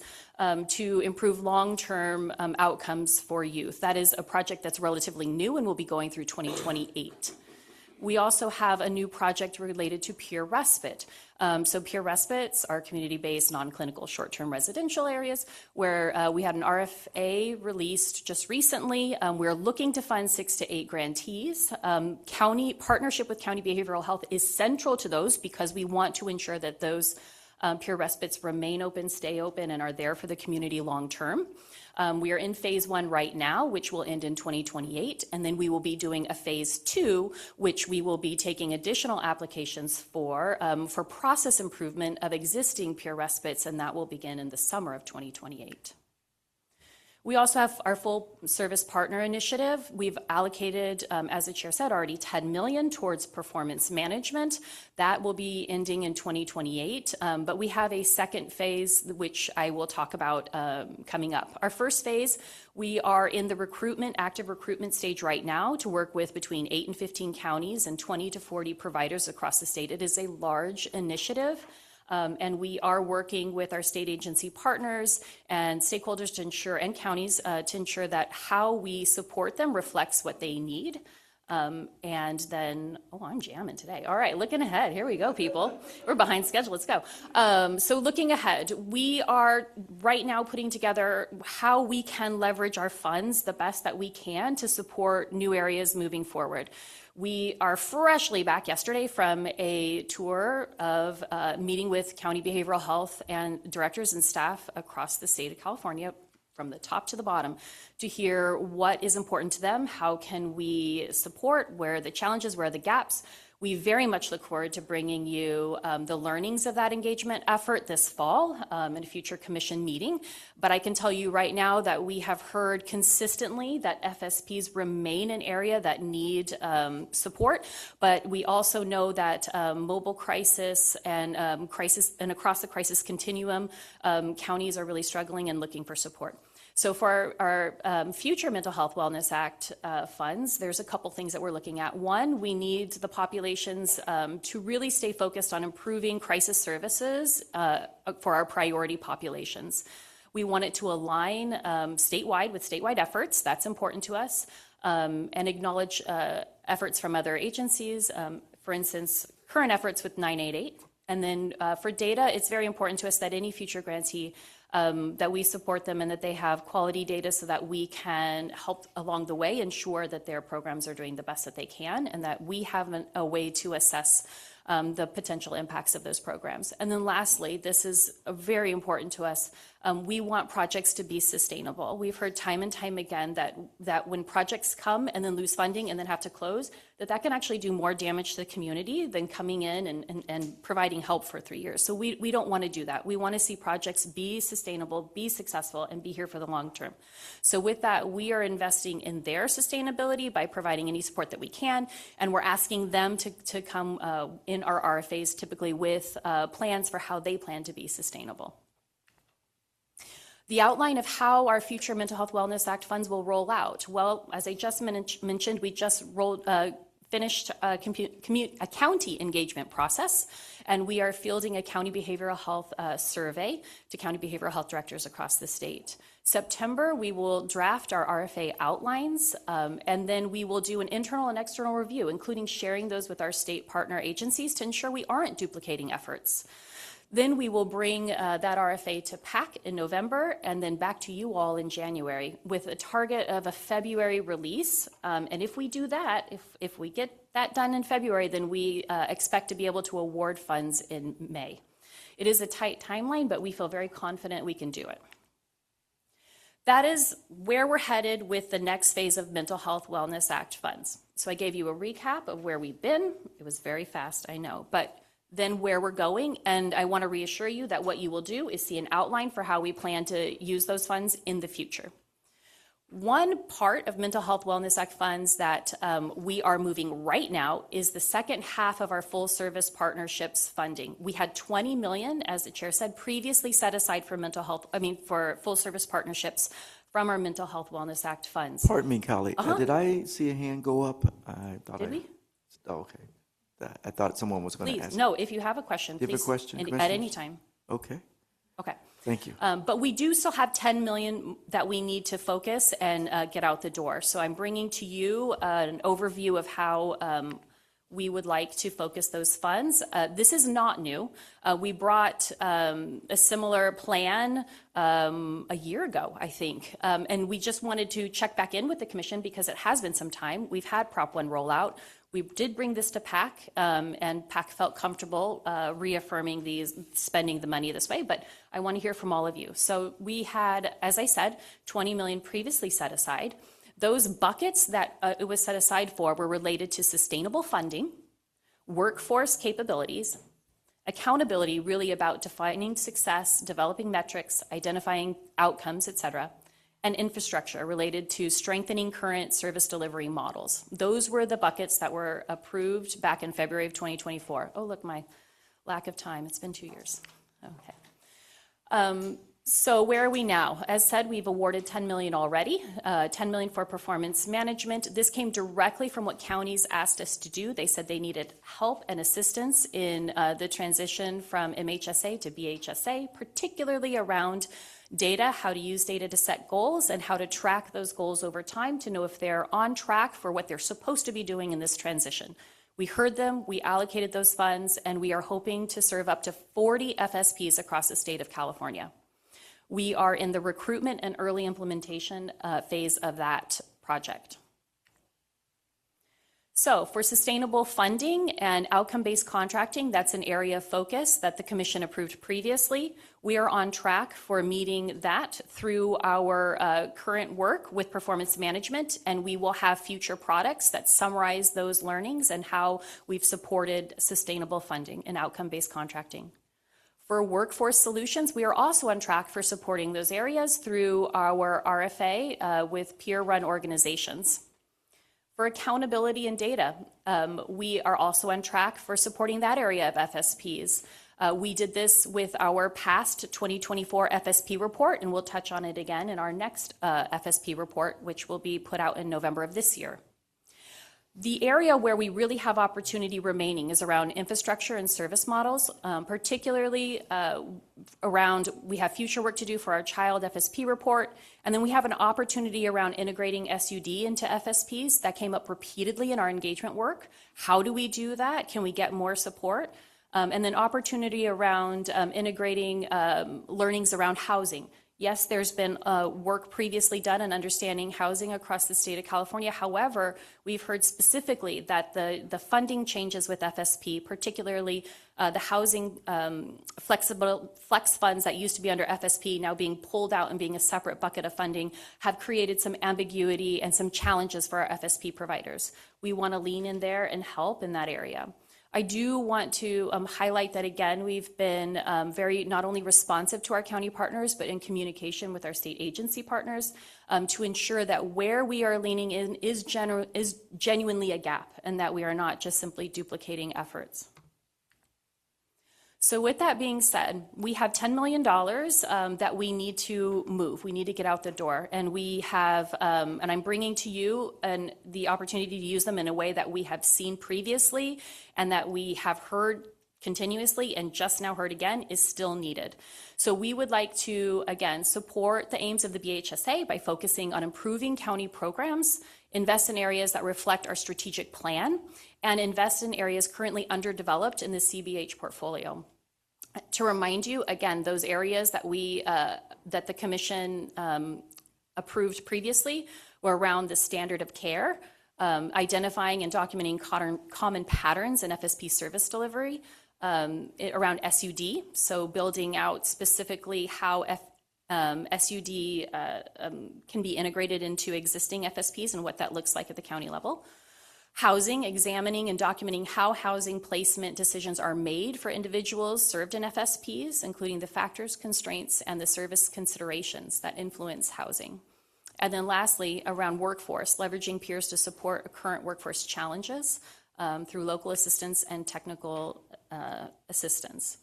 to improve long-term outcomes for youth. That is a project that's relatively new and will be going through 2028. We also have a new project related to peer respite. So peer respites are community-based, non-clinical, short-term residential areas where we had an RFA released just recently. We're looking to fund 6 to 8 grantees. County partnership with county behavioral health is central to those because we want to ensure that those peer respites remain open, stay open, and are there for the community long-term. We are in phase 1 right now, which will end in 2028, and then we will be doing a phase 2, which we will be taking additional applications for process improvement of existing peer respites, and that will begin in the summer of 2028. We also have our full service partner initiative. We've allocated, as the chair said, already $10 million towards performance management. That will be ending in 2028, but we have a second phase, which I will talk about coming up. Our first phase, we are in the active recruitment stage right now to work with between 8 and 15 counties and 20 to 40 providers across the state. It is a large initiative. And we are working with our state agency partners and stakeholders to ensure, and counties to ensure that how we support them reflects what they need. And then, I'm jamming today. All right, looking ahead. Here we go, people. We're behind schedule. Let's go. So looking ahead, we are right now putting together how we can leverage our funds the best that we can to support new areas moving forward. We are freshly back yesterday from a tour of meeting with county behavioral health and directors and staff across the state of California, from the top to the bottom, to hear what is important to them, how can we support, where are the challenges, where are the gaps. We very much look forward to bringing you the learnings of that engagement effort this fall in a future commission meeting. But I can tell you right now that we have heard consistently that FSPs remain an area that need support, but we also know that mobile crisis and across the crisis continuum, counties are really struggling and looking for support. So for our future Mental Health Wellness Act funds, there's a couple things that we're looking at. One, we need the populations to really stay focused on improving crisis services for our priority populations. We want it to align statewide with statewide efforts. That's important to us, and acknowledge efforts from other agencies. For instance, current efforts with 988. And then for data, it's very important to us that any future grantee that we support them and that they have quality data so that we can help along the way ensure that their programs are doing the best that they can and that we have a way to assess the potential impacts of those programs. And then lastly, this is very important to us, we want projects to be sustainable. We've heard time and time again that when projects come and then lose funding and then have to close, that can actually do more damage to the community than coming in and providing help for 3 years. So we don't want to do that. We want to see projects be sustainable, be successful, and be here for the long term. So with that, we are investing in their sustainability by providing any support that we can, and we're asking them to come in our RFAs typically with plans for how they plan to be sustainable. The outline of how our future Mental Health Wellness Act funds will roll out. Well, as I just mentioned, we just finished a county engagement process, and we are fielding a county behavioral health survey to county behavioral health directors across the state. September, we will draft our RFA outlines, and then we will do an internal and external review, including sharing those with our state partner agencies to ensure we aren't duplicating efforts. Then we will bring that RFA to PAC in November and then back to you all in January with a target of a February release. And if we do that, if we get that done in February, then we expect to be able to award funds in May. It is a tight timeline, but we feel very confident we can do it. That is where we're headed with the next phase of Mental Health Wellness Act funds. So I gave you a recap of where we've been. It was very fast, I know, but then where we're going, and I want to reassure you that what you will do is see an outline for how we plan to use those funds in the future. One part of Mental Health Wellness Act funds that we are moving right now is the second half of our full service partnerships funding. We had $20 million, as the chair said, previously set aside for for full service partnerships from our Mental Health Wellness Act funds. Pardon me, colleague. Did I see a hand go up? I thought Did we? Oh, okay. I thought someone was going to ask. Please, no, if you have a question, Do you have please, a question, at any time. Okay. Okay. Thank you. But we do still have $10 million that we need to focus and get out the door. So I'm bringing to you an overview of how we would like to focus those funds. This is not new. We brought a similar plan a year ago, I think. And we just wanted to check back in with the commission because it has been some time. We've had Prop 1 rollout. We did bring this to PAC, and PAC felt comfortable reaffirming spending the money this way, but I want to hear from all of you. So we had, as I said, $20 million previously set aside. Those buckets that it was set aside for were related to sustainable funding, workforce capabilities, accountability, really about defining success, developing metrics, identifying outcomes, et cetera, and infrastructure related to strengthening current service delivery models. Those were the buckets that were approved back in February of 2024. Oh, look, my lack of time. It's been 2 years. Okay. So where are we now? As said, we've awarded $10 million already, $10 million for performance management. This came directly from what counties asked us to do. They said they needed help and assistance in the transition from MHSA to BHSA, particularly around data, how to use data to set goals, and how to track those goals over time to know if they're on track for what they're supposed to be doing in this transition. We heard them, we allocated those funds, and we are hoping to serve up to 40 FSPs across the state of California. We are in the recruitment and early implementation phase of that project. So for sustainable funding and outcome-based contracting, that's an area of focus that the Commission approved previously. We are on track for meeting that through our current work with performance management, and we will have future products that summarize those learnings and how we've supported sustainable funding and outcome-based contracting. For workforce solutions, we are also on track for supporting those areas through our RFA with peer-run organizations. For accountability and data, we are also on track for supporting that area of FSPs. We did this with our past 2024 FSP report, and we'll touch on it again in our next FSP report, which will be put out in November of this year. The area where we really have opportunity remaining is around infrastructure and service models, particularly around we have future work to do for our child FSP report, and then we have an opportunity around integrating SUD into FSPs that came up repeatedly in our engagement work. How do we do that? Can we get more support? And then opportunity around integrating learnings around housing. Yes, there's been work previously done in understanding housing across the state of California. However, we've heard specifically that the funding changes with FSP, particularly the housing flex funds that used to be under FSP now being pulled out and being a separate bucket of funding, have created some ambiguity and some challenges for our FSP providers. We want to lean in there and help in that area. I do want to highlight that, again, we've been very not only responsive to our county partners, but in communication with our state agency partners to ensure that where we are leaning in is genuinely a gap and that we are not just simply duplicating efforts. So with that being said, we have $10 million that we need to move. We need to get out the door. And we have, and I'm bringing to you the opportunity to use them in a way that we have seen previously and that we have heard continuously and just now heard again is still needed. So we would like to, again, support the aims of the BHSA by focusing on improving county programs, invest in areas that reflect our strategic plan, and invest in areas currently underdeveloped in the CBH portfolio. To remind you, again, those areas that that the Commission approved previously were around the standard of care, identifying and documenting common patterns in FSP service delivery, around SUD, so building out specifically how SUD can be integrated into existing FSPs and what that looks like at the county level. Housing, examining and documenting how housing placement decisions are made for individuals served in FSPs, including the factors, constraints, and the service considerations that influence housing. And then lastly, around workforce, leveraging peers to support current workforce challenges through local assistance and technical assistance.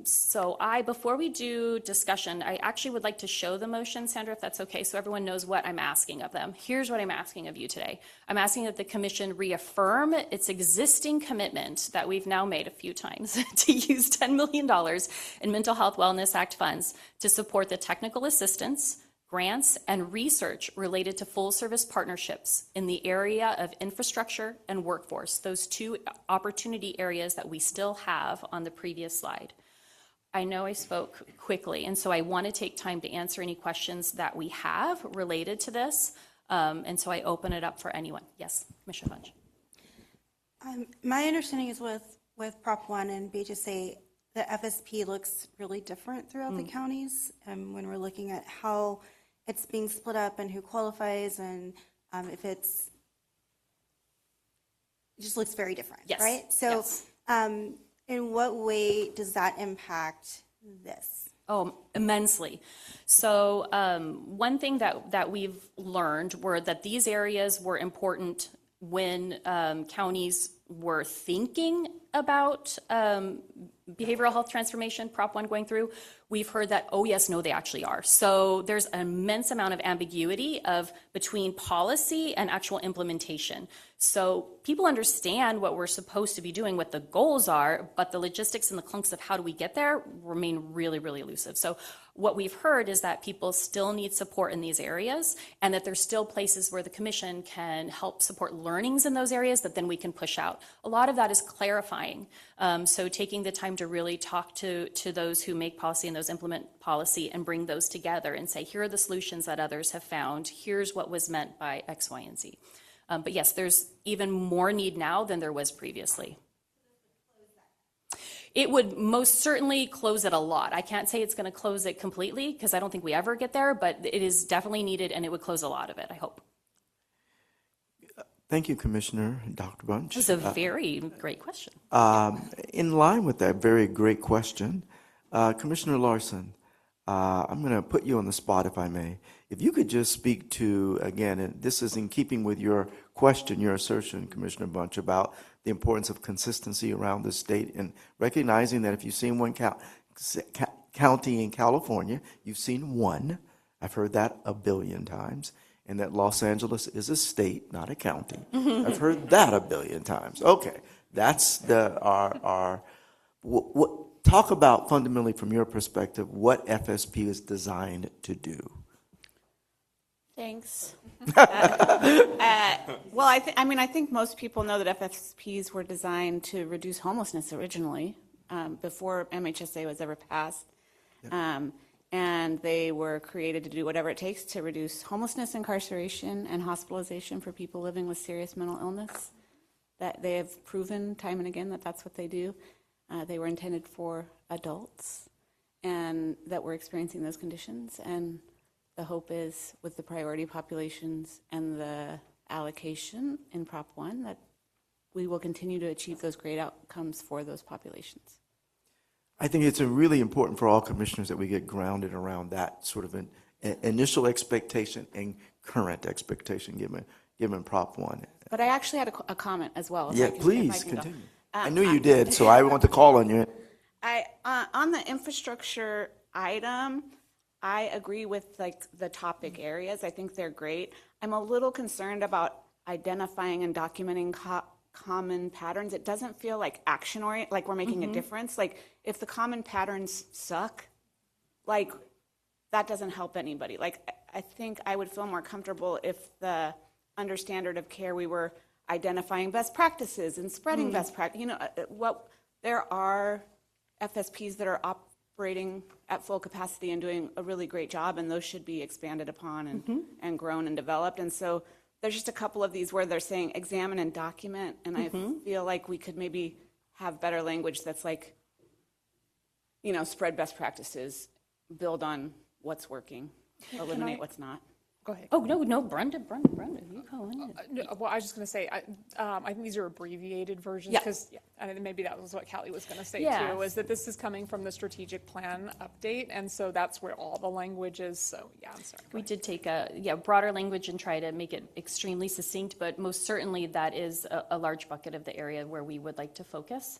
So before we do discussion, I actually would like to show the motion, Sandra, if that's okay, so everyone knows what I'm asking of them. Here's what I'm asking of you today. I'm asking that the Commission reaffirm its existing commitment that we've now made a few times to use $10 million in Mental Health Wellness Act funds to support the technical assistance, grants, and research related to full-service partnerships in the area of infrastructure and workforce, those two opportunity areas that we still have on the previous slide. I know I spoke quickly, and so I want to take time to answer any questions that we have related to this, and so I open it up for anyone. Yes, Commissioner Funch. My understanding is with Prop 1 and BHSA, the FSP looks really different throughout the counties when we're looking at how it's being split up and who qualifies and if it just looks very different, yes. Right? So yes. In what way does that impact this? Oh, immensely. So one thing that we've learned were that these areas were important when counties were thinking about behavioral health transformation, Prop 1 going through. We've heard that, oh yes, no, they actually are. So there's an immense amount of ambiguity between policy and actual implementation. So people understand what we're supposed to be doing, what the goals are, but the logistics and the clunks of how do we get there remain really, really elusive. So what we've heard is that people still need support in these areas, and that there's still places where the commission can help support learnings in those areas that then we can push out. A lot of that is clarifying. So taking the time to really talk to those who make policy and those implement policy and bring those together and say, here are the solutions that others have found. Here's what was meant by X, Y, and Z. But yes, there's even more need now than there was previously. It would most certainly close it a lot. I can't say it's going to close it completely because I don't think we ever get there, but it is definitely needed and it would close a lot of it, I hope. Thank you, Commissioner Dr. Bunch. It's a very great question. In line with that very great question, Commissioner Larson, I'm going to put you on the spot, if I may. If you could just speak to, again, and this is in keeping with your question, your assertion, Commissioner Bunch, about the importance of consistency around the state and recognizing that if you've seen one county in California, you've seen one. I've heard that a billion times. And that Los Angeles is a state, not a county. I've heard that a billion times. Okay, that's talk about fundamentally from your perspective what FSP is designed to do. Thanks. Well, I think most people know that FSPs were designed to reduce homelessness originally, before MHSA was ever passed. Yep. And they were created to do whatever it takes to reduce homelessness, incarceration, and hospitalization for people living with serious mental illness. That they have proven time and again that that's what they do. They were intended for adults and that were experiencing those conditions. And the hope is with the priority populations and the allocation in Prop 1 that we will continue to achieve those great outcomes for those populations. I think it's really important for all commissioners that we get grounded around that sort of an initial expectation and current expectation given Prop 1. But I actually had a comment as well. Yeah, please continue. I knew you did, so I want to call on you. On the infrastructure item, I agree with like the topic areas. I think they're great. I'm a little concerned about identifying and documenting common patterns. It doesn't feel like action oriented, like we're making a difference. Like if the common patterns suck, like that doesn't help anybody. Like I think I would feel more comfortable if the under standard of care we were identifying best practices and spreading best practice. You know, there are FSPs that are operating at full capacity and doing a really great job, and those should be expanded upon and grown and developed. And so there's just a couple of these where they're saying examine and document, and I feel like we could maybe have better language that's like, you know, spread best practices, build on what's working, eliminate what's not. Go ahead. Oh, no, Brenda, you go on. Well, I was just going to say, I think these are abbreviated versions because and maybe that was what Callie was going to say too, is that this is coming from the strategic plan update, and so that's where all the language is. So yeah, I'm sorry. We did take a broader language and try to make it extremely succinct, but most certainly that is a large bucket of the area where we would like to focus.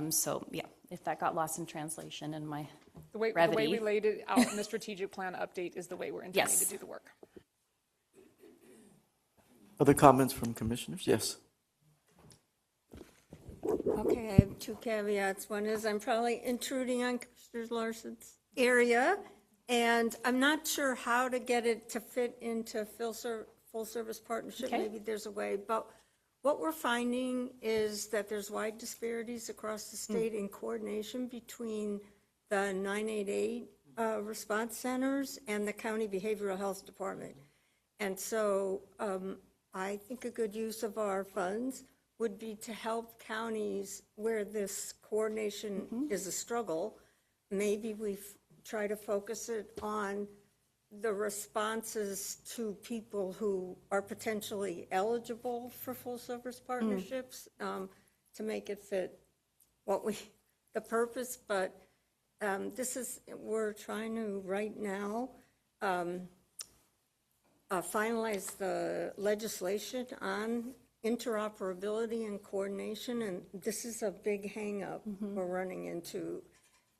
So yeah, if that got lost in translation and my brevity. The way we laid it out in the strategic plan update is the way we're intending to do the work. Other comments from commissioners? Yes. Okay, I have two caveats. One is I'm probably intruding on Commissioner Larson's area, and I'm not sure how to get it to fit into full service partnership. Okay. Maybe there's a way, but what we're finding is that there's wide disparities across the state in coordination between the 988 response centers and the county behavioral health department. And so I think a good use of our funds would be to help counties where this coordination is a struggle. Maybe we try to focus it on the responses to people who are potentially eligible for full service partnerships to make it fit the purpose. But we're trying to right now finalize the legislation on interoperability and coordination, and this is a big hang-up we're running into,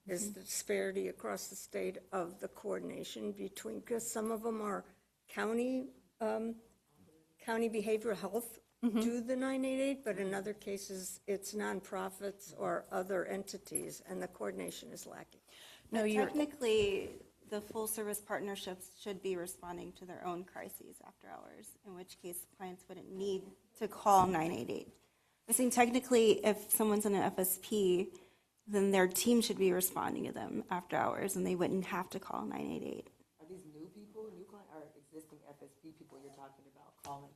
is the disparity across the state of the coordination between, because some of them are county behavioral health do the 988, but in other cases, it's nonprofits or other entities, and the coordination is lacking. No, technically, the full-service partnerships should be responding to their own crises after hours, in which case clients wouldn't need to call 988. I'm saying technically, if someone's in an FSP, then their team should be responding to them after hours, and they wouldn't have to call 988. Are these new people, new client, or existing FSP people you're talking about calling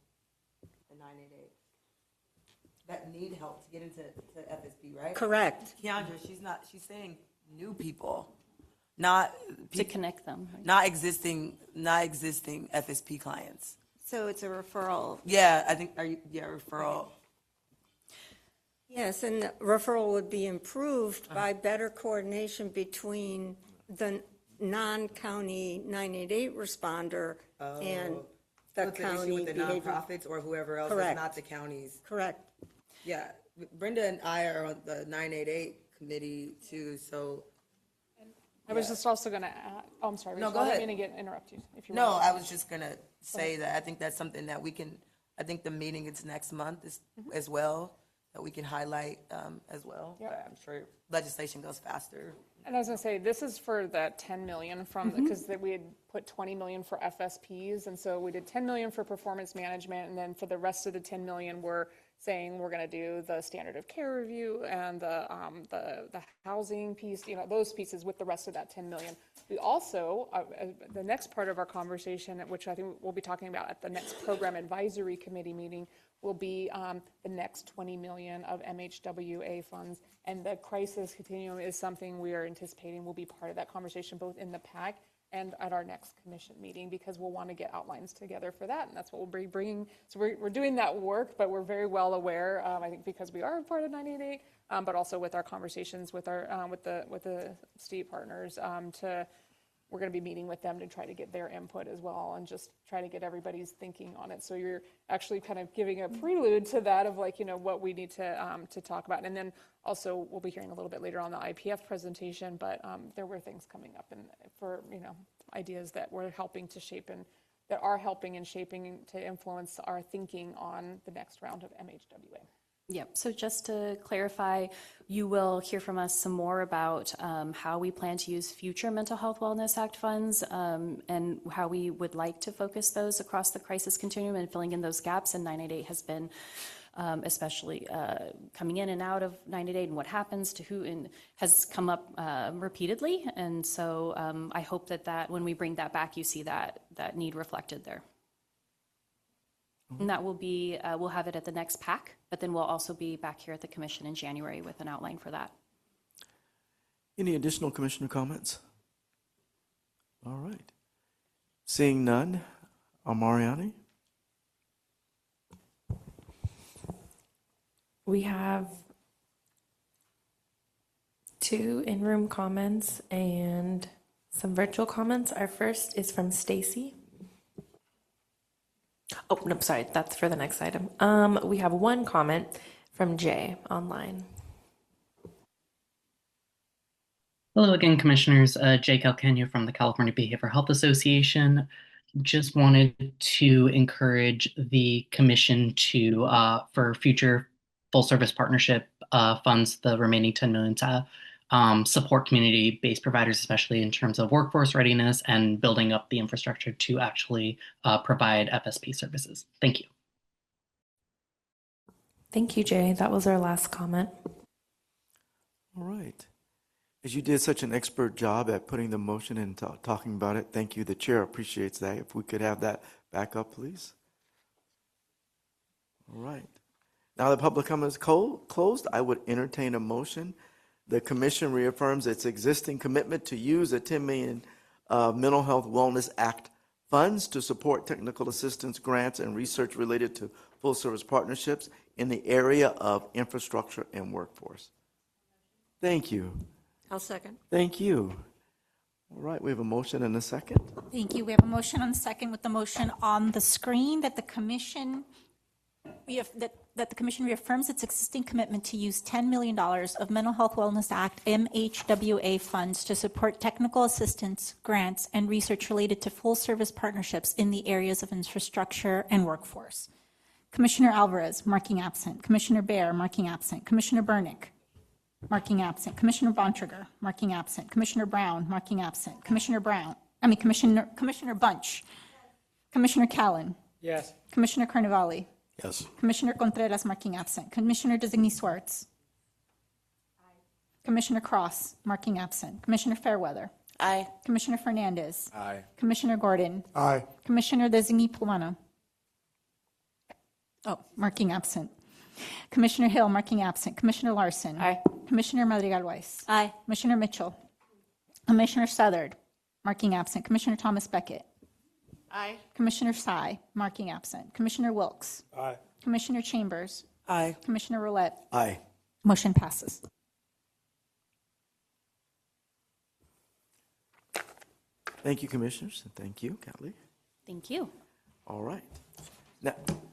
the 988? That need help to get into FSP, right? Correct. Keandra, she's saying new people, not to connect them, right? not existing FSP clients. So it's a referral. Yeah, I think, referral. Yes, and the referral would be improved by better coordination between the non-county 988 responder and the county with the behavior. nonprofits or whoever else, Correct. not the counties. Correct. Yeah, Brenda and I are on the 988 committee too, so. I was just also going to add, oh, I'm sorry. No, Rachel, go I ahead. didn't mean to interrupt you. If you No, want. I was just gonna say that I think that's something that we can, I think the meeting is next month as well, that we can highlight as well. Yeah. I'm sure legislation goes faster. And I was going to say, this is for that 10 million from, because we had put 20 million for FSPs, and so we did 10 million for performance management, and then for the rest of the 10 million, we're saying we're going to do the standard of care review and the housing piece, those pieces with the rest of that 10 million. We also, the next part of our conversation, which I think we'll be talking about at the next program advisory committee meeting, will be the next 20 million of MHWA funds. And the crisis continuum is something we are anticipating will be part of that conversation, both in the PAC and at our next commission meeting, because we'll want to get outlines together for that, and that's what we'll be bringing. So we're doing that work, but we're very well aware, I think because we are a part of 988, but also with our conversations with our with the state partners, we're going to be meeting with them to try to get their input as well, and just try to get everybody's thinking on it. So you're actually kind of giving a prelude to that of what we need to talk about. And then also we'll be hearing a little bit later on the IPF presentation, but there were things coming up and for ideas that we're helping to shape and that are helping and shaping to influence our thinking on the next round of MHWA. Yep. So just to clarify, you will hear from us some more about how we plan to use future Mental Health Wellness Act funds and how we would like to focus those across the crisis continuum and filling in those gaps. And 988 has been especially coming in and out of 988 and what happens to who and has come up repeatedly. And so I hope that when we bring that back, you see that need reflected there. And that will be, we'll have it at the next PAC, but then we'll also be back here at the commission in January with an outline for that. Any additional commissioner comments? All right. Seeing none, Mariani? We have 2 in-room comments and some virtual comments. Our first is from Stacy. Oh, no, sorry, that's for the next item. We have 1 comment from Jay online. Hello again, Commissioners. Jay Calcanio from the California Behavioral Health Association. Just wanted to encourage the Commission to, for future full-service partnership funds, the remaining $10 million to support community-based providers, especially in terms of workforce readiness and building up the infrastructure to actually provide FSP services. Thank you. Thank you, Jay. That was our last comment. All right. As you did such an expert job at putting the motion and talking about it, thank you. The chair appreciates that. If we could have that back up, please. All right. Now the public comment is closed. I would entertain a motion. The commission reaffirms its existing commitment to use the $10 million Mental Health Wellness Act funds to support technical assistance grants and research related to full service partnerships in the area of infrastructure and workforce. Thank you. I'll second. Thank you. All right, we have a motion and a second. Thank you. We have a motion on the second with the motion on the screen that the commission that the commission reaffirms its existing commitment to use $10 million of Mental Health Wellness Act MHWA funds to support technical assistance, grants, and research related to full-service partnerships in the areas of infrastructure and workforce. Commissioner Alvarez, marking absent. Commissioner Baer, marking absent. Commissioner Bernick, marking absent. Commissioner Bontrager, marking absent. Commissioner Brown, marking absent. Commissioner Bunch. Commissioner Callan. Yes. Commissioner Carnevale. Yes. Commissioner Contreras, marking absent. Commissioner Designee Swartz. Aye. Commissioner Cross, marking absent. Commissioner Fairweather. Aye. Commissioner Fernandez. Aye. Commissioner Gordon. Aye. Commissioner Designee Plumano. Oh, marking absent. Commissioner Hill, marking absent. Commissioner Larson. Aye. Commissioner Madrigal-Weiss. Aye. Commissioner Mitchell. Commissioner Southard, marking absent. Commissioner Thomas Beckett. Aye. Commissioner Sy, marking absent. Commissioner Wilkes. Aye. Commissioner Chambers. Aye. Commissioner Roulette. Aye. Motion passes. Thank you, commissioners, and thank you, Callie. Thank you. All right.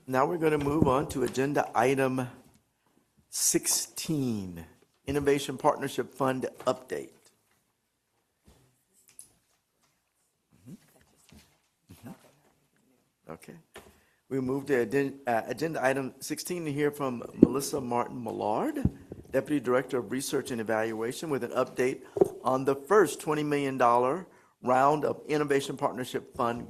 Now we're going to move on to agenda item 16, Innovation Partnership Fund update. Okay. We move to agenda item 16 to hear from Melissa Martin-Millard, Deputy Director of Research and Evaluation, with an update on the first $20 million round of Innovation Partnership Fund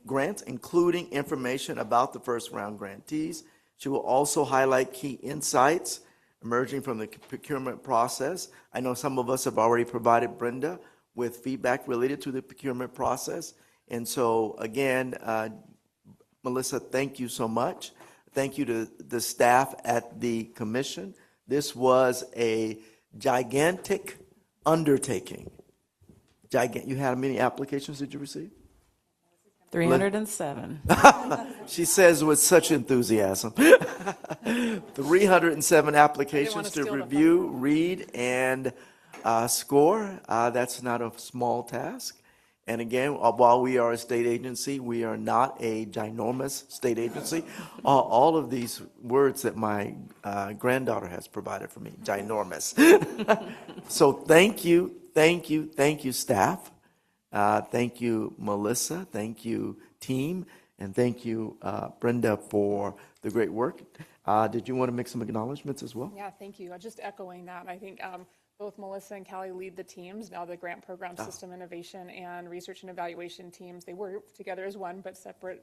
grants, including information about the first round grantees. She will also highlight key insights emerging from the procurement process. I know some of us have already provided Brenda with feedback related to the procurement process. And so, again, Melissa, thank you so much. Thank you to the staff at the commission. This was a gigantic undertaking. You had how many applications did you receive? 307. She says with such enthusiasm. 307 applications to review, read, and score. That's not a small task. And again, while we are a state agency, we are not a ginormous state agency. All of these words that my granddaughter has provided for me, ginormous. So thank you, staff. Thank you, Melissa. Thank you, team. And thank you, Brenda, for the great work. Did you want to make some acknowledgments as well? Yeah, thank you. Just echoing that, I think both Melissa and Callie lead the teams, now the grant program system innovation and research and evaluation teams. They work together as one, but separate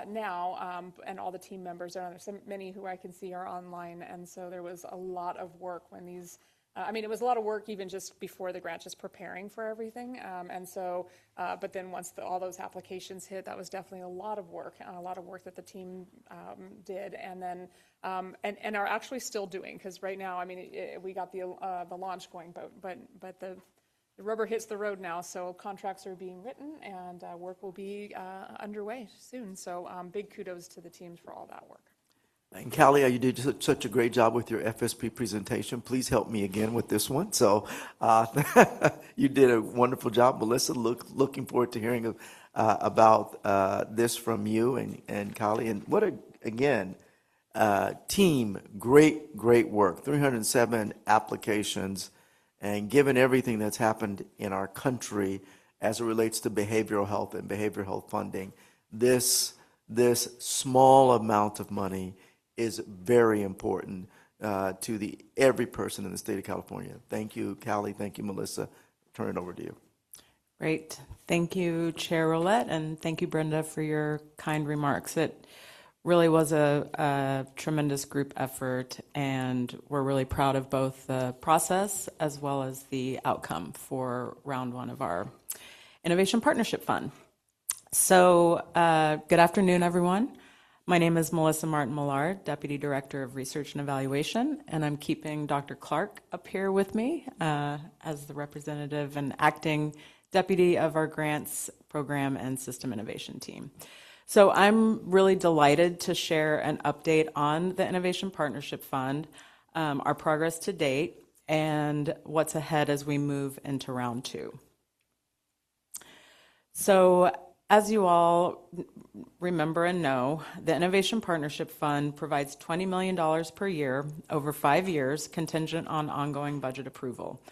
now, and all the team members are on there. So many who I can see are online, and so there was a lot of work when these it was a lot of work even just before the grant, just preparing for everything. And so, but then once all those applications hit, that was definitely a lot of work that the team did, and then and are actually still doing, because right now, we got the launch going, but the rubber hits the road now. So contracts are being written, and work will be underway soon. So big kudos to the teams for all that work. And Callie, you did such a great job with your FSP presentation. Please help me again with this one. So you did a wonderful job, Melissa. Looking forward to hearing about this from you and Callie. And what again, team, great work. 307 applications, and given everything that's happened in our country as it relates to behavioral health and behavioral health funding, this small amount of money is very important to every person in the state of California. Thank you, Callie. Thank you, Melissa. Turn it over to you. Great. Thank you, Chair Roulette, and thank you, Brenda, for your kind remarks. It really was a tremendous group effort, and we're really proud of both the process as well as the outcome for round one of our Innovation Partnership Fund. So good afternoon, everyone. My name is Melissa Martin-Millard, Deputy Director of Research and Evaluation, and I'm keeping Dr. Clark up here with me as the representative and acting deputy of our grants program and system innovation team. So I'm really delighted to share an update on the Innovation Partnership Fund, our progress to date, and what's ahead as we move into round 2. So, as you all remember and know, the Innovation Partnership Fund provides $20 million per year over 5 years, contingent on ongoing budget approval.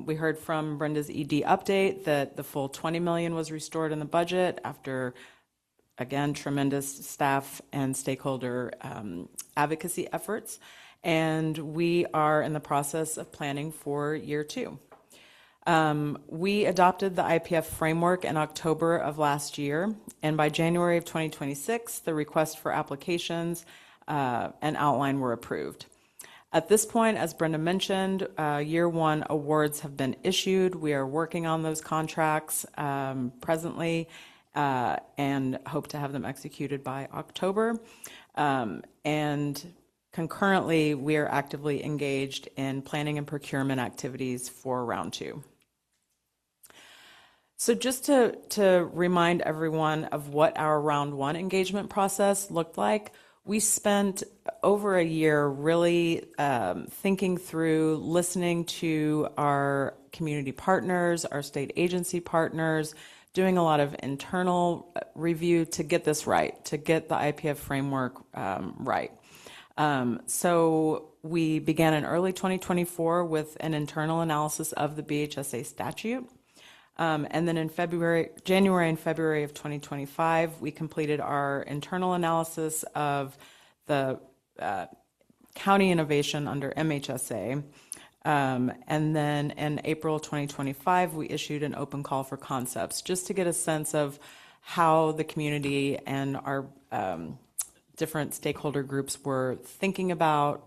We heard from Brenda's ED update that the full $20 million was restored in the budget after, again, tremendous staff and stakeholder advocacy efforts, and we are in the process of planning for year 2. We adopted the IPF framework in October of last year, and by January of 2026, the request for applications and outline were approved. At this point, as Brenda mentioned, year 1 awards have been issued. We are working on those contracts presently and hope to have them executed by October. And concurrently, we are actively engaged in planning and procurement activities for round 2. So just to remind everyone of what our round 1 engagement process looked like, we spent over a year really thinking through, listening to our community partners, our state agency partners, doing a lot of internal review to get this right, to get the IPF framework right. So we began in early 2024 with an internal analysis of the BHSA statute. And then in January and February of 2025, we completed our internal analysis of the county innovation under MHSA. And then in April 2025, we issued an open call for concepts just to get a sense of how the community and our different stakeholder groups were thinking about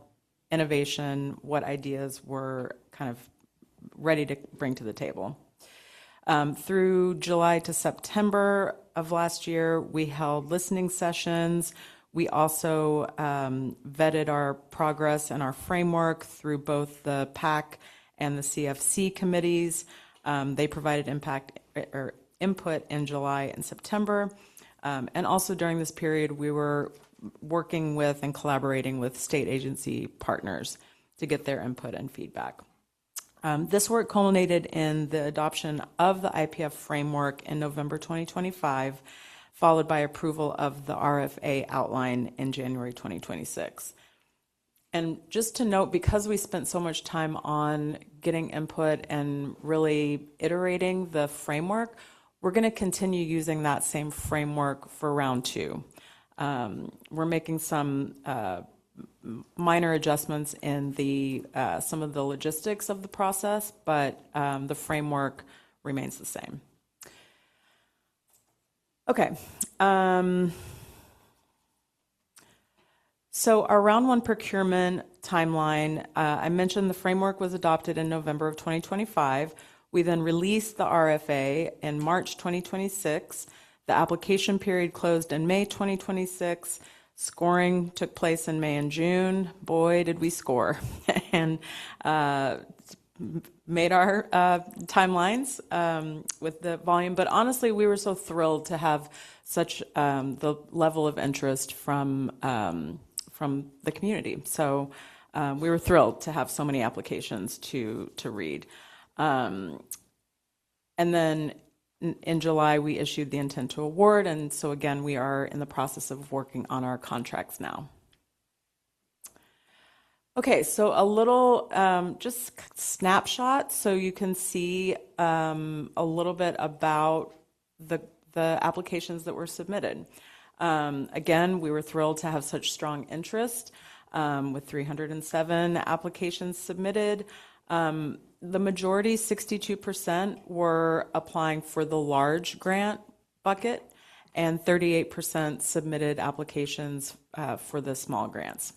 innovation, what ideas were kind of ready to bring to the table. Through July to September of last year, we held listening sessions. We also vetted our progress and our framework through both the PAC and the CFC committees. They provided input in July and September. And also during this period, we were working with and collaborating with state agency partners to get their input and feedback. This work culminated in the adoption of the IPF framework in November 2025, followed by approval of the RFA outline in January 2026. And just to note, because we spent so much time on getting input and really iterating the framework, we're going to continue using that same framework for round 2. We're making some minor adjustments in some of the logistics of the process, but the framework remains the same. Okay. So our round 1 procurement timeline, I mentioned the framework was adopted in November of 2025. We then released the RFA in March 2026. The application period closed in May 2026. Scoring took place in May and June. Boy, did we score. And made our timelines with the volume. But honestly, we were so thrilled to have such the level of interest from the community. So we were thrilled to have so many applications to read. And then in July, we issued the intent to award, and so again, we are in the process of working on our contracts now. Okay, so a little just snapshot so you can see a little bit about the applications that were submitted. Again, we were thrilled to have such strong interest with 307 applications submitted. The majority, 62%, were applying for the large grant bucket, and 38% submitted applications for the small grants.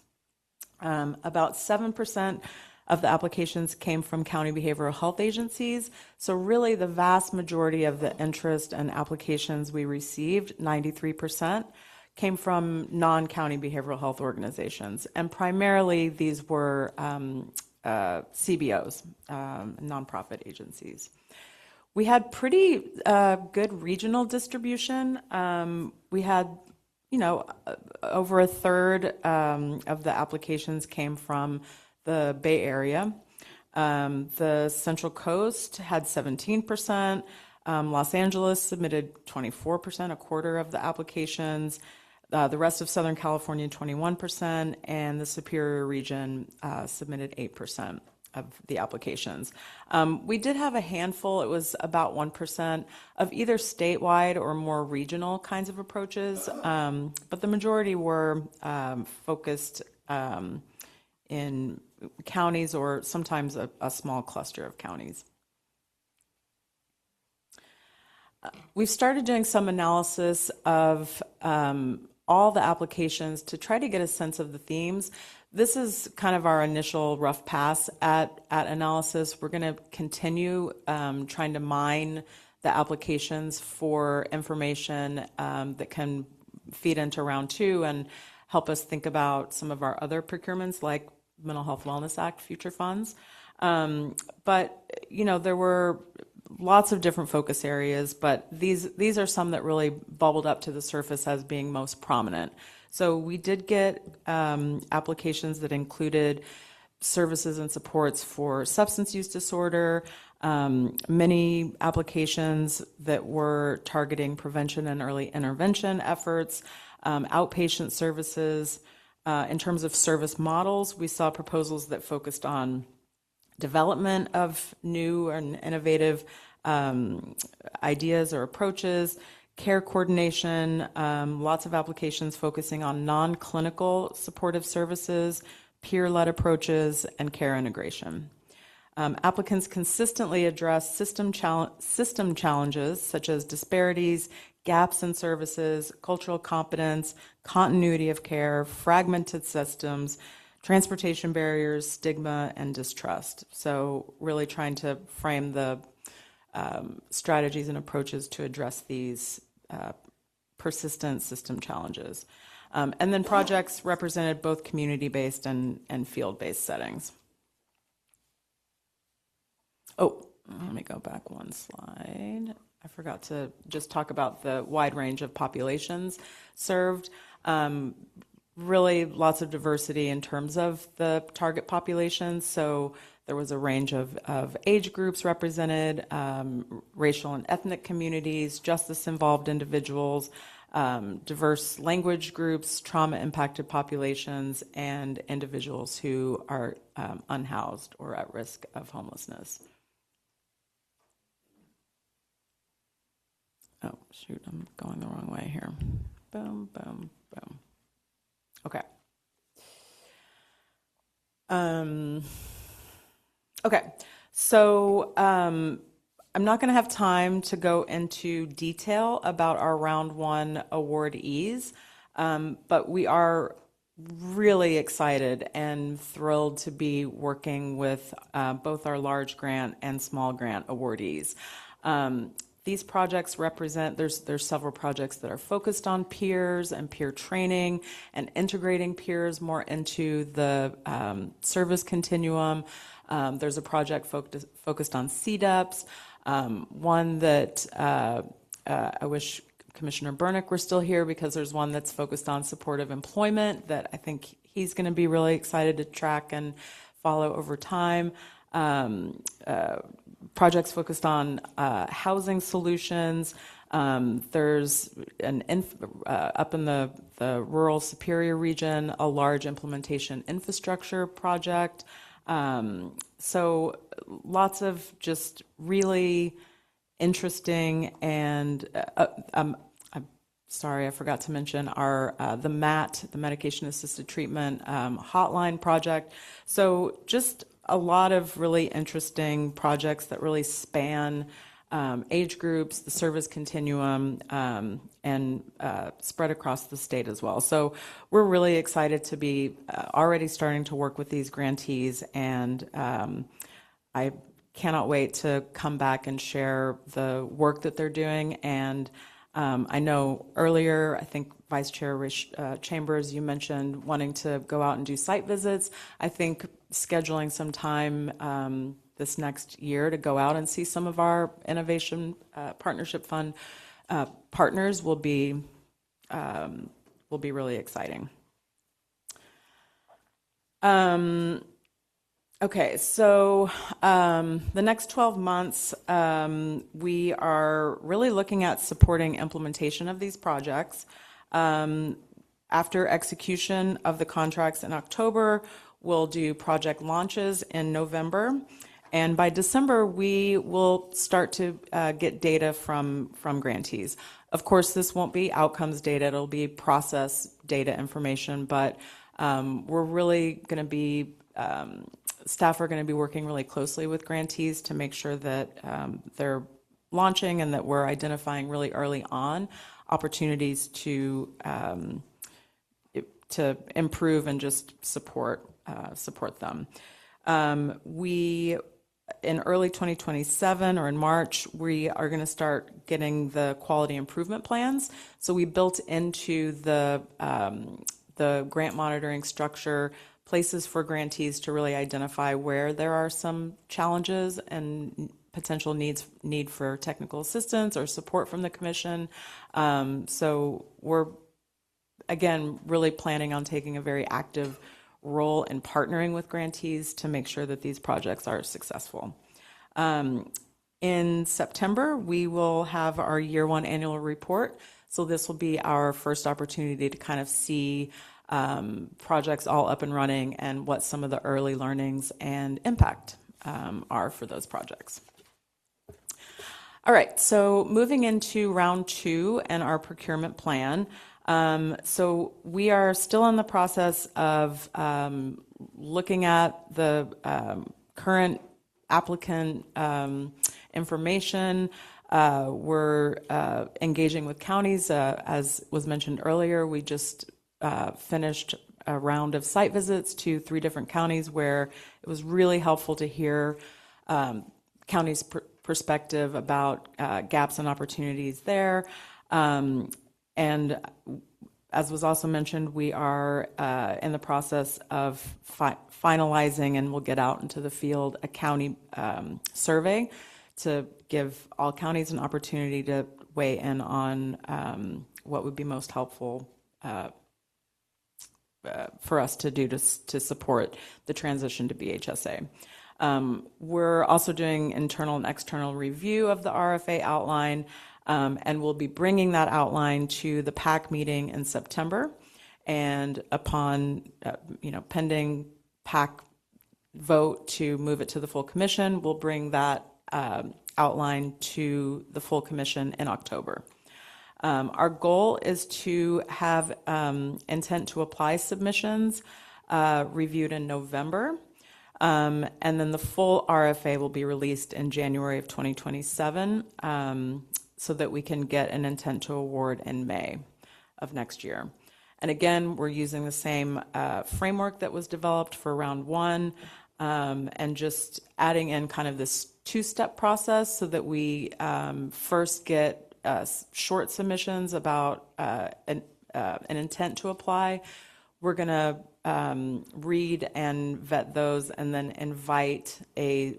About 7% of the applications came from county behavioral health agencies. So really the vast majority of the interest and applications we received, 93%, came from non-county behavioral health organizations. And primarily these were CBOs, nonprofit agencies. We had pretty good regional distribution. We had, over a third of the applications came from the Bay Area. The Central Coast had 17%. Los Angeles submitted 24%, a quarter of the applications. The rest of Southern California, 21%, and the Superior region submitted 8% of the applications. We did have a handful, it was about 1%, of either statewide or more regional kinds of approaches, but the majority were focused in counties or sometimes a small cluster of counties. We've started doing some analysis of all the applications to try to get a sense of the themes. This is kind of our initial rough pass at analysis. We're going to continue trying to mine the applications for information that can feed into round 2 and help us think about some of our other procurements like Mental Health Wellness Act future funds. But, you know, there were lots of different focus areas, but these are some that really bubbled up to the surface as being most prominent. So we did get applications that included services and supports for substance use disorder, many applications that were targeting prevention and early intervention efforts, outpatient services. In terms of service models, we saw proposals that focused on development of new and innovative ideas or approaches, care coordination, lots of applications focusing on non-clinical supportive services, peer-led approaches, and care integration. Applicants consistently address system challenges such as disparities, gaps in services, cultural competence, continuity of care, fragmented systems, transportation barriers, stigma, and distrust. So really trying to frame the strategies and approaches to address these persistent system challenges. And then projects represented both community-based and field-based settings. Oh, let me go back one slide. I forgot to just talk about the wide range of populations served. Really lots of diversity in terms of the target populations. So there was a range of age groups represented, racial and ethnic communities, justice-involved individuals, diverse language groups, trauma-impacted populations, and individuals who are unhoused or at risk of homelessness. Oh, shoot, I'm going the wrong way here. Boom, boom, boom. Okay. Okay, so I'm not going to have time to go into detail about our round 1 awardees, but we are really excited and thrilled to be working with both our large grant and small grant awardees. These projects represent, there's several projects that are focused on peers and peer training and integrating peers more into the service continuum. There's a project focused on CDEPs, one that I wish Commissioner Burnick were still here because there's one that's focused on supportive employment that I think he's going to be really excited to track and follow over time. Projects focused on housing solutions. There's up in the rural Superior region, a large implementation infrastructure project. So lots of just really interesting and I'm sorry, I forgot to mention our the MAT, the Medication Assisted Treatment Hotline project. So just a lot of really interesting projects that really span age groups, the service continuum, and spread across the state as well. So we're really excited to be already starting to work with these grantees, and I cannot wait to come back and share the work that they're doing. And I know earlier, I think Vice Chair Chambers, you mentioned wanting to go out and do site visits. I think scheduling some time this next year to go out and see some of our Innovation Partnership Fund partners will be really exciting. Okay, so the next 12 months, we are really looking at supporting implementation of these projects. After execution of the contracts in October, we'll do project launches in November. And by December, we will start to get data from grantees. Of course, this won't be outcomes data, it'll be process data information, but we're really going to be staff are going to be working really closely with grantees to make sure that they're launching and that we're identifying really early on opportunities to improve and just support them. We in early 2027 or in March, we are going to start getting the quality improvement plans. So we built into the grant monitoring structure places for grantees to really identify where there are some challenges and potential need for technical assistance or support from the commission. So we're, again, really planning on taking a very active role in partnering with grantees to make sure that these projects are successful. In September, we will have our year one annual report. So this will be our first opportunity to kind of see projects all up and running and what some of the early learnings and impact are for those projects. All right, so moving into round 2 and our procurement plan. So we are still in the process of looking at the current applicant information. We're engaging with counties. As was mentioned earlier, we just finished a round of site visits to 3 different counties where it was really helpful to hear counties' perspective about gaps and opportunities there. And as was also mentioned, we are in the process of finalizing, and we'll get out into the field, a county survey to give all counties an opportunity to weigh in on what would be most helpful for us to do to support the transition to BHSA. We're also doing internal and external review of the RFA outline, and we'll be bringing that outline to the PAC meeting in September. And upon, pending PAC vote to move it to the full commission, we'll bring that outline to the full commission in October. Our goal is to have intent to apply submissions reviewed in November. And then the full RFA will be released in January of 2027 so that we can get an intent to award in May of next year. And again, we're using the same framework that was developed for round 1 and just adding in kind of this 2-step process so that we first get short submissions about an intent to apply. We're going to read and vet those and then invite a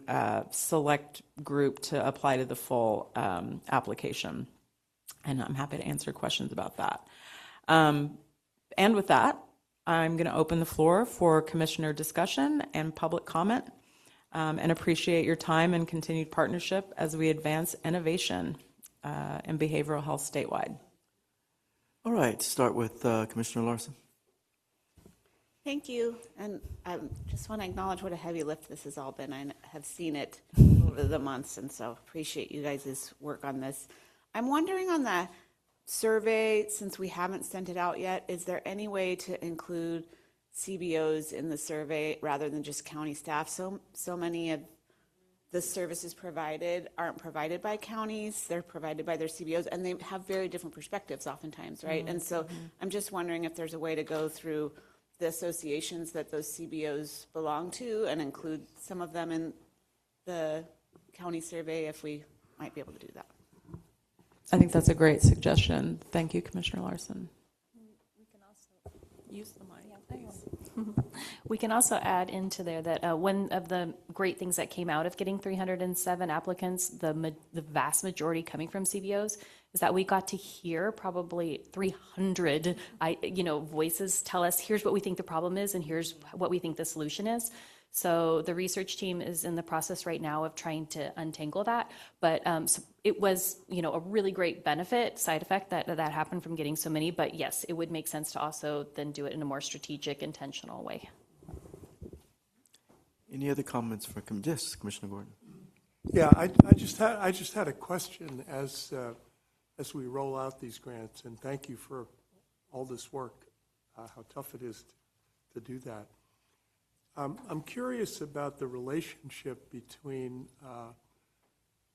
select group to apply to the full application. And I'm happy to answer questions about that. And with that, I'm going to open the floor for commissioner discussion and public comment, and appreciate your time and continued partnership as we advance innovation in behavioral health statewide. All right, start with Commissioner Larson. Thank you. And I just want to acknowledge what a heavy lift this has all been. I have seen it over the months, and so appreciate you guys' work on this. I'm wondering on the survey, since we haven't sent it out yet, is there any way to include CBOs in the survey rather than just county staff? So many of the services provided aren't provided by counties, they're provided by their CBOs, and they have very different perspectives oftentimes, right? And so I'm just wondering if there's a way to go through the associations that those CBOs belong to and include some of them in the county survey, if we might be able to do that. I think that's a great suggestion. Thank you, Commissioner Larson. We can also use the mic, please. We can also add into there that one of the great things that came out of getting 307 applicants, the vast majority coming from CBOs, is that we got to hear probably 300 voices tell us, here's what we think the problem is and here's what we think the solution is. So the research team is in the process right now of trying to untangle that. But so it was, a really great side effect that happened from getting so many. But yes, it would make sense to also then do it in a more strategic, intentional way. Any other comments for yes, Commissioner Gordon? Yeah, I just had a question as we roll out these grants, and thank you for all this work. How tough it is to do that. I'm curious about the relationship between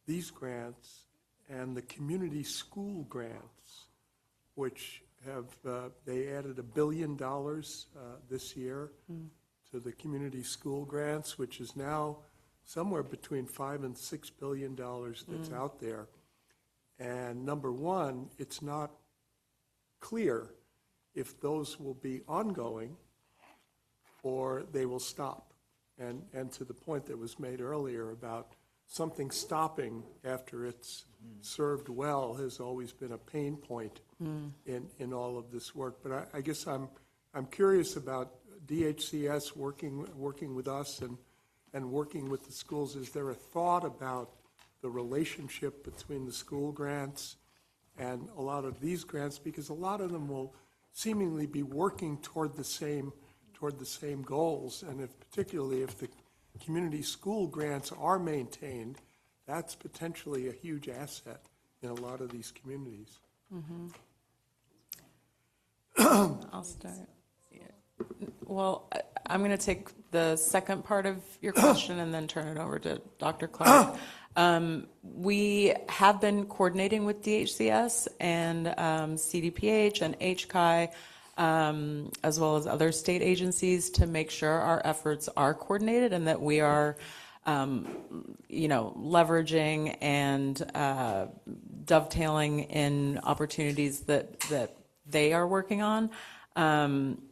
these grants and the community school grants, which have they added $1 billion this year to the community school grants, which is now somewhere between $5 and $6 billion that's out there. And number one, it's not clear if those will be ongoing or they will stop. And to the point that was made earlier about something stopping after it's served well has always been a pain point in all of this work. But I guess I'm curious about DHCS working with us and working with the schools. Is there a thought about the relationship between the school grants and a lot of these grants? Because a lot of them will seemingly be working toward the same goals, and particularly if the community school grants are maintained, that's potentially a huge asset in a lot of these communities. I'll start. Well, I'm going to take the second part of your question and then turn it over to Dr. Clark. We have been coordinating with DHCS and CDPH and HCI, as well as other state agencies, to make sure our efforts are coordinated and that we are, leveraging and dovetailing in opportunities that they are working on.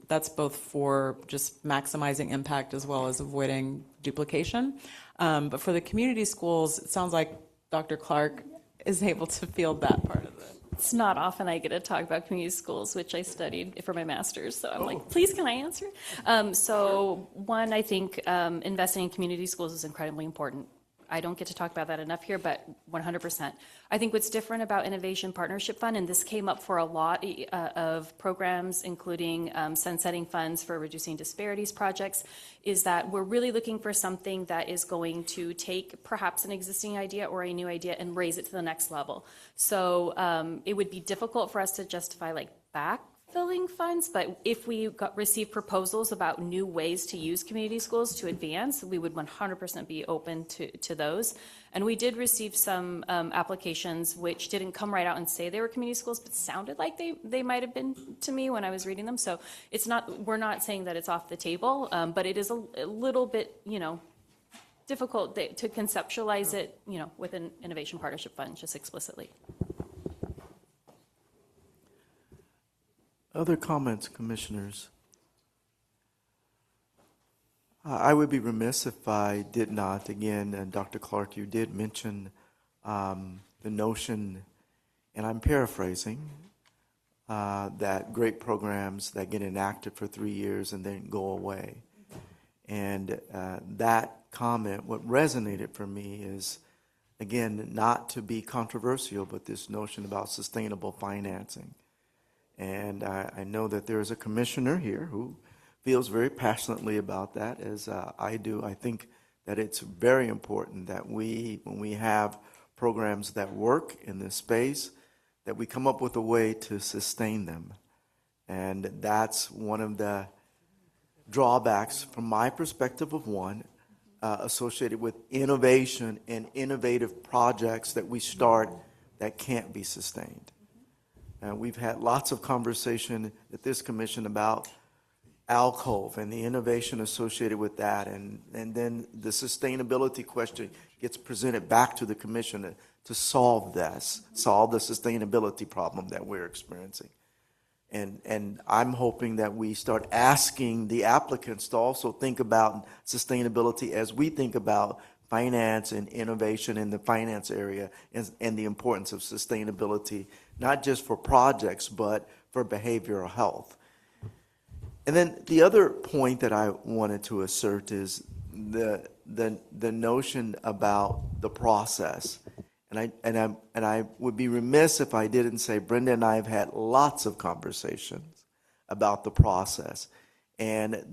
That's both for just maximizing impact as well as avoiding duplication. But for the community schools, it sounds like Dr. Clark is able to field that part of it. It's not often I get to talk about community schools, which I studied for my master's. So I'm like, please, can I answer? So one, I think investing in community schools is incredibly important. I don't get to talk about that enough here, but 100%. I think what's different about Innovation Partnership Fund, and this came up for a lot of programs, including sunsetting funds for reducing disparities projects, is that we're really looking for something that is going to take perhaps an existing idea or a new idea and raise it to the next level. So it would be difficult for us to justify backfilling funds, but if we receive proposals about new ways to use community schools to advance, we would 100% be open to those. And we did receive some applications which didn't come right out and say they were community schools, but sounded like they might have been to me when I was reading them. So we're not saying that it's off the table, but it is a little bit, difficult to conceptualize it, with an Innovation Partnership Fund just explicitly. Other comments, commissioners? I would be remiss if I did not, again, and Dr. Clark, you did mention the notion, and I'm paraphrasing, that great programs that get enacted for 3 years and then go away. And that comment, what resonated for me is, again, not to be controversial, but this notion about sustainable financing. And I know that there is a commissioner here who feels very passionately about that, as I do. I think that it's very important that when we have programs that work in this space, that we come up with a way to sustain them. And that's one of the drawbacks from my perspective of associated with innovation and innovative projects that we start that can't be sustained. We've had lots of conversation at this commission about alcove and the innovation associated with that, and then the sustainability question gets presented back to the commission to solve the sustainability problem that we're experiencing. And I'm hoping that we start asking the applicants to also think about sustainability as we think about finance and innovation in the finance area and the importance of sustainability, not just for projects, but for behavioral health. And then the other point that I wanted to assert is the notion about the process. And I would be remiss if I didn't say Brenda and I have had lots of conversations about the process. And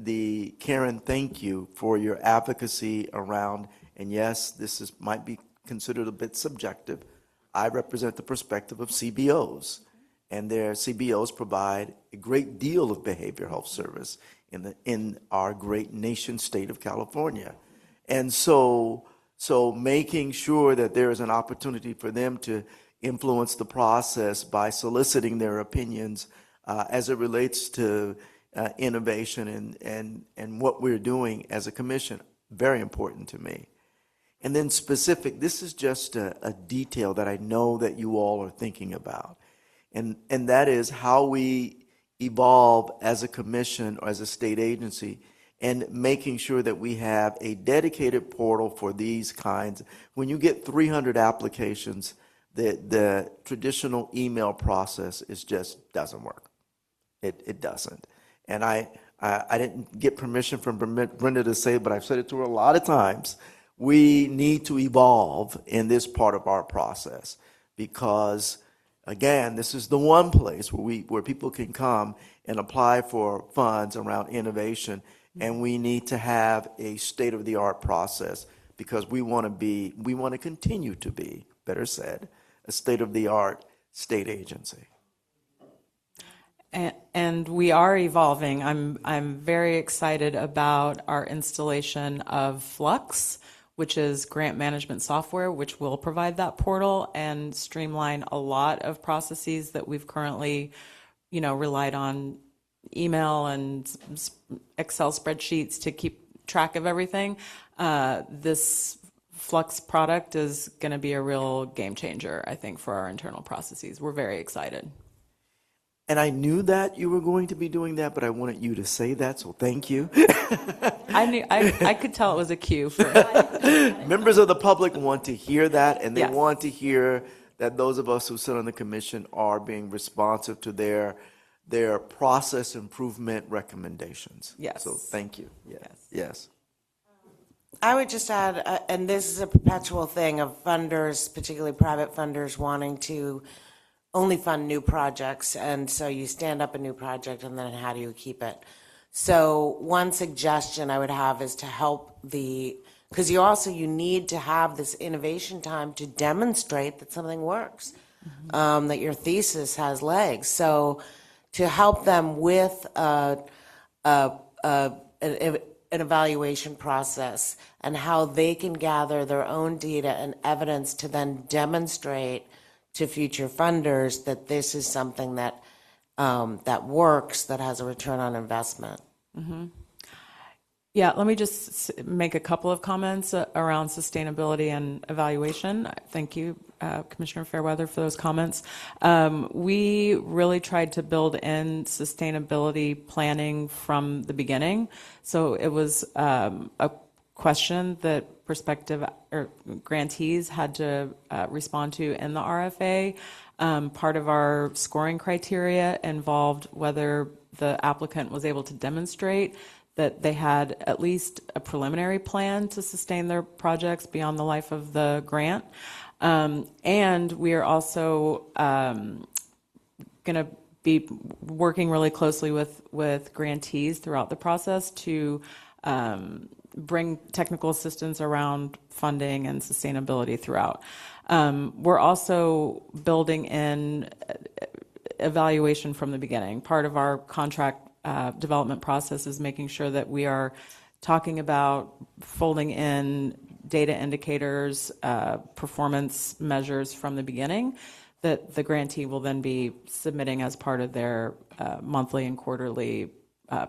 Karen, thank you for your advocacy around, and yes, might be considered a bit subjective. I represent the perspective of CBOs, and their CBOs provide a great deal of behavioral health service in our great nation state of California. And so making sure that there is an opportunity for them to influence the process by soliciting their opinions as it relates to innovation and what we're doing as a commission, very important to me. And then this is just a detail that I know that you all are thinking about. And that is how we evolve as a commission or as a state agency, and making sure that we have a dedicated portal for these kinds. When you get 300 applications, the traditional email process just doesn't work. It doesn't. And I didn't get permission from Brenda to say it, but I've said it to her a lot of times. We need to evolve in this part of our process because, again, this is the one place where people can come and apply for funds around innovation. And we need to have a state-of-the-art process because we want to continue to be, better said, a state-of-the-art state agency. And we are evolving. I'm very excited about our installation of Flux, which is grant management software, which will provide that portal and streamline a lot of processes that we've currently, relied on email and Excel spreadsheets to keep track of everything. This Flux product is going to be a real game changer, I think, for our internal processes. We're very excited. And I knew that you were going to be doing that, but I wanted you to say that, so thank you. I could tell it was a cue for members of the public want to hear that, and they Yes. want to hear that those of us who sit on the commission are being responsive to their process improvement recommendations. Yes. So thank you. Yes. I would just add, and this is a perpetual thing of funders, particularly private funders, wanting to only fund new projects. And so you stand up a new project, and then how do you keep it? So one suggestion I would have is to help because you need to have this innovation time to demonstrate that something works, that your thesis has legs. So to help them with an evaluation process and how they can gather their own data and evidence to then demonstrate to future funders that this is something that that works, that has a return on investment. Mm-hmm. Yeah, let me just make a couple of comments around sustainability and evaluation. Thank you, Commissioner Fairweather, for those comments. We really tried to build in sustainability planning from the beginning. So it was a question that prospective or grantees had to respond to in the RFA. Part of our scoring criteria involved whether the applicant was able to demonstrate that they had at least a preliminary plan to sustain their projects beyond the life of the grant. And we are also going to be working really closely with grantees throughout the process to bring technical assistance around funding and sustainability throughout. We're also building in evaluation from the beginning. Part of our contract development process is making sure that we are talking about folding in data indicators, performance measures from the beginning that the grantee will then be submitting as part of their monthly and quarterly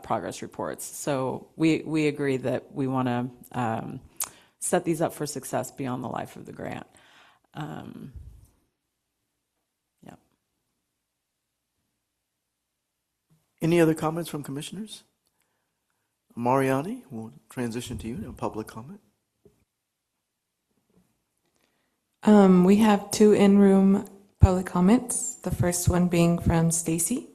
progress reports. So we agree that we want to set these up for success beyond the life of the grant. Any other comments from commissioners? Mariani, we'll transition to you now, public comment. We have 2 in-room public comments. The first one being from Stacy.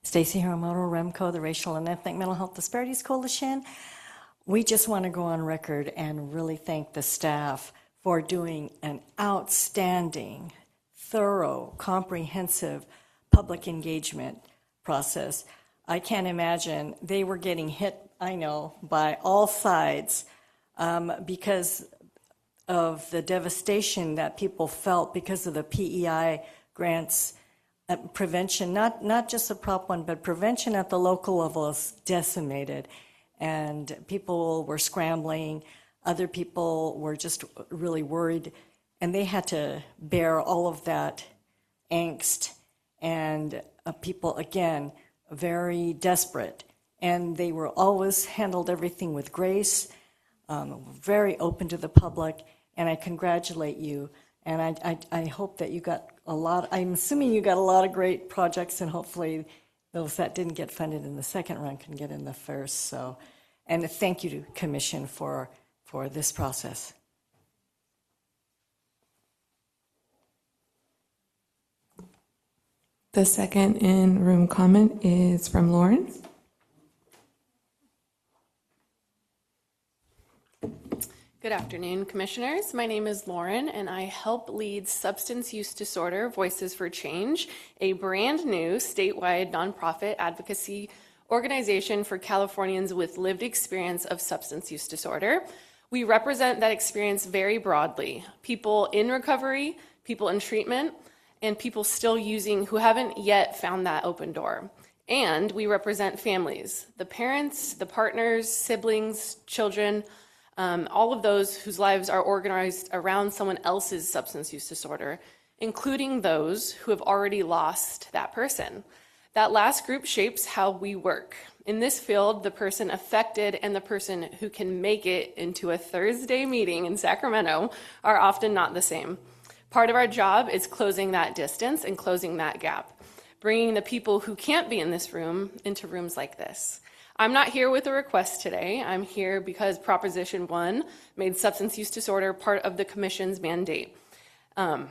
Stacy Hiramoto, REMCO, the Racial and Ethnic Mental Health Disparities Coalition. We just want to go on record and really thank the staff for doing an outstanding, thorough, comprehensive public engagement process. I can't imagine. They were getting hit, I know, by all sides because of the devastation that people felt because of the PEI grants. Prevention, not just the Prop 1, but prevention at the local level is decimated. And people were scrambling. Other people were just really worried. And they had to bear all of that angst. And people, again, very desperate. And they were always handled everything with grace, very open to the public. And I congratulate you. And I hope that you got I'm assuming you got a lot of great projects, and hopefully those that didn't get funded in the second round can get in the first. So, and thank you to Commission for this process. The second in-room comment is from Lauren. Good afternoon, Commissioners. My name is Lauren, and I help lead Substance Use Disorder Voices for Change, a brand new statewide nonprofit advocacy organization for Californians with lived experience of substance use disorder. We represent that experience very broadly: people in recovery, people in treatment, and people still using who haven't yet found that open door. And we represent families, the parents, the partners, siblings, children, all of those whose lives are organized around someone else's substance use disorder, including those who have already lost that person. That last group shapes how we work. In this field, the person affected and the person who can make it into a Thursday meeting in Sacramento are often not the same. Part of our job is closing that distance and closing that gap, bringing the people who can't be in this room into rooms like this. I'm not here with a request today. I'm here because Proposition 1 made substance use disorder part of the Commission's mandate. And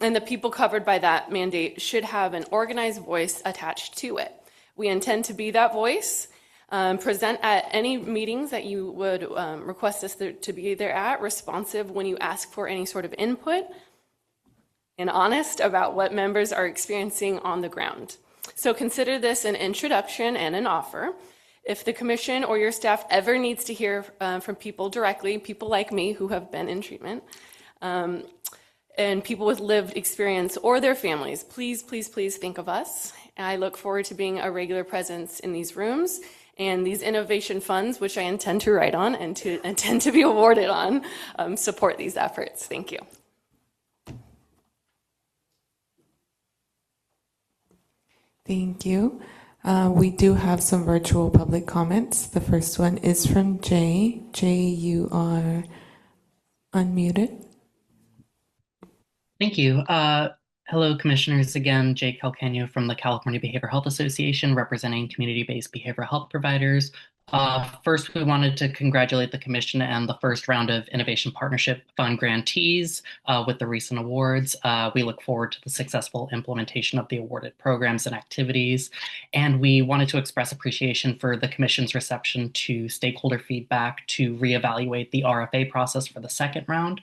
the people covered by that mandate should have an organized voice attached to it. We intend to be that voice, present at any meetings that you would request us to be there at, responsive when you ask for any sort of input, and honest about what members are experiencing on the ground. So consider this an introduction and an offer. If the Commission or your staff ever needs to hear from people directly, people like me who have been in treatment, and people with lived experience or their families, please, please, please think of us. I look forward to being a regular presence in these rooms, and these innovation funds, which I intend to write on and intend to be awarded on, support these efforts. Thank you. Thank you. We do have some virtual public comments. The first one is from Jay. Jay, you are unmuted. Thank you. Hello, Commissioners. Again, Jay Calcanio from the California Behavioral Health Association, representing community-based behavioral health providers. First, we wanted to congratulate the Commission and the first round of Innovation Partnership Fund grantees with the recent awards. We look forward to the successful implementation of the awarded programs and activities. And we wanted to express appreciation for the Commission's reception to stakeholder feedback to reevaluate the RFA process for the second round.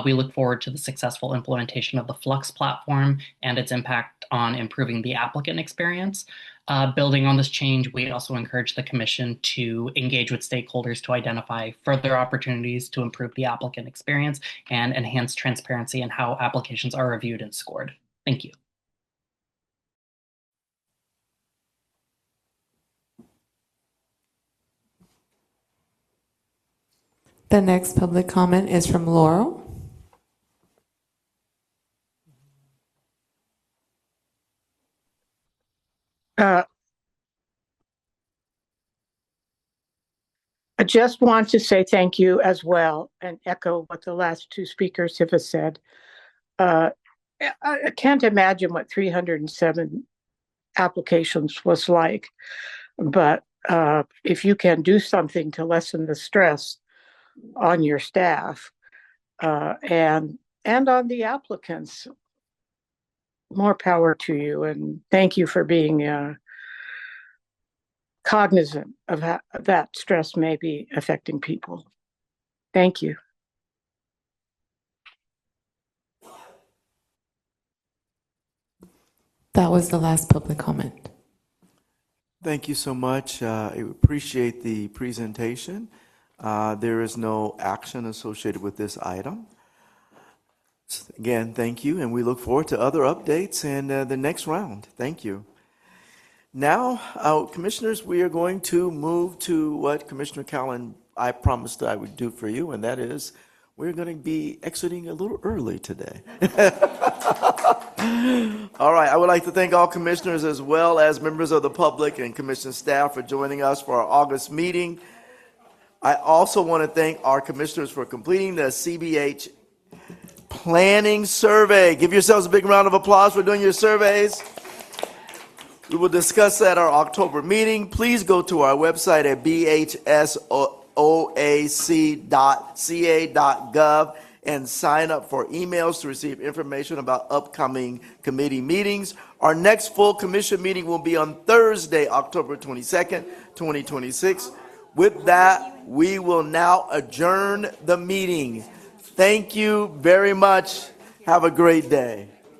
We look forward to the successful implementation of the Flux platform and its impact on improving the applicant experience. Building on this change, we also encourage the Commission to engage with stakeholders to identify further opportunities to improve the applicant experience and enhance transparency in how applications are reviewed and scored. Thank you. The next public comment is from Laurel. just want to say thank you as well and echo what the last two speakers have said. I can't imagine what 307 applications was like, but if you can do something to lessen the stress on your staff and on the applicants, more power to you, and thank you for being cognizant of how that stress may be affecting people. Thank you. That was the last public comment. Thank you so much. I appreciate the presentation. There is no action associated with this item. Again, thank you, and we look forward to other updates and the next round. Thank you. Now, commissioners, we are going to move to what Commissioner Callan, I promised I would do for you, and that is we're going to be exiting a little early today. All right, I would like to thank all commissioners as well as members of the public and commission staff for joining us for our August meeting. I also want to thank our commissioners for completing the CBH planning survey. Give yourselves a big round of applause for doing your surveys. We will discuss that at our October meeting. Please go to our website at bhsoac.ca.gov and sign up for emails to receive information about upcoming committee meetings. Our next full commission meeting will be on Thursday, October 22nd, 2026. With that, we will now adjourn the meeting. Thank you very much. Have a great day.